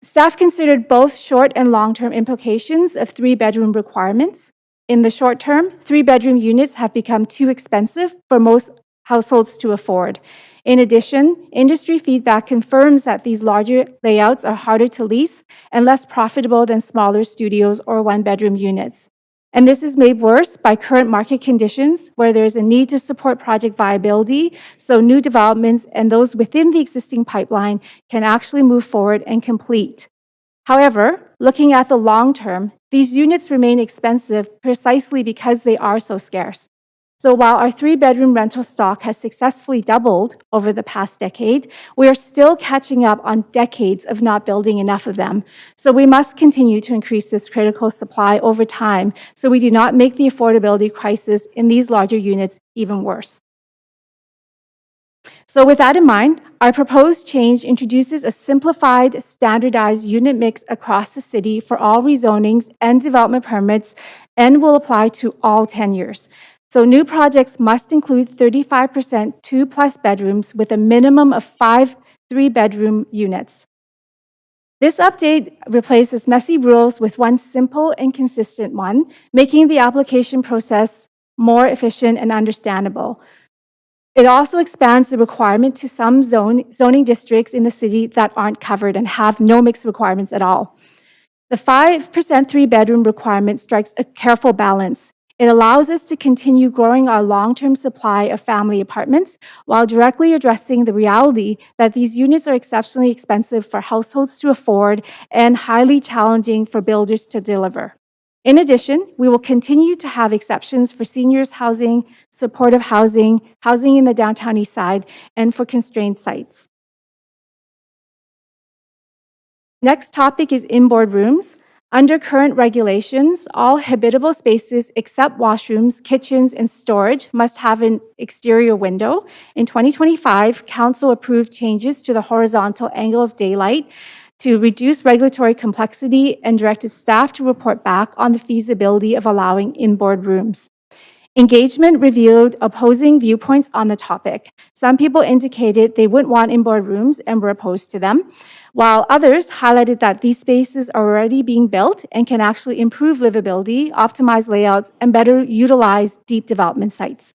staff considered both short and long-term implications of three-bedroom requirements. In the short term, three-bedroom units have become too expensive for most households to afford. In addition, industry feedback confirms that these larger layouts are harder to lease and less profitable than smaller studios or one-bedroom units. And this is made worse by current market conditions where there is a need to support project viability, so new developments and those within the existing pipeline can actually move forward and complete. However, looking at the long term, these units remain expensive precisely because they are so scarce. So while our three-bedroom rental stock has successfully doubled over the past decade, we are still catching up on decades of not building enough of them. So we must continue to increase this critical supply over time so we do not make the affordability crisis in these larger units even worse. So with that in mind, our proposed change introduces a simplified, standardized unit mix across the city for all rezonings and development permits and will apply to all tenures. So new projects must include 35% two-plus bedrooms with a minimum of 5 three-bedroom units. This update replaces messy rules with one simple and consistent one, making the application process more efficient and understandable. It also expands the requirement to some zoning districts in the city that aren't covered and have no mixed requirements at all. The 5% three-bedroom requirement strikes a careful balance. It allows us to continue growing our long-term supply of family apartments while directly addressing the reality that these units are exceptionally expensive for households to afford and highly challenging for builders to deliver. In addition, we will continue to have exceptions for seniors housing, supportive housing, housing in the downtown east side, and for constrained sites. Next topic is inboard rooms. Under current regulations, all habitable spaces except washrooms, kitchens, and storage must have an exterior window. In 2025, Council approved changes to the horizontal angle of daylight to reduce regulatory complexity and directed staff to report back on the feasibility of allowing inboard rooms. Engagement revealed opposing viewpoints on the topic. Some people indicated they wouldn't want inboard rooms and were opposed to them, while others highlighted that these spaces are already being built and can actually improve livability, optimize layouts, and better utilize deep development sites.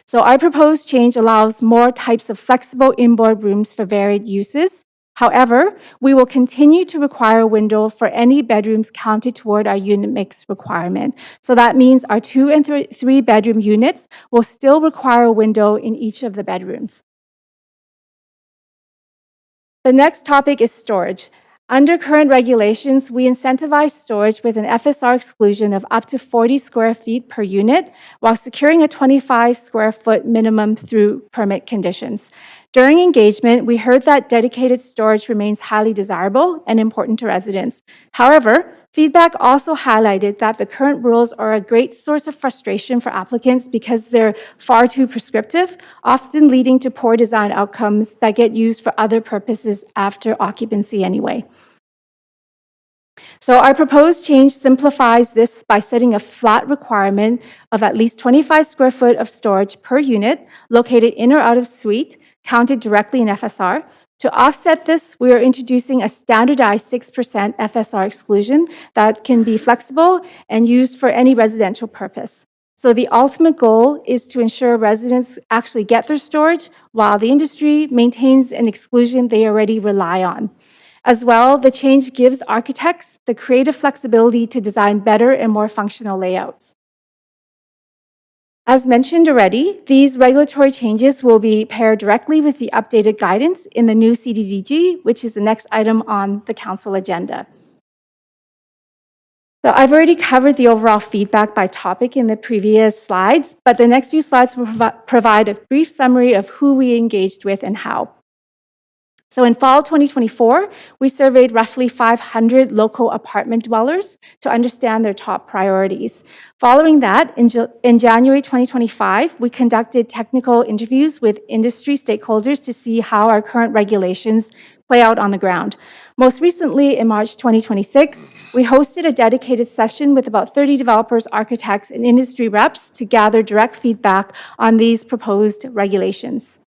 So our proposed change allows more types of flexible inboard rooms for varied uses. However, we will continue to require a window for any bedrooms counted toward our unit mix requirement. So that means our 2 and 3 bedroom units will still require a window in each of the bedrooms. The next topic is storage. Under current regulations, we incentivize storage with an FSR exclusion of up to 40 square feet per unit while securing a 25 square foot minimum through permit conditions. During engagement, we heard that dedicated storage remains highly desirable and important to residents. However, feedback also highlighted that the current rules are a great source of frustration for applicants because they're far too prescriptive, often leading to poor design outcomes that get used for other purposes after occupancy anyway. So our proposed change simplifies this by setting a flat requirement of at least 25 square foot of storage per unit located in or out of suite, counted directly in FSR. To offset this, we are introducing a standardized 6% FSR exclusion that can be flexible and used for any residential purpose. So the ultimate goal is to ensure residents actually get their storage while the industry maintains an exclusion they already rely on. As well, the change gives architects the creative flexibility to design better and more functional layouts. As mentioned already, these regulatory changes will be paired directly with the updated guidance in the new CDDG, which is the next item on the council agenda. So I've already covered the overall feedback by topic in the previous slides, but the next few slides will provide a brief summary of who we engaged with and how. So in fall 2024, we surveyed roughly 500 local apartment dwellers to understand their top priorities. Following that, in January 2025, we conducted technical interviews with industry stakeholders to see how our current regulations play out on the ground. Most recently, in March 2026, we hosted a dedicated session with about 30 developers, architects, and industry reps to gather direct feedback on these proposed regulations.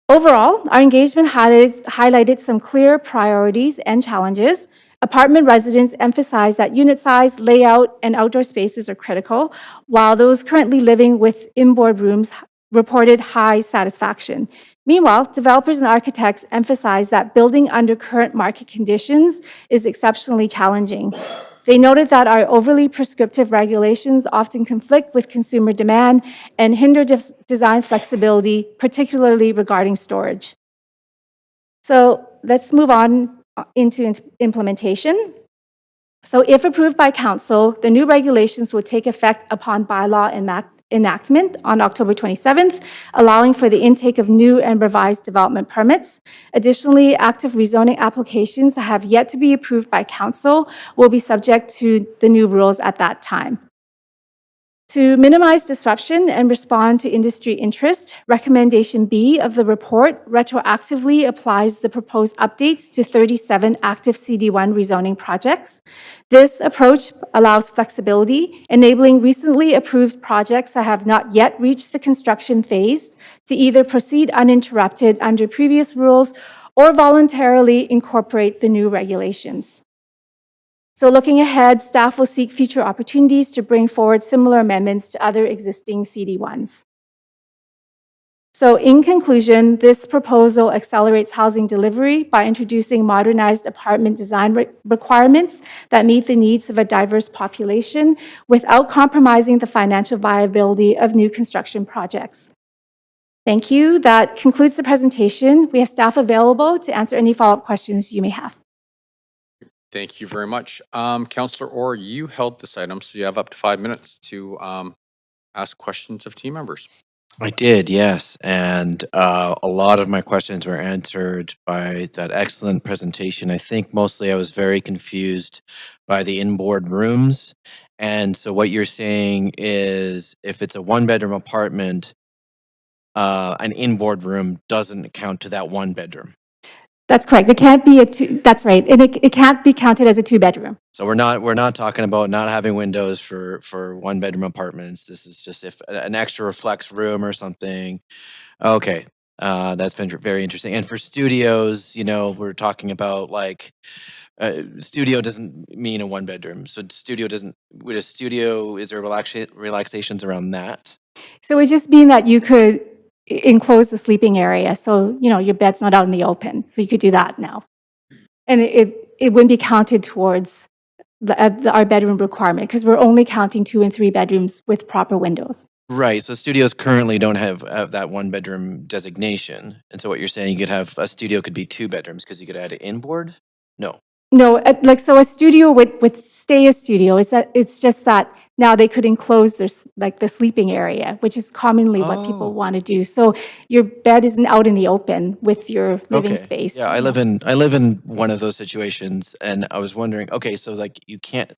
Overall, our engagement highlighted some clear priorities and challenges. Apartment residents emphasized that unit size, layout, and outdoor spaces are critical, while those currently living with inboard rooms reported high satisfaction. Meanwhile, developers and architects emphasized that building under current market conditions is exceptionally challenging. They noted that our overly prescriptive regulations often conflict with consumer demand and hinder design flexibility, particularly regarding storage. So let's move on into implementation. So if approved by council, the new regulations will take effect upon bylaw enactment on October 27th, allowing for the intake of new and revised development permits. Additionally, active rezoning applications that have yet to be approved by council will be subject to the new rules at that time. To minimize disruption and respond to industry interest, recommendation B of the report retroactively applies the proposed updates to 37 active CD1 rezoning projects. This approach allows flexibility, enabling recently approved projects that have not yet reached the construction phase to either proceed uninterrupted under previous rules or voluntarily incorporate the new regulations. So looking ahead, staff will seek future opportunities to bring forward similar amendments to other existing CD1s. So in conclusion, this proposal accelerates housing delivery by introducing modernized apartment design requirements that meet the needs of a diverse population without compromising the financial viability of new construction projects. Thank you. That concludes the presentation. We have staff available to answer any follow-up questions you may have. Thank you very much. Councillor Orr, you held this item, so you have up to 5 minutes to ask questions of team members. I did, yes. And a lot of my questions were answered by that excellent presentation. I think mostly I was very confused by the inboard rooms. And so what you're saying is if it's a one-bedroom apartment, an inboard room doesn't count to that one bedroom. That's correct. It can't be that's right. And it can't be counted as a 2-bedroom. So we're not talking about not having windows for one-bedroom apartments. This is just if an extra reflex room or something. Okay, that's been very interesting. And for studios, you know, we're talking about like studio doesn't mean a 1-bedroom. So studio doesn't. With a studio, is there relaxations around that? So it just mean that you could enclose the sleeping area. So, you know, your bed's not out in the open. So you could do that now. And it wouldn't be counted towards our bedroom requirement because we're only counting 2 and 3 bedrooms with proper windows. Right. So studios currently don't have that 1-bedroom designation. And so what you're saying, you could have a studio could be 2 bedrooms because you could add it inboard? No. No, like so a studio would stay a studio. It's just that now they could enclose the sleeping area, which is commonly what people want to do. So your bed isn't out in the open with your living space. Yeah, I live in one of those situations, and I was wondering, okay, so like you can't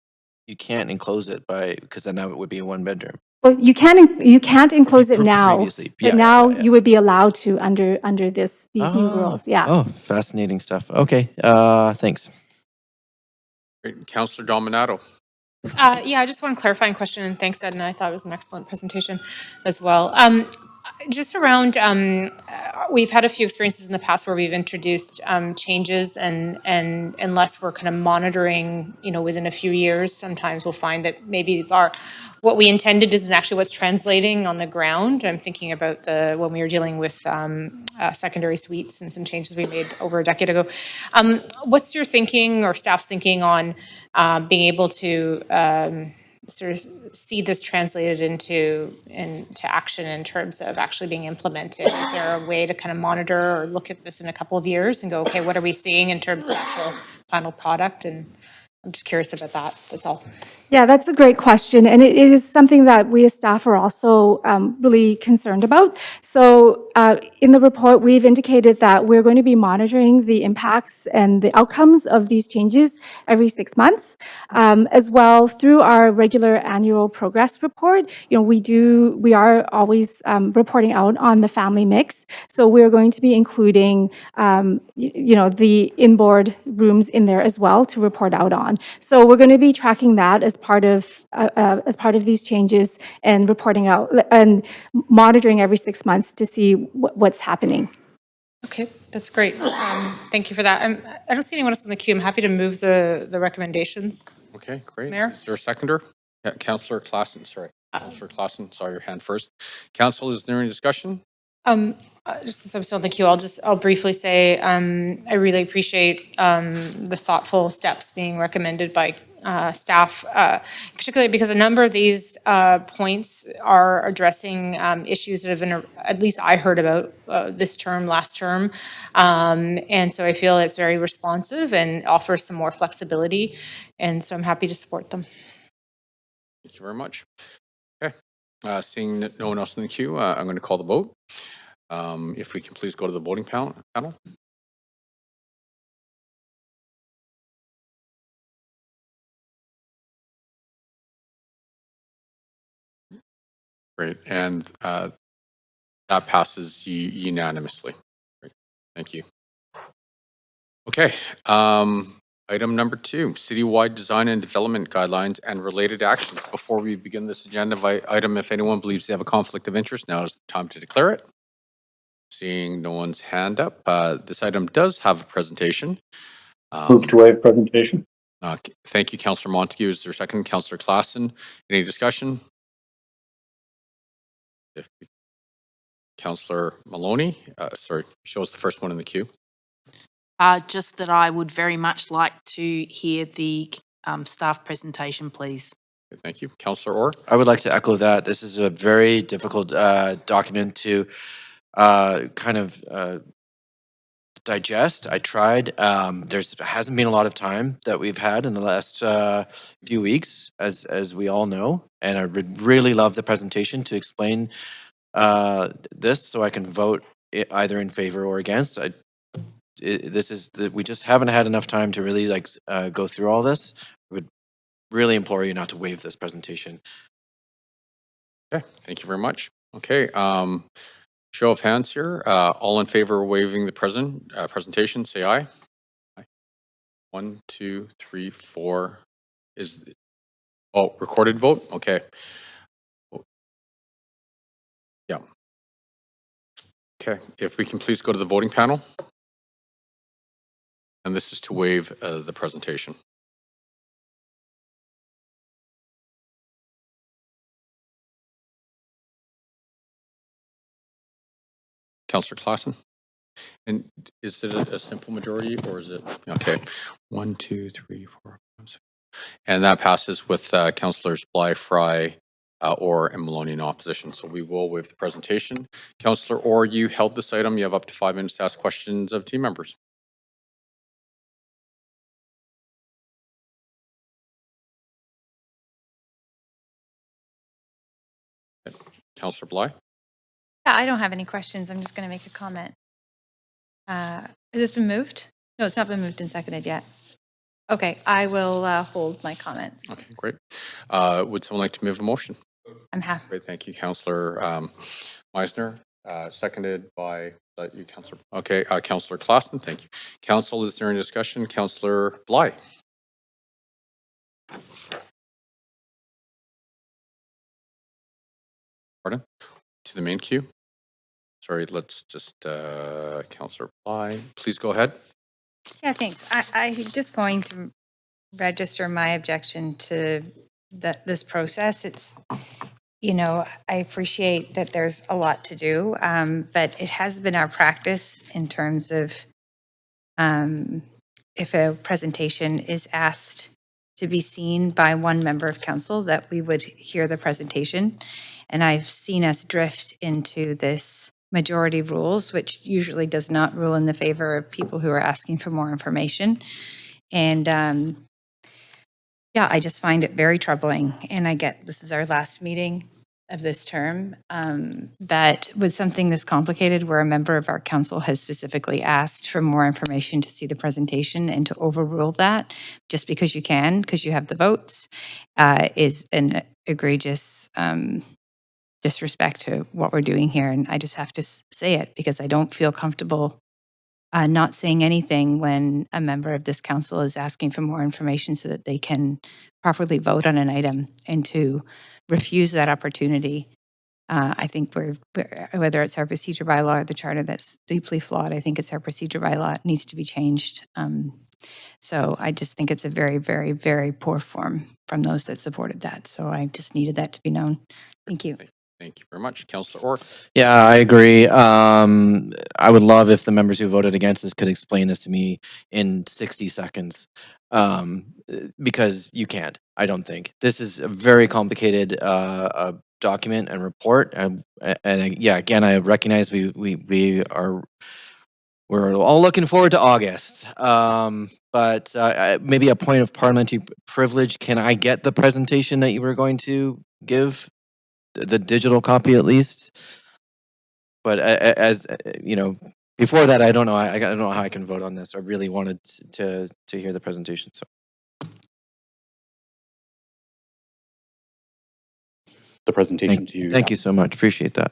enclose it because then that would be a 1-bedroom. Well, you can't enclose it now, Previously. but now you would be allowed to under these new rules. Yeah. Oh, fascinating stuff. Okay, thanks. Great. Councillor Dominato. Yeah, just one clarifying question, and thanks, Edna. I thought it was an excellent presentation as well. Just around, we've had a few experiences in the past where we've introduced changes, and unless we're kind of monitoring, you know, within a few years, sometimes we'll find that maybe what we intended isn't actually what's translating on the ground. I'm thinking about when we were dealing with secondary suites and some changes we made over a decade ago. What's your thinking or staff's thinking on being able to sort of see this translated into action in terms of actually being implemented? Is there a way to kind of monitor or look at this in a couple of years and go, okay, what are we seeing in terms of actual final product? And I'm just curious about that. That's all. Yeah, that's a great question, and it is something that we as staff are also really concerned about. So in the report, we've indicated that we're going to be monitoring the impacts and the outcomes of these changes every 6 months. As well, through our regular annual progress report, we are always reporting out on the family mix. So we're going to be including, the inboard rooms in there as well to report out on. So we're going to be tracking that as part of these changes and reporting out and monitoring every 6 months to see what's happening. Okay, that's great. Thank you for that. I don't see anyone else in the queue. I'm happy to move the recommendations. Okay, great. Mayor? Is there a seconder? Councillor Klassen, sorry. Councillor Klassen, saw your hand first. Council, is there any discussion? Just since I'm still in the queue, I'll briefly say, I really appreciate the thoughtful steps being recommended by staff, particularly because a number of these points are addressing issues that have been, at least I heard about this term, last term. And so I feel it's very responsive and offers some more flexibility. And so I'm happy to support them. Thank you very much. Okay, seeing no one else in the queue, I'm going to call the vote. If we can please go to the voting panel. Great, and that passes unanimously. Great. Thank you. Okay, item number 2, citywide design and development guidelines and related actions. Before we begin this agenda item, if anyone believes they have a conflict of interest, now is the time to declare it. Seeing no one's hand up, this item does have a presentation. Move to waive presentation. Thank you, Councillor Montague. Is there a second? Councillor Klassen. Any discussion? Councillor Maloney, she was the first one in the queue. Just that I would very much like to hear the staff presentation, please. Okay, thank you. Councillor Orr? I would like to echo that. This is a very difficult document to kind of digest. I tried. There hasn't been a lot of time that we've had in the last few weeks, as we all know. And I would really love the presentation to explain this, so I can vote either in favor or against. We just haven't had enough time to really go through all this. I would really implore you not to waive this presentation. Okay, thank you very much. Okay, show of hands here. All in favor of waiving the presentation, say aye. Aye. 1, 2, 3, 4. Recorded vote? Okay. Yeah. Okay, if we can please go to the voting panel. And this is to waive the presentation. Councillor Klassen? And is it a simple majority or is it? Okay. 1, 2, 3, 4, 5, 6. And that passes with Councillors Bly, Fry, Orr, and Maloney in opposition. So we will waive the presentation. Councillor Orr, you held this item. You have up to 5 minutes to ask questions of team members. Councillor Bly? Yeah, I don't have any questions. I'm just going to make a comment. Has this been moved? No, it's not been moved and seconded yet. Okay, I will hold my comments. Okay, great. Would someone like to move a motion? I'm happy. Great, thank you, Councillor Meisner. Seconded by you, Councillor. Okay, Councillor Klassen, thank you. Council, is there any discussion? Councillor Bly. Pardon? To the main queue. Sorry, let's just, Councillor Bly, please go ahead. Yeah, thanks. I'm just going to register my objection to this process. It's, I appreciate that there's a lot to do, but it has been our practice in terms of if a presentation is asked to be seen by one member of council, that we would hear the presentation. And I've seen us drift into this majority rules, which usually does not rule in the favor of people who are asking for more information. And yeah, I just find it very troubling. And I get this is our last meeting of this term, that with something this complicated, where a member of our council has specifically asked for more information to see the presentation, and to overrule that just because you can, because you have the votes, is an egregious disrespect to what we're doing here. And I just have to say it, because I don't feel comfortable not saying anything when a member of this council is asking for more information so that they can properly vote on an item, and to refuse that opportunity. I think whether it's our procedure bylaw or the charter that's deeply flawed, I think it's our procedure bylaw. It needs to be changed. So I just think it's a very, very, very poor form from those that supported that. So I just needed that to be known. Thank you. Thank you very much. Councillor Orr. Yeah, I agree. I would love if the members who voted against this could explain this to me in 60 seconds. Because you can't, I don't think. This is a very complicated document and report. And yeah, again, I recognize we're all looking forward to August. But maybe a point of parliamentary privilege. Can I get the presentation that you were going to give? The digital copy at least? But as you know, before that, I don't know. I don't know how I can vote on this. I really wanted to hear the presentation. So the presentation to you. Thank you so much. Appreciate that.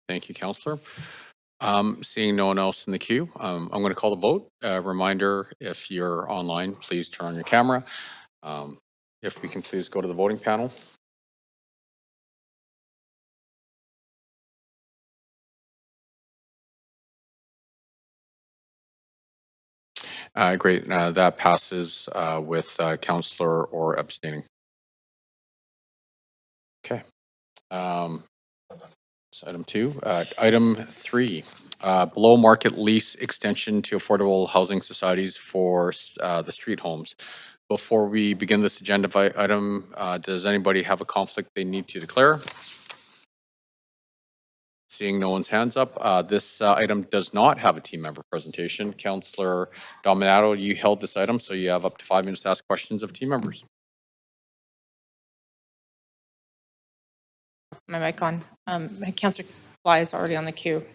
Thank you, Councillor. Seeing no one else in the queue, I'm going to call the vote. Reminder, if you're online, please turn on your camera. If we can please go to the voting panel. Great. That passes with Councillor Orr abstaining. Okay. So item 2. Item 3. Below market lease extension to affordable housing societies for the street homes. Before we begin this agenda item, does anybody have a conflict they need to declare? Seeing no one's hands up, this item does not have a team member presentation. Councillor Dominato, you held this item, so you have up to 5 minutes to ask questions of team members. My mic on. Councillor Fly is already on the queue.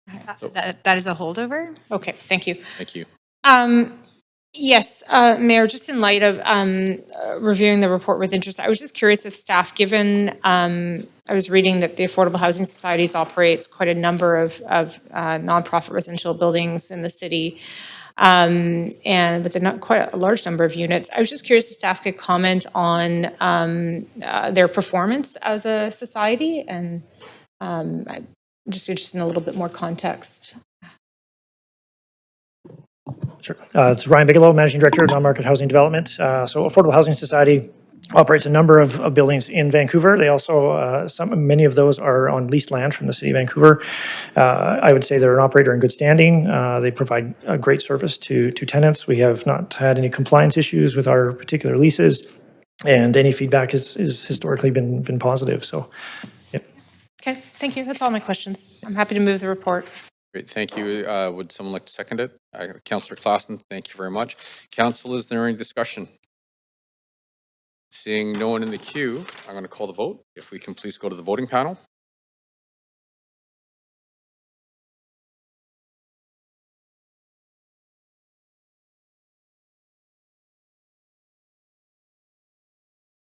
That is a holdover? Okay, thank you. Thank you. Yes, Mayor, just in light of reviewing the report with interest, I was just curious if staff, given I was reading that the Affordable Housing Societies operates quite a number of nonprofit residential buildings in the city, and with quite a large number of units. I was just curious if staff could comment on their performance as a society, and I'm just interested in a little bit more context. Sure. It's Ryan Bigelow, Managing Director of Non-Market Housing Development. So Affordable Housing Society operates a number of buildings in Vancouver. They also, many of those are on leased land from the City of Vancouver. I would say they're an operator in good standing. They provide a great service to tenants. We have not had any compliance issues with our particular leases, and any feedback is historically been positive. So, yeah. Okay, thank you. That's all my questions. I'm happy to move the report. Great, thank you. Would someone like to second it? Councillor Klassen, thank you very much. Council, is there any discussion? Seeing no one in the queue, I'm going to call the vote. If we can please go to the voting panel.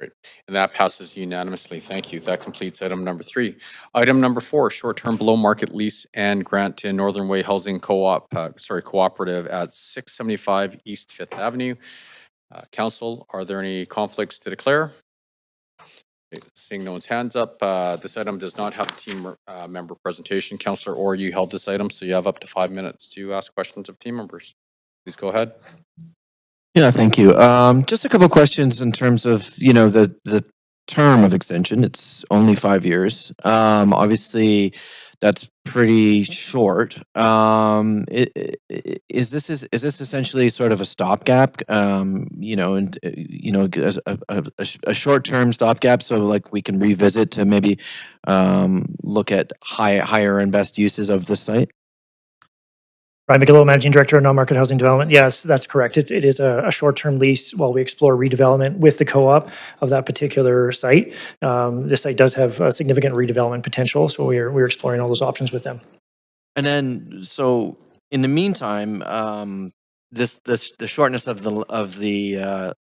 Great. And that passes unanimously. Thank you. That completes item number 3. Item number 4, short-term below market lease and grant to Northern Way Housing Cooperative at 675 East 5th Avenue. Council, are there any conflicts to declare? Okay, seeing no one's hands up, this item does not have a team member presentation. Councillor Orr, you held this item, so you have up to 5 minutes to ask questions of team members. Please go ahead. Yeah, thank you. Just a couple of questions in terms of, the term of extension. It's only 5 years. Obviously, that's pretty short. Is this essentially sort of a stopgap? You know, and you know, as a short-term stopgap, so like we can revisit to maybe look at higher and best uses of the site. Ryan Bigelow, Managing Director of Non-Market Housing Development. Yes, that's correct. It is a short-term lease while we explore redevelopment with the co-op of that particular site. This site does have significant redevelopment potential, so we're exploring all those options with them. And then, so in the meantime, the shortness of the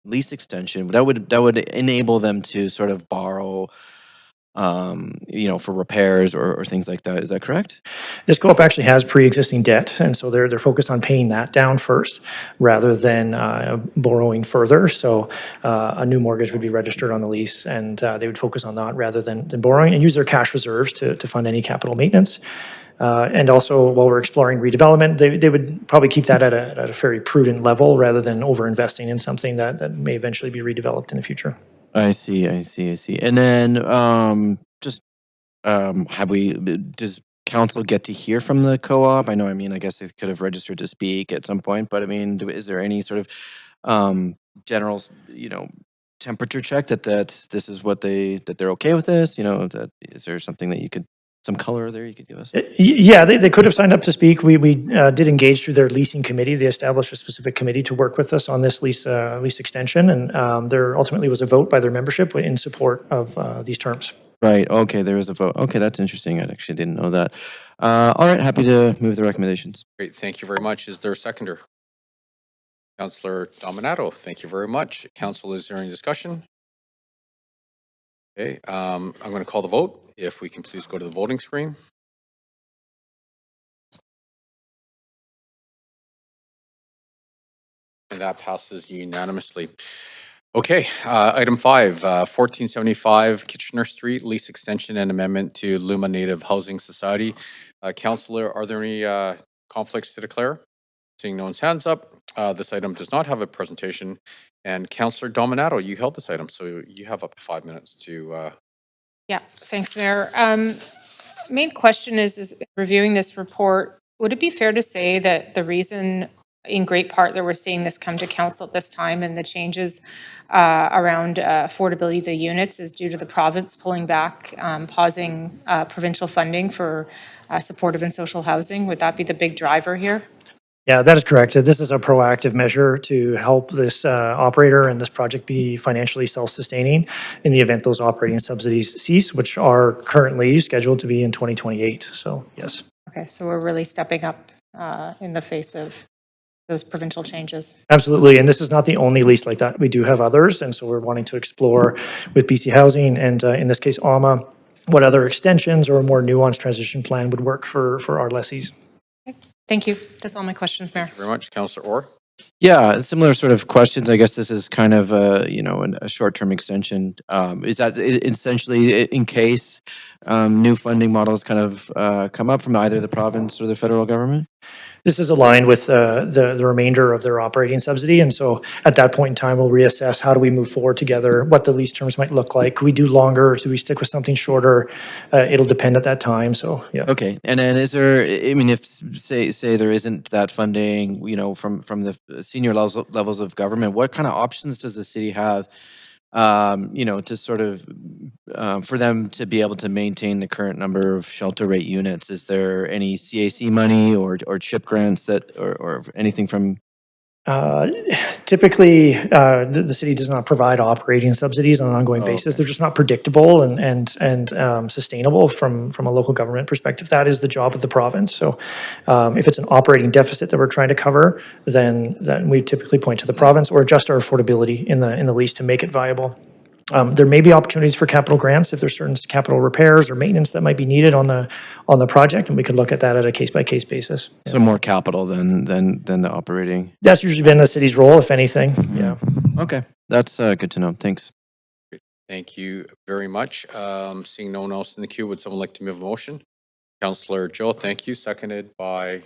lease extension that would enable them to sort of borrow, you know, for repairs or things like that. Is that correct? This co-op actually has pre-existing debt, and so they're focused on paying that down first rather than borrowing further. So a new mortgage would be registered on the lease, and they would focus on that rather than borrowing and use their cash reserves to fund any capital maintenance. And also, while we're exploring redevelopment, they would probably keep that at a very prudent level rather than over-investing in something that may eventually be redeveloped in the future. I see. And then, does council get to hear from the co-op? I know, I mean, I guess they could have registered to speak at some point, but I mean, is there any sort of general, you know, temperature check that this is what that they're okay with this? You know, is there something that you could, some color there you could give us? Yeah, they could have signed up to speak. We did engage through their leasing committee. They established a specific committee to work with us on this lease extension, and there ultimately was a vote by their membership in support of these terms. Right. Okay. There is a vote. Okay. That's interesting. I actually didn't know that. All right. Happy to move the recommendations. Great, thank you very much. Is there a seconder? Councillor Dominato, thank you very much. Council, is there any discussion? Okay, I'm going to call the vote. If we can please go to the voting screen. And that passes unanimously. Okay, item 5, 1475 Kitchener Street, lease extension and amendment to Luma Native Housing Society. Councillor, are there any conflicts to declare? Seeing no one's hands up, this item does not have a presentation. And Councillor Dominato, you held this item, so you have up to 5 minutes to... Yeah, thanks, Mayor. Main question is reviewing this report, would it be fair to say that the reason in great part that we're seeing this come to council at this time and the changes around affordability of the units is due to the province pulling back, pausing provincial funding for supportive and social housing? Would that be the big driver here? Yeah, that is correct. This is a proactive measure to help this operator and this project be financially self-sustaining in the event those operating subsidies cease, which are currently scheduled to be in 2028. So, yes. Okay, so we're really stepping up in the face of those provincial changes. Absolutely, and this is not the only lease like that. We do have others, and so we're wanting to explore with BC Housing and in this case, AMA, what other extensions or a more nuanced transition plan would work for our lessees. Thank you. That's all my questions, Mayor. Thank you very much. Councillor Orr? Yeah, similar sort of questions. I guess this is kind of you know, a short-term extension. Is that essentially in case new funding models kind of come up from either the province or the federal government? This is aligned with the remainder of their operating subsidy, and so at that point in time, we'll reassess how do we move forward together, what the lease terms might look like. Could we do longer? Do we stick with something shorter? It'll depend at that time, so yeah. Okay, and then is there, I mean, if say there isn't that funding, you know, from the senior levels of government, what kind of options does the city have, you know, to sort of, for them to be able to maintain the current number of shelter rate units? Is there any CAC money or CHIP grants that, or anything from? Typically, the city does not provide operating subsidies on an ongoing basis. They're just not predictable and sustainable from a local government perspective. That is the job of the province. So if it's an operating deficit that we're trying to cover, then we typically point to the province or adjust our affordability in the lease to make it viable. There may be opportunities for capital grants if there's certain capital repairs or maintenance that might be needed on the project, and we could look at that at a case-by-case basis. So more capital than the operating? That's usually been the city's role, if anything, yeah. Okay, that's good to know. Thanks. Thank you very much. Seeing no one else in the queue, would someone like to move a motion? Councillor Joe, thank you. Seconded by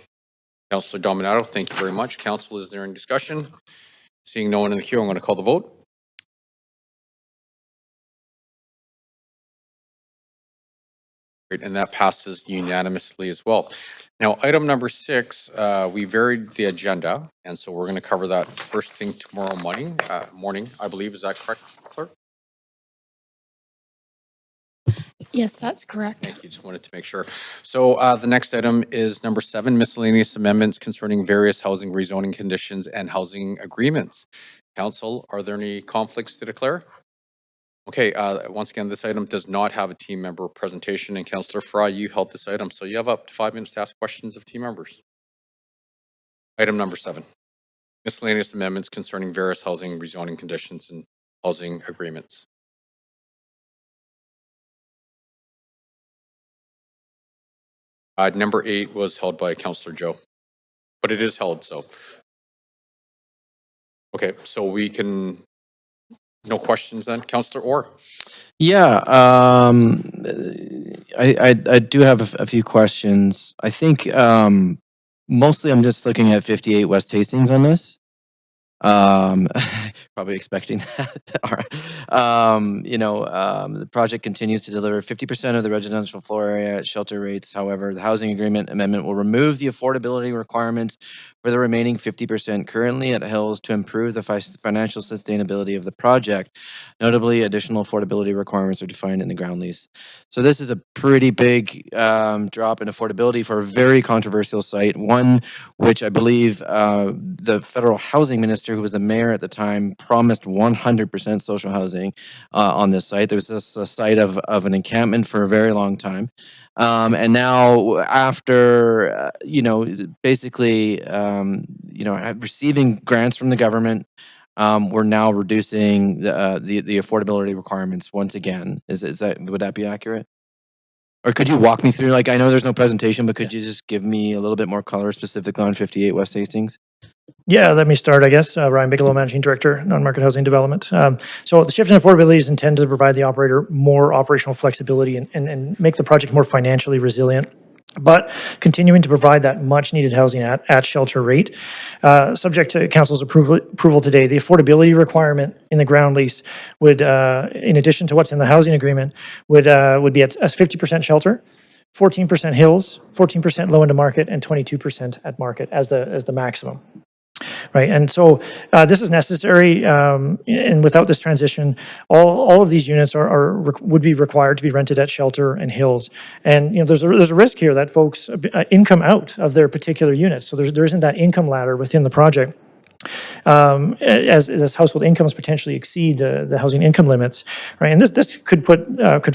Councillor Dominato. Thank you very much. Council, is there any discussion? Seeing no one in the queue, I'm going to call the vote. Great, and that passes unanimously as well. Now, item number 6, we varied the agenda, and so we're going to cover that first thing tomorrow morning, I believe. Is that correct, Clerk? Yes, that's correct. Thank you. Just wanted to make sure. So the next item is number 7, miscellaneous amendments concerning various housing rezoning conditions and housing agreements. Council, are there any conflicts to declare? Okay, once again, this item does not have a team member presentation, and Councillor Fry, you held this item, so you have up to 5 minutes to ask questions of team members. Item number 7, miscellaneous amendments concerning various housing rezoning conditions and housing agreements. Number 8 was held by Councillor Joe, but it is held, so. Okay, so we can, no questions then, Councillor Orr? Yeah, I do have a few questions. I think mostly I'm just looking at 58 West Hastings on this. Probably expecting that. All right. The project continues to deliver 50% of the residential floor area at shelter rates. However, the housing agreement amendment will remove the affordability requirements for the remaining 50% currently at Hills to improve the financial sustainability of the project. Notably, additional affordability requirements are defined in the ground lease. So this is a pretty big drop in affordability for a very controversial site, one which I believe the federal housing minister, who was the mayor at the time, promised 100% social housing on this site. There was this a site of an encampment for a very long time. And now after, basically, receiving grants from the government, we're now reducing the affordability requirements once again. Would that be accurate? Or could you walk me through, like, I know there's no presentation, but could you just give me a little bit more color specifically on 58 West Hastings? Yeah, let me start, I guess. Ryan Bigelow, Managing Director, Non-Market Housing Development. So the shift in affordability is intended to provide the operator more operational flexibility and make the project more financially resilient, but continuing to provide that much-needed housing at shelter rate. Subject to Council's approval today, the affordability requirement in the ground lease would, in addition to what's in the housing agreement, would be at 50% shelter, 14% hills, 14% low into market, and 22% at market as the maximum. Right, and so this is necessary, and without this transition, all of these units would be required to be rented at shelter and hills. And there's a risk here that folks income out of their particular units, so there isn't that income ladder within the project. As household incomes potentially exceed the housing income limits, right? And this could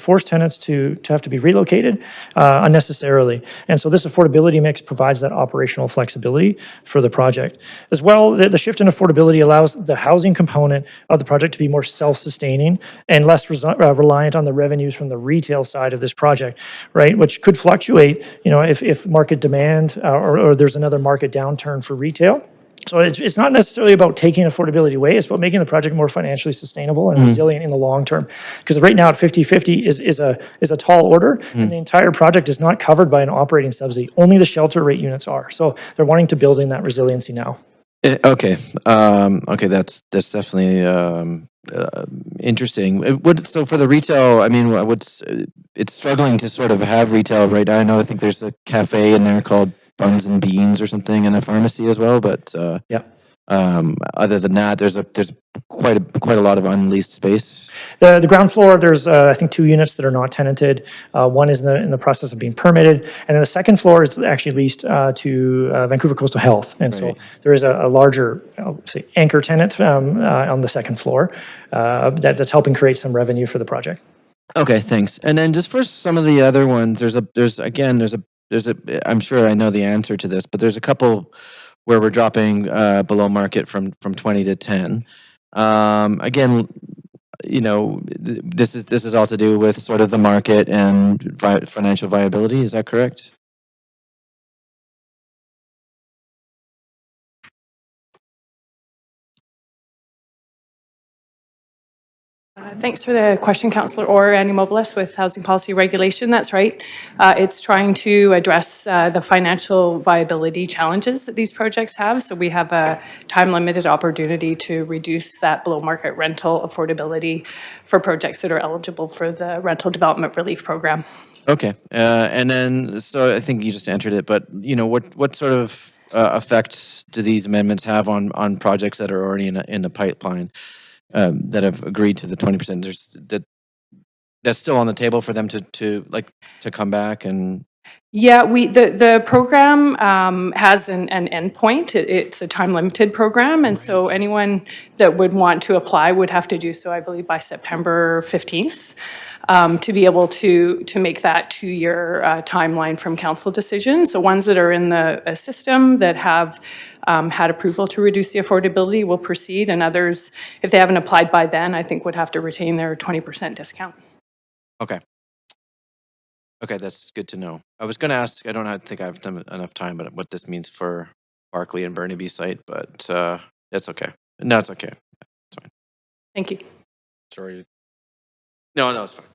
force tenants to have to be relocated unnecessarily. And so this affordability mix provides that operational flexibility for the project. As well, the shift in affordability allows the housing component of the project to be more self-sustaining and less reliant on the revenues from the retail side of this project, right? Which could fluctuate, if market demand or there's another market downturn for retail. So it's not necessarily about taking affordability away, it's about making the project more financially sustainable and resilient in the long term. Because right now at 50/50 is a tall order, and the entire project is not covered by an operating subsidy. Only the shelter rate units are. So they're wanting to build in that resiliency now. Okay, that's definitely interesting. So for the retail, I mean, it's struggling to sort of have retail right now. I think there's a cafe in there called Buns and Beans or something, and a pharmacy as well. But other than that, there's quite a lot of unleased space. The ground floor, there's I think 2 units that are not tenanted. One is in the process of being permitted, and then the second floor is actually leased to Vancouver Coastal Health, and so there is a larger, say, anchor tenant on the second floor that's helping create some revenue for the project. Okay, thanks. And then just for some of the other ones, I'm sure I know the answer to this, but there's a couple where we're dropping below market from 20 to 10. Again, this is all to do with sort of the market and financial viability. Is that correct? Thanks for the question, Councillor Orr. Annie Mobilis with Housing Policy Regulation. That's right. It's trying to address the financial viability challenges that these projects have. So we have a time-limited opportunity to reduce that below-market rental affordability for projects that are eligible for the Rental Development Relief Program. Okay, and then, so I think you just answered it, but, you know, what sort of effect do these amendments have on projects that are already in the pipeline, that have agreed to the 20%? That's still on the table for them to come back and... Yeah, the program has an endpoint. It's a time-limited program, and so anyone that would want to apply would have to do so, I believe, by September 15th, to be able to make that 2-year timeline from council decision. So ones that are in the system that have had approval to reduce the affordability will proceed, and others, if they haven't applied by then, I think would have to retain their 20% discount. Okay. Okay, that's good to know. I was going to ask, I don't think I have enough time, but what this means for Barclay and Burnaby site, but that's okay. No, it's okay. It's fine. Thank you. Sorry. No, it's fine.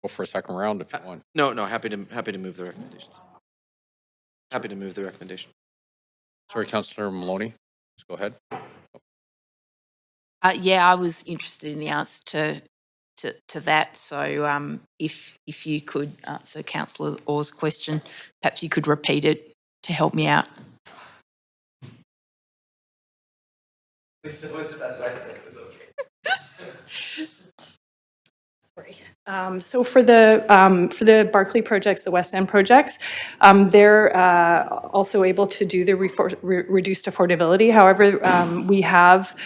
Go for a second round if you want. No, happy to move the recommendations. Happy to move the recommendation. Sorry, Councillor Maloney. Just go ahead. Yeah, I was interested in the answer to that. So if you could answer Councillor Orr's question, perhaps you could repeat it to help me out. Sorry. So for the Barclay projects, the West End projects, they're also able to do the reduced affordability. However, we have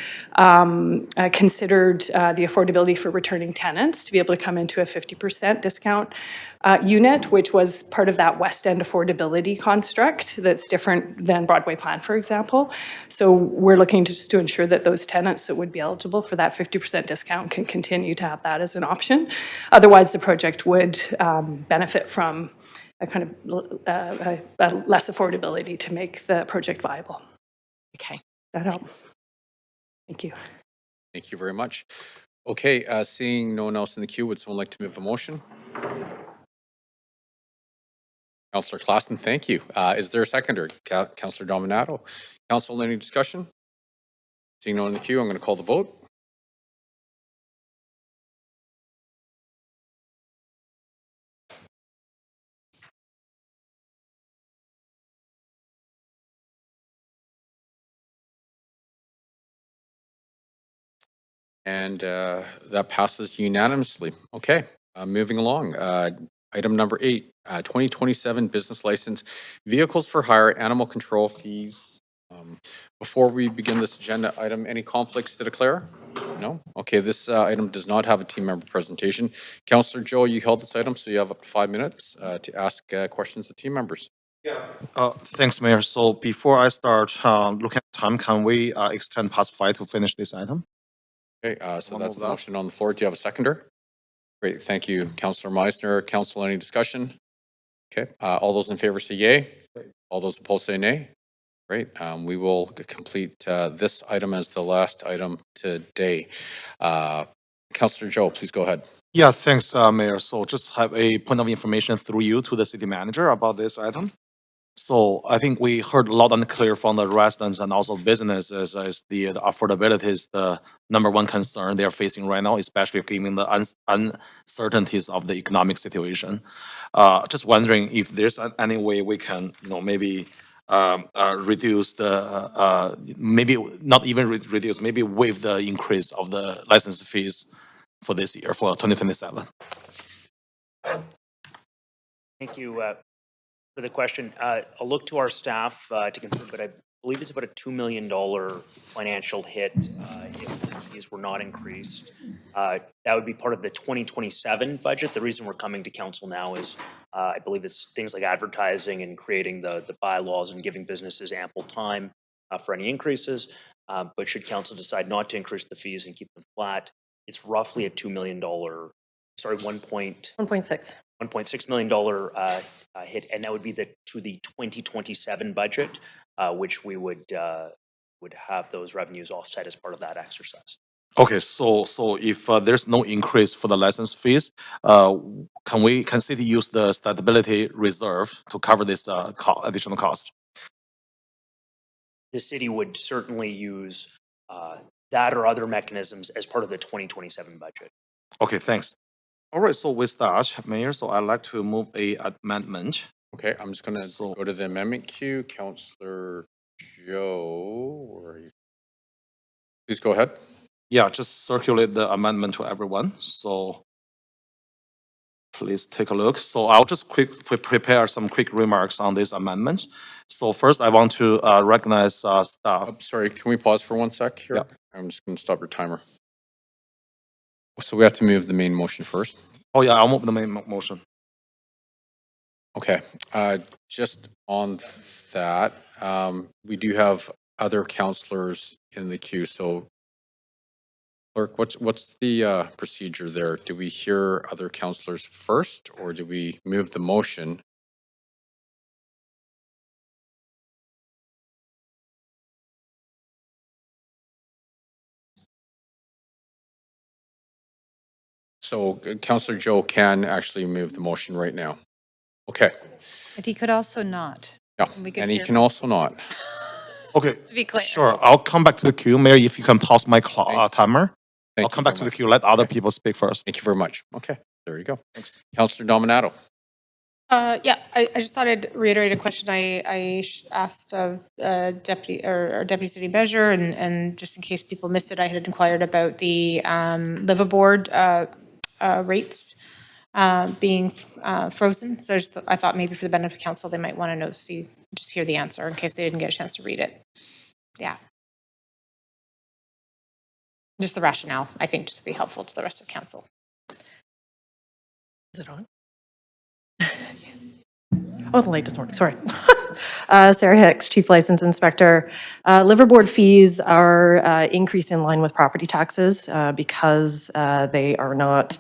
considered the affordability for returning tenants to be able to come into a 50% discount unit, which was part of that West End affordability construct that's different than Broadway Plan, for example. So we're looking just to ensure that those tenants that would be eligible for that 50% discount can continue to have that as an option. Otherwise, the project would benefit from a kind of less affordability to make the project viable. Okay. That helps. Thank you. Thank you very much. Okay, seeing no one else in the queue, would someone like to move a motion? Councillor Clausen, thank you. Is there a seconder? Councillor Dominato. Council, any discussion? Seeing no one in the queue, I'm going to call the vote. And that passes unanimously. Okay, moving along. Item number 8, 2027 business license, vehicles for hire, animal control fees. Before we begin this agenda item, any conflicts to declare? No? Okay, this item does not have a team member presentation. Councillor Joe, you held this item, so you have up to 5 minutes to ask questions of team members. Thanks, Mayor. So before I start looking at time, can we extend past 5 to finish this item? Okay, so that's the motion on the floor. Do you have a seconder? Great, thank you, Councillor Meisner. Council, any discussion? Okay, all those in favor say yay. All those opposed say nay. Great, we will complete this item as the last item today. Councillor Joe, please go ahead. Yeah, thanks, Mayor. So just have a point of information through you to the city manager about this item. So I think we heard a lot and clear from the residents and also businesses as the affordability is the #1 concern they're facing right now, especially given the uncertainties of the economic situation. Just wondering if there's any way we can, maybe reduce the, maybe not even reduce, maybe waive the increase of the license fees for this year, for 2027. Thank you for the question. I'll look to our staff to confirm, but I believe it's about a $2 million financial hit if these were not increased. That would be part of the 2027 budget. The reason we're coming to council now is I believe it's things like advertising and creating the bylaws and giving businesses ample time for any increases. But should council decide not to increase the fees and keep them flat, it's roughly a $2 million, sorry, $1.6 million hit, and that would be to the 2027 budget, which we would have those revenues offset as part of that exercise. Okay, so if there's no increase for the license fees, can city use the stability reserve to cover this additional cost? The city would certainly use that or other mechanisms as part of the 2027 budget. Okay, thanks. All right, so with that, Mayor, so I'd like to move a amendment. Okay, I'm just gonna go to the amendment queue. Councillor Joe, where are you? Please go ahead. Yeah, just circulate the amendment to everyone, so please take a look. So I'll just prepare some quick remarks on this amendment. So first, I want to recognize staff. Sorry, can we pause for 1 sec here? Yeah. I'm just gonna stop your timer. So we have to move the main motion first. Oh yeah, I'll move the main motion. Okay, just on that, we do have other councillors in the queue, so clerk, what's the procedure there? Do we hear other councillors first, or do we move the motion? So Councillor Joe can actually move the motion right now. Okay. But he could also not. Yeah, and he can also not. Okay, To be clear. sure. I'll come back to the queue. Mayor, if you can pause my timer. I'll come back to the queue. Let other people speak first. Thank you very much. Okay, there you go. Thanks. Councillor Dominato. Yeah, I just thought I'd reiterate a question I asked of deputy or deputy city manager, and just in case people missed it, I had inquired about the liveaboard rates being frozen. So I thought maybe for the benefit of council, they might want to know, just hear the answer in case they didn't get a chance to read it. Yeah. Just the rationale, I think, just to be helpful to the rest of council. Is it on? I wasn't late this morning, sorry. Sarah Hicks, Chief License Inspector. Liveaboard fees are increased in line with property taxes because they are not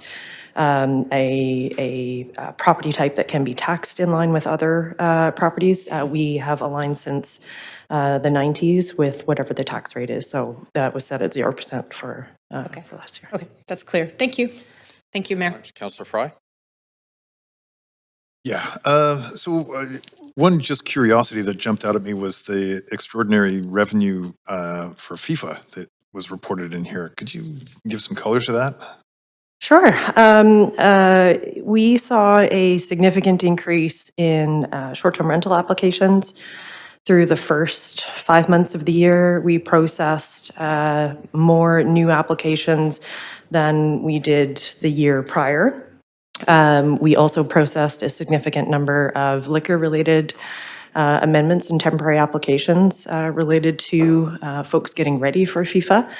a property type that can be taxed in line with other properties. We have aligned since the 90s with whatever the tax rate is. So that was set at 0% for last year. Okay, that's clear. Thank you. Thank you, Mayor. Councillor Fry. Yeah, so one just curiosity that jumped out at me was the extraordinary revenue for FIFA that was reported in here. Could you give some color to that? Sure. We saw a significant increase in short-term rental applications through the first 5 months of the year. We processed more new applications than we did the year prior. We also processed a significant number of liquor-related amendments and temporary applications related to folks getting ready for FIFA.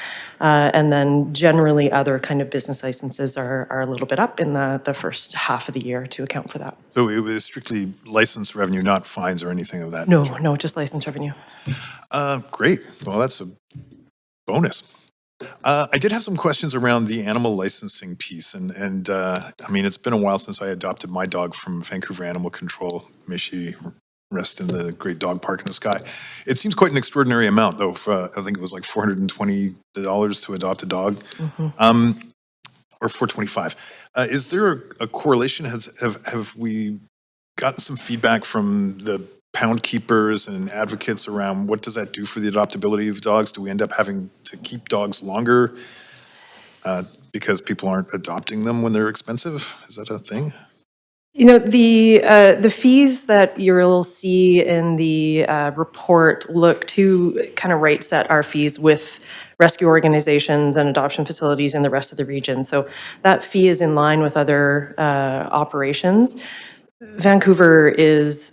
And then generally other kind of business licenses are a little bit up in the first half of the year to account for that. So it was strictly license revenue, not fines or anything of that? No, just license revenue. Great. Well, that's a bonus. I did have some questions around the animal licensing piece, and I mean, it's been a while since I adopted my dog from Vancouver Animal Control. May she rest in the great dog park in the sky. It seems quite an extraordinary amount, though. I think it was like $420 to adopt a dog, or $425. Is there a correlation? Have we gotten some feedback from the pound keepers and advocates around what does that do for the adoptability of dogs? Do we end up having to keep dogs longer because people aren't adopting them when they're expensive? Is that a thing? You know, the fees that you'll see in the report look to kind of rate set our fees with rescue organizations and adoption facilities in the rest of the region. So that fee is in line with other operations. Vancouver is,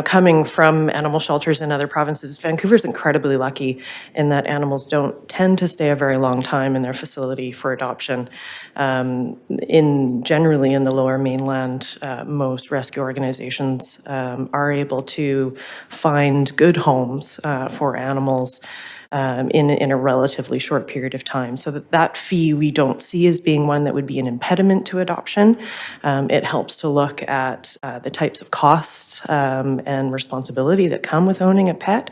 coming from animal shelters in other provinces, Vancouver's incredibly lucky in that animals don't tend to stay a very long time in their facility for adoption. Generally in the Lower Mainland, most rescue organizations are able to find good homes for animals in a relatively short period of time. So that fee we don't see as being one that would be an impediment to adoption. It helps to look at the types of costs and responsibility that come with owning a pet.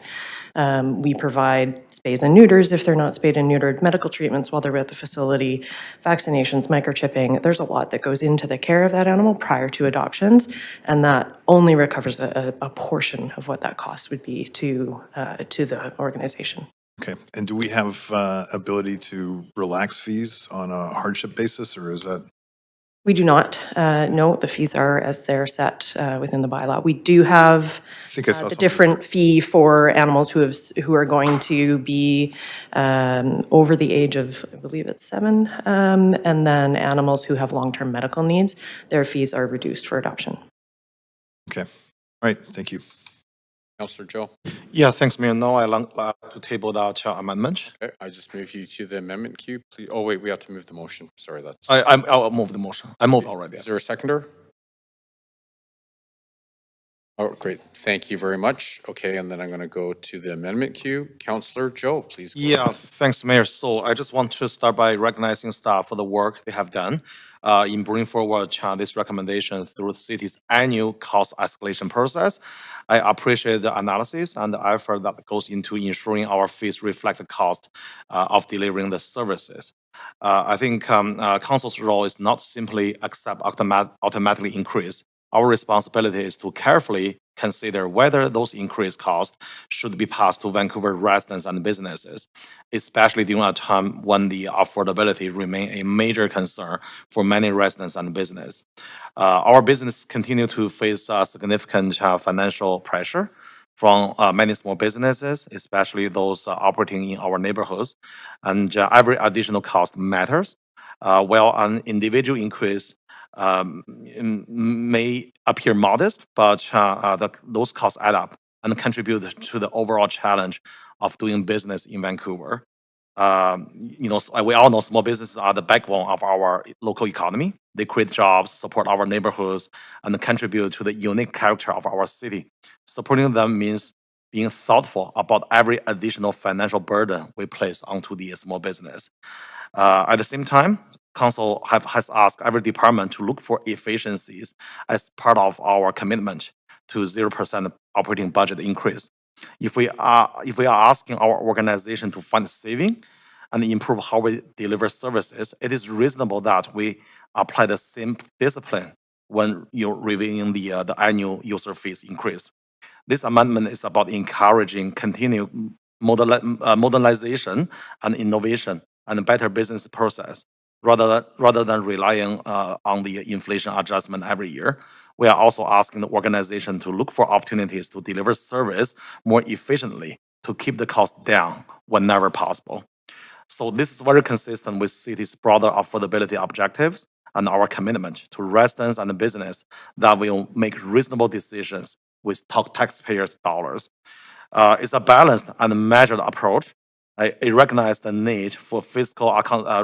We provide spays and neuters if they're not spayed and neutered, medical treatments while they're at the facility, vaccinations, microchipping. There's a lot that goes into the care of that animal prior to adoptions, and that only recovers a portion of what that cost would be to the organization. Okay, and do we have ability to relax fees on a hardship basis, or is that? We do not. No, the fees are as they're set within the bylaw. We do have I think I saw the something different fee for animals who are going to be over the age of, I believe it's 7, and then animals who have long-term medical needs, their fees are reduced for adoption. Okay, all right, thank you. Councillor Joe. Yeah, thanks, Mayor. Now I'd like to table that amendment. Okay, I just move you to the amendment queue, please. Oh, wait, we have to move the motion. Sorry, that's. I'll move the motion. I moved already. Is there a seconder? Oh, great. Thank you very much. Okay, and then I'm going to go to the amendment queue. Councillor Joe, please. Yeah, thanks, Mayor. So I just want to start by recognizing staff for the work they have done in bringing forward this recommendation through the city's annual cost escalation process. I appreciate the analysis and the effort that goes into ensuring our fees reflect the cost of delivering the services. I think council's role is not simply accept automatically increase. Our responsibility is to carefully consider whether those increased costs should be passed to Vancouver residents and businesses, especially during a time when the affordability remains a major concern for many residents and business. Our business continue to face significant financial pressure from many small businesses, especially those operating in our neighborhoods, and every additional cost matters. While an individual increase may appear modest, but those costs add up and contribute to the overall challenge of doing business in Vancouver. We all know small businesses are the backbone of our local economy. They create jobs, support our neighborhoods, and contribute to the unique character of our city. Supporting them means being thoughtful about every additional financial burden we place onto the small business. At the same time, Council has asked every department to look for efficiencies as part of our commitment to 0% operating budget increase. If we are asking our organization to find saving and improve how we deliver services, it is reasonable that we apply the same discipline when you're reviewing the annual user fees increase. This amendment is about encouraging continued modernization and innovation and a better business process rather than relying on the inflation adjustment every year. We are also asking the organization to look for opportunities to deliver service more efficiently to keep the cost down whenever possible. So this is very consistent with city's broader affordability objectives and our commitment to residents and business that will make reasonable decisions with taxpayers' dollars. It's a balanced and measured approach. I recognize the need for fiscal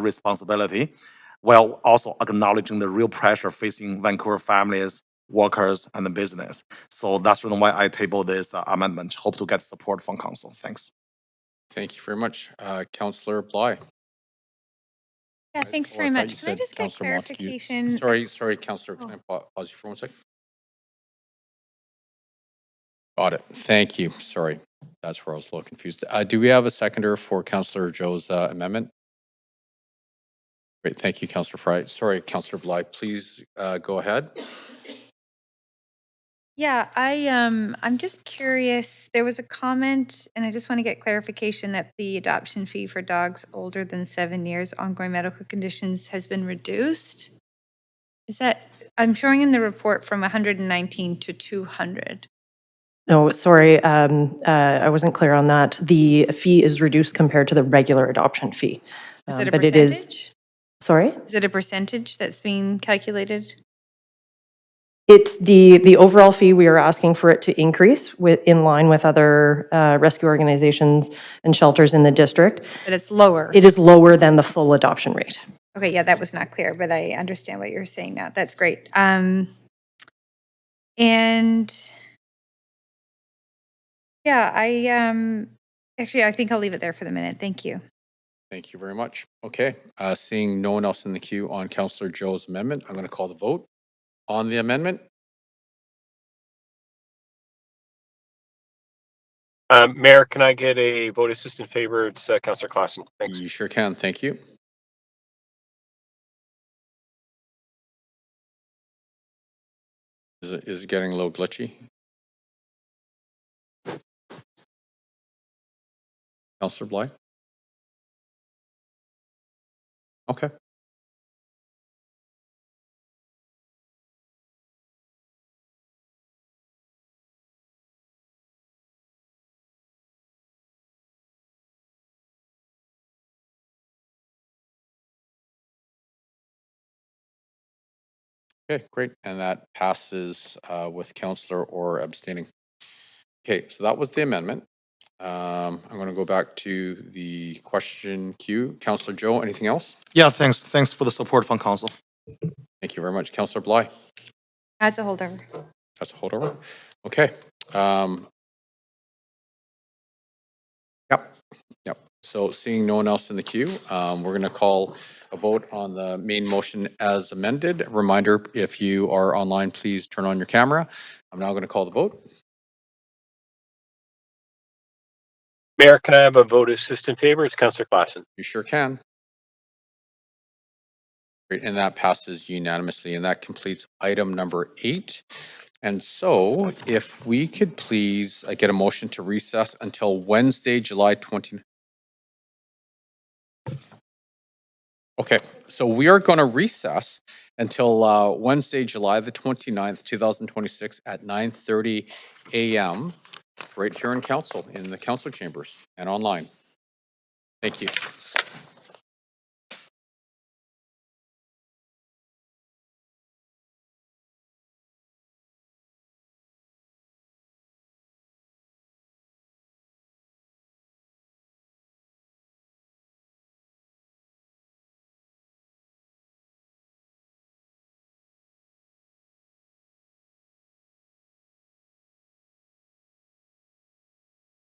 responsibility while also acknowledging the real pressure facing Vancouver families, workers, and the business. So that's the reason why I table this amendment. Hope to get support from council. Thanks. Thank you very much. Councillor Bly. Yeah, thanks Oh, very I thought much. you Can I said just get Councillor Montague. clarification? Sorry, Councillor. Can I pause you for 1 second? Got it. Thank you. Sorry. That's where I was a little confused. Do we have a seconder for Councillor Joe's amendment? Great. Thank you, Councillor Fry. Sorry, Councillor Bly. Please go ahead. Yeah, I'm just curious. There was a comment, and I just want to get clarification that the adoption fee for dogs older than 7 years, ongoing medical conditions, has been reduced. Is that? I'm showing in the report from 119 to 200. No, sorry, I wasn't clear on that. The fee is reduced compared to the regular adoption fee. Is it a But percentage? Sorry? Is it a percentage that's being calculated? It's the overall fee, we are asking for it to increase in line with other rescue organizations and shelters in the district. But it's lower. It is lower than the full adoption rate. Okay, yeah, that was not clear, but I understand what you're saying now. That's great. And yeah, actually, I think I'll leave it there for the minute. Thank you. Thank you very much. Okay, seeing no one else in the queue on Councillor Joe's amendment, I'm going to call the vote on the amendment. Mayor, can I get a vote assist in favor? It's Councillor Clausen. Thanks. You sure can. Thank you. Is it getting a little glitchy? Councillor Blythe? Okay. Okay, great. And that passes with Councillor Orr abstaining. Okay, so that was the amendment. I'm going to go back to the question queue. Councillor Joe, anything else? Yeah, thanks. Thanks for the support from council. Thank you very much. Councillor Bly? As a holdover. That's a holdover. Okay. Yep. So seeing no one else in the queue, we're going to call a vote on the main motion as amended. Reminder, if you are online, please turn on your camera. I'm now going to call the vote. Mayor, can I have a vote assist in favor? It's Councillor Clausen. You sure can. Great, and that passes unanimously, and that completes item number 8. And so if we could please get a motion to recess until Wednesday, July 20. Okay, so we are going to recess until Wednesday, July the 29th, 2026 at 9:30 a.m. right here in council, in the council chambers and online. Thank you.